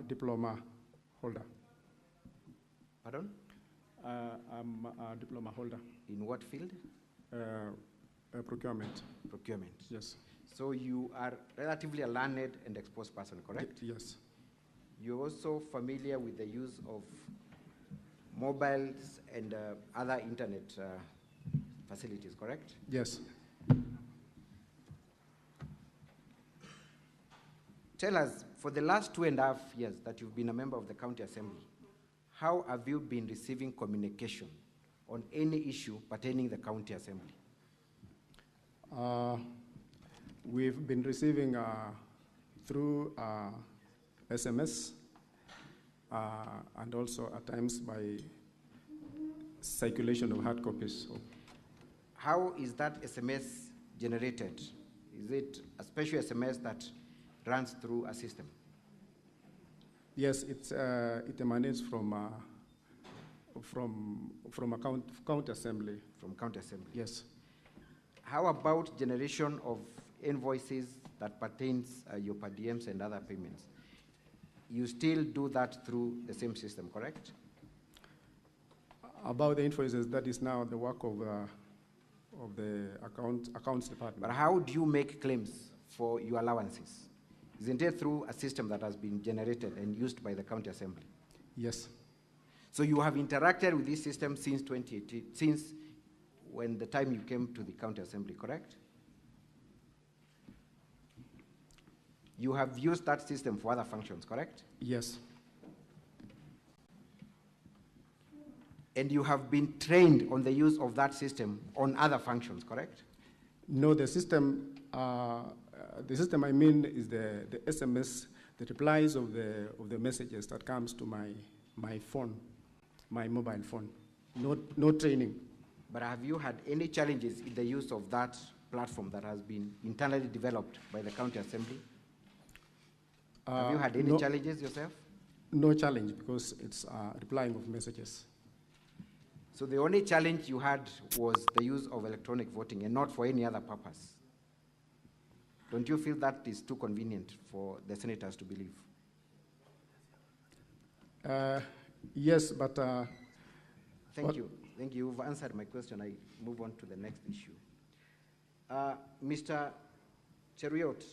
Diploma holder. Pardon? I'm a diploma holder. In what field? Procurement. Procurement. Yes. So you are relatively a learned and exposed person, correct? Yes. You're also familiar with the use of mobiles and other internet facilities, correct? Yes. Tell us, for the last 2.5 years that you've been a member of the County Assembly, how have you been receiving communication on any issue pertaining the County Assembly? We've been receiving through SMS and also at times by circulation of hard copies. How is that SMS generated? Is it a special SMS that runs through a system? Yes, it emanates from a county assembly. From county assembly. Yes. How about generation of invoices that pertains your per diems and other payments? You still do that through the same system, correct? About the invoices, that is now the work of the accounts department. But how do you make claims for your allowances? Isn't it through a system that has been generated and used by the county assembly? Yes. So you have interacted with this system since 2018, since when the time you came to the county assembly, correct? You have used that system for other functions, correct? Yes. And you have been trained on the use of that system on other functions, correct? No, the system I mean is the SMS, the replies of the messages that comes to my phone, my mobile phone. No training. But have you had any challenges in the use of that platform that has been internally developed by the county assembly? Have you had any challenges yourself? No challenge, because it's replying of messages. So the only challenge you had was the use of electronic voting and not for any other purpose. Don't you feel that is too convenient for the senators to believe? Yes, but... Thank you. Thank you. You've answered my question. I move on to the next issue. Mr. Cheriot,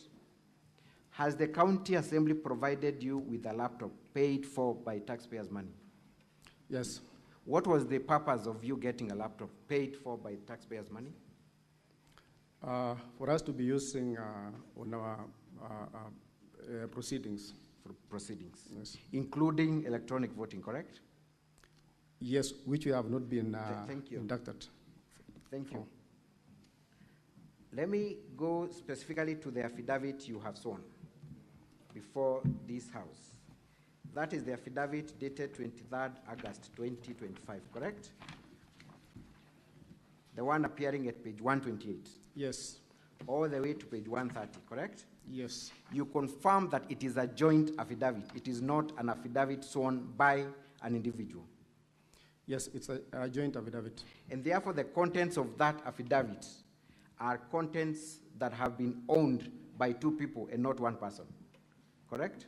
Has the county assembly provided you with a laptop paid for by taxpayers' money? Yes. What was the purpose of you getting a laptop paid for by taxpayers' money? For us to be using on our proceedings. For proceedings. Yes. Including electronic voting, correct? Yes, which we have not been Thank you. inducted. Thank you. Let me go specifically to the affidavit you have sworn before this House. That is the affidavit dated 23rd August 2025, correct? The one appearing at page 128. Yes. All the way to page 130, correct? Yes. You confirm that it is a joint affidavit. It is not an affidavit sworn by an individual. Yes, it's a joint affidavit. And therefore, the contents of that affidavit are contents that have been owned by two people and not one person, correct?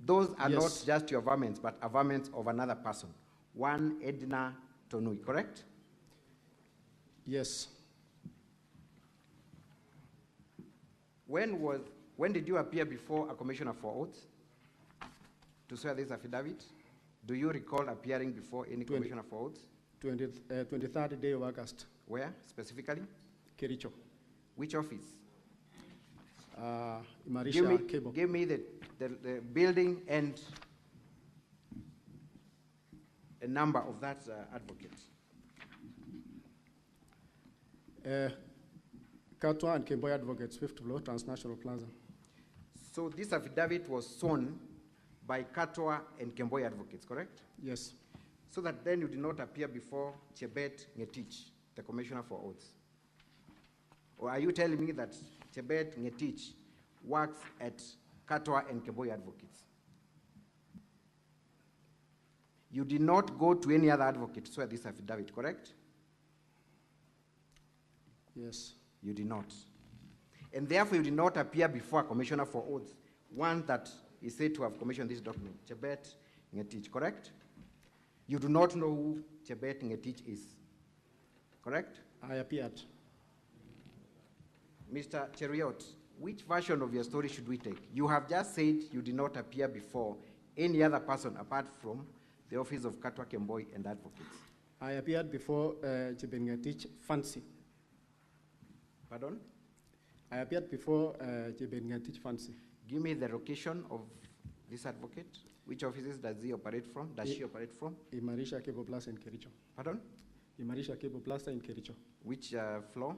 Those are not just your varmints, but varmints of another person, one Edna Tonui, correct? Yes. When did you appear before a commissioner for oaths to swear this affidavit? Do you recall appearing before any commissioner for oaths? 23rd day of August. Where, specifically? Kericho. Which office? Marisha Cable. Give me the building and a number of that advocate. Katwa and Kemboy Advocates, 5th floor, Transnational Plaza. So this affidavit was sworn by Katwa and Kemboy Advocates, correct? Yes. So that then you did not appear before Chebet Ngetich, the Commissioner for Oaths. Or are you telling me that Chebet Ngetich works at Katwa and Kemboy Advocates? You did not go to any other advocate to swear this affidavit, correct? Yes. You did not. And therefore, you did not appear before a commissioner for oaths, one that is said to have commissioned this document, Chebet Ngetich, correct? You do not know who Chebet Ngetich is, correct? I appeared. Mr. Cheriot, which version of your story should we take? You have just said you did not appear before any other person apart from the office of Katwa Kemboy and advocates. I appeared before Chebet Ngetich Fancy. Pardon? I appeared before Chebet Ngetich Fancy. Give me the location of this advocate. Which offices does he operate from? Does she operate from? Marisha Cable Plaza in Kericho. Pardon? Marisha Cable Plaza in Kericho. Which floor?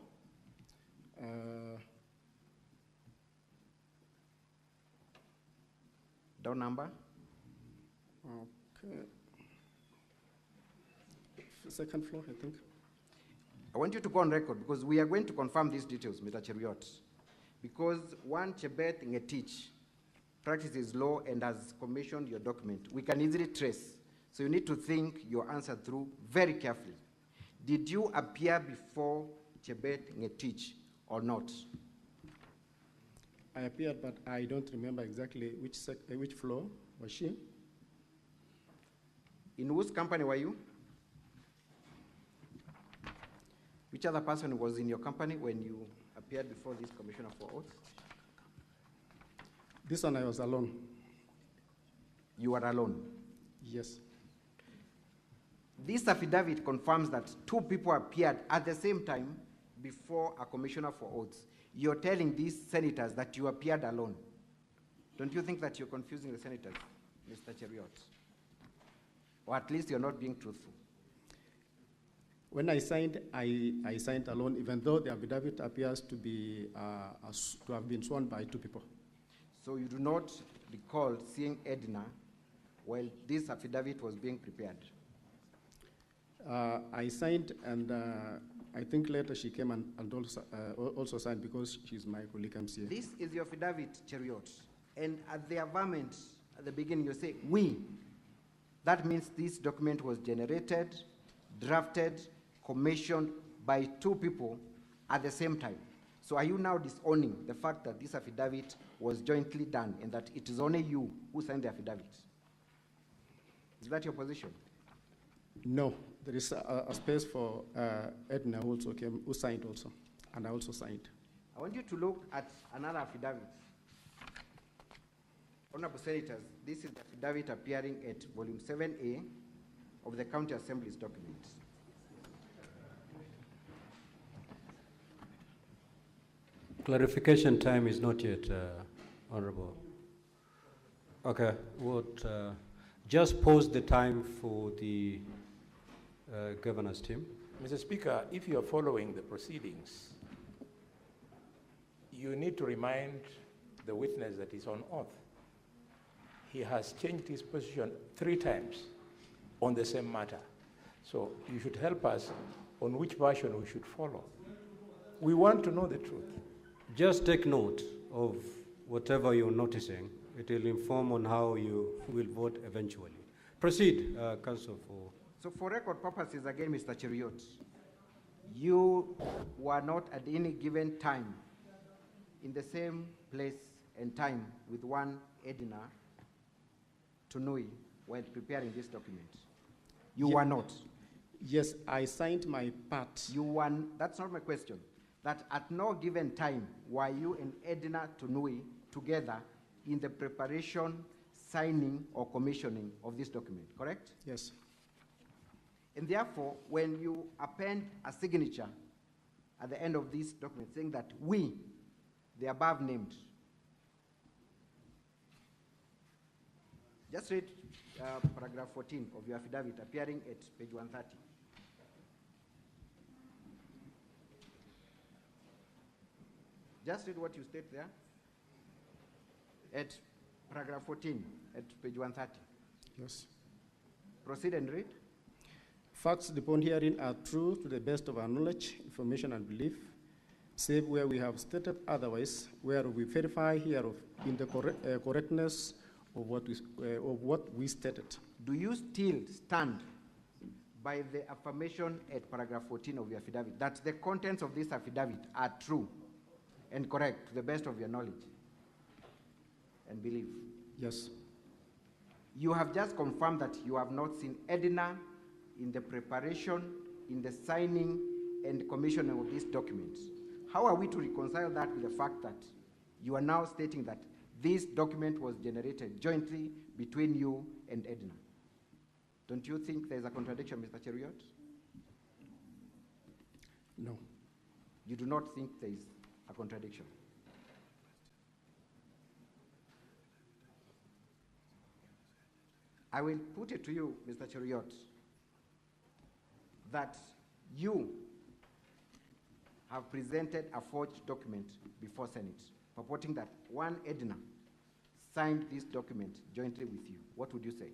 Door number? Okay. Second floor, I think. I want you to go on record because we are going to confirm these details, Mr. Cheriot. Because one Chebet Ngetich practices law and has commissioned your document, we can easily trace. So you need to think your answer through very carefully. Did you appear before Chebet Ngetich or not? I appeared, but I don't remember exactly which floor was she. In whose company were you? Which other person was in your company when you appeared before this commissioner for oaths? This one I was alone. You were alone? Yes. This affidavit confirms that two people appeared at the same time before a commissioner for oaths. You're telling these senators that you appeared alone. Don't you think that you're confusing the senators, Mr. Cheriot? Or at least you're not being truthful. When I signed, I signed alone, even though the affidavit appears to be to have been sworn by two people. So you do not recall seeing Edna while this affidavit was being prepared? I signed, and I think later she came and also signed because she's my colleague MCA. This is your affidavit, Cheriot. And at the averment, at the beginning, you say, we. That means this document was generated, drafted, commissioned by two people at the same time. So are you now disowning the fact that this affidavit was jointly done and that it is only you who signed the affidavit? Is that your position? No, there is a space for Edna who also came, who signed also, and I also signed. I want you to look at another affidavit. Honorable Senators, this is the affidavit appearing at volume 7A of the County Assembly's documents. Clarification time is not yet, Honorable. Okay, just pause the time for the governor's team. Mr. Speaker, if you are following the proceedings, you need to remind the witness that he's on oath. He has changed his position 3 times on the same matter. So you should help us on which version we should follow. We want to know the truth. Just take note of whatever you're noticing. It will inform on how you will vote eventually. Proceed, Council. So for record purposes, again, Mr. Cheriot, you were not at any given time in the same place and time with one Edna Tunui while preparing this document. You were not. Yes, I signed my part. You were. That's not my question. That at no given time were you and Edna Tunui together in the preparation, signing, or commissioning of this document, correct? Yes. And therefore, when you append a signature at the end of this document saying that we, the above named, just read paragraph 14 of your affidavit appearing at page 130. Just read what you state there at paragraph 14 at page 130. Yes. Proceed and read. Facts upon hearing are true to the best of our knowledge, information, and belief, save where we have stated otherwise, where we verify hereof in the correctness of what we stated. Do you still stand by the affirmation at paragraph 14 of your affidavit that the contents of this affidavit are true and correct to the best of your knowledge and belief? Yes. You have just confirmed that you have not seen Edna in the preparation, in the signing, and commissioning of these documents. How are we to reconcile that with the fact that you are now stating that this document was generated jointly between you and Edna? Don't you think there's a contradiction, Mr. Cheriot? No. You do not think there is a contradiction? I will put it to you, Mr. Cheriot, that you have presented a forged document before Senate, purporting that one Edna signed this document jointly with you. What would you say?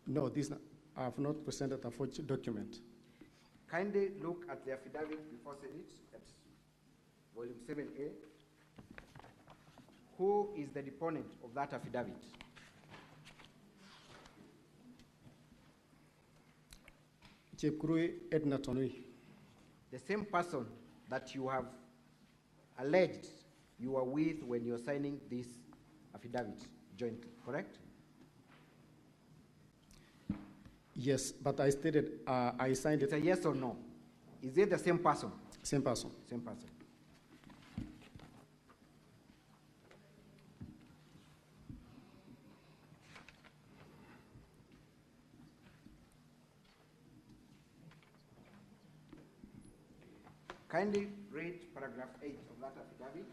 No, I have not presented a forged document. Kindly look at the affidavit before Senate at volume 7A. Who is the deponent of that affidavit? Chepkurui Edna Tonui. The same person that you have alleged you were with when you're signing this affidavit jointly, correct? Yes, but I stated I signed it. It's a yes or no. Is it the same person? Same person. Same person. Kindly read paragraph 8 of that affidavit.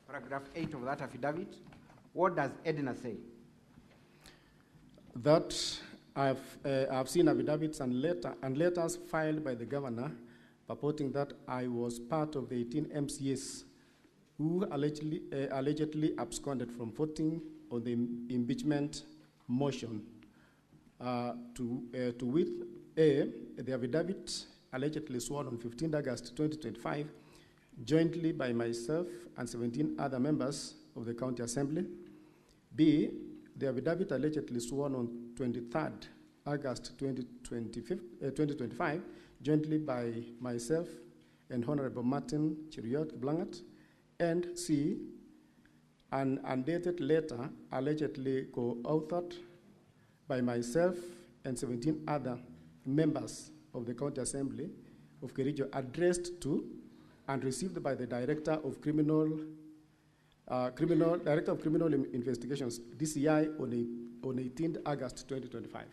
Paragraph 8 of that affidavit. What does Edna say? That I've seen affidavits and letters filed by the governor purporting that I was part of the 18 MCAs who allegedly absconded from voting on the impeachment motion. To with the affidavit allegedly sworn on 15 August 2025, jointly by myself and 17 other members of the County Assembly. B, the affidavit allegedly sworn on 23rd August 2025, jointly by myself and Honorable Martin Cheriot Blangat. And C, an undated letter allegedly co-authored by myself and 17 other members of the County Assembly of Kericho, addressed to and received by the Director of Criminal Investigations, DCI, on 18th August 2025.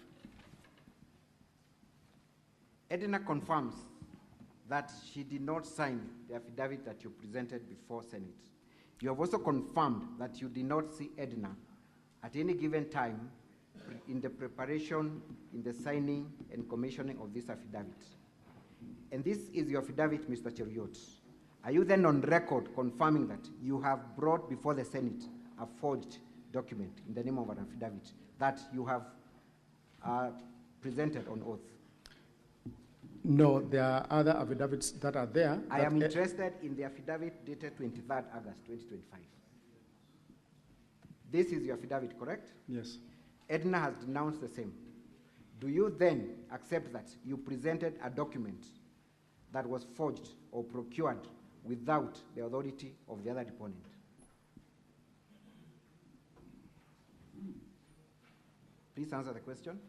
Edna confirms that she did not sign the affidavit that you presented before Senate. You have also confirmed that you did not see Edna at any given time in the preparation, in the signing and commissioning of this affidavit. And this is your affidavit, Mr. Cheruiyot. Are you then on record confirming that you have brought before the Senate a forged document in the name of an affidavit that you have presented on oath? No, there are other affidavits that are there. I am interested in the affidavit dated 23rd August 2025. This is your affidavit, correct? Yes. Edna has denounced the same. Do you then accept that you presented a document that was forged or procured without the authority of the other deponent? Please answer the question.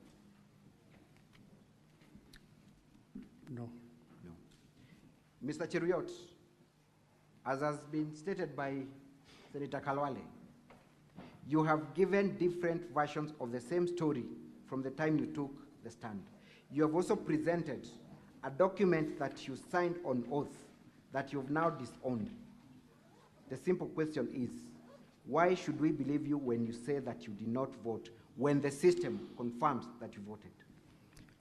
No. No. Mr. Cheruiyot, as has been stated by Senator Kalwale, you have given different versions of the same story from the time you took the stand. You have also presented a document that you signed on oath that you've now disowned. The simple question is, why should we believe you when you say that you did not vote, when the system confirms that you voted?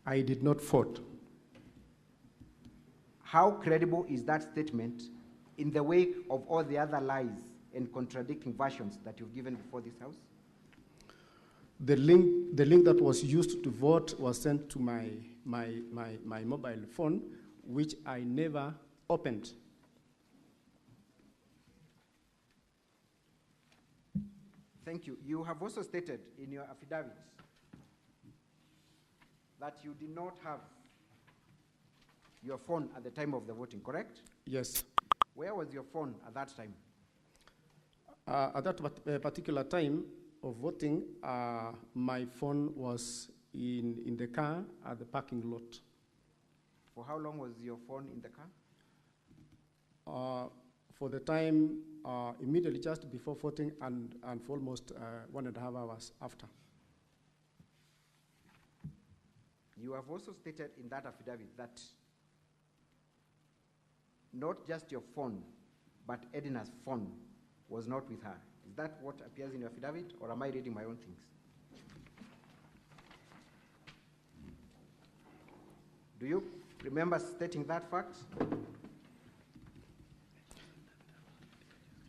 I did not vote. How credible is that statement in the wake of all the other lies and contradicting versions that you've given before this House? The link that was used to vote was sent to my mobile phone, which I never opened. Thank you. You have also stated in your affidavit that you did not have your phone at the time of the voting, correct? Yes. Where was your phone at that time? At that particular time of voting, my phone was in the car at the parking lot. For how long was your phone in the car? For the time immediately just before voting and for almost 1.5 hours after. You have also stated in that affidavit that not just your phone, but Edna's phone was not with her. Is that what appears in your affidavit, or am I reading my own things? Do you remember stating that fact?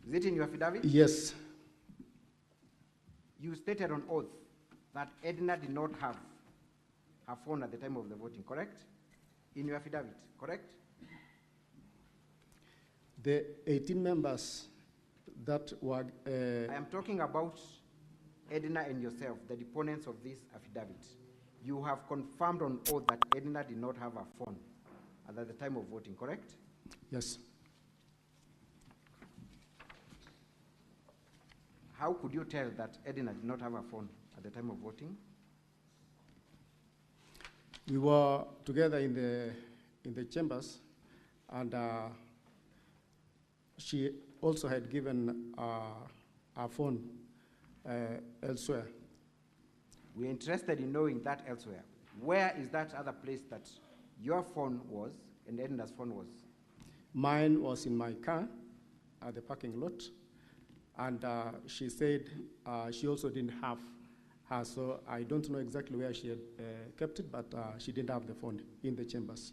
Is it in your affidavit? Yes. You stated on oath that Edna did not have her phone at the time of the voting, correct? In your affidavit, correct? The 18 members that were... I am talking about Edna and yourself, the deponents of this affidavit. You have confirmed on oath that Edna did not have her phone at the time of voting, correct? Yes. How could you tell that Edna did not have her phone at the time of voting? We were together in the chambers, and she also had given her phone elsewhere. We're interested in knowing that elsewhere. Where is that other place that your phone was and Edna's phone was? Mine was in my car at the parking lot, and she said she also didn't have her, so I don't know exactly where she had kept it, but she didn't have the phone in the chambers.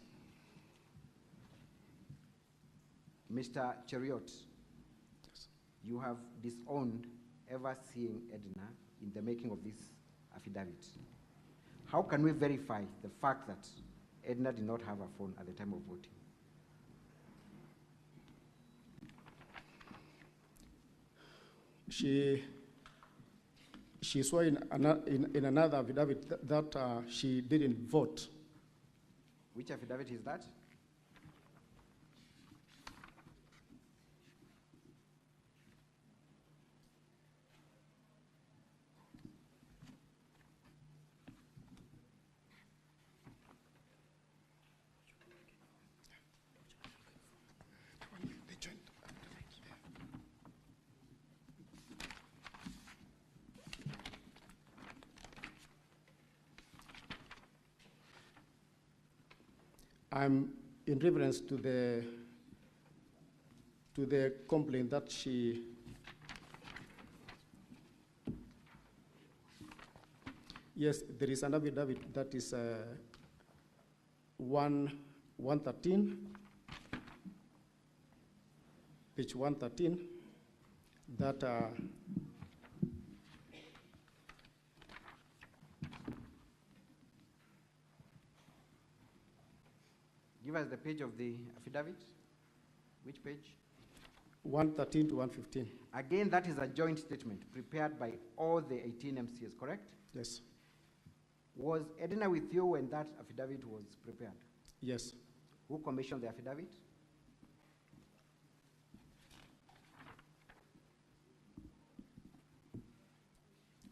Mr. Cheruiyot, yes. You have disowned ever seeing Edna in the making of this affidavit. How can we verify the fact that Edna did not have a phone at the time of voting? She swore in another affidavit that she didn't vote. Which affidavit is that? I'm in reference to the complaint that she yes, there is an affidavit that is 113, page 113, that give us the page of the affidavit. Which page? 113 to 115. Again, that is a joint statement prepared by all the 18 MCAs, correct? Yes. Was Edna with you when that affidavit was prepared? Yes. Who commissioned the affidavit?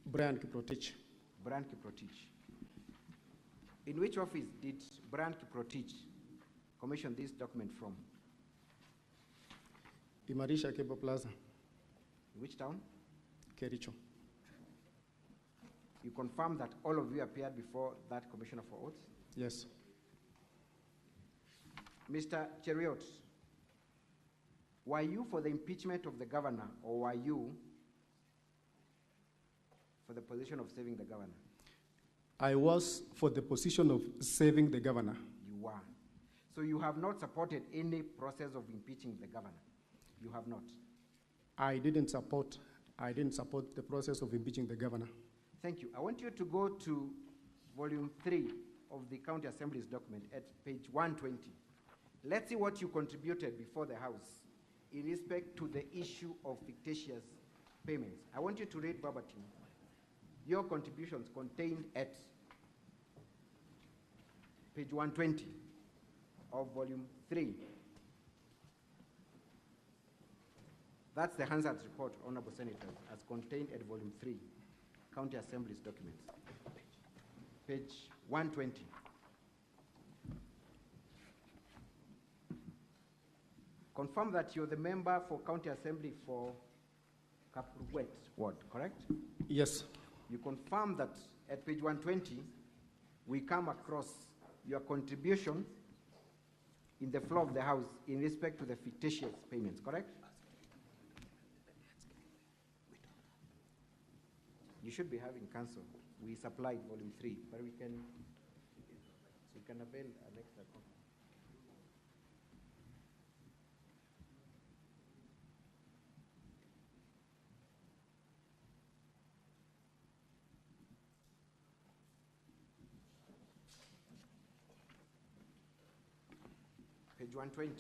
Brian Kiprotich. Brian Kiprotich. In which office did Brian Kiprotich commission this document from? Imarisha Cable Plaza. In which town? Kericho. You confirm that all of you appeared before that commissioner for oaths? Yes. Mr. Cheriot, were you for the impeachment of the governor, or were you for the position of saving the governor? I was for the position of saving the governor. You were. So you have not supported any process of impeaching the governor? You have not? I didn't support the process of impeaching the governor. Thank you. I want you to go to volume 3 of the County Assembly's document at page 120. Let's see what you contributed before the House in respect to the issue of fictitious payments. I want you to read verbatim your contributions contained at page 120 of volume 3. That's the Hansard's report, Honorable Senators, as contained at volume 3, County Assembly's documents. Page 120. Confirm that you're the member for County Assembly for Kapruwet ward, correct? Yes. You confirm that at page 120, we come across your contribution in the floor of the House in respect to the fictitious payments, correct? You should be having counsel. We supplied volume 3, but we can avail an extra copy. Page 120.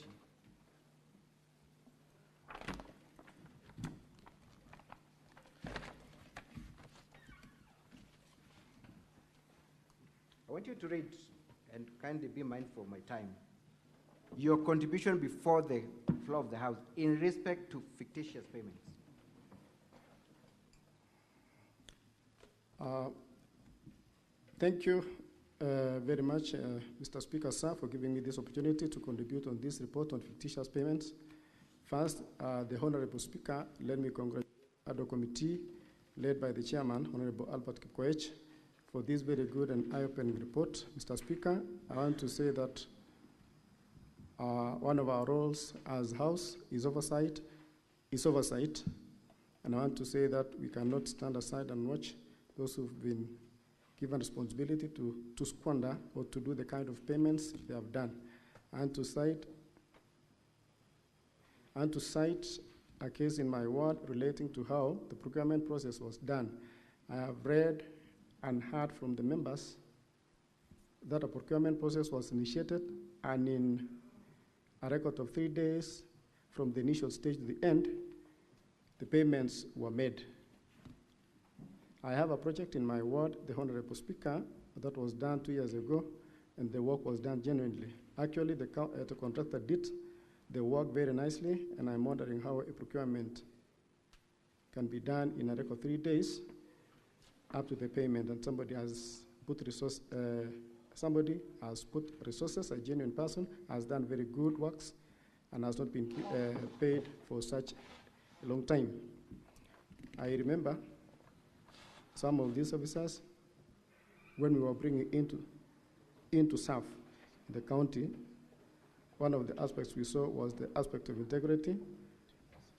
I want you to read, and kindly be mindful of my time, your contribution before the floor of the House in respect to fictitious payments. Thank you very much, Mr. Speaker, sir, for giving me this opportunity to contribute on this report on fictitious payments. First, the Honorable Speaker, let me congratulate the committee led by the Chairman, Honorable Albert Kipkoech, for this very good and eye-opening report. Mr. Speaker, I want to say that one of our roles as House is oversight, and I want to say that we cannot stand aside and watch those who've been given responsibility to squander or to do the kind of payments they have done. And to cite a case in my ward relating to how the procurement process was done. I have read and heard from the members that a procurement process was initiated, and in a record of 3 days from the initial stage to the end, the payments were made. I have a project in my ward, the Honorable Speaker, that was done 2 years ago, and the work was done genuinely. Actually, the contractor did the work very nicely, and I'm wondering how a procurement can be done in a record 3 days up to the payment, and somebody has put resources, a genuine person, has done very good works, and has not been paid for such a long time. I remember some of these officers, when we were bringing into serve the county, one of the aspects we saw was the aspect of integrity.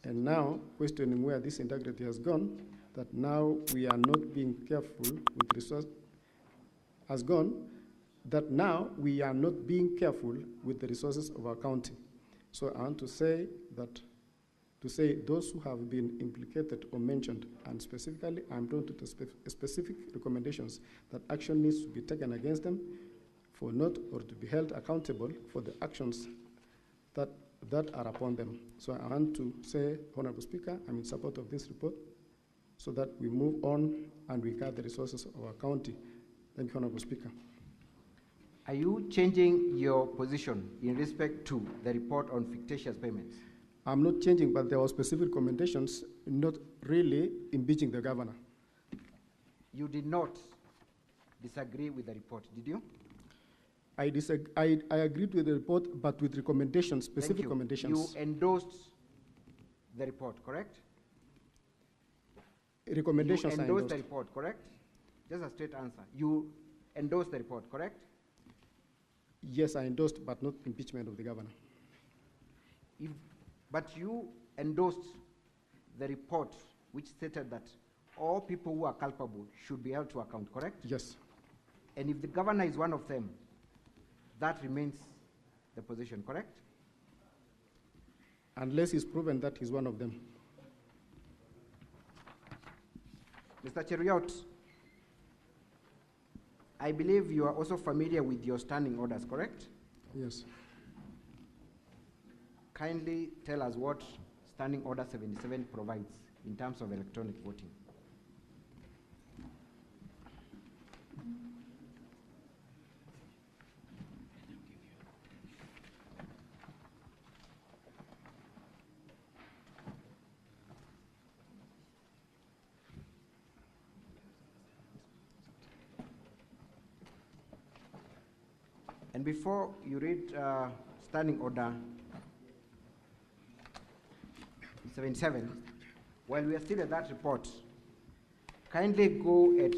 And now, questioning where this integrity has gone, that now we are not being careful with resource, has gone, that now we are not being careful with the resources of our county. So I want to say that, those who have been implicated or mentioned, and specifically I'm drawn to the specific recommendations that action needs to be taken against them for not, or to be held accountable for the actions that are upon them. So I want to say, Honorable Speaker, I'm in support of this report so that we move on and we guard the resources of our county. Thank you, Honorable Speaker. Are you changing your position in respect to the report on fictitious payments? I'm not changing, but there were specific recommendations, not really impeaching the governor. You did not disagree with the report, did you? I agreed with the report, but with recommendations, specific recommendations. You endorsed the report, correct? Recommendations you I endorsed endorsed. the report, correct? Just a straight answer. You endorsed the report, correct? Yes, I endorsed, but not impeachment of the governor. But you endorsed the report which stated that all people who are culpable should be held to account, correct? Yes. And if the governor is one of them, that remains the position, correct? Unless it's proven that he's one of them. Mr. Cheruiyot, I believe you are also familiar with your standing orders, correct? Yes. Kindly tell us what Standing Order 77 provides in terms of electronic voting. And before you read Standing Order 77, while we are still at that report, kindly go at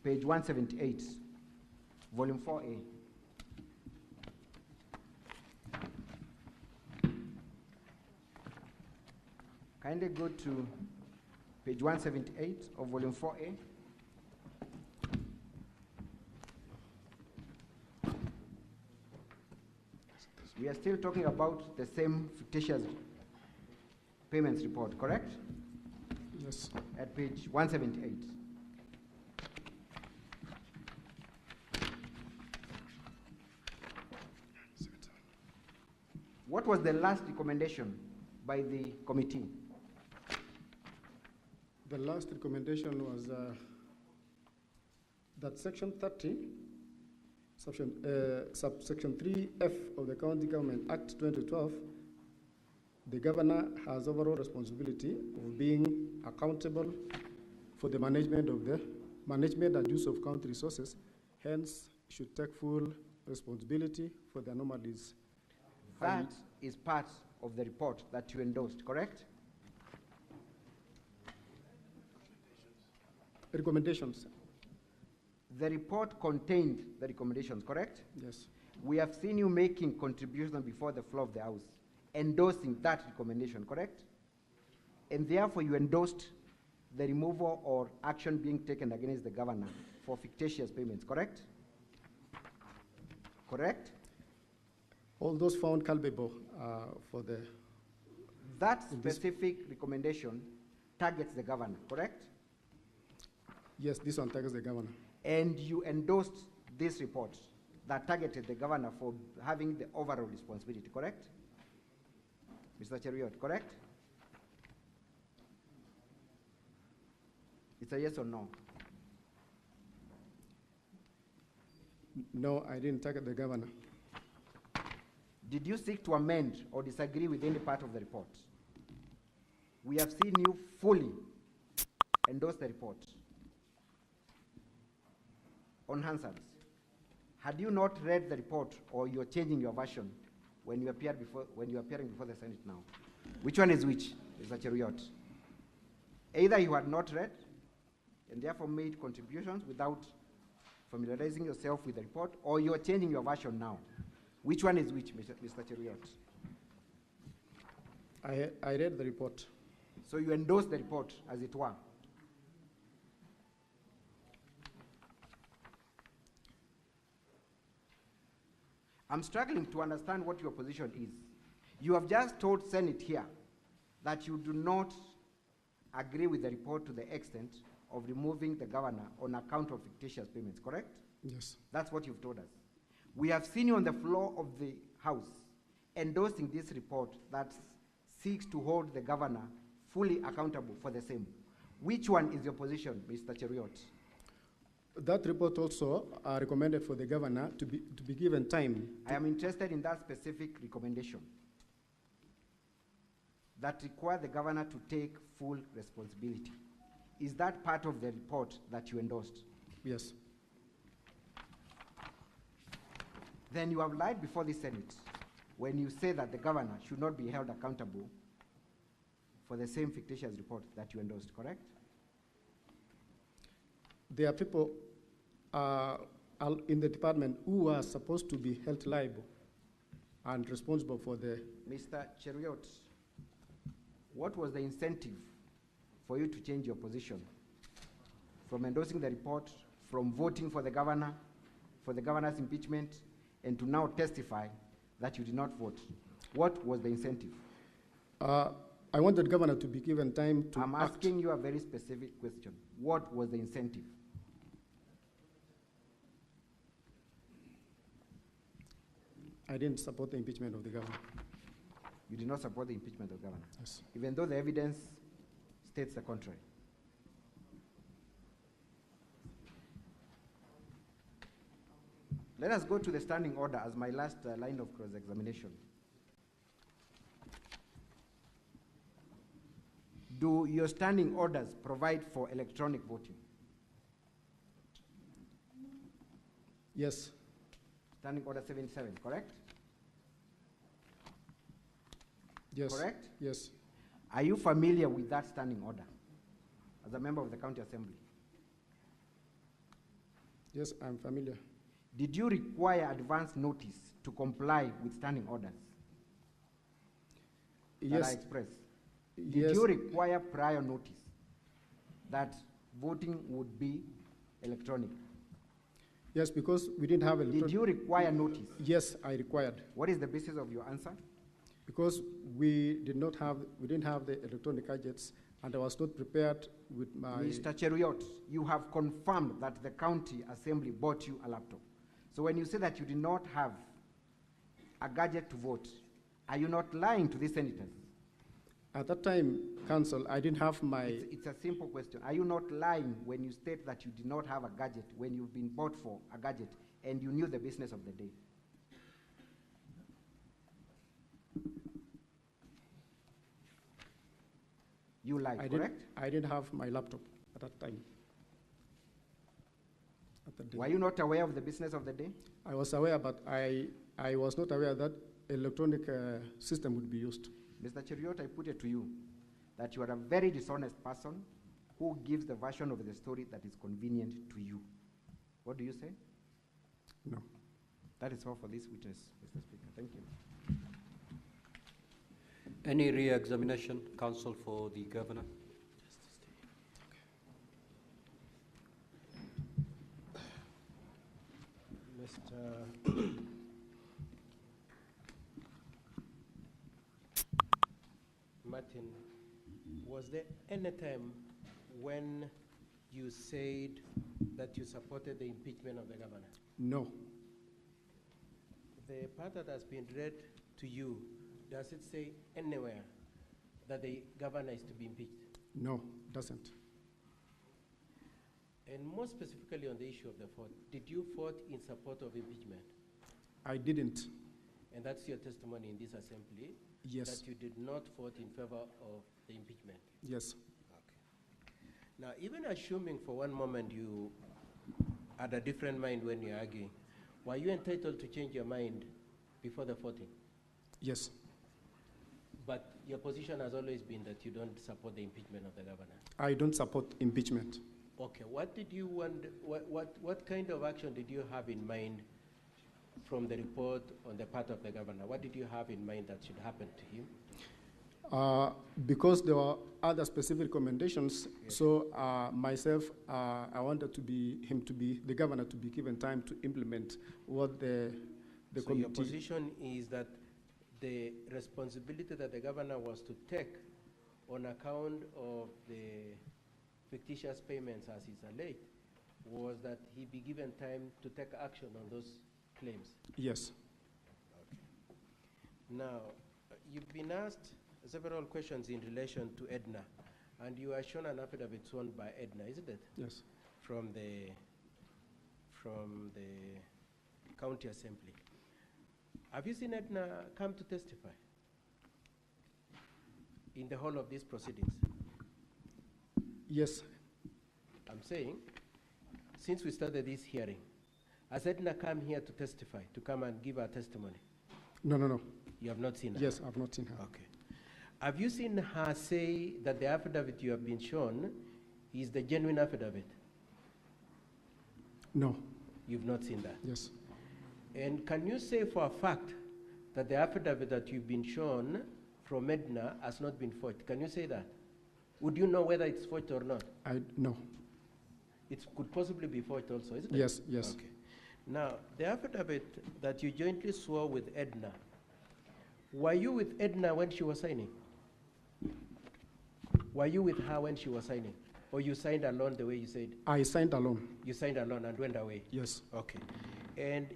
page 178, volume 4A. Kindly go to page 178 of volume 4A. We are still talking about the same fictitious payments report, correct? Yes. At page 178. What was the last recommendation by the committee? The last recommendation was that section 30, subsection 3F of the County Government Act 2012, the governor has overall responsibility of being accountable for the management and use of county resources, hence should take full responsibility for the anomalies. That is part of the report that you endorsed, correct? Recommendations. The report contained the recommendations, correct? Yes. We have seen you making contributions before the floor of the House, endorsing that recommendation, correct? And therefore you endorsed the removal or action being taken against the governor for fictitious payments, correct? Correct? All those found culpable for the... That specific recommendation targets the governor, correct? Yes, this one targets the governor. And you endorsed this report that targeted the governor for having the overall responsibility, correct? Mr. Cheruiyot, correct? It's a yes or no? No, I didn't target the governor. Did you seek to amend or disagree with any part of the report? We have seen you fully endorse the report. On Hansard, had you not read the report or you're changing your version when you appear before, when you're appearing before the Senate now? Which one is which, Mr. Cheruiyot? Either you had not read and therefore made contributions without familiarizing yourself with the report, or you're changing your version now. Which one is which, Mr. Cheruiyot? I read the report. So you endorse the report, as it were? I'm struggling to understand what your position is. You have just told Senate here that you do not agree with the report to the extent of removing the governor on account of fictitious payments, correct? Yes. That's what you've told us. We have seen you on the floor of the House endorsing this report that seeks to hold the governor fully accountable for the same. Which one is your position, Mr. Cheruiyot? That report also recommended for the governor to be given time. I am interested in that specific recommendation that require the governor to take full responsibility. Is that part of the report that you endorsed? Yes. Then you have lied before the Senate when you say that the governor should not be held accountable for the same fictitious report that you endorsed, correct? There are people in the department who are supposed to be held liable and responsible for the... Mr. Cheruiyot, what was the incentive for you to change your position from endorsing the report, from voting for the governor, for the governor's impeachment, and to now testify that you did not vote? What was the incentive? I wanted the governor to be given time to I'm act. asking you a very specific question. What was the incentive? I didn't support the impeachment of the governor. You did not support the impeachment of the governor? Yes. Even though the evidence states the contrary? Let us go to the standing order as my last line of cross-examination. Do your standing orders provide for electronic voting? Yes. Standing order 77, correct? Yes. Correct? Yes. Are you familiar with that standing order as a member of the County Assembly? Yes, I'm familiar. Did you require advance notice to comply with standing orders that I expressed? Did Yes. you require prior notice that voting would be electronic? Yes, because we didn't have electronic... Did you require notice? Yes, I required. What is the basis of your answer? Because we didn't have the electronic gadgets, and I was not prepared with my... Mr. Cheruiyot, you have confirmed that the County Assembly bought you a laptop. So when you say that you did not have a gadget to vote, are you not lying to these senators? At that time, Council, I didn't have my... It's a simple question. Are you not lying when you state that you did not have a gadget when you've been bought for a gadget and you knew the business of the day? You lied, correct? I didn't have my laptop at that time. Were you not aware of the business of the day? I was aware, but I was not aware that electronic system would be used. Mr. Cheruiyot, I put it to you that you are a very dishonest person who gives the version of the story that is convenient to you. What do you say? No. That is all for this witness, Mr. Speaker. Thank you. Any re-examination, counsel for the governor? Martin, was there any time when you said that you supported the impeachment of the governor? No. The part that has been read to you, does it say anywhere that the governor is to be impeached? No, it doesn't. And more specifically on the issue of the vote, did you vote in support of impeachment? I didn't. And that's your testimony in this assembly? Yes. That you did not vote in favor of the impeachment? Yes. Okay. Now, even assuming for one moment you had a different mind when you're arguing, were you entitled to change your mind before the voting? Yes. But your position has always been that you don't support the impeachment of the governor? I don't support impeachment. Okay, what did you want, what kind of action did you have in mind from the report on the part of the governor? What did you have in mind that should happen to him? Because there were other specific recommendations, yes. So myself, I wanted the governor to be given time to implement what the committee. Your position is that the responsibility that the governor was to take on account of the fictitious payments, as is alleged, was that he be given time to take action on those claims? Yes. Okay. Now, you've been asked several questions in relation to Edna, and you are shown an affidavit sworn by Edna, isn't it? Yes. From the county assembly. Have you seen Edna come to testify in the whole of these proceedings? Yes. I'm saying, since we started this hearing, has Edna come here to testify, to come and give her testimony? No. You have not seen her? Yes, I've not seen her. Okay. Have you seen her say that the affidavit you have been shown is the genuine affidavit? No. You've not seen that? Yes. And can you say for a fact that the affidavit that you've been shown from Edna has not been forged? Can you say that? Would you know whether it's forged or not? No. It could possibly be forged also, isn't it? Yes, yes. Okay. Now, the affidavit that you jointly swore with Edna, were you with Edna when she was signing? Were you with her when she was signing? Or you signed alone the way you said? I signed alone. You signed alone and went away? Yes. Okay. And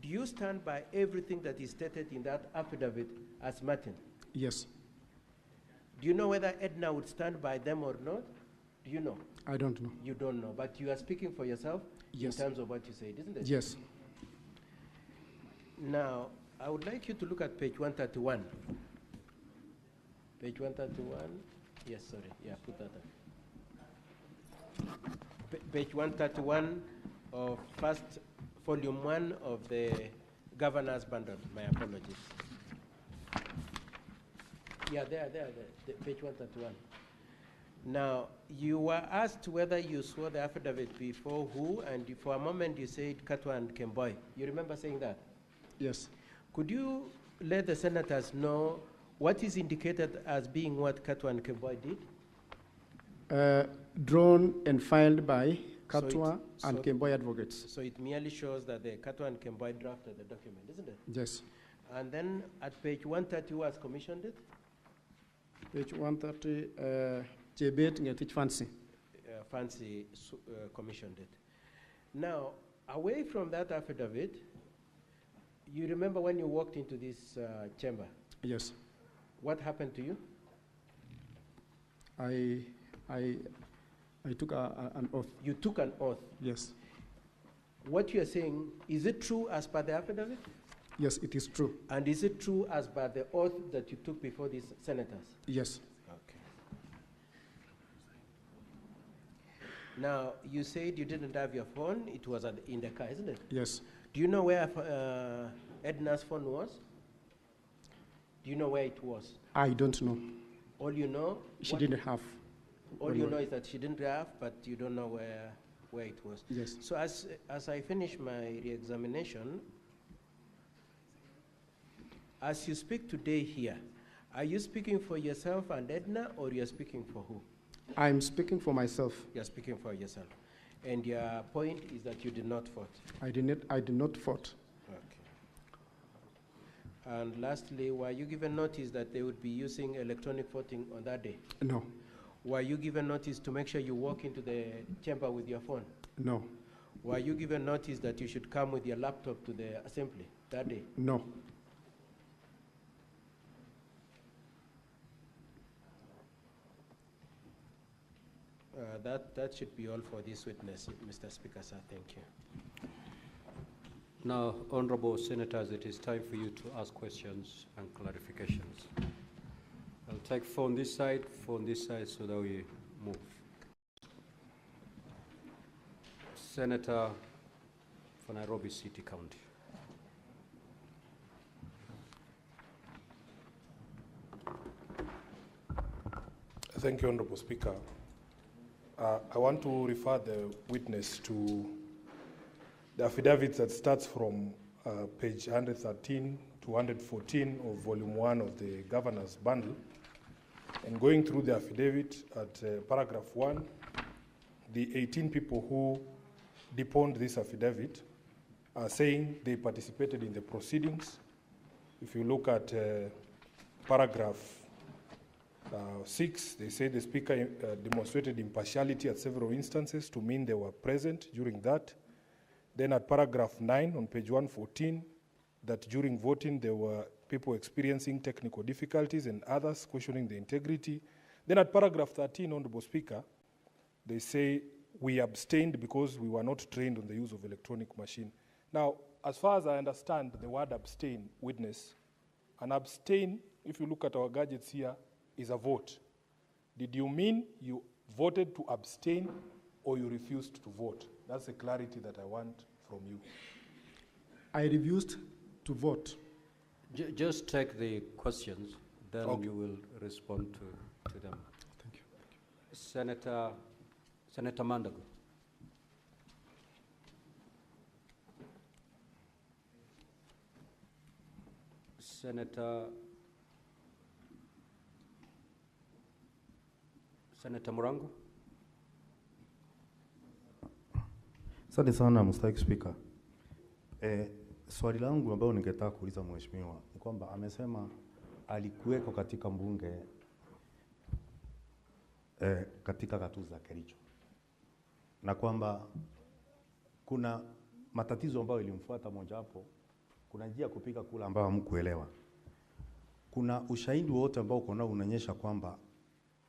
do you stand by everything that is stated in that affidavit as Martin? Yes. Do you know whether Edna would stand by them or not? Do you know? I don't know. You don't know, but you are speaking for yourself in terms of what you said, isn't it? Yes. Now, I would like you to look at page 131. Page 131. Yes, sorry. Yeah, put that up. Page 131 of first volume 1 of the governor's bundle. My apologies. Yeah, there, page 131. Now, you were asked whether you swore the affidavit before who, and for a moment you said Katwa and Kemboy. You remember saying that? Yes. Could you let the senators know what is indicated as being what Katwa and Kemboy did? Drawn and filed by Katwa and Kemboy advocates. So it merely shows that the Katwa and Kemboy drafted the document, isn't it? Yes. And then at page 130, who has commissioned it? Page 130, Jebet Ngetich Fancy. Fancy commissioned it. Now, away from that affidavit, you remember when you walked into this chamber? Yes. What happened to you? I took an oath. You took an oath? Yes. What you are saying, is it true as per the affidavit? Yes, it is true. And is it true as per the oath that you took before these senators? Yes. Okay. Now, you said you didn't have your phone. It was in the car, isn't it? Yes. Do you know where Edna's phone was? Do you know where it was? I don't know. All you know? She didn't have. All you know is that she didn't have, but you don't know where it was. Yes. So as I finish my re-examination, as you speak today here, are you speaking for yourself and Edna, or you're speaking for who? I'm speaking for myself. You're speaking for yourself. And your point is that you did not vote? I did not vote. Okay. And lastly, were you given notice that they would be using electronic voting on that day? No. Were you given notice to make sure you walk into the chamber with your phone? No. Were you given notice that you should come with your laptop to the assembly that day? No. That should be all for this witness, Mr. Speaker, sir. Thank you. Now, honorable senators, it is time for you to ask questions and clarifications. I'll take phone this side, so that we move. Senator for Nairobi City County. Thank you, Honorable Speaker. I want to refer the witness to the affidavit that starts from page 113 to 114 of volume 1 of the governor's bundle. And going through the affidavit at paragraph 1, the 18 people who deponed this affidavit are saying they participated in the proceedings. If you look at paragraph 6, they say the speaker demonstrated impartiality at several instances to mean they were present during that. Then at paragraph 9 on page 114, that during voting there were people experiencing technical difficulties and others questioning the integrity. Then at paragraph 13, Honorable Speaker, they say we abstained because we were not trained on the use of electronic machine. Now, as far as I understand the word abstain, witness, an abstain, if you look at our gadgets here, is a vote. Did you mean you voted to abstain or you refused to vote? That's the clarity that I want from you. I refused to vote. Just take the questions, then Okay. you will respond to them. Thank you. Senator Mandago. Senator Murango. Asante sana Mstahiki Spika. Swali langu ambalo ningetaka kuuliza mheshimiwa ni kwamba amesema alikuweko katika mbunge katika gatuzi za Kericho, na kwamba kuna matatizo ambayo ilimfuata, mojawapo kuna njia ya kupiga kula ambayo hamkuelewa. Kuna ushahidi wote ambao uko nao unaonyesha kwamba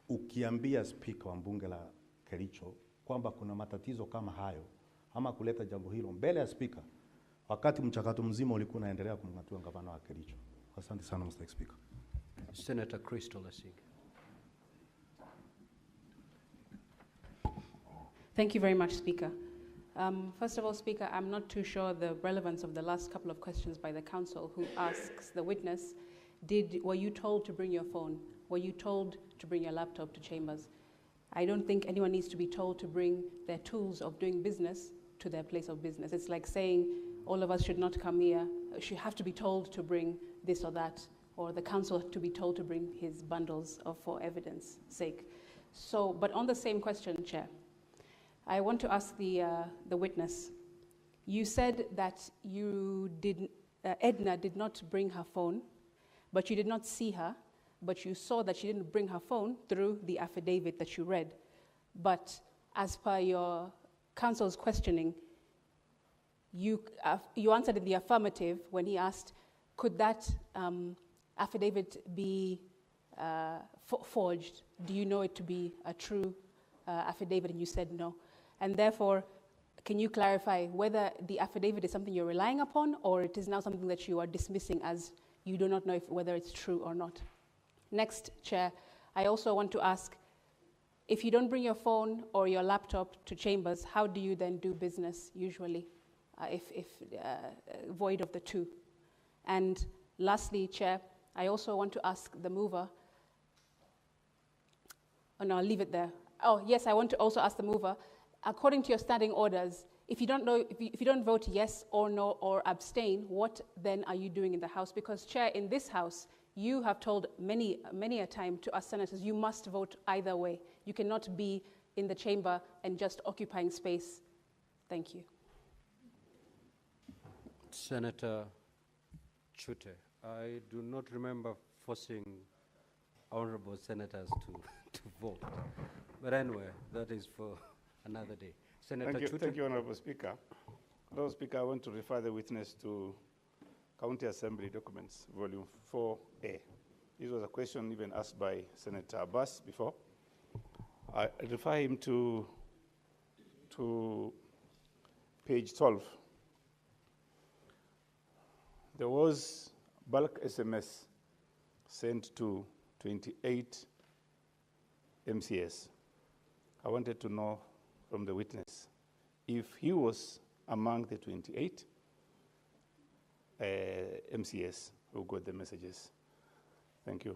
ukiambia spika wa mbunge la Kericho kwamba kuna matatizo kama hayo ama kuleta jambo hilo mbele ya spika, wakati mchakato mzima ulikuwa unaendelea kumng'atua gavana wa Kericho. Asante sana Mr. Speaker. Senator Crystal Asig. Thank you very much, Speaker. First of all, Speaker, I'm not too sure the relevance of the last couple of questions by the council, who asks the witness, were you told to bring your phone? Were you told to bring your laptop to chambers? I don't think anyone needs to be told to bring their tools of doing business to their place of business. It's like saying all of us should not come here, should have to be told to bring this or that, or the council to be told to bring his bundles for evidence sake. So, but on the same question, Chair, I want to ask the witness. You said that Edna did not bring her phone, but you did not see her, but you saw that she didn't bring her phone through the affidavit that you read. But as per your counsel's questioning, you answered in the affirmative when he asked, could that affidavit be forged? Do you know it to be a true affidavit? And you said no. And therefore, can you clarify whether the affidavit is something you're relying upon, or it is now something that you are dismissing as you do not know whether it's true or not? Next, Chair, I also want to ask, if you don't bring your phone or your laptop to chambers, how do you then do business usually, if void of the two? And lastly, Chair, I also want to ask the mover. Oh no, I'll leave it there. Oh yes, I want to also ask the mover, according to your standing orders, if you don't know, if you don't vote yes or no or abstain, what then are you doing in the House? Because Chair, in this House, you have told many a time to us senators, you must vote either way. You cannot be in the chamber and just occupying space. Thank you. Senator Chute, I do not remember forcing honorable senators to vote. But anyway, that is for another day. Senator Chute. Thank you, Honorable Speaker. Honorable Speaker, I want to refer the witness to County Assembly Documents, Volume 4A. This was a question even asked by Senator Abbas before. I refer him to page 12. There was bulk SMS sent to 28 MCS. I wanted to know from the witness if he was among the 28 MCS who got the messages. Thank you.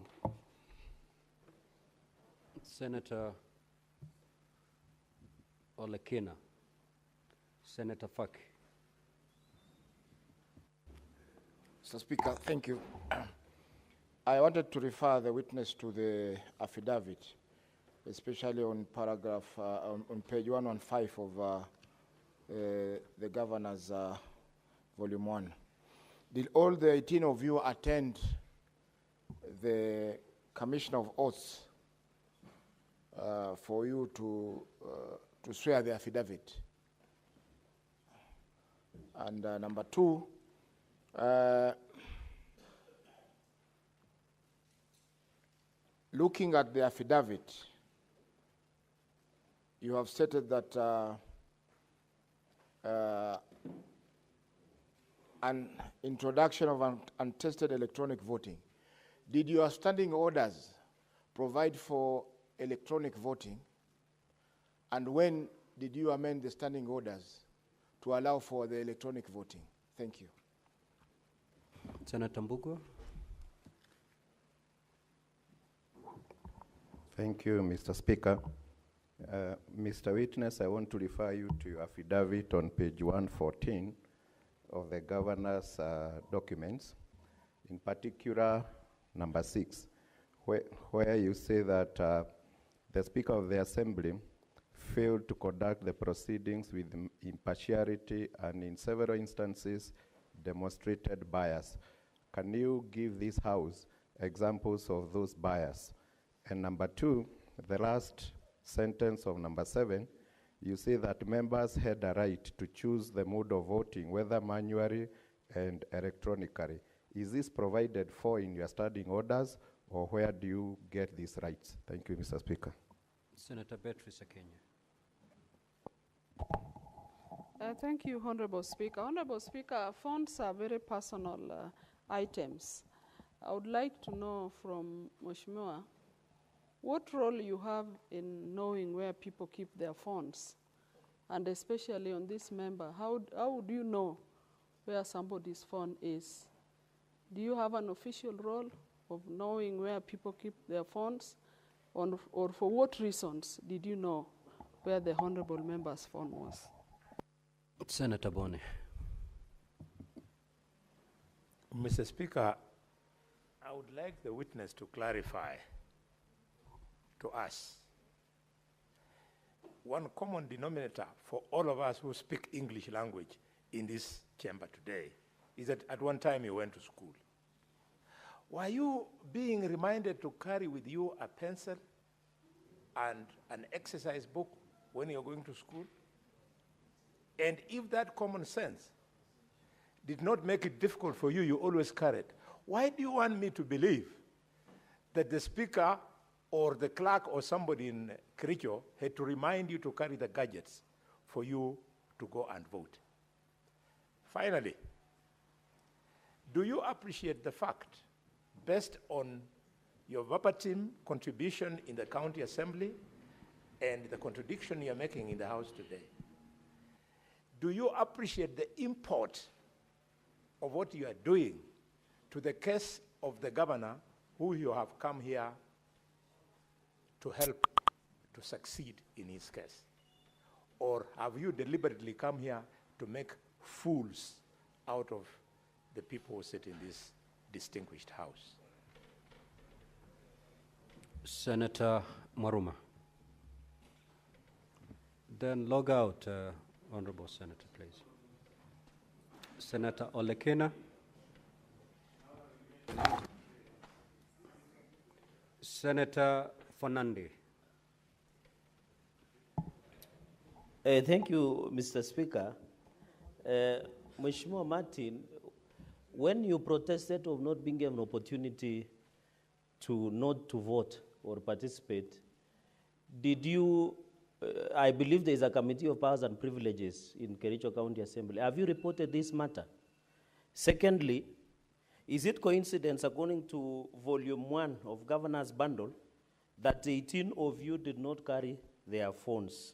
Senator Olekina. Senator Faki. Mr. Speaker, thank you. I wanted to refer the witness to the affidavit, especially on paragraph, on page 115 of the Governor's Volume 1. Did all the 18 of you attend the Commission of Oaths for you to swear the affidavit? And number two, looking at the affidavit, you have stated that an introduction of untested electronic voting. Did your standing orders provide for electronic voting? And when did you amend the standing orders to allow for the electronic voting? Thank you. Senator Mbugo. Thank you, Mr. Speaker. Mr. Witness, I want to refer you to your affidavit on page 114 of the Governor's documents, in particular number 6, where you say that the Speaker of the Assembly failed to conduct the proceedings with impartiality and in several instances demonstrated bias. Can you give this House examples of those bias? And number 2, the last sentence of number 7, you say that members had a right to choose the mode of voting, whether manually and electronically. Is this provided for in your standing orders, or where do you get these rights? Thank you, Mr. Speaker. Senator Beatrice Akenya. Thank you, Honorable Speaker. Honorable Speaker, phones are very personal items. I would like to know from Mheshimiwa, what role you have in knowing where people keep their phones? And especially on this member, how would you know where somebody's phone is? Do you have an official role of knowing where people keep their phones? Or for what reasons did you know where the honorable member's phone was? Senator Bone. Mr. Speaker, I would like the witness to clarify to us one common denominator for all of us who speak English language in this chamber today is that at one time you went to school. Were you being reminded to carry with you a pencil and an exercise book when you're going to school? And if that common sense did not make it difficult for you, you always carried, why do you want me to believe that the Speaker or the clerk or somebody in Kericho had to remind you to carry the gadgets for you to go and vote? Finally, do you appreciate the fact, based on your verbatim contribution in the county assembly and the contradiction you're making in the House today, do you appreciate the import of what you are doing to the case of the governor who you have come here to help to succeed in his case? Or have you deliberately come here to make fools out of the people who sit in this distinguished House? Senator Maruma. Then log out, Honorable Senator, please. Senator Olekena. Senator Fernande. Thank you, Mr. Speaker. Mheshimiwa Martin, when you protested of not being given an opportunity to not to vote or participate, did you, I believe there is a Committee of Powers and Privileges in Kericho County Assembly. Have you reported this matter? Secondly, is it coincidence, according to Volume 1 of Governor's Bundle, that 18 of you did not carry their phones?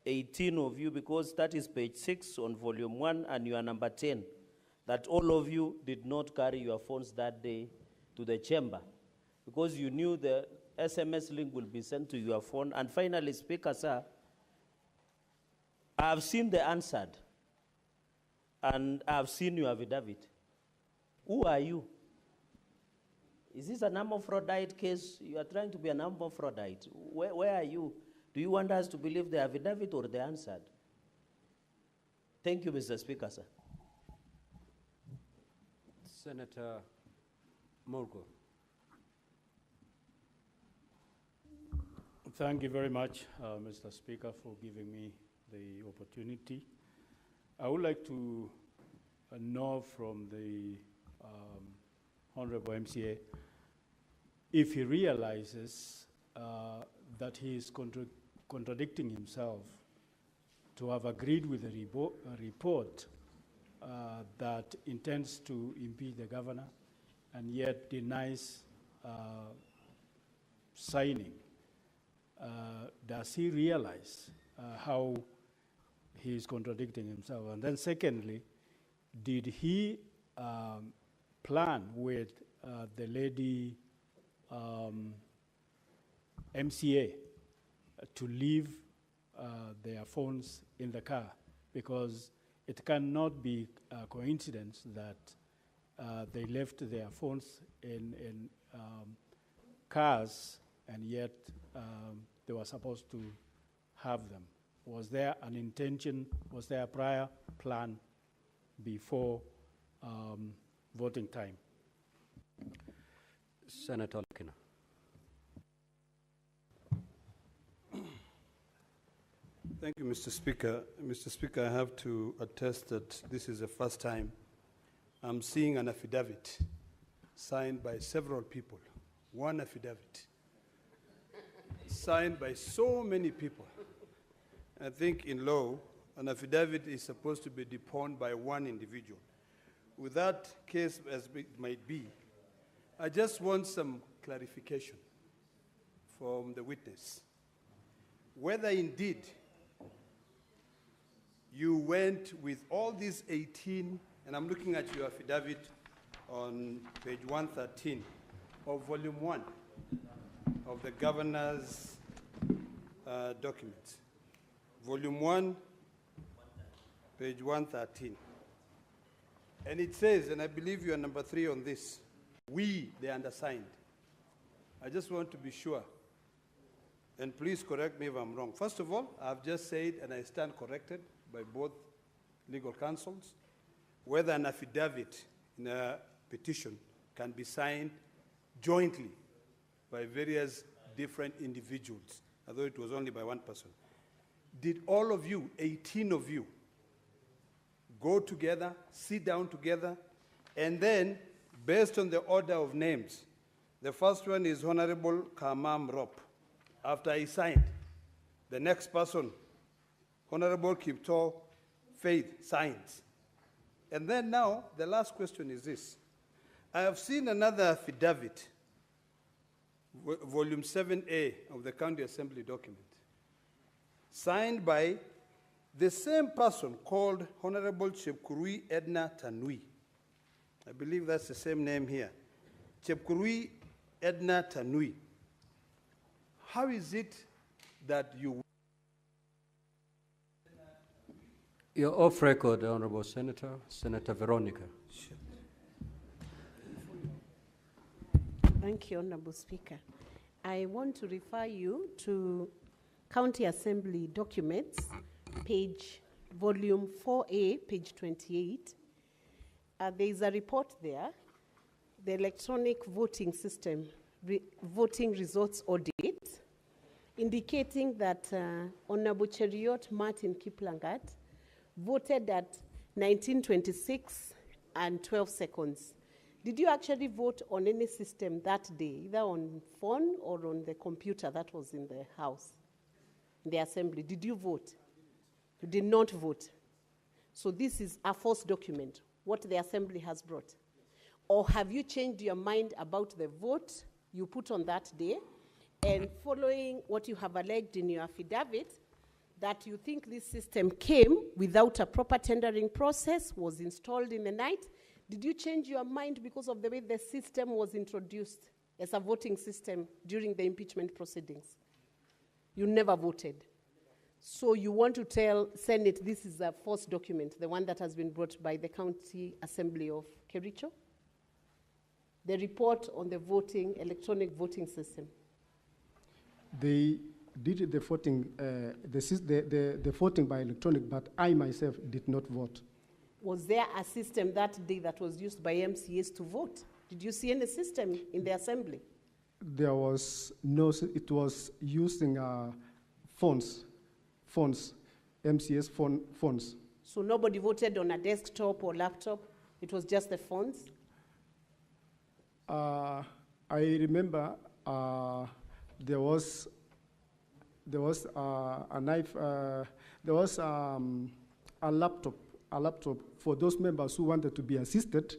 18 of you, because that is page 6 on Volume 1 and you are number 10, that all of you did not carry your phones that day to the chamber because you knew the SMS link will be sent to your phone. And finally, Speaker, sir, I have seen the answered and I have seen your affidavit. Who are you? Is this an Hermaphrodite case? You are trying to be an Hermaphrodite. Where are you? Do you want us to believe the affidavit or the answered? Thank you, Mr. Speaker, sir. Senator Morgo. Thank you very much, Mr. Speaker, for giving me the opportunity. I would like to know from the Honorable MCA if he realizes that he is contradicting himself to have agreed with a report that intends to impeach the governor and yet denies signing. Does he realize how he is contradicting himself? And then secondly, did he plan with the lady MCA to leave their phones in the car? Because it cannot be a coincidence that they left their phones in cars and yet they were supposed to have them. Was there an intention, was there a prior plan before voting time? Senator Lekina. Thank you, Mr. Speaker. Mr. Speaker, I have to attest that this is the first time I'm seeing an affidavit signed by several people. One affidavit signed by so many people. I think in law, an affidavit is supposed to be deponed by one individual. With that case as it might be, I just want some clarification from the witness. Whether indeed you went with all these 18, and I'm looking at your affidavit on page 113 of volume 1 of the governor's documents. Volume 1, page 113. And it says, and I believe you are number 3 on this, we, the undersigned. I just want to be sure, and please correct me if I'm wrong. First of all, I've just said, and I stand corrected by both legal counsels, whether an affidavit in a petition can be signed jointly by various different individuals, although it was only by one person. Did all of you, 18 of you, go together, sit down together, and then, based on the order of names, the first one is Honorable Kamam Rop. After he signed, the next person, Honorable Kipto Faith, signs. And then now, the last question is this. I have seen another affidavit, volume 7A of the County Assembly document, signed by the same person called Honorable Chepkurui Edna Tanui. I believe that's the same name here. Chepkurui Edna Tanui. How is it that you... You're off record, Honorable Senator. Senator Veronica. Thank you, Honorable Speaker. I want to refer you to County Assembly documents, volume 4A, page 28. There is a report there, the electronic voting system, voting results audit, indicating that Honorable Cheriot Martin Kiplangat voted at 19:26 and 12 seconds. Did you actually vote on any system that day, either on phone or on the computer that was in the house, in the assembly? Did you vote? You did not vote. So this is a false document, what the assembly has brought. Or have you changed your mind about the vote you put on that day, and following what you have alleged in your affidavit, that you think this system came without a proper tendering process, was installed in the night? Did you change your mind because of the way the system was introduced as a voting system during the impeachment proceedings? You never voted. So you want to tell Senate this is a false document, the one that has been brought by the County Assembly of Kericho? the report on the voting, electronic voting system? They did the voting, the voting by electronic, but I myself did not vote. Was there a system that day that was used by MCAs to vote? Did you see any system in the assembly? There was no, it was using phones, MCA's phones. So nobody voted on a desktop or laptop? It was just the phones? I remember there was a knife, there was a laptop for those members who wanted to be assisted.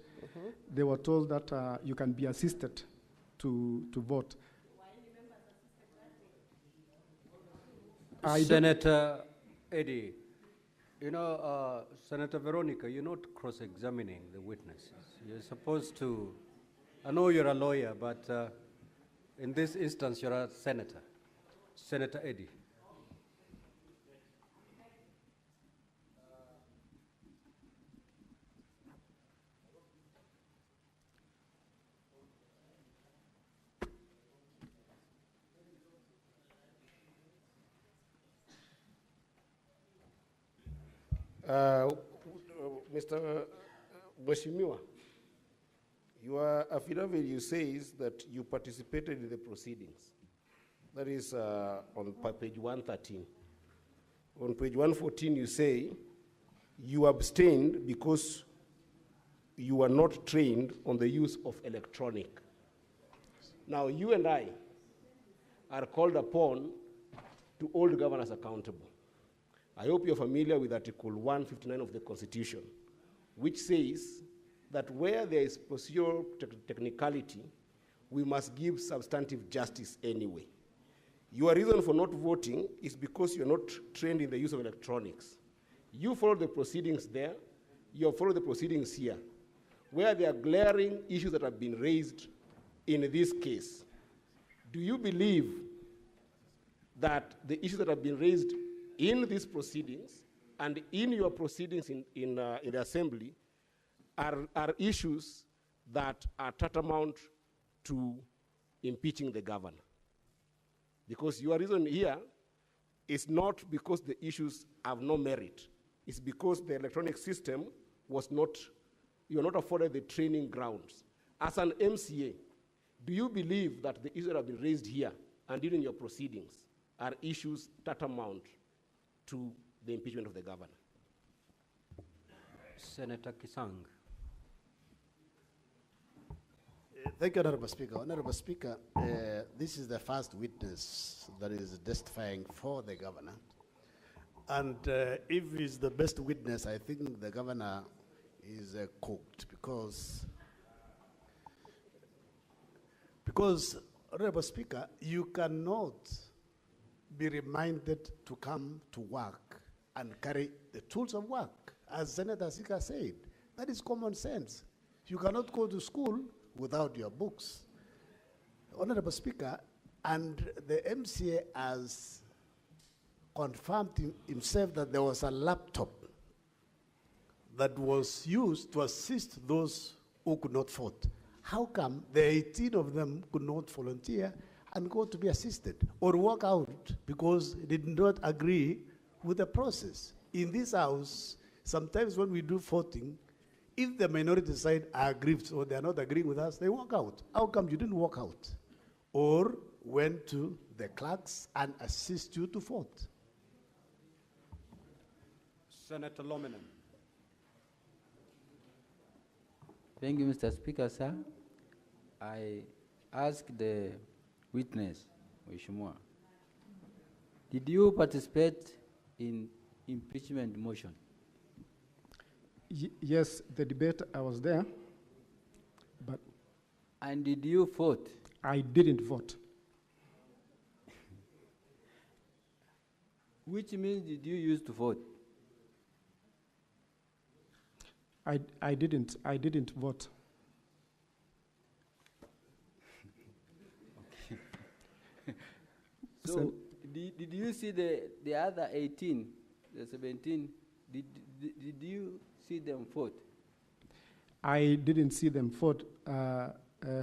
They were told that you can be assisted to vote. Senator Eddie, you know, Senator Veronica, you're not cross-examining the witnesses. You're supposed to, I know you're a lawyer, but in this instance, you're a senator. Senator Eddie. Mr. Mheshimiwa, your affidavit, you says that you participated in the proceedings. That is on page 113. On page 114, you say you abstained because you were not trained on the use of electronic. Now, you and I are called upon to hold governors accountable. I hope you're familiar with Article 159 of the Constitution, which says that where there is procedural technicality, we must give substantive justice anyway. Your reason for not voting is because you're not trained in the use of electronics. You follow the proceedings there, you follow the proceedings here, where there are glaring issues that have been raised in this case. Do you believe that the issues that have been raised in these proceedings and in your proceedings in the assembly are issues that are tantamount to impeaching the governor? Because your reason here is not because the issues have no merit. It's because the electronic system was not, you're not afforded the training grounds. As an MCA, do you believe that the issues that have been raised here and during your proceedings are issues tantamount to the impeachment of the governor? Senator Kisang. Thank you, Honorable Speaker. Honorable Speaker, this is the first witness that is testifying for the governor. And if he's the best witness, I think the governor is cooked because, Honorable Speaker, you cannot be reminded to come to work and carry the tools of work. As Senator Sika said, that is common sense. You cannot go to school without your books. Honorable Speaker, and the MCA has confirmed himself that there was a laptop that was used to assist those who could not vote. How come the 18 of them could not volunteer and go to be assisted or walk out because they did not agree with the process? In this house, sometimes when we do voting, if the minority side are aggrieved or they are not agreeing with us, they walk out. How come you didn't walk out? Or went to the clerks and assist you to vote? Senator Lominan. Thank you, Mr. Speaker, sir. I ask the witness, Mheshimiwa, did you participate in impeachment motion? Yes, the debate, I was there, but... And did you vote? I didn't vote. Which means did you use to vote? I didn't vote. So, did you see the other 18, the 17, did you see them vote? I didn't see them vote.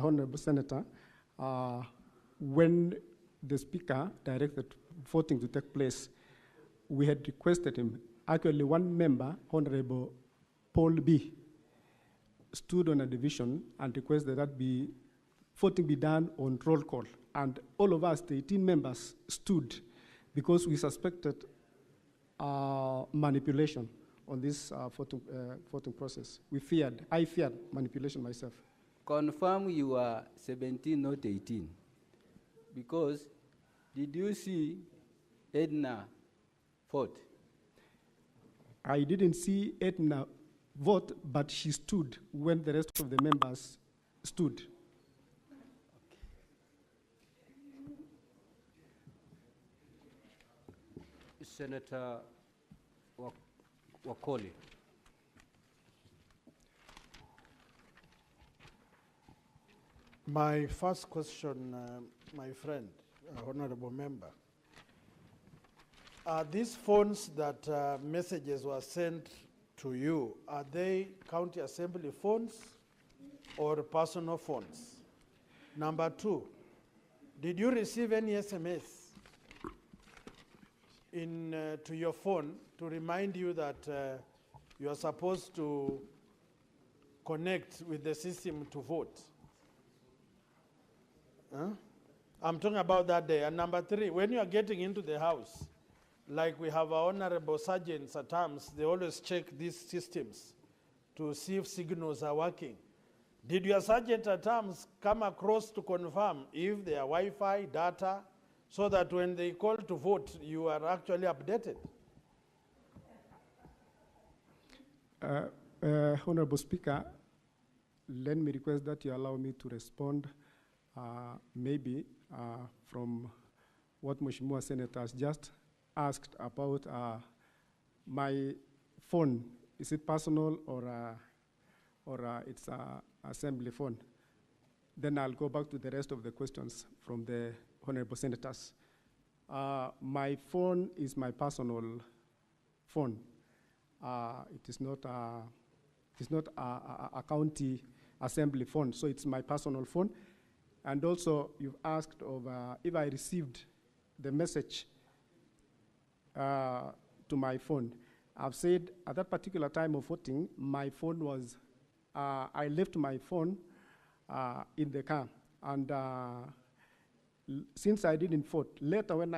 Honorable Senator, when the Speaker directed voting to take place, we had requested him. Actually, one member, Honorable Paul B., stood on a division and requested that voting be done on roll call. And all of us, the 18 members, stood because we suspected manipulation on this voting process. I feared manipulation myself. Confirm you are 17, not 18. Because did you see Edna vote? I didn't see Edna vote, but she stood when the rest of the members stood. Senator Wakoli. My first question, my friend, honorable member. Are these phones that messages were sent to you, are they county assembly phones or personal phones? Number two, did you receive any SMS to your phone to remind you that you are supposed to connect with the system to vote? Huh? I'm talking about that day. And number three, when you are getting into the house, like we have our honorable sergeants at times, they always check these systems to see if signals are working. Did your sergeant at times come across to confirm if there are Wi-Fi, data, so that when they call to vote, you are actually updated? Honorable Speaker, let me request that you allow me to respond maybe from what Mheshimiwa Senator has just asked about my phone. Is it personal or it's an assembly phone? Then I'll go back to the rest of the questions from the honorable senators. My phone is my personal phone. It is not a county assembly phone, so it's my personal phone. And also, you've asked of if I received the message to my phone. I've said at that particular time of voting, my phone was, I left my phone in the car. And since I didn't vote, later when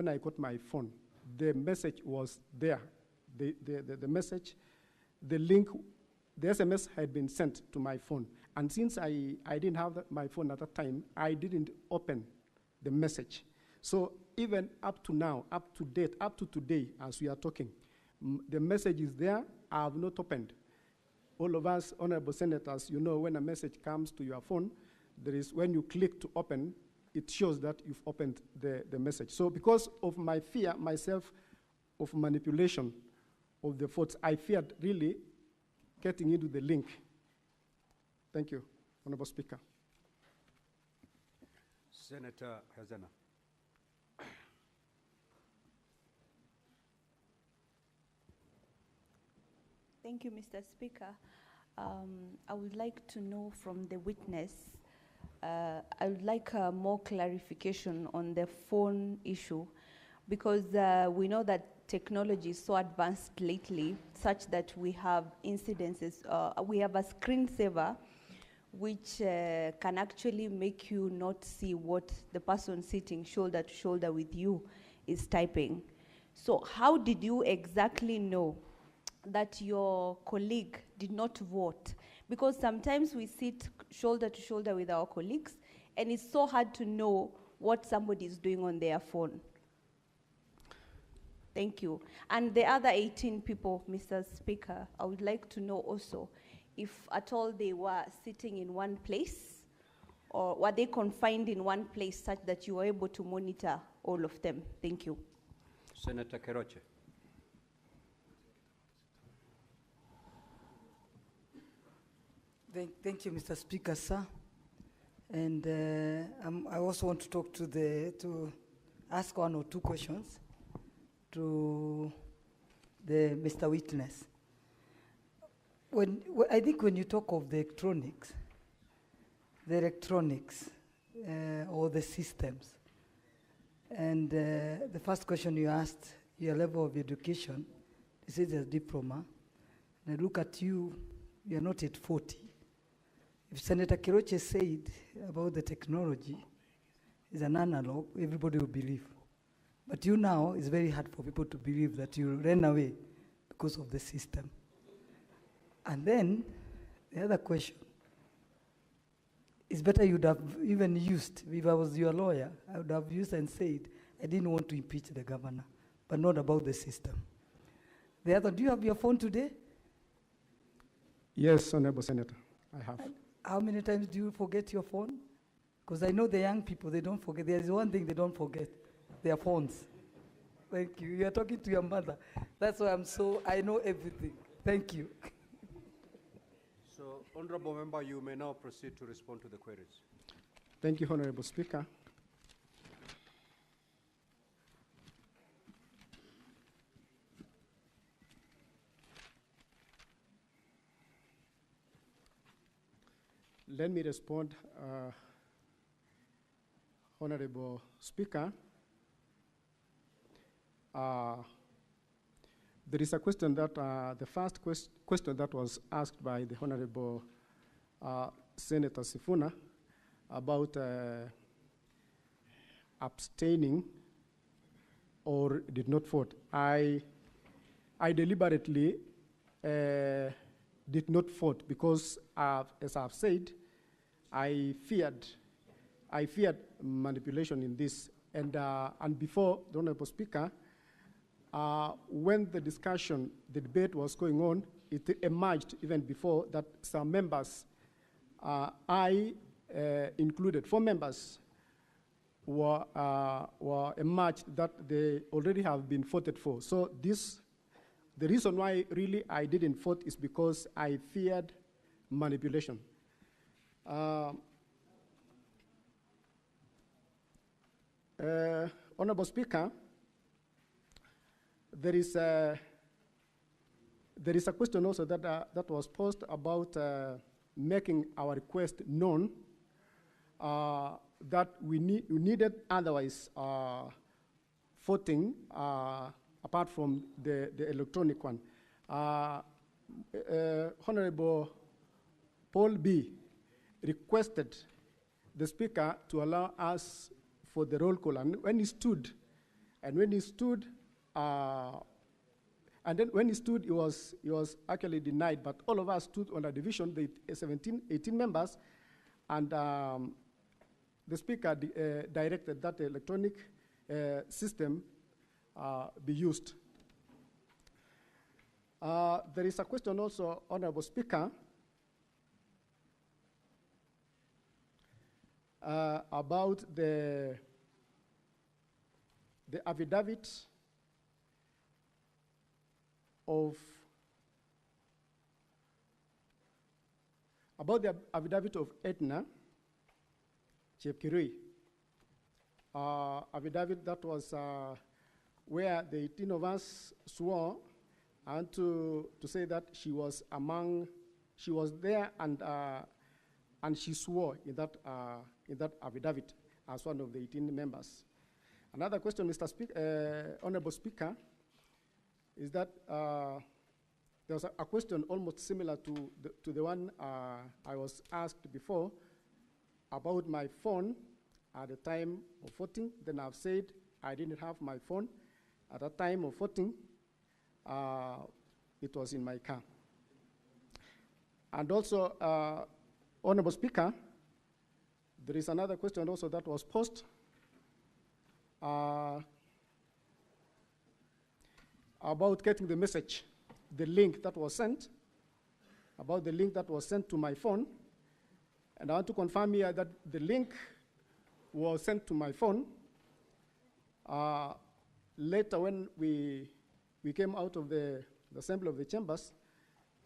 I got my phone, the message was there. The message, the link, the SMS had been sent to my phone. And since I didn't have my phone at that time, I didn't open the message. So even up to now, up to date, up to today, as we are talking, the message is there. I have not opened. All of us, honorable senators, you know when a message comes to your phone, there is, when you click to open, it shows that you've opened the message. So because of my fear, myself, of manipulation of the votes, I feared really getting into the link. Thank you, Honorable Speaker. Senator Hazana. Thank you, Mr. Speaker. I would like to know from the witness, I would like more clarification on the phone issue, because we know that technology is so advanced lately, such that we have incidences, we have a screensaver which can actually make you not see what the person sitting shoulder to shoulder with you is typing. So how did you exactly know that your colleague did not vote? Because sometimes we sit shoulder to shoulder with our colleagues, and it's so hard to know what somebody is doing on their phone. Thank you. And the other 18 people, Mr. Speaker, I would like to know also if at all they were sitting in one place, or were they confined in one place such that you were able to monitor all of them? Thank you. Senator Kericho. Thank you, Mr. Speaker, sir. And I also want to talk to ask one or two questions to Mr. Witness. I think when you talk of the electronics, the electronics or the systems. And the first question you asked, your level of education, you said a diploma. And I look at you, you're not at 40. If Senator Kericho said about the technology is an analog, everybody will believe. But you now, it's very hard for people to believe that you ran away because of the system. And then, the other question, it's better you'd have even used, if I was your lawyer, I would have used and said, I didn't want to impeach the governor, but not about the system. The other, do you have your phone today? Yes, Honorable Senator, I have. And how many times do you forget your phone? Because I know the young people, they don't forget. There is one thing they don't forget, their phones. Thank you. You are talking to your mother. That's why I know everything. Thank you. So, Honorable Member, you may now proceed to respond to the queries. Thank you, Honorable Speaker. Let me respond, Honorable Speaker. There is a question that, the first question that was asked by the Honorable Senator Sifuna about abstaining or did not vote. I deliberately did not vote because, as I've said, I feared manipulation in this. And before the Honorable Speaker, when the debate was going on, it emerged even before that some members, I included, 4 members, were emerged that they already have been voted for. So the reason why really I didn't vote is because I feared manipulation. Honorable Speaker, there is a question also that was posed about making our request known that we needed otherwise voting apart from the electronic one. Honorable Paul B. requested the Speaker to allow us for the roll call, and when he stood, he was actually denied, but all of us stood on a division, the 18 members, and the Speaker directed that the electronic system be used. There is a question also, Honorable Speaker, about the affidavit of Edna Chepkirui, affidavit that was where the 18 of us swore and to say that she was there and she swore in that affidavit as one of the 18 members. Another question, Mr. Honorable Speaker, is that there was a question almost similar to the one I was asked before about my phone at the time of voting. Then I've said I didn't have my phone at the time of voting. It was in my car. And also, Honorable Speaker, there is another question also that was posed about getting the message, the link that was sent, about the link that was sent to my phone. And I want to confirm here that the link was sent to my phone. Later, when we came out of the assembly of the chambers,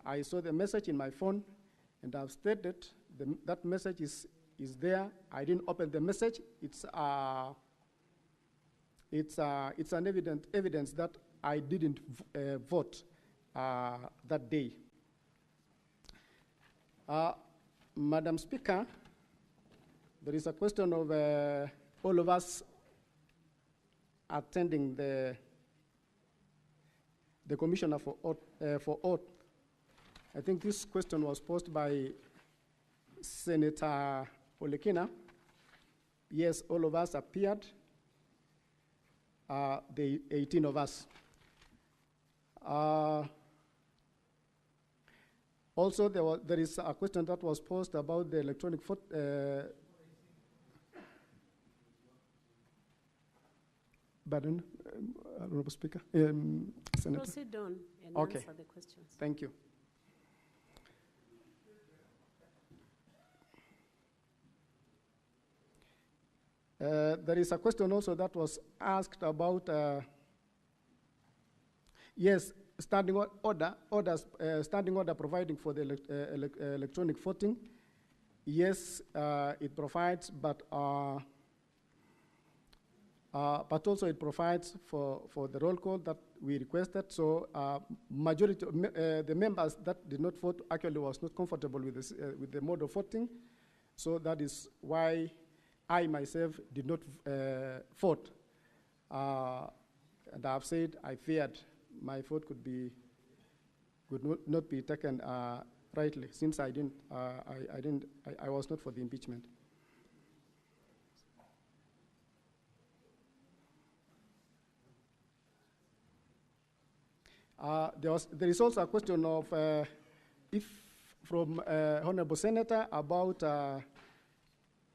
I saw the message in my phone, and I've stated that message is there. I didn't open the message. It's an evidence that I didn't vote that day. Madam Speaker, there is a question of all of us attending the commissioner for oath. I think this question was posed by Senator Olekina. Yes, all of us appeared, the 18 of us. Also, there is a question that was posed about the electronic pardon, Honorable Speaker. Senator. Proceed on and Okay. answer the questions. Thank you. There is a question also that was asked about, yes, standing order providing for the electronic voting. Yes, it provides, but also it provides for the roll call that we requested. So majority of the members that did not vote actually was not comfortable with this, with the mode of voting. So that is why I myself did not vote. And I've said I feared my vote could not be taken rightly, since I was not for the impeachment. There is also a question of if from Honorable Senator about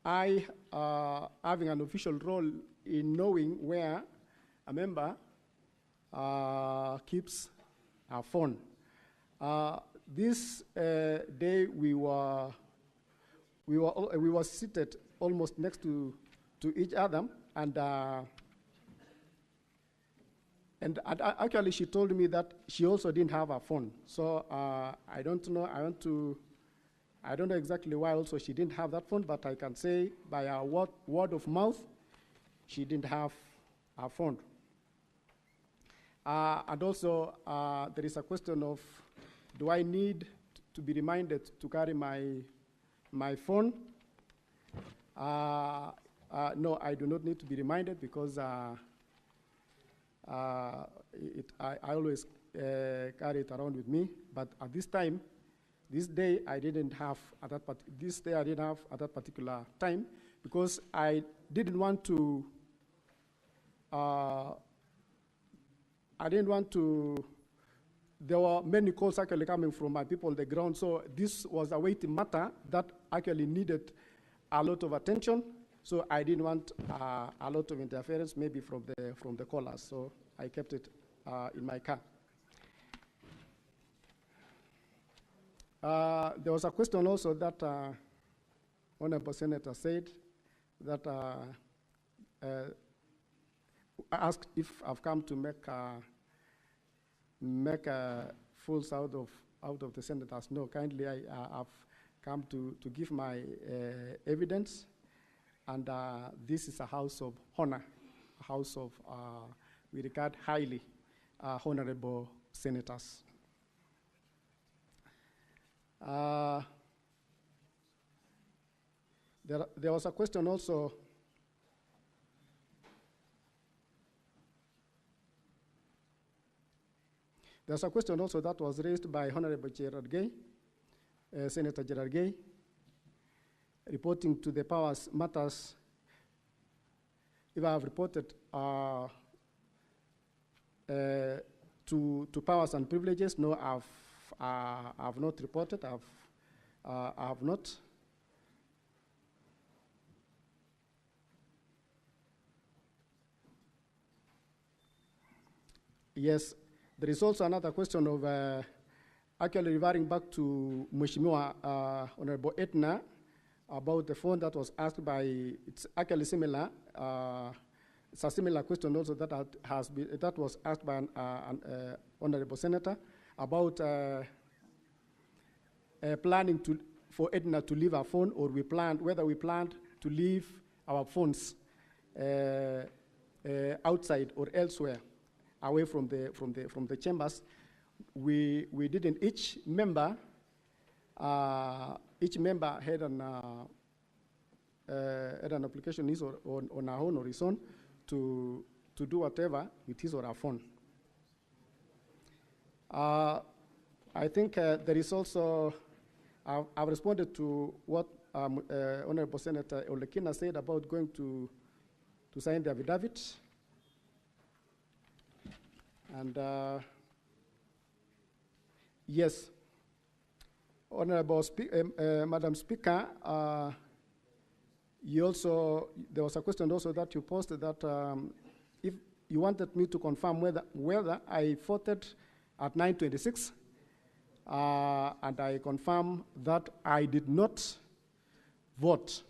I having an official role in knowing where a member keeps a phone. This day we were seated almost next to each other, and actually she told me that she also didn't have a phone. So I don't know. I don't know exactly why also she didn't have that phone, but I can say by a word of mouth, she didn't have a phone. And also, there is a question of, do I need to be reminded to carry my phone? No, I do not need to be reminded, because I always carry it around with me. But at this time, this day I didn't have at that particular time, because I didn't want to. There were many calls actually coming from my people on the ground, so this was a weighty matter that actually needed a lot of attention. So I didn't want a lot of interference, maybe from the callers. So I kept it in my car. There was a question also that Honorable Senator said that asked if I've come to make fools out of the senators. No, kindly, I've come to give my evidence, and this is a house of honor, a house of we regard highly honorable senators. There was a question also. There's a question also that was raised by Honorable Gerard Gay, Senator Gerard Gay, reporting to the powers matters. If I have reported to powers and privileges, no, I've not reported. I have not. Yes. There is also another question of actually referring back to Mheshimiwa Honorable Etna about the phone that was asked by, it's actually similar. It's a similar question also that was asked by an Honorable Senator about planning for Edna to leave her phone, or whether we planned to leave our phones outside or elsewhere, away from the chambers. We didn't. Each member had had an application his or on her own or his own to do whatever with his or her phone. I think there is also, I've responded to what Honorable Senator Olekina said about going to sign the affidavit. And yes, Honorable Madam Speaker, you also, there was a question also that you posted that if you wanted me to confirm whether I voted at 9:26, and I confirm that I did not vote.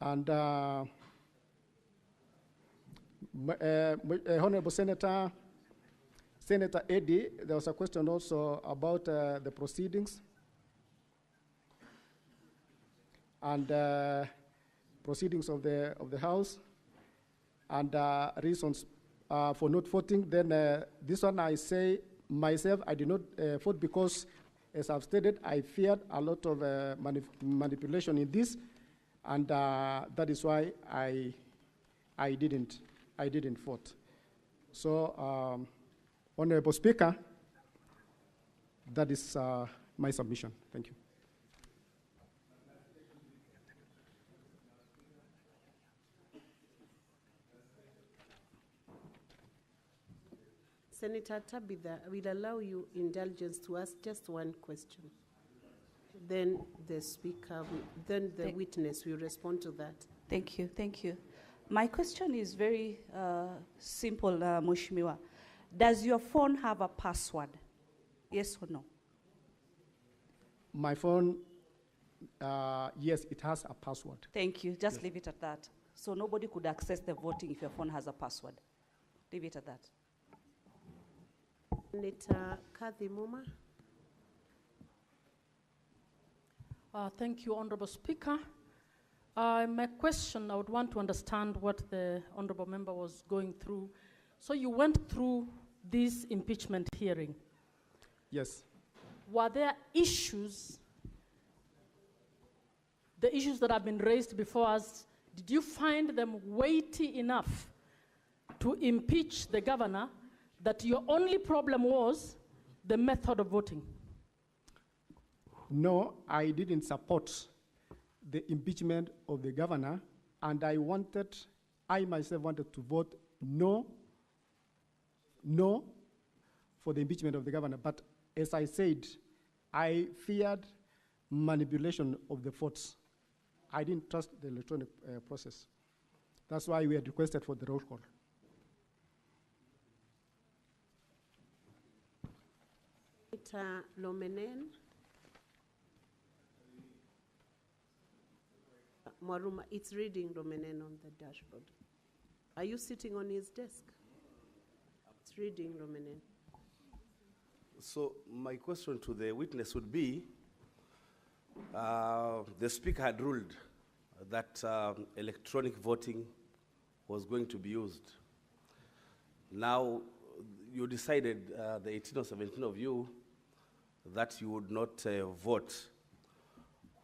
And Honorable Senator Eddy, there was a question also about the proceedings and proceedings of the House and reasons for not voting. Then this one I say myself, I did not vote because, as I've stated, I feared a lot of manipulation in this, and that is why I didn't vote. So, Honorable Speaker, that is my submission. Thank you. Senator Tabitha, I will allow you indulgence to ask just one question. Then the speaker, then the witness will respond to that. Thank you, thank you. My question is very simple, Mheshimiwa. Does your phone have a password? Yes or no? My phone, yes, it has a password. Thank you. Just leave it at that. So nobody could access the voting if your phone has a password. Leave it at that. Senator Kathy Muma. Thank you, Honorable Speaker. My question, I would want to understand what the Honorable Member was going through. So you went through this impeachment hearing. Yes. Were there issues, the issues that have been raised before us, did you find them weighty enough to impeach the governor, that your only problem was the method of voting? No, I didn't support the impeachment of the governor, and I myself wanted to vote no for the impeachment of the governor. But as I said, I feared manipulation of the votes. I didn't trust the electronic process. That's why we had requested for the roll call. Senator Lomenen. Maruma, it's reading Lomenen on the dashboard. Are you sitting on his desk? It's reading Lomenen. So my question to the witness would be, the speaker had ruled that electronic voting was going to be used. Now, you decided, the 18 or 17 of you, that you would not vote.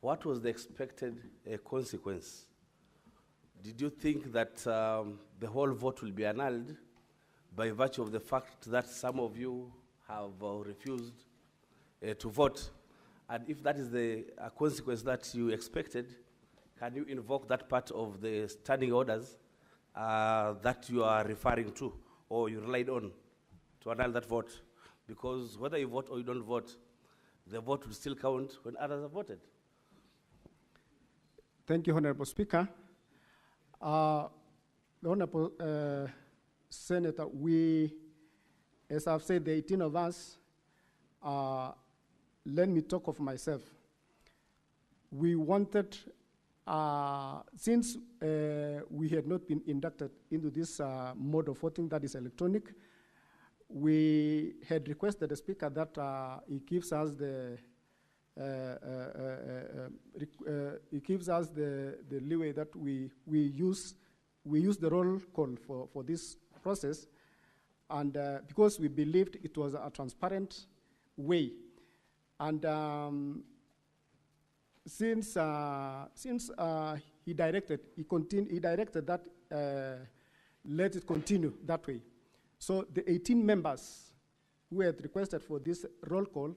What was the expected consequence? Did you think that the whole vote will be annulled by virtue of the fact that some of you have refused to vote? And if that is the consequence that you expected, can you invoke that part of the standing orders that you are referring to, or you relied on to annul that vote? Because whether you vote or you don't vote, the vote will still count when others have voted. Thank you, Honorable Speaker. The Honorable Senator, as I've said, the 18 of us, let me talk of myself. We wanted, since we had not been inducted into this mode of voting that is electronic, we had requested the Speaker that he gives us the leeway that we use the roll call for this process, and because we believed it was a transparent way And since he directed that let it continue that way. So the 18 members who had requested for this roll call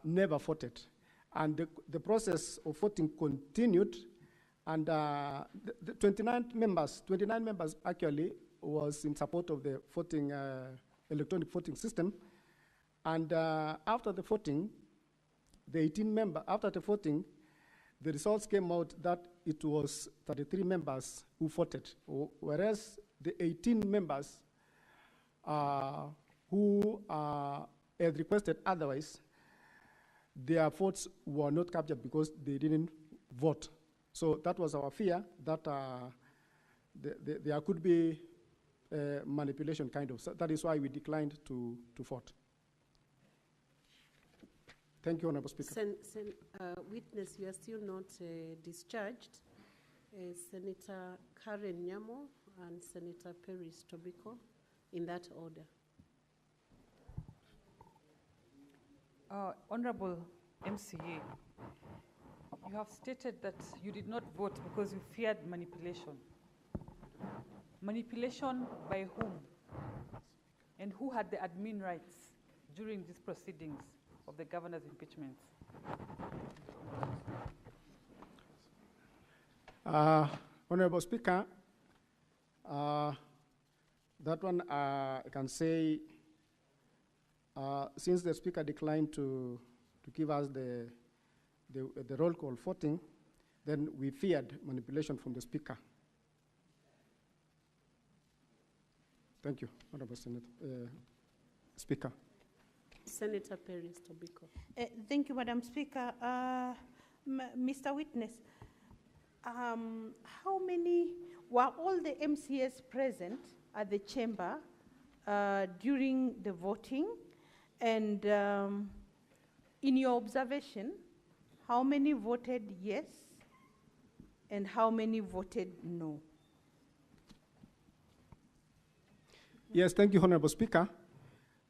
never voted. And the process of voting continued, and the 29 members actually was in support of the voting, electronic voting system. And after the voting, after the voting, the results came out that it was 33 members who voted, whereas the 18 members who had requested otherwise, their votes were not captured because they didn't vote. So that was our fear, that there could be manipulation kind of. So that is why we declined to vote. Thank you, Honorable Speaker. Witness, you are still not discharged. Senator Karen Nyamo and Senator Peris Tobiko, in that order. Honorable MCA, you have stated that you did not vote because you feared manipulation. Manipulation by whom? And who had the admin rights during these proceedings of the governor's impeachment? Honorable Speaker, that one I can say, since the Speaker declined to give us the roll call voting, then we feared manipulation from the Speaker. Thank you, Honorable Speaker. Senator Peris Tobiko. Thank you, Madam Speaker. Mr. Witness, how many, were all the MCAs present at the chamber during the voting? And in your observation, how many voted yes and how many voted no? Yes, thank you, Honorable Speaker.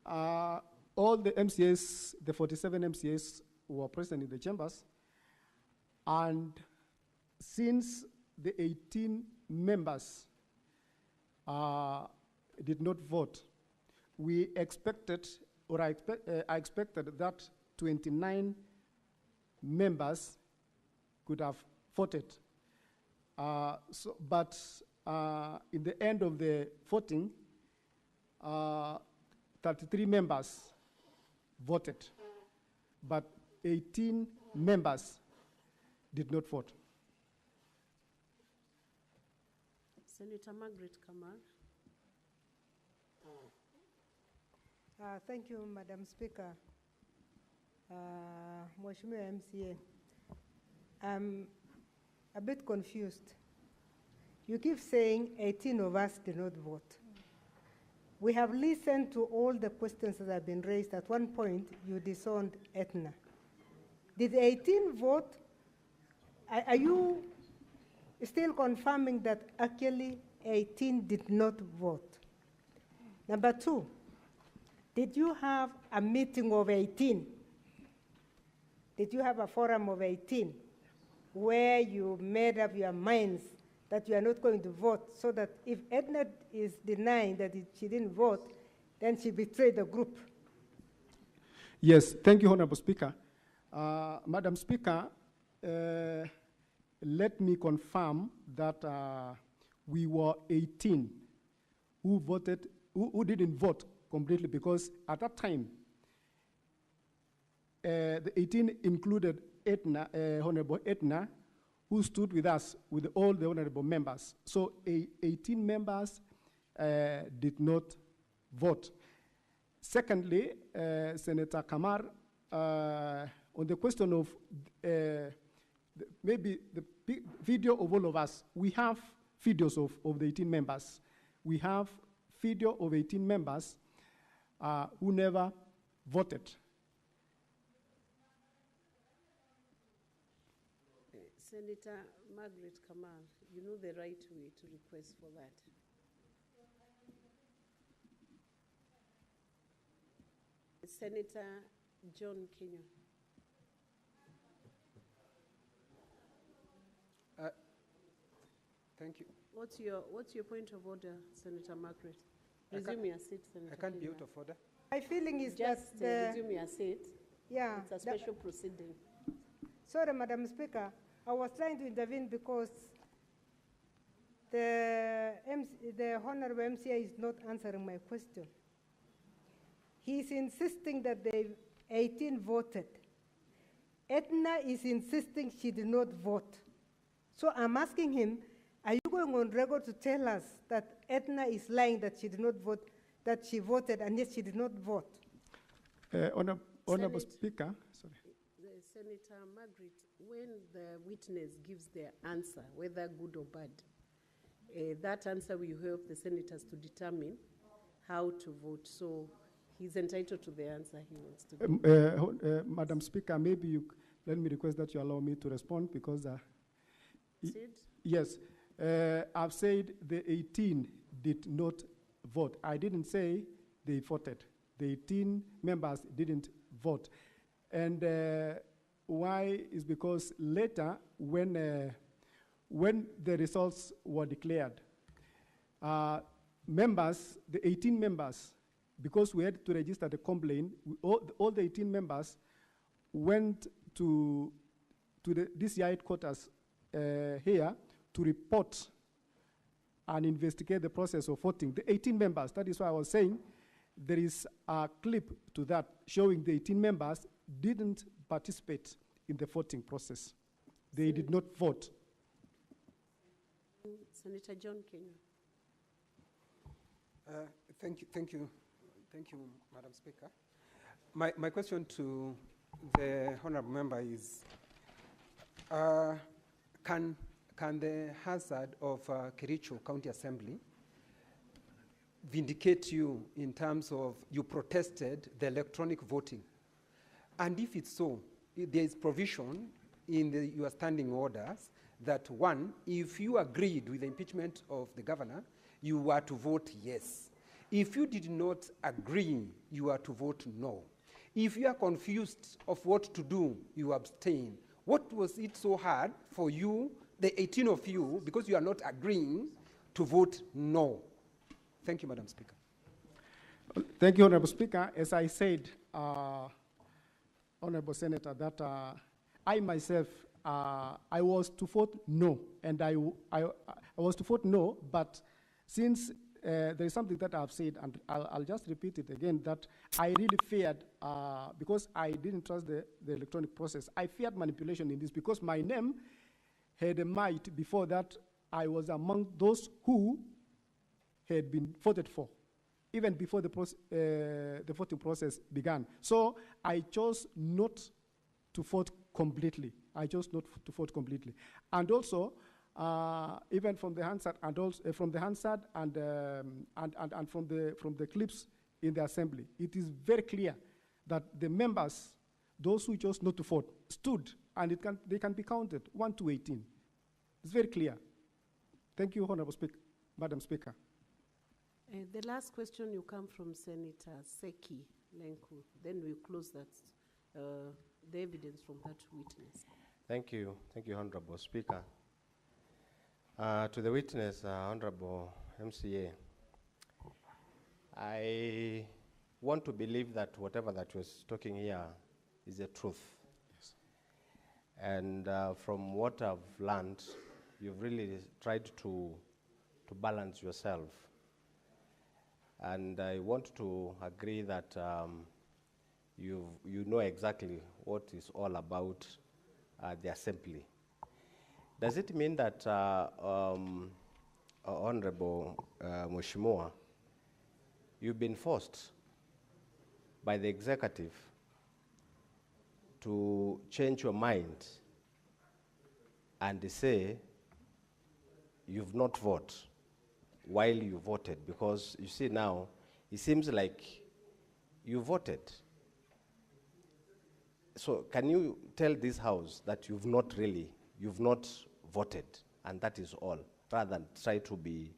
All the MCAs, the 47 MCAs were present in the chambers, and since the 18 members did not vote, we expected, or I expected that 29 members could have voted. But in the end of the voting, 33 members voted, but 18 members did not vote. Senator Margaret Kamal. Thank you, Madam Speaker. Mheshimiwa MCA, I'm a bit confused. You keep saying 18 of us did not vote. We have listened to all the questions that have been raised. At one point, you disowned Etna. Did 18 vote? Are you still confirming that actually 18 did not vote? Number two, did you have a meeting of 18? Did you have a forum of 18 where you made up your minds that you are not going to vote, so that if Edna is denying that she didn't vote, then she betrayed the group? Yes, thank you, Honorable Speaker. Madam Speaker, let me confirm that we were 18 who voted, who didn't vote completely, because at that time, the 18 included Edna, Honorable Edna, who stood with us, with all the honorable members. So 18 members did not vote. Secondly, Senator Kamar, on the question of maybe the video of all of us, we have videos of the 18 members. We have video of 18 members who never voted. Senator Margaret Kamal, you know the right way to request for that. Senator John Kenya. Thank you. What's your point of order, Senator Margaret? Resume your seat, Senator I can't be Kenya. out of order. My feeling is Just that resume your seat. yeah, It's a special proceeding. Sorry, Madam Speaker. I was trying to intervene because the Honorable MCA is not answering my question. He's insisting that the 18 voted. Edna is insisting she did not vote. So I'm asking him, are you going on record to tell us that Edna is lying that she did not vote, that she voted and yet she did not vote? Honorable Speaker, sorry. Senator Margaret, when the witness gives their answer, whether good or bad, that answer will help the senators to determine how to vote. So he's entitled to the answer he wants to give. Madam Speaker, maybe let me request that you allow me to respond because yes, I've said the 18 did not vote. I didn't say they voted. The 18 members didn't vote. And why is because later when the results were declared, members, the 18 members, because we had to register the complaint, all the 18 members went to the DCI headquarters here to report and investigate the process of voting. The 18 members, that is why I was saying there is a clip to that showing the 18 members didn't participate in the voting process. They did not vote. Senator John Kenya. Thank you, Madam Speaker. My question to the honourable member is: Can the hazard of Kericho County Assembly vindicate you in terms of you protested the electronic voting? And if it's so, there is provision in your standing orders that one, if you agreed with the impeachment of the governor, you were to vote yes. If you did not agree, you are to vote no. If you are confused of what to do, you abstain. What was it so hard for you, the 18 of you, because you are not agreeing, to vote no? Thank you, Madam Speaker. Thank you, Honorable Speaker. As I said, Honorable Senator, that I myself, I was to vote no, and I was to vote no, but since there is something that I've said, and I'll just repeat it again, that I really feared, because I didn't trust the electronic process, I feared manipulation in this because my name had a might before that I was among those who had been voted for, even before the voting process began. So I chose not to vote completely. I chose not to vote completely. And also, even from the Hansard and also from the Hansard and from the clips in the assembly, it is very clear that the members, those who chose not to vote, stood, and they can be counted 1 to 18. It's very clear. Thank you, Honorable Speaker, Madam Speaker. The last question will come from Senator Seki Lenku. Then we'll close that, the evidence from that witness. Thank you, Honorable Speaker. To the witness, Honorable MCA, I want to believe that whatever that you're talking here is the truth. Yes. And from what I've learned, you've really tried to balance yourself. And I want to agree that you know exactly what is all about the assembly. Does it mean that, Honorable Mheshimiwa, you've been forced by the executive to change your mind and say you've not voted while you voted? Because you see now, it seems like you voted. So can you tell this House that you've not voted, and that is all, rather than try to be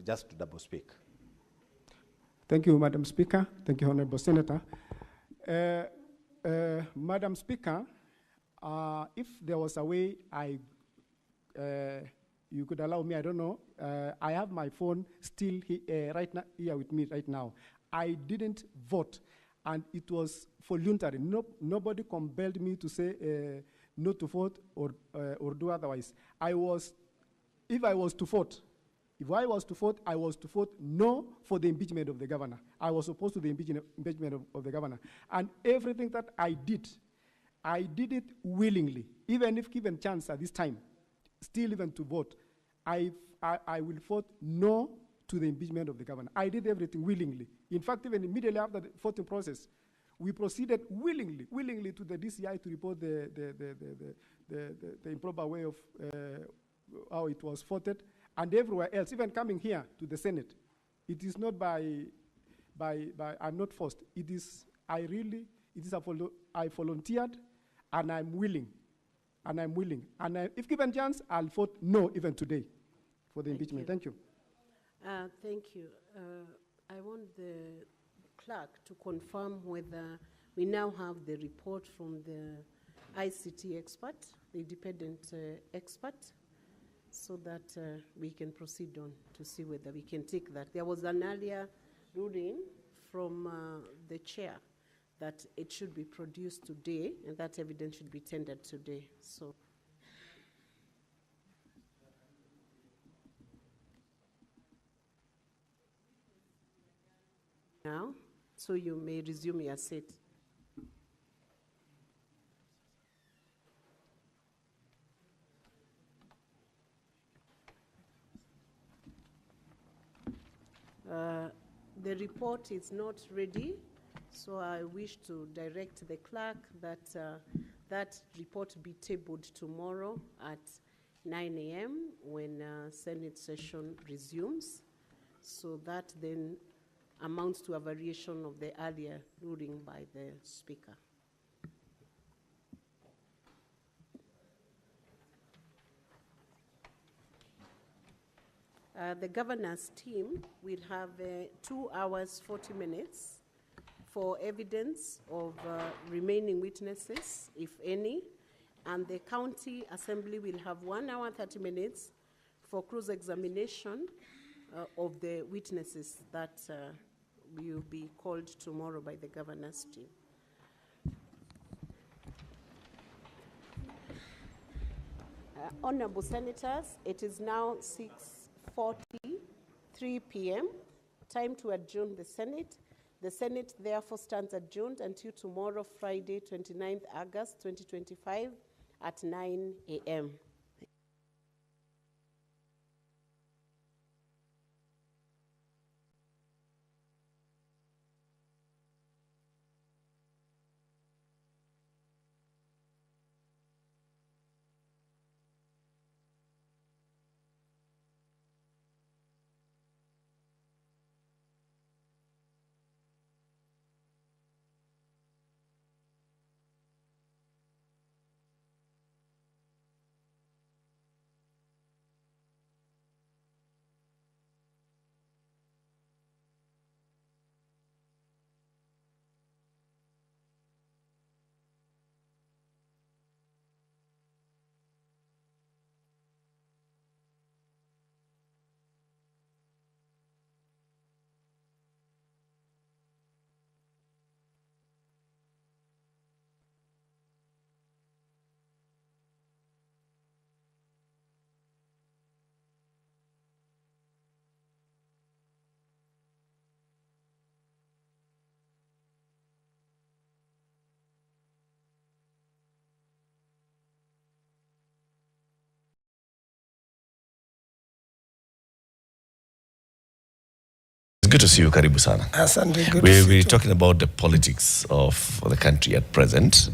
just to double speak? Thank you, Madam Speaker. Thank you, Honorable Senator. Madam Speaker, if there was a way you could allow me, I don't know. I have my phone still right now, here with me right now. I didn't vote, and it was voluntary. Nobody compelled me to say not to vote or do otherwise. If I was to vote, I was to vote no for the impeachment of the governor. I was opposed to the impeachment of the governor. And everything that I did it willingly, even if given chance at this time, still even to vote. I will vote no to the impeachment of the governor. I did everything willingly. In fact, even immediately after the voting process, we proceeded willingly to the DCI to report the improper way of how it was voted, and everywhere else, even coming here to the Senate. It is not I'm not forced. I volunteered, and I'm willing. And if given chance, I'll vote no even today for the impeachment. Thank you. Thank you. I want the clerk to confirm whether we now have the report from the ICT expert, the independent expert, so that we can proceed on to see whether we can take that. There was an earlier ruling from the chair that it should be produced today, and that evidence should be tendered today. So. Now, so you may resume your seat. The report is not ready, so I wish to direct the clerk that that report be tabled tomorrow at 9 a.m. when Senate session resumes. So that then amounts to a variation of the earlier ruling by the Speaker. The governor's team will have 2 hours, 40 minutes for evidence of remaining witnesses, if any, and the county assembly will have 1 hour, 30 minutes for cross-examination of the witnesses that will be called tomorrow by the governor's team. Honorable Senators, it is now 6:43 p.m. Time to adjourn the Senate. The Senate therefore stands adjourned until tomorrow, Friday, 29th August 2025 at 9 a.m. Good to see you, Karibu sana. Asante, We're talking about the politics of the country at present,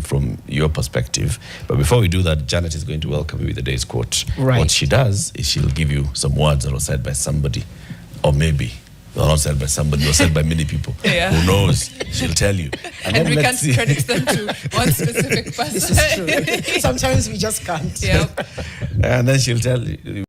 from your perspective. But before we do that, Janet is going to welcome you with the day's quote. Right. What she does is she'll give you some words that were said by somebody, or maybe they're not said by somebody, they're said by many people. Yeah. Who knows? She'll tell you. And we can't credit them to one specific person. This is true. Sometimes we just can't. Yep. And then she'll tell you.